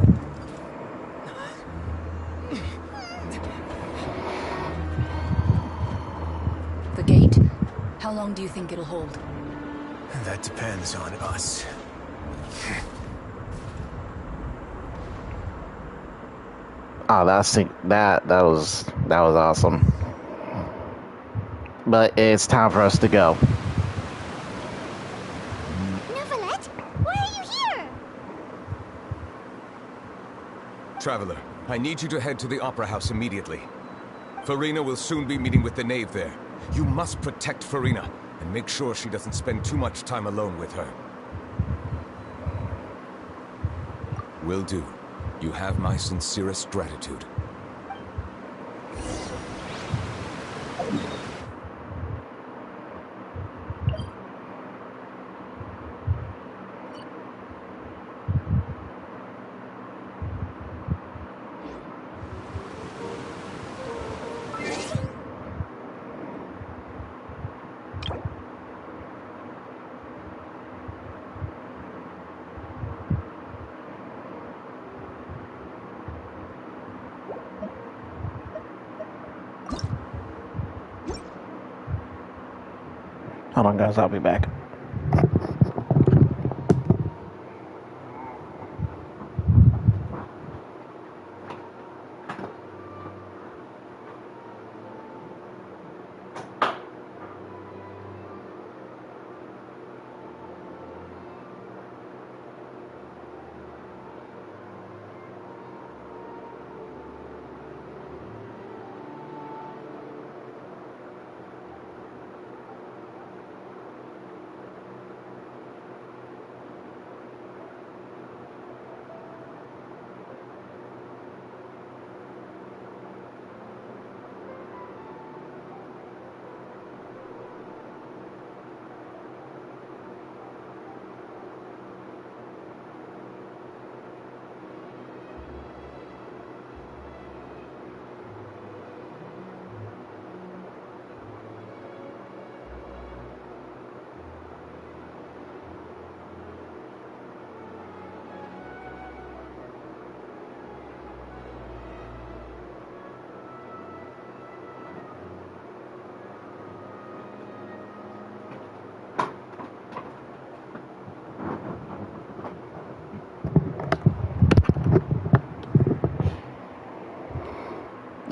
The gate? How long do you think it'll hold? That depends on us. Oh, that was awesome. But it's time for us to go. Neverlet, why are you here? Traveler, I need you to head to the Opera House immediately. Farina will soon be meeting with the knave there. You must protect Farina, and make sure she doesn't spend too much time alone with her. Will do. You have my sincerest gratitude. Hold on, guys. I'll be back.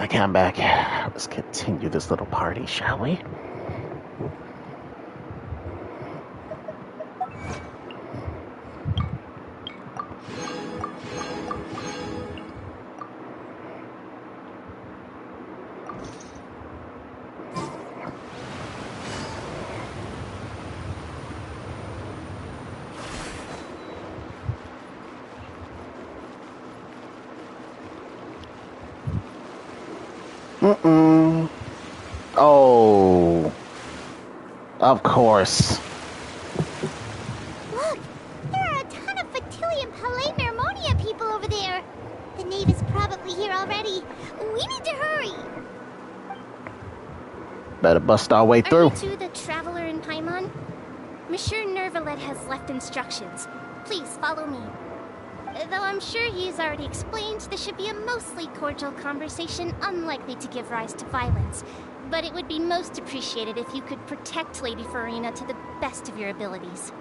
Okay, I'm back. Let's continue this little party, shall we? Oh, of course. Look, there are a ton of Fatilian Palais Mermonia people over there. The knave is probably here already. We need to hurry. Better bust our way through. Are you two the traveler in Paimon? Monsieur Nervalet has left instructions. Please follow me. Though I'm sure he's already explained, this should be a mostly cordial conversation, unlikely to give rise to violence. But it would be most appreciated if you could protect Lady Farina to the best of your abilities.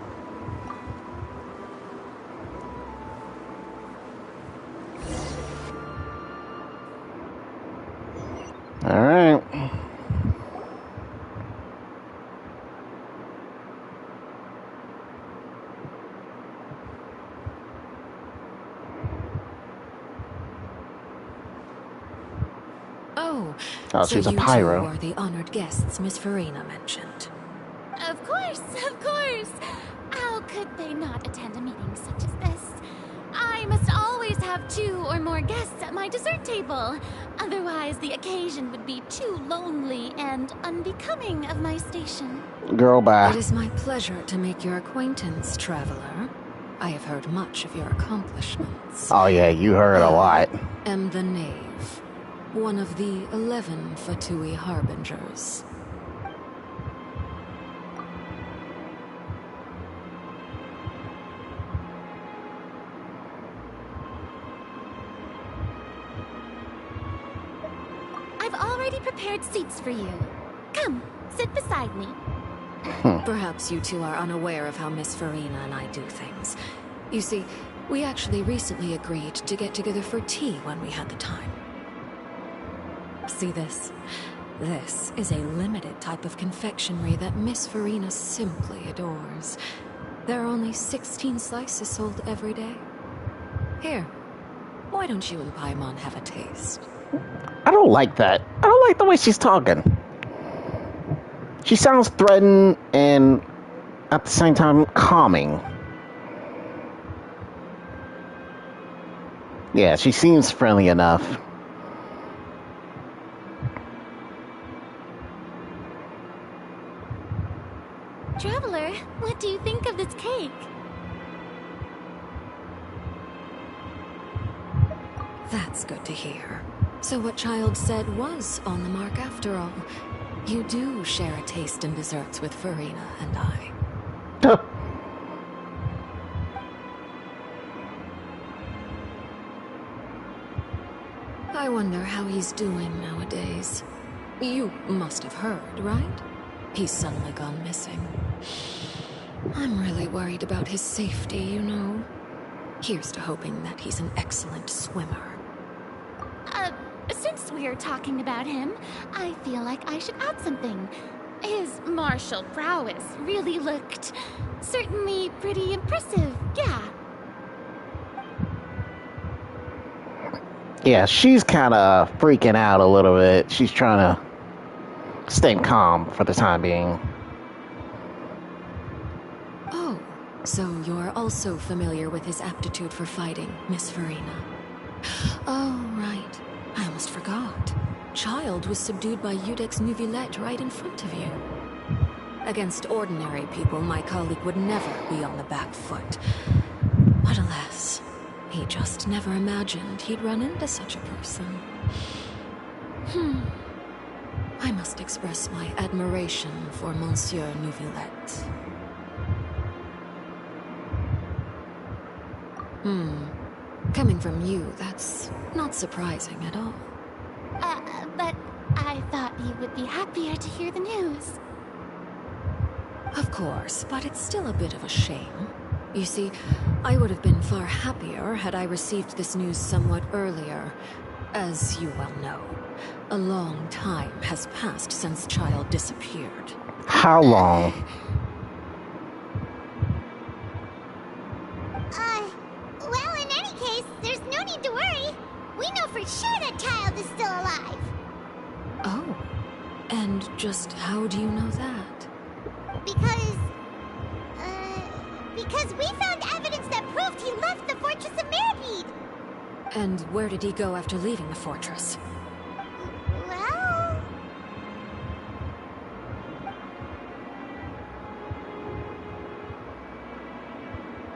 All right. Oh, Oh, so she's a you pyro. two are the honored guests Miss Farina mentioned. Of course, of course. How could they not attend a meeting such as this? I must always have 2 or more guests at my dessert table. Otherwise, the occasion would be too lonely and unbecoming of my station. Girl, bye. It is my pleasure to make your acquaintance, traveler. I have heard much of your accomplishments. Oh yeah, you heard a lot. I am the knave, one of the 11 Fatui harbingers. I've already prepared seats for you. Come, sit beside me. Perhaps you two are unaware of how Miss Farina and I do things. You see, we actually recently agreed to get together for tea when we had the time. See this? This is a limited type of confectionery that Miss Farina simply adores. There are only 16 slices sold every day. Here, why don't you and Paimon have a taste? I don't like that. I don't like the way she's talking. She sounds threatened and at the same time calming. Yeah, she seems friendly enough. Traveler, what do you think of this cake? That's good to hear. So what Child said was on the mark after all. You do share a taste in desserts with Farina and I. I wonder how he's doing nowadays. You must have heard, right? He's suddenly gone missing. I'm really worried about his safety, you know. Here's to hoping that he's an excellent swimmer. Since we're talking about him, I feel like I should add something. His martial prowess really looked certainly pretty impressive, yeah. Yeah, she's kind of freaking out a little bit. She's trying to stay calm for the time being. Oh, so you're also familiar with his aptitude for fighting, Miss Farina. Oh, right. I almost forgot. Child was subdued by Udex Neuvillette right in front of you. Against ordinary people, my colleague would never be on the back foot. But alas, he just never imagined he'd run into such a person. I must express my admiration for Monsieur Neuvillette. Coming from you, that's not surprising at all. But I thought you would be happier to hear the news. Of course, but it's still a bit of a shame. You see, I would have been far happier had I received this news somewhat earlier. As you well know, a long time has passed since Child disappeared. How long? Well, in any case, there's no need to worry. We know for sure that Child is still alive. Oh. And just how do you know that? Because we found evidence that proved he left the Fortress of Mirapede. And where did he go after leaving the fortress? Well...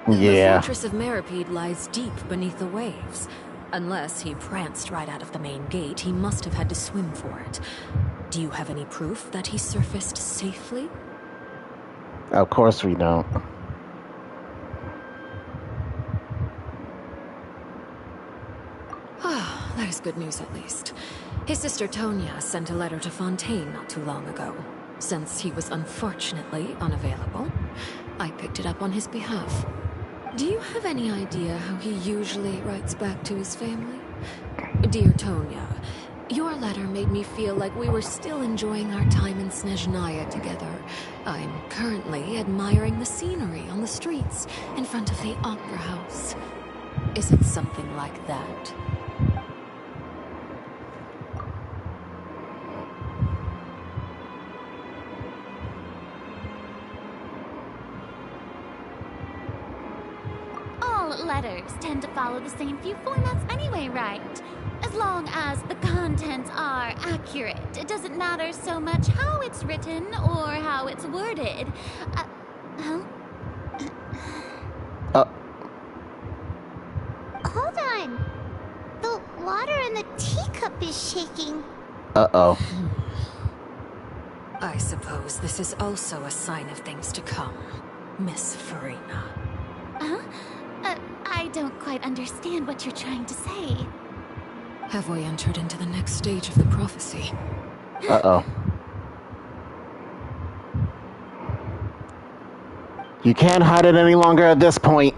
Yeah. The Fortress of Mirapede lies deep beneath the waves. Unless he pranced right out of the main gate, he must have had to swim for it. Do you have any proof that he surfaced safely? Of course we don't. That is good news, at least. His sister Tonya sent a letter to Fontaine not too long ago. Since he was unfortunately unavailable, I picked it up on his behalf. Do you have any idea how he usually writes back to his family? Dear Tonya, your letter made me feel like we were still enjoying our time in Snezhnaya together. I'm currently admiring the scenery on the streets in front of the Opera House. Is it something like that? Letters tend to follow the same few formats anyway, right? As long as the contents are accurate, it doesn't matter so much how it's written or how it's worded. Hold on. The water in the teacup is shaking. Uh-oh. I suppose this is also a sign of things to come, Miss Farina. Huh? I don't quite understand what you're trying to say. Have we entered into the next stage of the prophecy? Uh-oh. You can't hide it any longer at this point.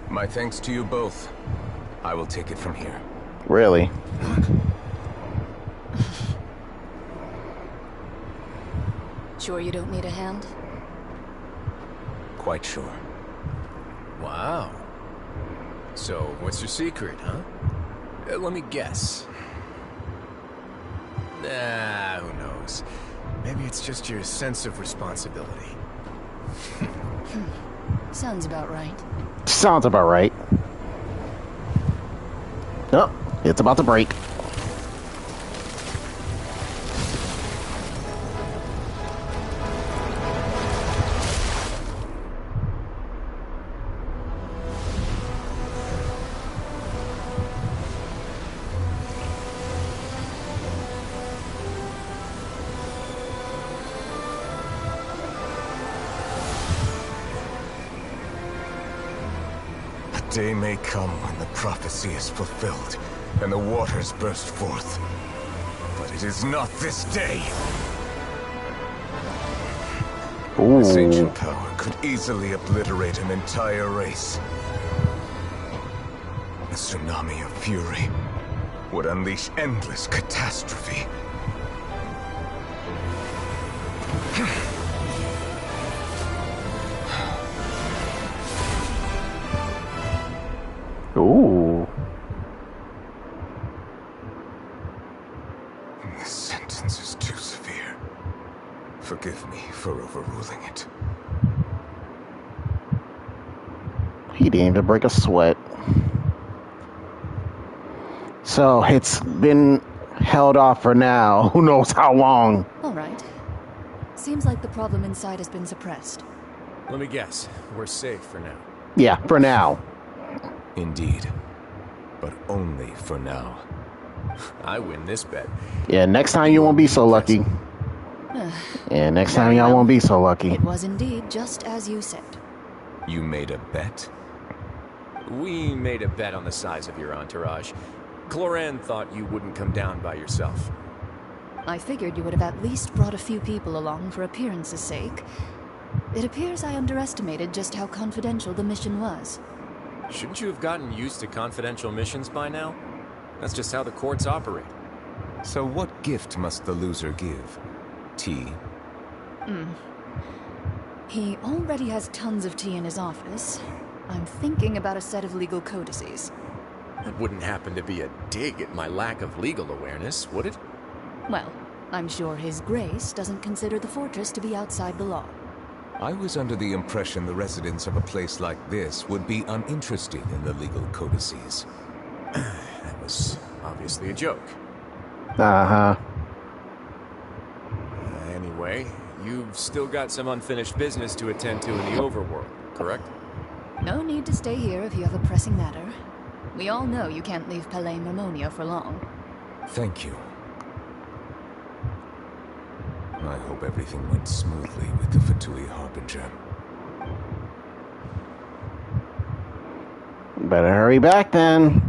My thanks to you both. I will take it from here. Really? Sure you don't need a hand? Quite sure. Wow. So, what's your secret, huh? Let me guess. Nah, who knows? Maybe it's just your sense of responsibility. Sounds about right. Sounds about right. Oh, it's about to break. Day may come when the prophecy is fulfilled, and the waters burst forth. But it is not this day. Ooh. This ancient power could easily obliterate an entire race. A tsunami of fury would unleash endless catastrophe. Ooh. This sentence is too severe. Forgive me for overruling it. He didn't even break a sweat. So it's been held off for now. Who knows how long? All right. Seems like the problem inside has been suppressed. Let me guess. We're safe for now. Yeah, for now. Indeed. But only for now. I win this bet. Yeah, next time you won't be so lucky. Yeah, next time y'all won't be so lucky. It was indeed just as you said. You made a bet? We made a bet on the size of your entourage. Cloran thought you wouldn't come down by yourself. I figured you would have at least brought a few people along for appearance's sake. It appears I underestimated just how confidential the mission was. Shouldn't you have gotten used to confidential missions by now? That's just how the courts operate. So what gift must the loser give? Tea? He already has tons of tea in his office. I'm thinking about a set of legal codices. That wouldn't happen to be a dig at my lack of legal awareness, would it? Well, I'm sure His Grace doesn't consider the fortress to be outside the law. I was under the impression the residents of a place like this would be uninterested in the legal codices. That was obviously a joke. Uh-huh. Anyway, you've still got some unfinished business to attend to in the overworld, correct? No need to stay here if you have a pressing matter. We all know you can't leave Palais Mermonia for long. Thank you. I hope everything went smoothly with the Fatui Harbinger. Better hurry back then,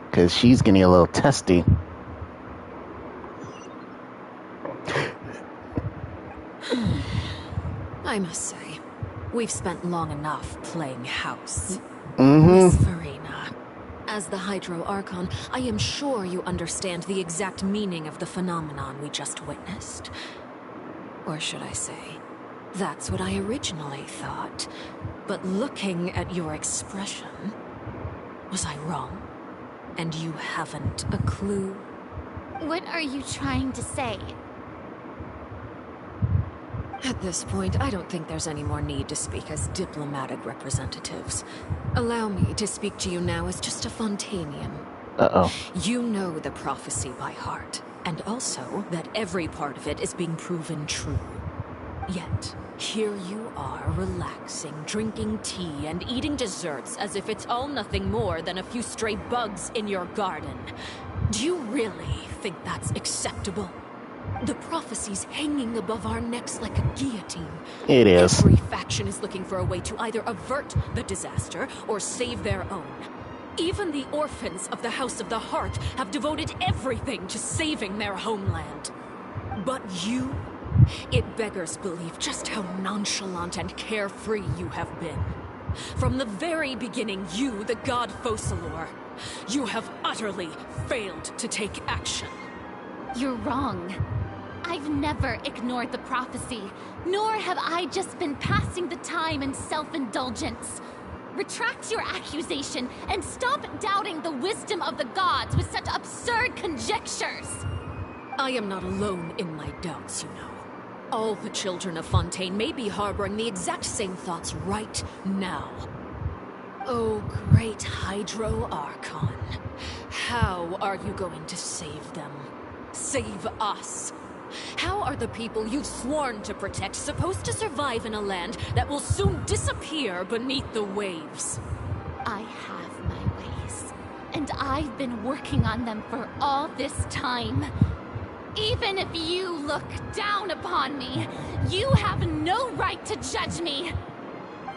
because she's getting a little testy. I must say, we've spent long enough playing house. Mm-hmm. Miss Farina, as the Hydro Archon, I am sure you understand the exact meaning of the phenomenon we just witnessed. Or should I say, that's what I originally thought. But looking at your expression, was I wrong? And you haven't a clue? What are you trying to say? At this point, I don't think there's any more need to speak as diplomatic representatives. Allow me to speak to you now as just a Fontanian. Uh-oh. You know the prophecy by heart, and also that every part of it is being proven true. Yet, here you are, relaxing, drinking tea, and eating desserts as if it's all nothing more than a few stray bugs in your garden. Do you really think that's acceptable? The prophecy's hanging above our necks like a guillotine. It is. Every faction is looking for a way to either avert the disaster or save their own. Even the orphans of the House of the Hearth have devoted everything to saving their homeland. But you, it beggars belief just how nonchalant and carefree you have been. From the very beginning, you, the god Focalor, you have utterly failed to take action. You're wrong. I've never ignored the prophecy, nor have I just been passing the time in self-indulgence. Retract your accusation and stop doubting the wisdom of the gods with such absurd conjectures. I am not alone in my doubts, you know. All the children of Fontaine may be harboring the exact same thoughts right now. Oh, great Hydro Archon. How are you going to save them? Save us? How are the people you've sworn to protect supposed to survive in a land that will soon disappear beneath the waves? I have my ways, and I've been working on them for all this time. Even if you look down upon me, you have no right to judge me.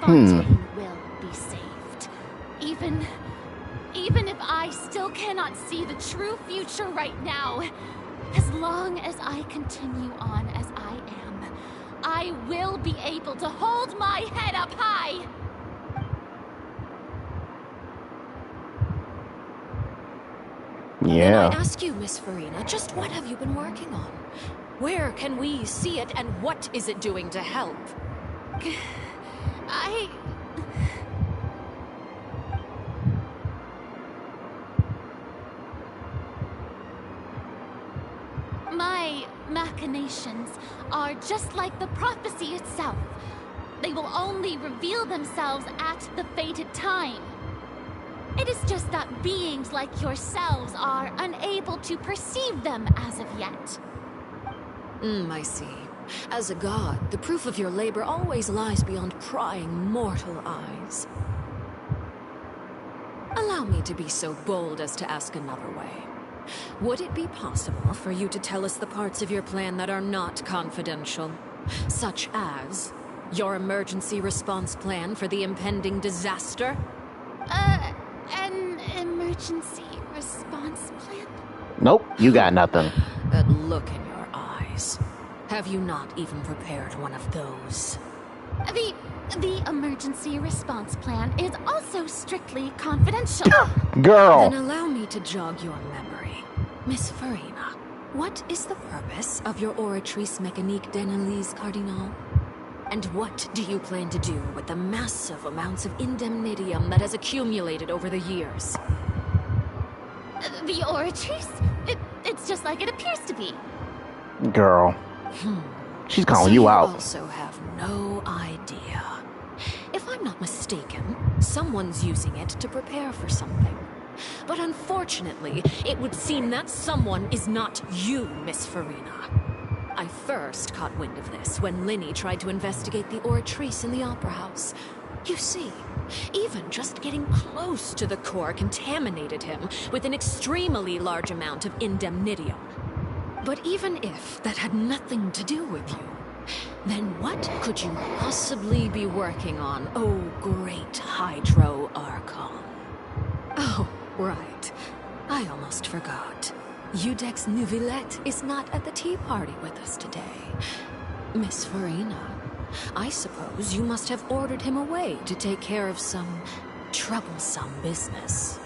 Fontaine will be saved. Even if I still cannot see the true future right now, as long as I continue on as I am, I will be able to hold my head up high. Yeah. When I ask you, Miss Farina, just what have you been working on? Where can we see it, and what is it doing to help? My machinations are just like the prophecy itself. They will only reveal themselves at the fated time. It is just that beings like yourselves are unable to perceive them as of yet. I see. As a god, the proof of your labor always lies beyond prying mortal eyes. Allow me to be so bold as to ask another way. Would it be possible for you to tell us the parts of your plan that are not confidential? Such as your emergency response plan for the impending disaster? An emergency response plan? Nope, you got nothing. That look in your eyes. Have you not even prepared one of those? The emergency response plan is also strictly confidential. Girl! Then allow me to jog your memory. Miss Farina, what is the purpose of your Oratrice Mécanique d'Analyse Cardinal? And what do you plan to do with the massive amounts of indemnitium that has accumulated over the years? The Oratrice? It's just like it appears to be. Girl. She's calling So you you out. also have no idea. If I'm not mistaken, someone's using it to prepare for something. But unfortunately, it would seem that someone is not you, Miss Farina. I first caught wind of this when Linny tried to investigate the Oratrice in the Opera House. You see, even just getting close to the core contaminated him with an extremely large amount of indemnitium. But even if that had nothing to do with you, then what could you possibly be working on, oh great Hydro Archon? Oh, right. I almost forgot. Udex Neuvillette is not at the tea party with us today. Miss Farina, I suppose you must have ordered him away to take care of some troublesome business.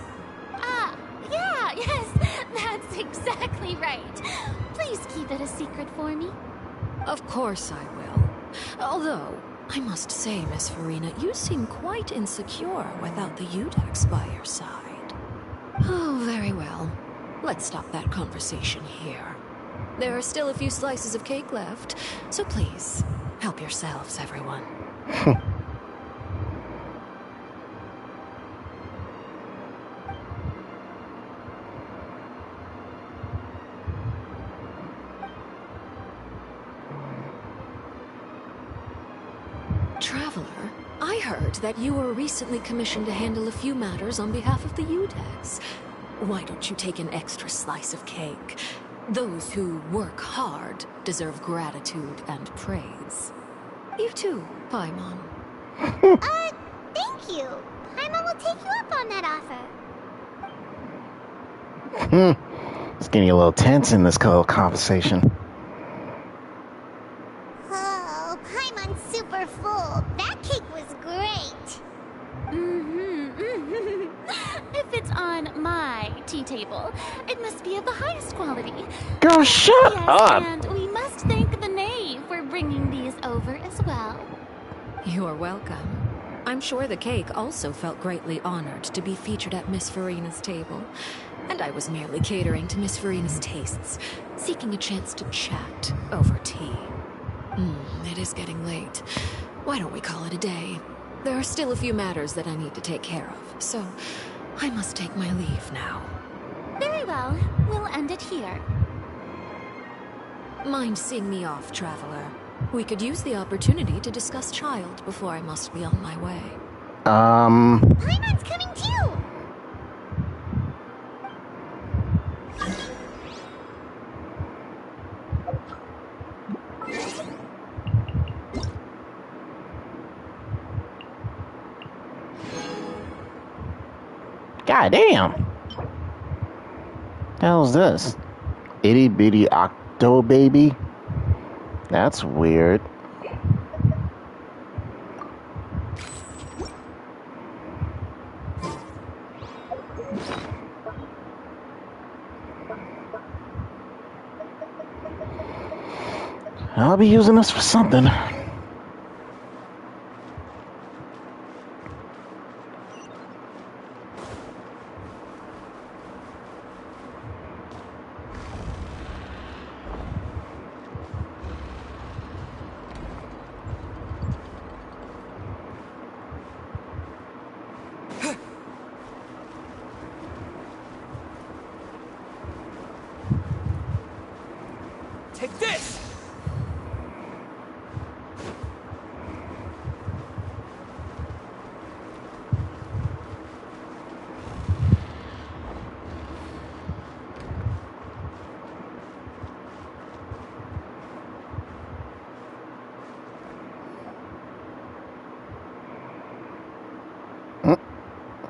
Yes, that's exactly right. Please keep it a secret for me. Of course I will. Although, I must say, Miss Farina, you seem quite insecure without the Udex by your side. Oh, very well. Let's stop that conversation here. There are still a few slices of cake left, so please, help yourselves, everyone. Traveler, I heard that you were recently commissioned to handle a few matters on behalf of the Udex. Why don't you take an extra slice of cake? Those who work hard deserve gratitude and praise. You too, Paimon. Thank you. Paimon will take you up on that offer. It's getting a little tense in this conversation. Oh, Paimon's super full. That cake was great. If it's on my tea table, it must be of the highest quality. Girl, shut yes, up! And we must thank the knave for bringing these over as well. You're welcome. I'm sure the cake also felt greatly honored to be featured at Miss Farina's table. And I was merely catering to Miss Farina's tastes, seeking a chance to chat over tea. It is getting late. Why don't we call it a day? There are still a few matters that I need to take care of, so I must take my leave now. Very well. We'll end it here. Mind seeing me off, Traveler? We could use the opportunity to discuss Child before I must be on my way. Paimon's coming too! God damn. The hell's this? Itty bitty octo baby? That's weird. I'll be using this for something. Take this!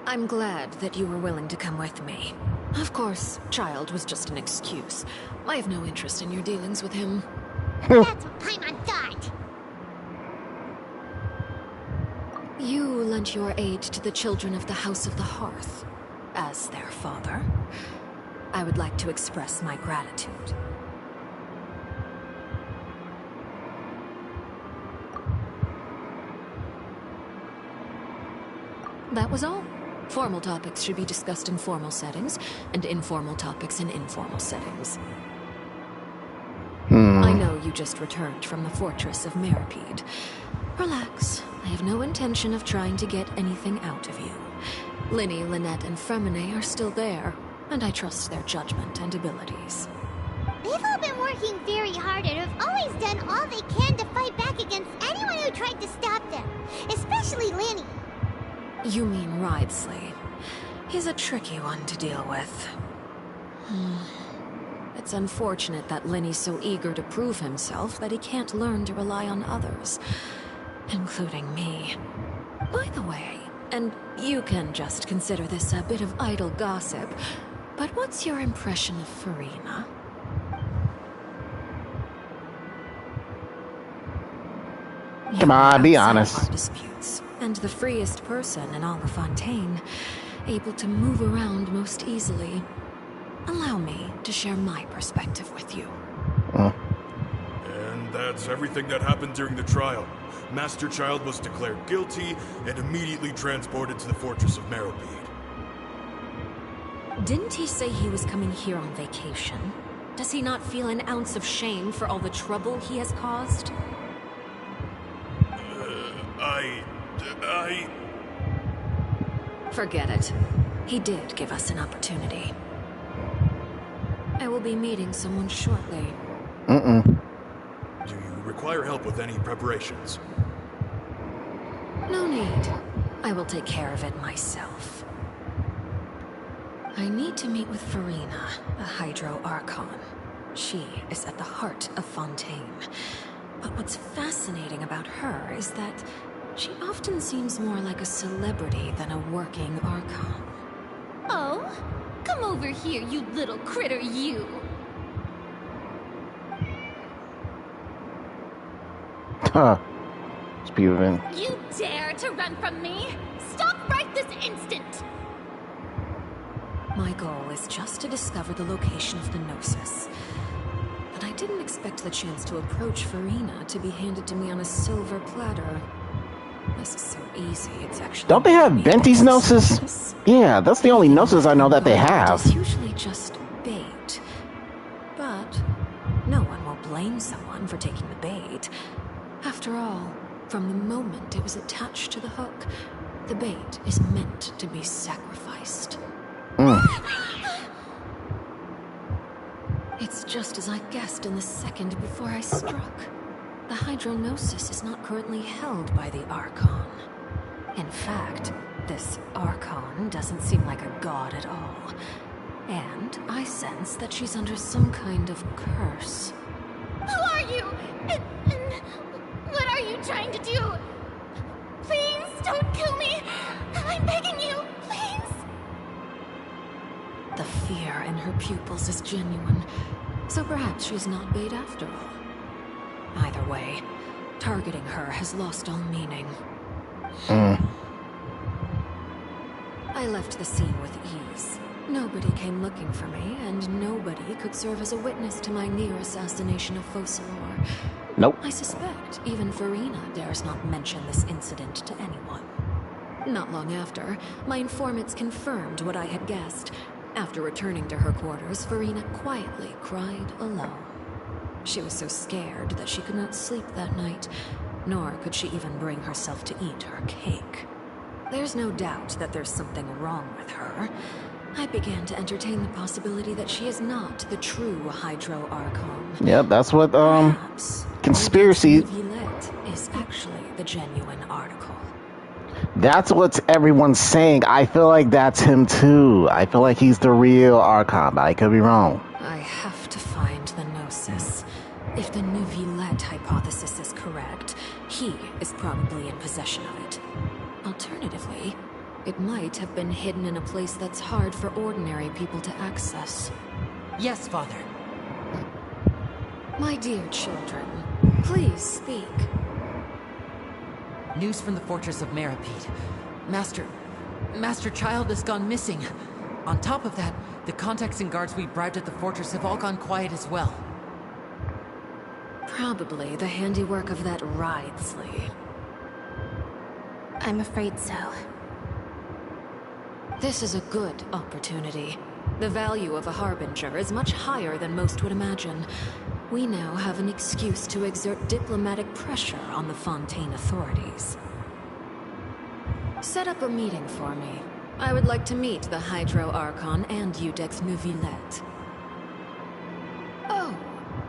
I'm glad that you were willing to come with me. Of course, Child was just an excuse. I have no interest in your dealings with him. That's what Paimon thought. You lent your aid to the children of the House of the Hearth. As their father, I would like to express my gratitude. That was all. Formal topics should be discussed in formal settings, and informal topics in informal settings. I know you just returned from the fortress of Meripede. Relax. I have no intention of trying to get anything out of you. Linny, Lynette, and Fremine are still there, and I trust their judgment and abilities. They've all been working very hard and have always done all they can to fight back against anyone who tried to stop them, especially Linny. You mean Wriothesley. He's a tricky one to deal with. It's unfortunate that Linny's so eager to prove himself that he can't learn to rely on others, including me. By the way, and you can just consider this a bit of idle gossip, but what's your impression of Furina? Come on, be honest. Our disputes, and the freest person in all of Fontaine, able to move around most easily. Allow me to share my perspective with you. And that's everything that happened during the trial. Master Child was declared guilty and immediately transported to the Fortress of Meripede. Didn't he say he was coming here on vacation? Does he not feel an ounce of shame for all the trouble he has caused? Forget it. He did give us an opportunity. I will be meeting someone shortly. Do you require help with any preparations? No need. I will take care of it myself. I need to meet with Furina, the Hydro Archon. She is at the heart of Fontaine. But what's fascinating about her is that she often seems more like a celebrity than a working Archon. Oh? Come over here, you little critter, you! Huh. Spewing. You dare to run from me? Stop right this instant! My goal is just to discover the location of the Gnosis. But I didn't expect the chance to approach Furina to be handed to me on a silver platter. This is so easy, it's actually... Don't they have Venti's Gnosis? Yeah, that's the only Gnosis I know that they have. It's usually just bait. But no one will blame someone for taking the bait. After all, from the moment it was attached to the hook, the bait is meant to be sacrificed. It's just as I guessed in the second before I struck. The Hydrognosis is not currently held by the Archon. In fact, this Archon doesn't seem like a god at all. And I sense that she's under some kind of curse. Who are you? And what are you trying to do? Please don't kill me! I'm begging you, please! The fear in her pupils is genuine, so perhaps she's not bait after all. Either way, targeting her has lost all meaning. I left the scene with ease. Nobody came looking for me, and nobody could serve as a witness to my near assassination of Focalor. Nope. I suspect even Furina dares not mention this incident to anyone. Not long after, my informants confirmed what I had guessed. After returning to her quarters, Furina quietly cried alone. She was so scared that she could not sleep that night, nor could she even bring herself to eat her cake. There's no doubt that there's something wrong with her. I began to entertain the possibility that she is not the true Hydro Archon. Yep, that's what, Perhaps conspiracy... Villette is actually the genuine article. That's what everyone's saying. I feel like that's him too. I feel like he's the real Archon, but I could be wrong. I have to find the Gnosis. If the Neuvillette hypothesis is correct, he is probably in possession of it. Alternatively, it might have been hidden in a place that's hard for ordinary people to access. Yes, Father. My dear children, please speak. News from the Fortress of Meripede. Master Child has gone missing. On top of that, the contacts and guards we bribed at the fortress have all gone quiet as well. Probably the handiwork of that Ridesley. I'm afraid so. This is a good opportunity. The value of a Harbinger is much higher than most would imagine. We now have an excuse to exert diplomatic pressure on the Fontaine authorities. Set up a meeting for me. I would like to meet the Hydro Archon and Iudex Neuvillette. Oh,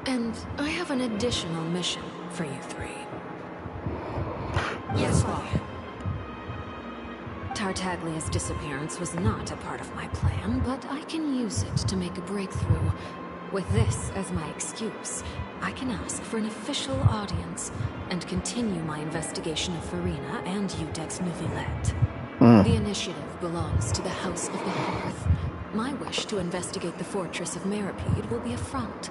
and I have an additional mission for you three. Yes, Mom. Tartaglia's disappearance was not a part of my plan, but I can use it to make a breakthrough. With this as my excuse, I can ask for an official audience and continue my investigation of Farina and Iudex Neuvillette. The initiative belongs to the House of the Hearth. My wish to investigate the Fortress of Meripede will be a front.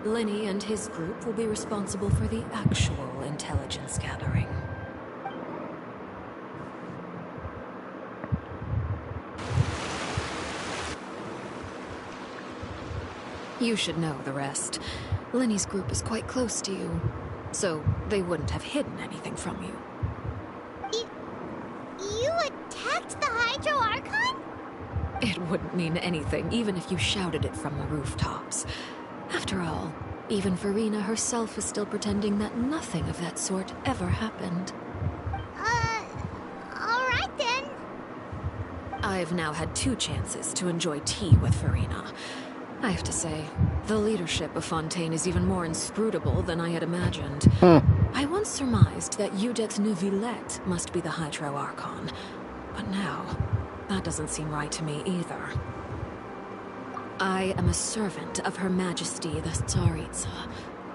Linny and his group will be responsible for the actual intelligence gathering. You should know the rest. Linny's group is quite close to you, so they wouldn't have hidden anything from you. You attacked the Hydro Archon? It wouldn't mean anything, even if you shouted it from the rooftops. After all, even Farina herself is still pretending that nothing of that sort ever happened. Alright then. I've now had 2 chances to enjoy tea with Farina. I have to say, the leadership of Fontaine is even more inscrutable than I had imagined. I once surmised that Iudex Neuvillette must be the Hydro Archon, but now, that doesn't seem right to me either. I am a servant of Her Majesty the Tsaritsa.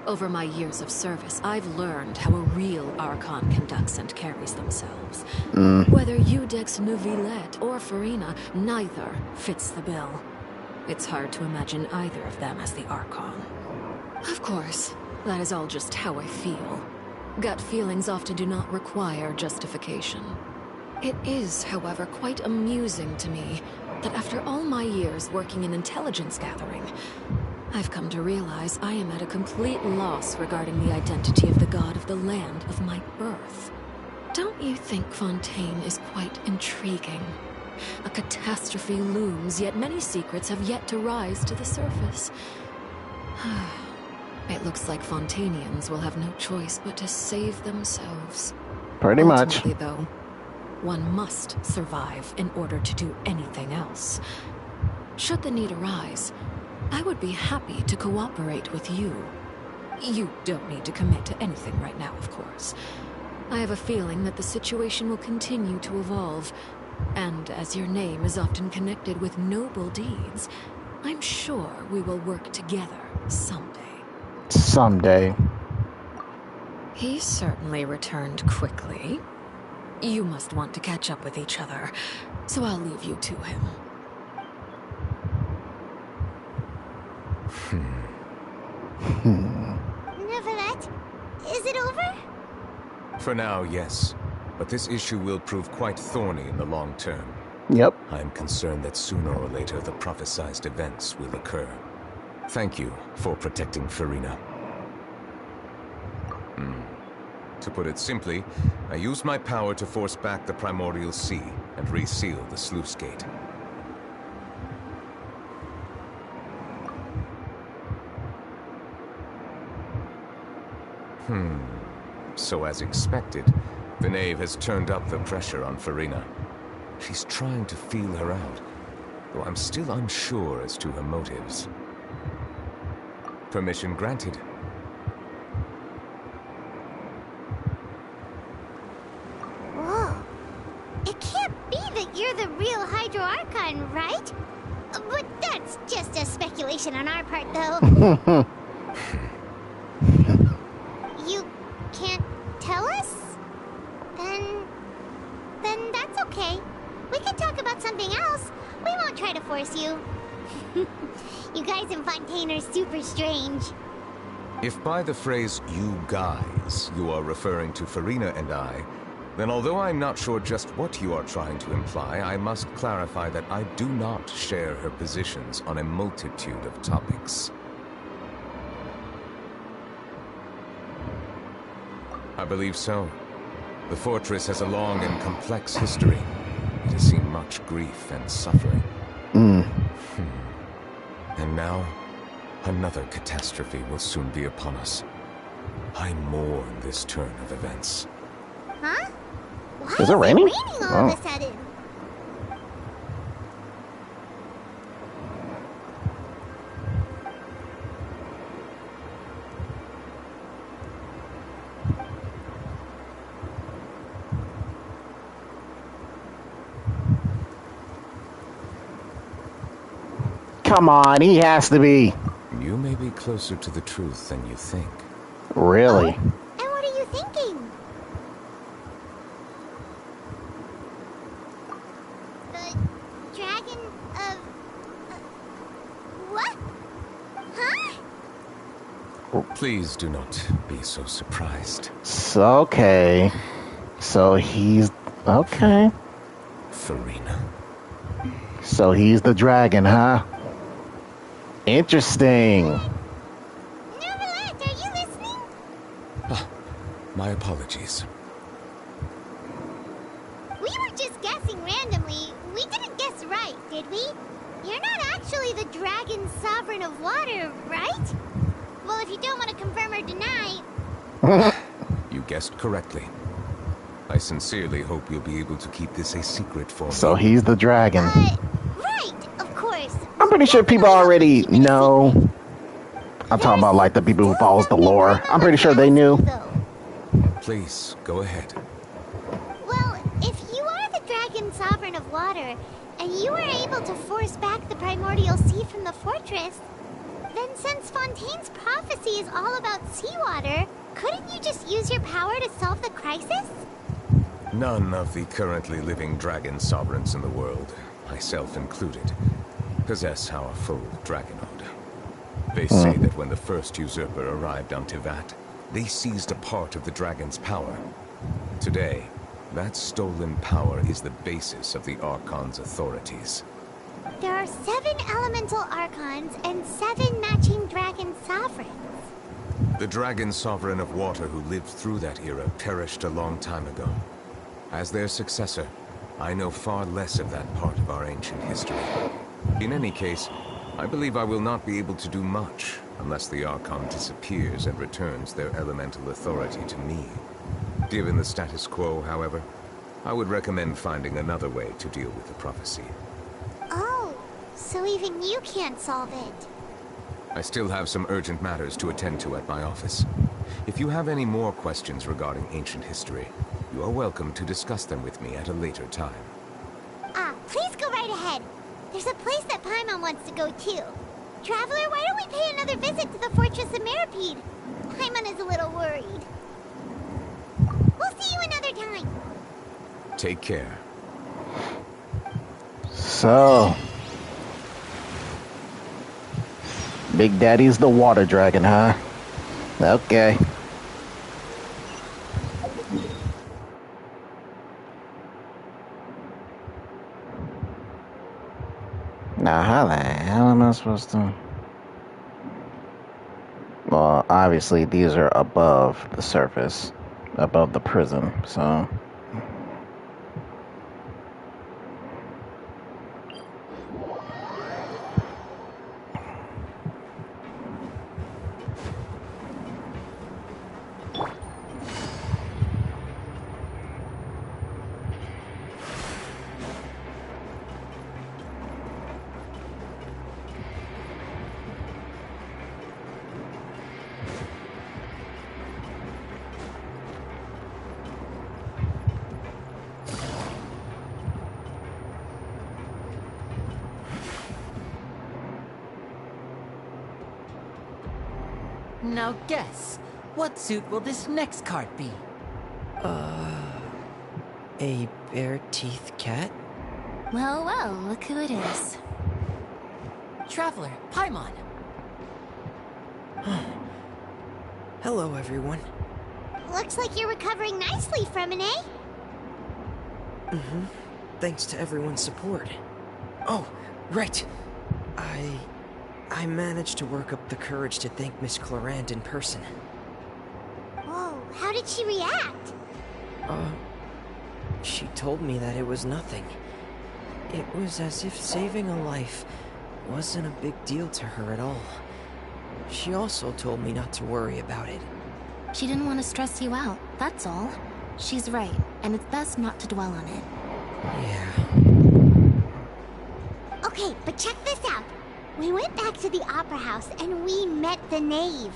Over my years of service, I've learned how a real Archon conducts and carries themselves. Whether Iudex Neuvillette or Farina, neither fits the bill. It's hard to imagine either of them as the Archon. Of course, that is all just how I feel. Gut feelings often do not require justification. It is, however, quite amusing to me that after all my years working in intelligence gathering, I've come to realize I am at a complete loss regarding the identity of the god of the land of my birth. Don't you think Fontaine is quite intriguing? A catastrophe looms, yet many secrets have yet to rise to the surface. It looks like Fontainians will have no choice but to save themselves. Pretty much. Ultimately, though, one must survive in order to do anything else. Should the need arise, I would be happy to cooperate with you. You don't need to commit to anything right now, of course. I have a feeling that the situation will continue to evolve. And as your name is often connected with noble deeds, I'm sure we will work together someday. Someday. He certainly returned quickly. You must want to catch up with each other, so I'll leave you to him. Neuvillette, is it over? For now, yes. But this issue will prove quite thorny in the long term. Yep. I am concerned that sooner or later the prophesized events will occur. Thank you for protecting Farina. To put it simply, I used my power to force back the Primordial Sea and reseal the sluice gate. So as expected, the knave has turned up the pressure on Farina. She's trying to feel her out, though I'm still unsure as to her motives. Permission granted. Whoa. It can't be that you're the real Hydro Archon, right? But that's just a speculation on our part, though. You can't tell us? Then that's okay. We can talk about something else. We won't try to force you. You guys in Fontaine are super strange. If by the phrase, you guys, you are referring to Farina and I, Then although I'm not sure just what you are trying to imply, I must clarify that I do not share her positions on a multitude of topics. I believe so. The fortress has a long and complex history. It has seen much grief and suffering. And now, another catastrophe will soon be upon us. I mourn this turn of events. Huh? Why Is it raining? all of a sudden? Come on, he has to be. You may be closer to the truth than you think. Really? And what are you thinking? The dragon of... what? Huh? Please do not be so surprised. So, okay. So he's... okay. Farina. So he's the dragon, huh? Interesting. Neverland, are you listening? My apologies. We were just guessing randomly. We didn't guess right, did we? You're not actually the dragon sovereign of water, right? Well, if you don't want to confirm or deny... You guessed correctly. I sincerely hope you'll be able to keep this a secret for me. So he's the dragon. Right, of course. I'm pretty sure people already know. I'm talking about like the people who follows the lore. I'm pretty sure they knew. Please, go ahead. Well, if you are the dragon sovereign of water, and you were able to force back the primordial sea from the fortress, then since Fontaine's prophecy is all about seawater, couldn't you just use your power to solve the crisis? None of the currently living dragon sovereigns in the world, myself included, possess our full dragonhood. They say that when the first usurper arrived on Tivat, they seized a part of the dragon's power. Today, that stolen power is the basis of the Archon's authorities. There are 7 elemental archons and 7 matching dragon sovereigns. The dragon sovereign of water who lived through that era perished a long time ago. As their successor, I know far less of that part of our ancient history. In any case, I believe I will not be able to do much unless the Archon disappears and returns their elemental authority to me. Given the status quo, however, I would recommend finding another way to deal with the prophecy. Oh, so even you can't solve it. I still have some urgent matters to attend to at my office. If you have any more questions regarding ancient history, you are welcome to discuss them with me at a later time. Please go right ahead. There's a place that Paimon wants to go too. Traveler, why don't we pay another visit to the Fortress of Meripede? Paimon is a little worried. We'll see you another time. Take care. So, Big Daddy's the water dragon, huh? Okay. Now, how the hell am I supposed to... Well, obviously, these are above the surface, above the prison, so... Now guess, what suit will this next cart be? A bare-teeth cat? Well, well, look who it is. Traveler, Paimon. Hello, everyone. Looks like you're recovering nicely from it, eh? Mm-hmm. Thanks to everyone's support. Oh, right. I managed to work up the courage to thank Miss Clorant in person. Whoa, how did she react? She told me that it was nothing. It was as if saving a life wasn't a big deal to her at all. She also told me not to worry about it. She didn't want to stress you out, that's all. She's right, and it's best not to dwell on it. Yeah. Okay, but check this out. We went back to the Opera House and we met the knave.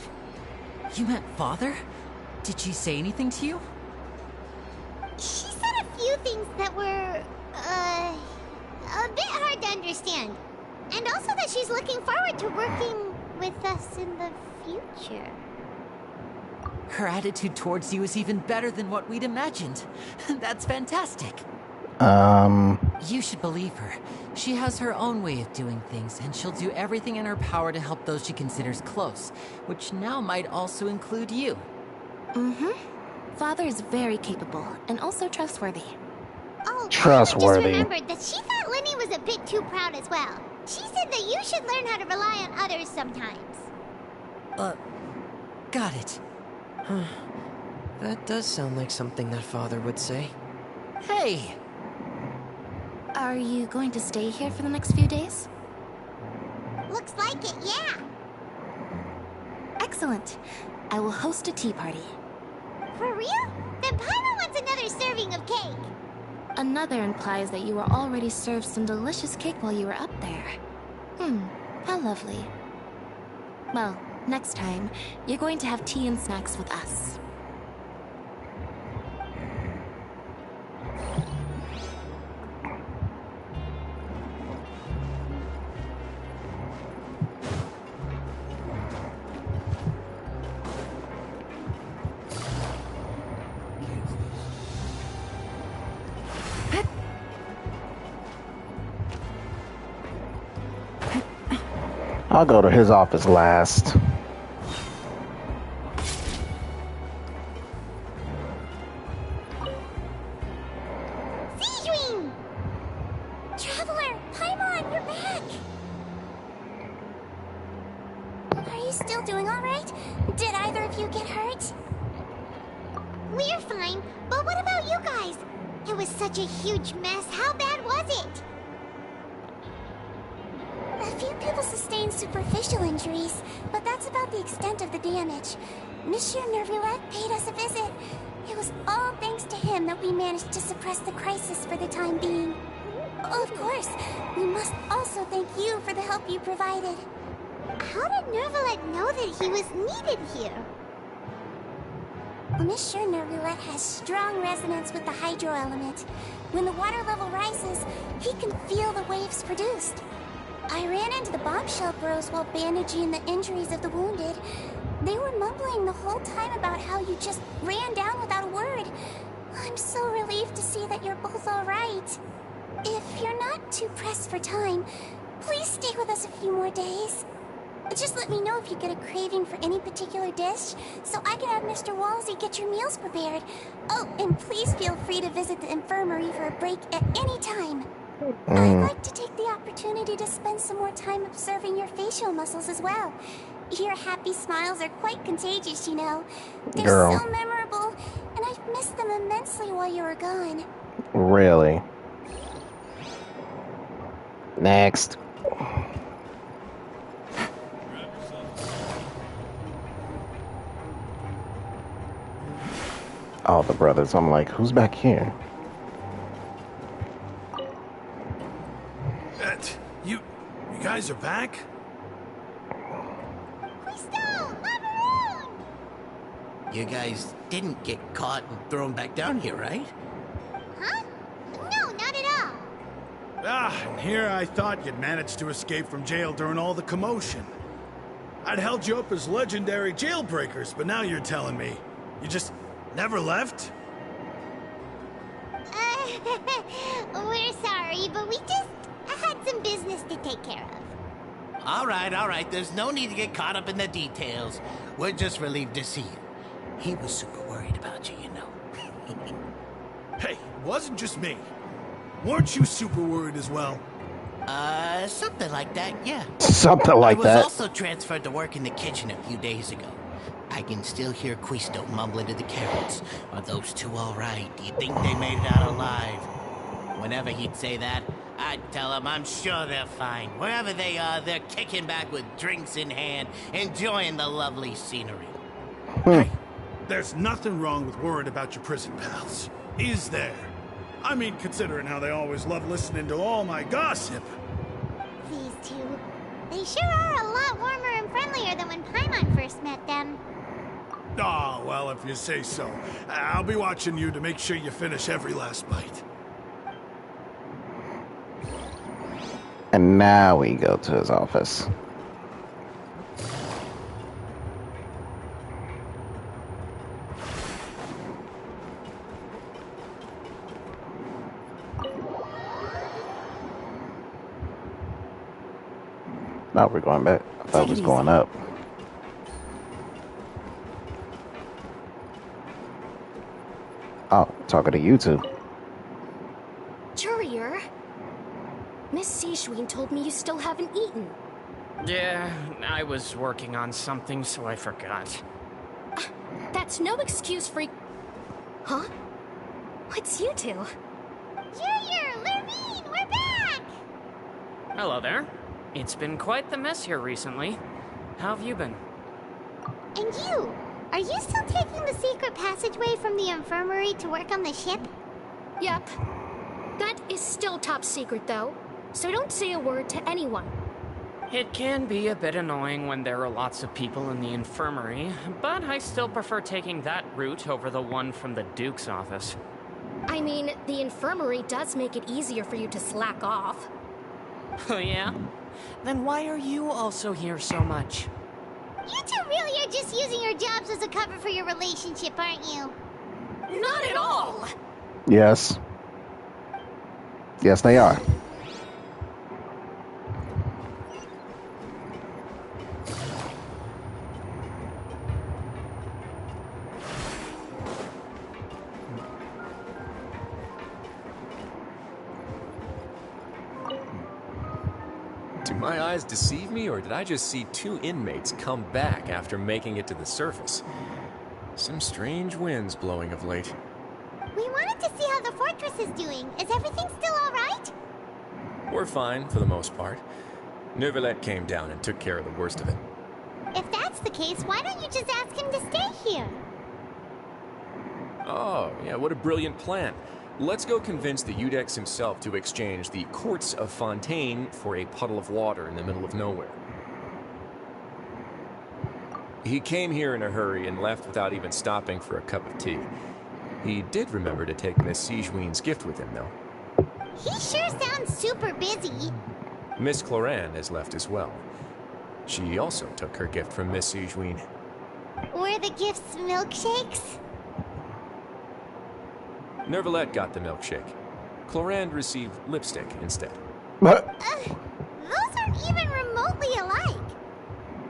You met Father? Did she say anything to you? She said a few things that were, a bit hard to understand. And also that she's looking forward to working with us in the future. Her attitude towards you is even better than what we'd imagined. That's fantastic. You should believe her. She has her own way of doing things, and she'll do everything in her power to help those she considers close, which now might also include you. Mm-hmm. Father is very capable, and also trustworthy. Oh, trustworthy. I just remembered that she thought Lenny was a bit too proud as well. She said that you should learn how to rely on others sometimes. Got it. Huh. That does sound like something that Father would say. Hey! Are you going to stay here for the next few days? Looks like it, yeah. Excellent. I will host a tea party. For real? Then Paimon wants another serving of cake. Another implies that you were already served some delicious cake while you were up there. How lovely. Well, next time, you're going to have tea and snacks with us. I'll go to his office last. Sijuin! Traveler, Paimon, you're back! Are you still doing alright? Did either of you get hurt? We're fine, but what about you guys? It was such a huge mess. How bad was it? A few people sustained superficial injuries, but that's about the extent of the damage. Monsieur Nervulette paid us a visit. It was all thanks to him that we managed to suppress the crisis for the time being. Of course, we must also thank you for the help you provided. How did Nervulette know that he was needed here? Monsieur Nervulette has strong resonance with the hydro element. When the water level rises, he can feel the waves produced. I ran into the bombshell bros while bandaging the injuries of the wounded. They were mumbling the whole time about how you just ran down without a word. I'm so relieved to see that you're both alright. If you're not too pressed for time, please stay with us a few more days. Just let me know if you get a craving for any particular dish, so I can have Mr. Walsey get your meals prepared. Oh, and please feel free to visit the infirmary for a break at any time. I'd like to take the opportunity to spend some more time observing your facial muscles as well. Your happy smiles are quite contagious, you know. They're so memorable, and I've missed them immensely while you were gone. Really? Next. All the brothers. I'm like, who's back here? You guys are back? You guys didn't get caught and thrown back down here, right? Huh? No, not at all. And here I thought you'd managed to escape from jail during all the commotion. I'd held you up as legendary jailbreakers, but now you're telling me you just never left? We're sorry, but we just had some business to take care of. All right. There's no need to get caught up in the details. We're just relieved to see you. He was super worried about you, you know. Hey, it wasn't just me. Weren't you super worried as well? Something like that, yeah. Something like I that. was also transferred to work in the kitchen a few days ago. I can still hear Quisto mumbling to the carrots. Are those two all right? Do you think they made it out alive? Whenever he'd say that, I'd tell him I'm sure they're fine. Wherever they are, they're kicking back with drinks in hand, enjoying the lovely scenery. Hey, there's nothing wrong with worrying about your prison pals. Is there? I mean, considering how they always love listening to all my gossip. These two. They sure are a lot warmer and friendlier than when Paimon first met them. Oh, well, if you say so. I'll be watching you to make sure you finish every last bite. And now we go to his office. Now we're going back. I thought it was going up. Oh, talking to you two. Courier? Miss Sijween told me you still haven't eaten. Yeah, I was working on something, so I forgot. That's no excuse for... Huh? What's you two? Courier, Lurvine, we're back! Hello there. It's been quite the mess here recently. How have you been? And you? Are you still taking the secret passageway from the infirmary to work on the ship? Yep. That is still top secret, though. So don't say a word to anyone. It can be a bit annoying when there are lots of people in the infirmary, but I still prefer taking that route over the one from the Duke's office. I mean, the infirmary does make it easier for you to slack off. Oh yeah? Then why are you also here so much? You two really are just using your jobs as a cover for your relationship, aren't you? Not at all! Yes. Yes, they are. Do my eyes deceive me, or did I just see two inmates come back after making it to the surface? Some strange winds blowing of late. We wanted to see how the fortress is doing. Is everything still all right? We're fine, for the most part. Neuvillette came down and took care of the worst of it. If that's the case, why don't you just ask him to stay here? Oh, yeah, what a brilliant plan. Let's go convince the Eudex himself to exchange the Courts of Fontaine for a puddle of water in the middle of nowhere. He came here in a hurry and left without even stopping for a cup of tea. He did remember to take Miss Sijween's gift with him, though. He sure sounds super busy. Miss Cloran has left as well. She also took her gift from Miss Sijween. Were the gifts milkshakes? Neuvillette got the milkshake. Cloran received lipstick instead. Those aren't even remotely alike.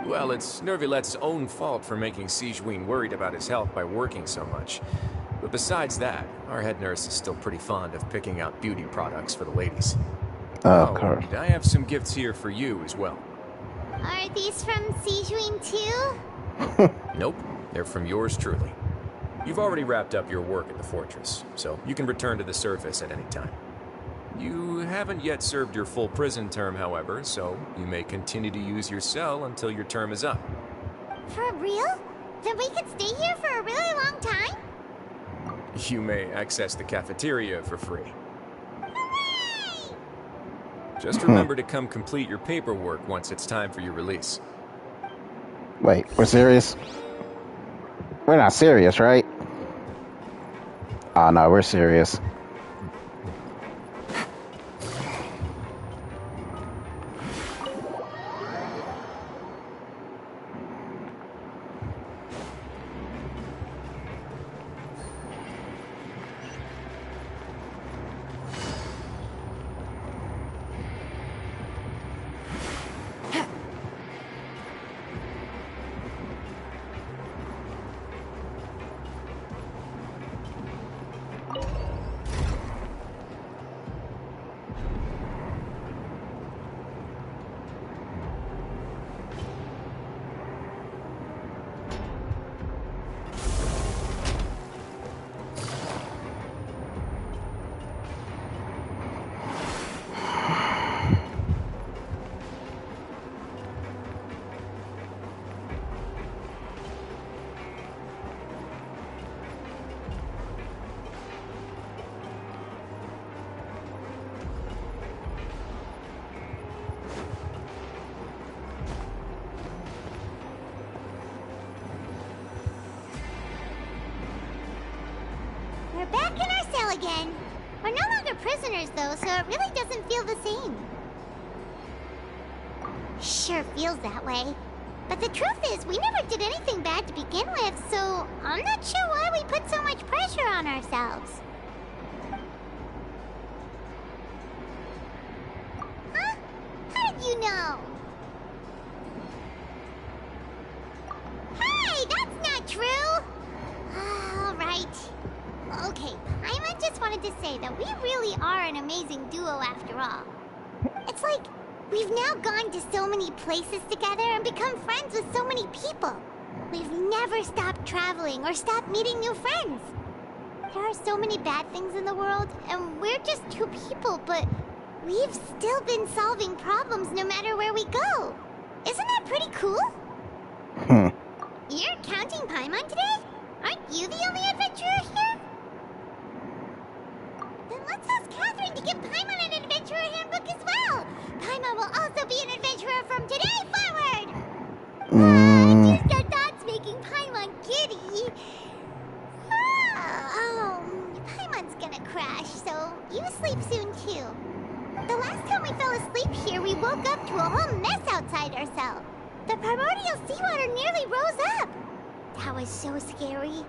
Well, it's Neuvillette's own fault for making Sijween worried about his health by working so much. But besides that, our head nurse is still pretty fond of picking out beauty products for the ladies. Okay. I have some gifts here for you as well. Are these from Sijween too? Nope, they're from yours truly. You've already wrapped up your work at the fortress, so you can return to the surface at any time. You haven't yet served your full prison term, however, so you may continue to use your cell until your term is up. For real? Then we could stay here for a really long time? You may access the cafeteria for free. Hooray! Just remember to come complete your paperwork once it's time for your release. Wait, we're serious? We're not serious, right? Oh, no, we're serious. again. We're no longer prisoners, though, so it really doesn't feel the same. Sure feels that way. But the truth is, we never did anything bad to begin with, so I'm not sure why we put so much pressure on ourselves. Huh? How did you know? Hey, that's not true! All right. Okay, Paimon just wanted to say that we really are an amazing duo after all. It's like we've now gone to so many places together and become friends with so many people. We've never stopped traveling or stopped meeting new friends. There are so many bad things in the world, and we're just two people, but we've still been solving problems no matter where we go. Isn't that pretty cool? You're counting Paimon today? Aren't you the only adventurer here? Then let's ask Catherine to give Paimon an adventurer handbook as well. Paimon will also be an adventurer from today forward. Just our thoughts making Paimon giddy. Paimon's gonna crash, so you sleep soon too. The last time we fell asleep here, we woke up to a whole mess outside our cell. The primordial seawater nearly rose up. That was so scary.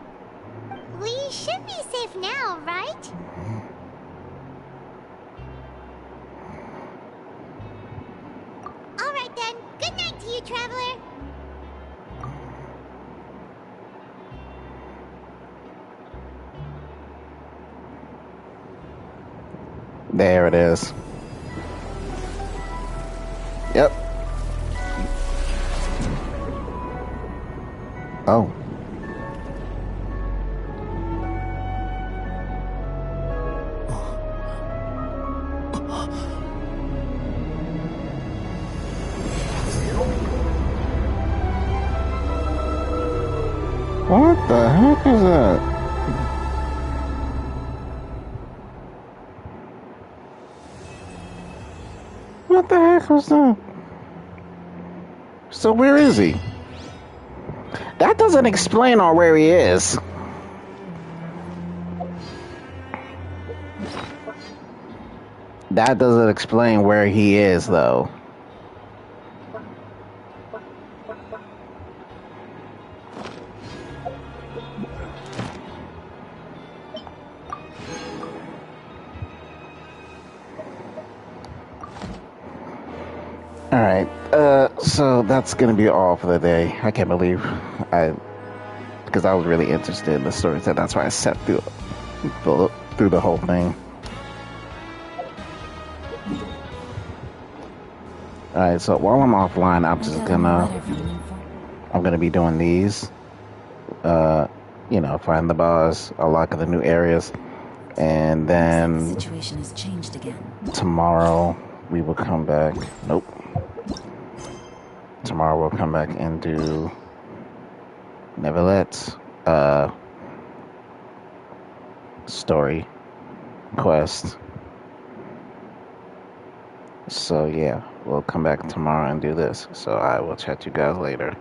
We should be safe now, right? All right then. Good night to you, traveler. There it is. Yep. Oh. What the heck is that? What the heck was that? So where is he? That doesn't explain on where he is. That doesn't explain where he is, though. Alright, so that's gonna be all for the day. I can't believe because I was really interested in the story, so that's why I sat through the whole thing. Alright, so while I'm offline, I'm gonna be doing these. Find the boss, unlock the new areas, and then The situation has changed again. tomorrow we will come back. Nope. Tomorrow we'll come back and do Neverlet's story quest. So yeah, we'll come back tomorrow and do this. So I will chat to you guys later.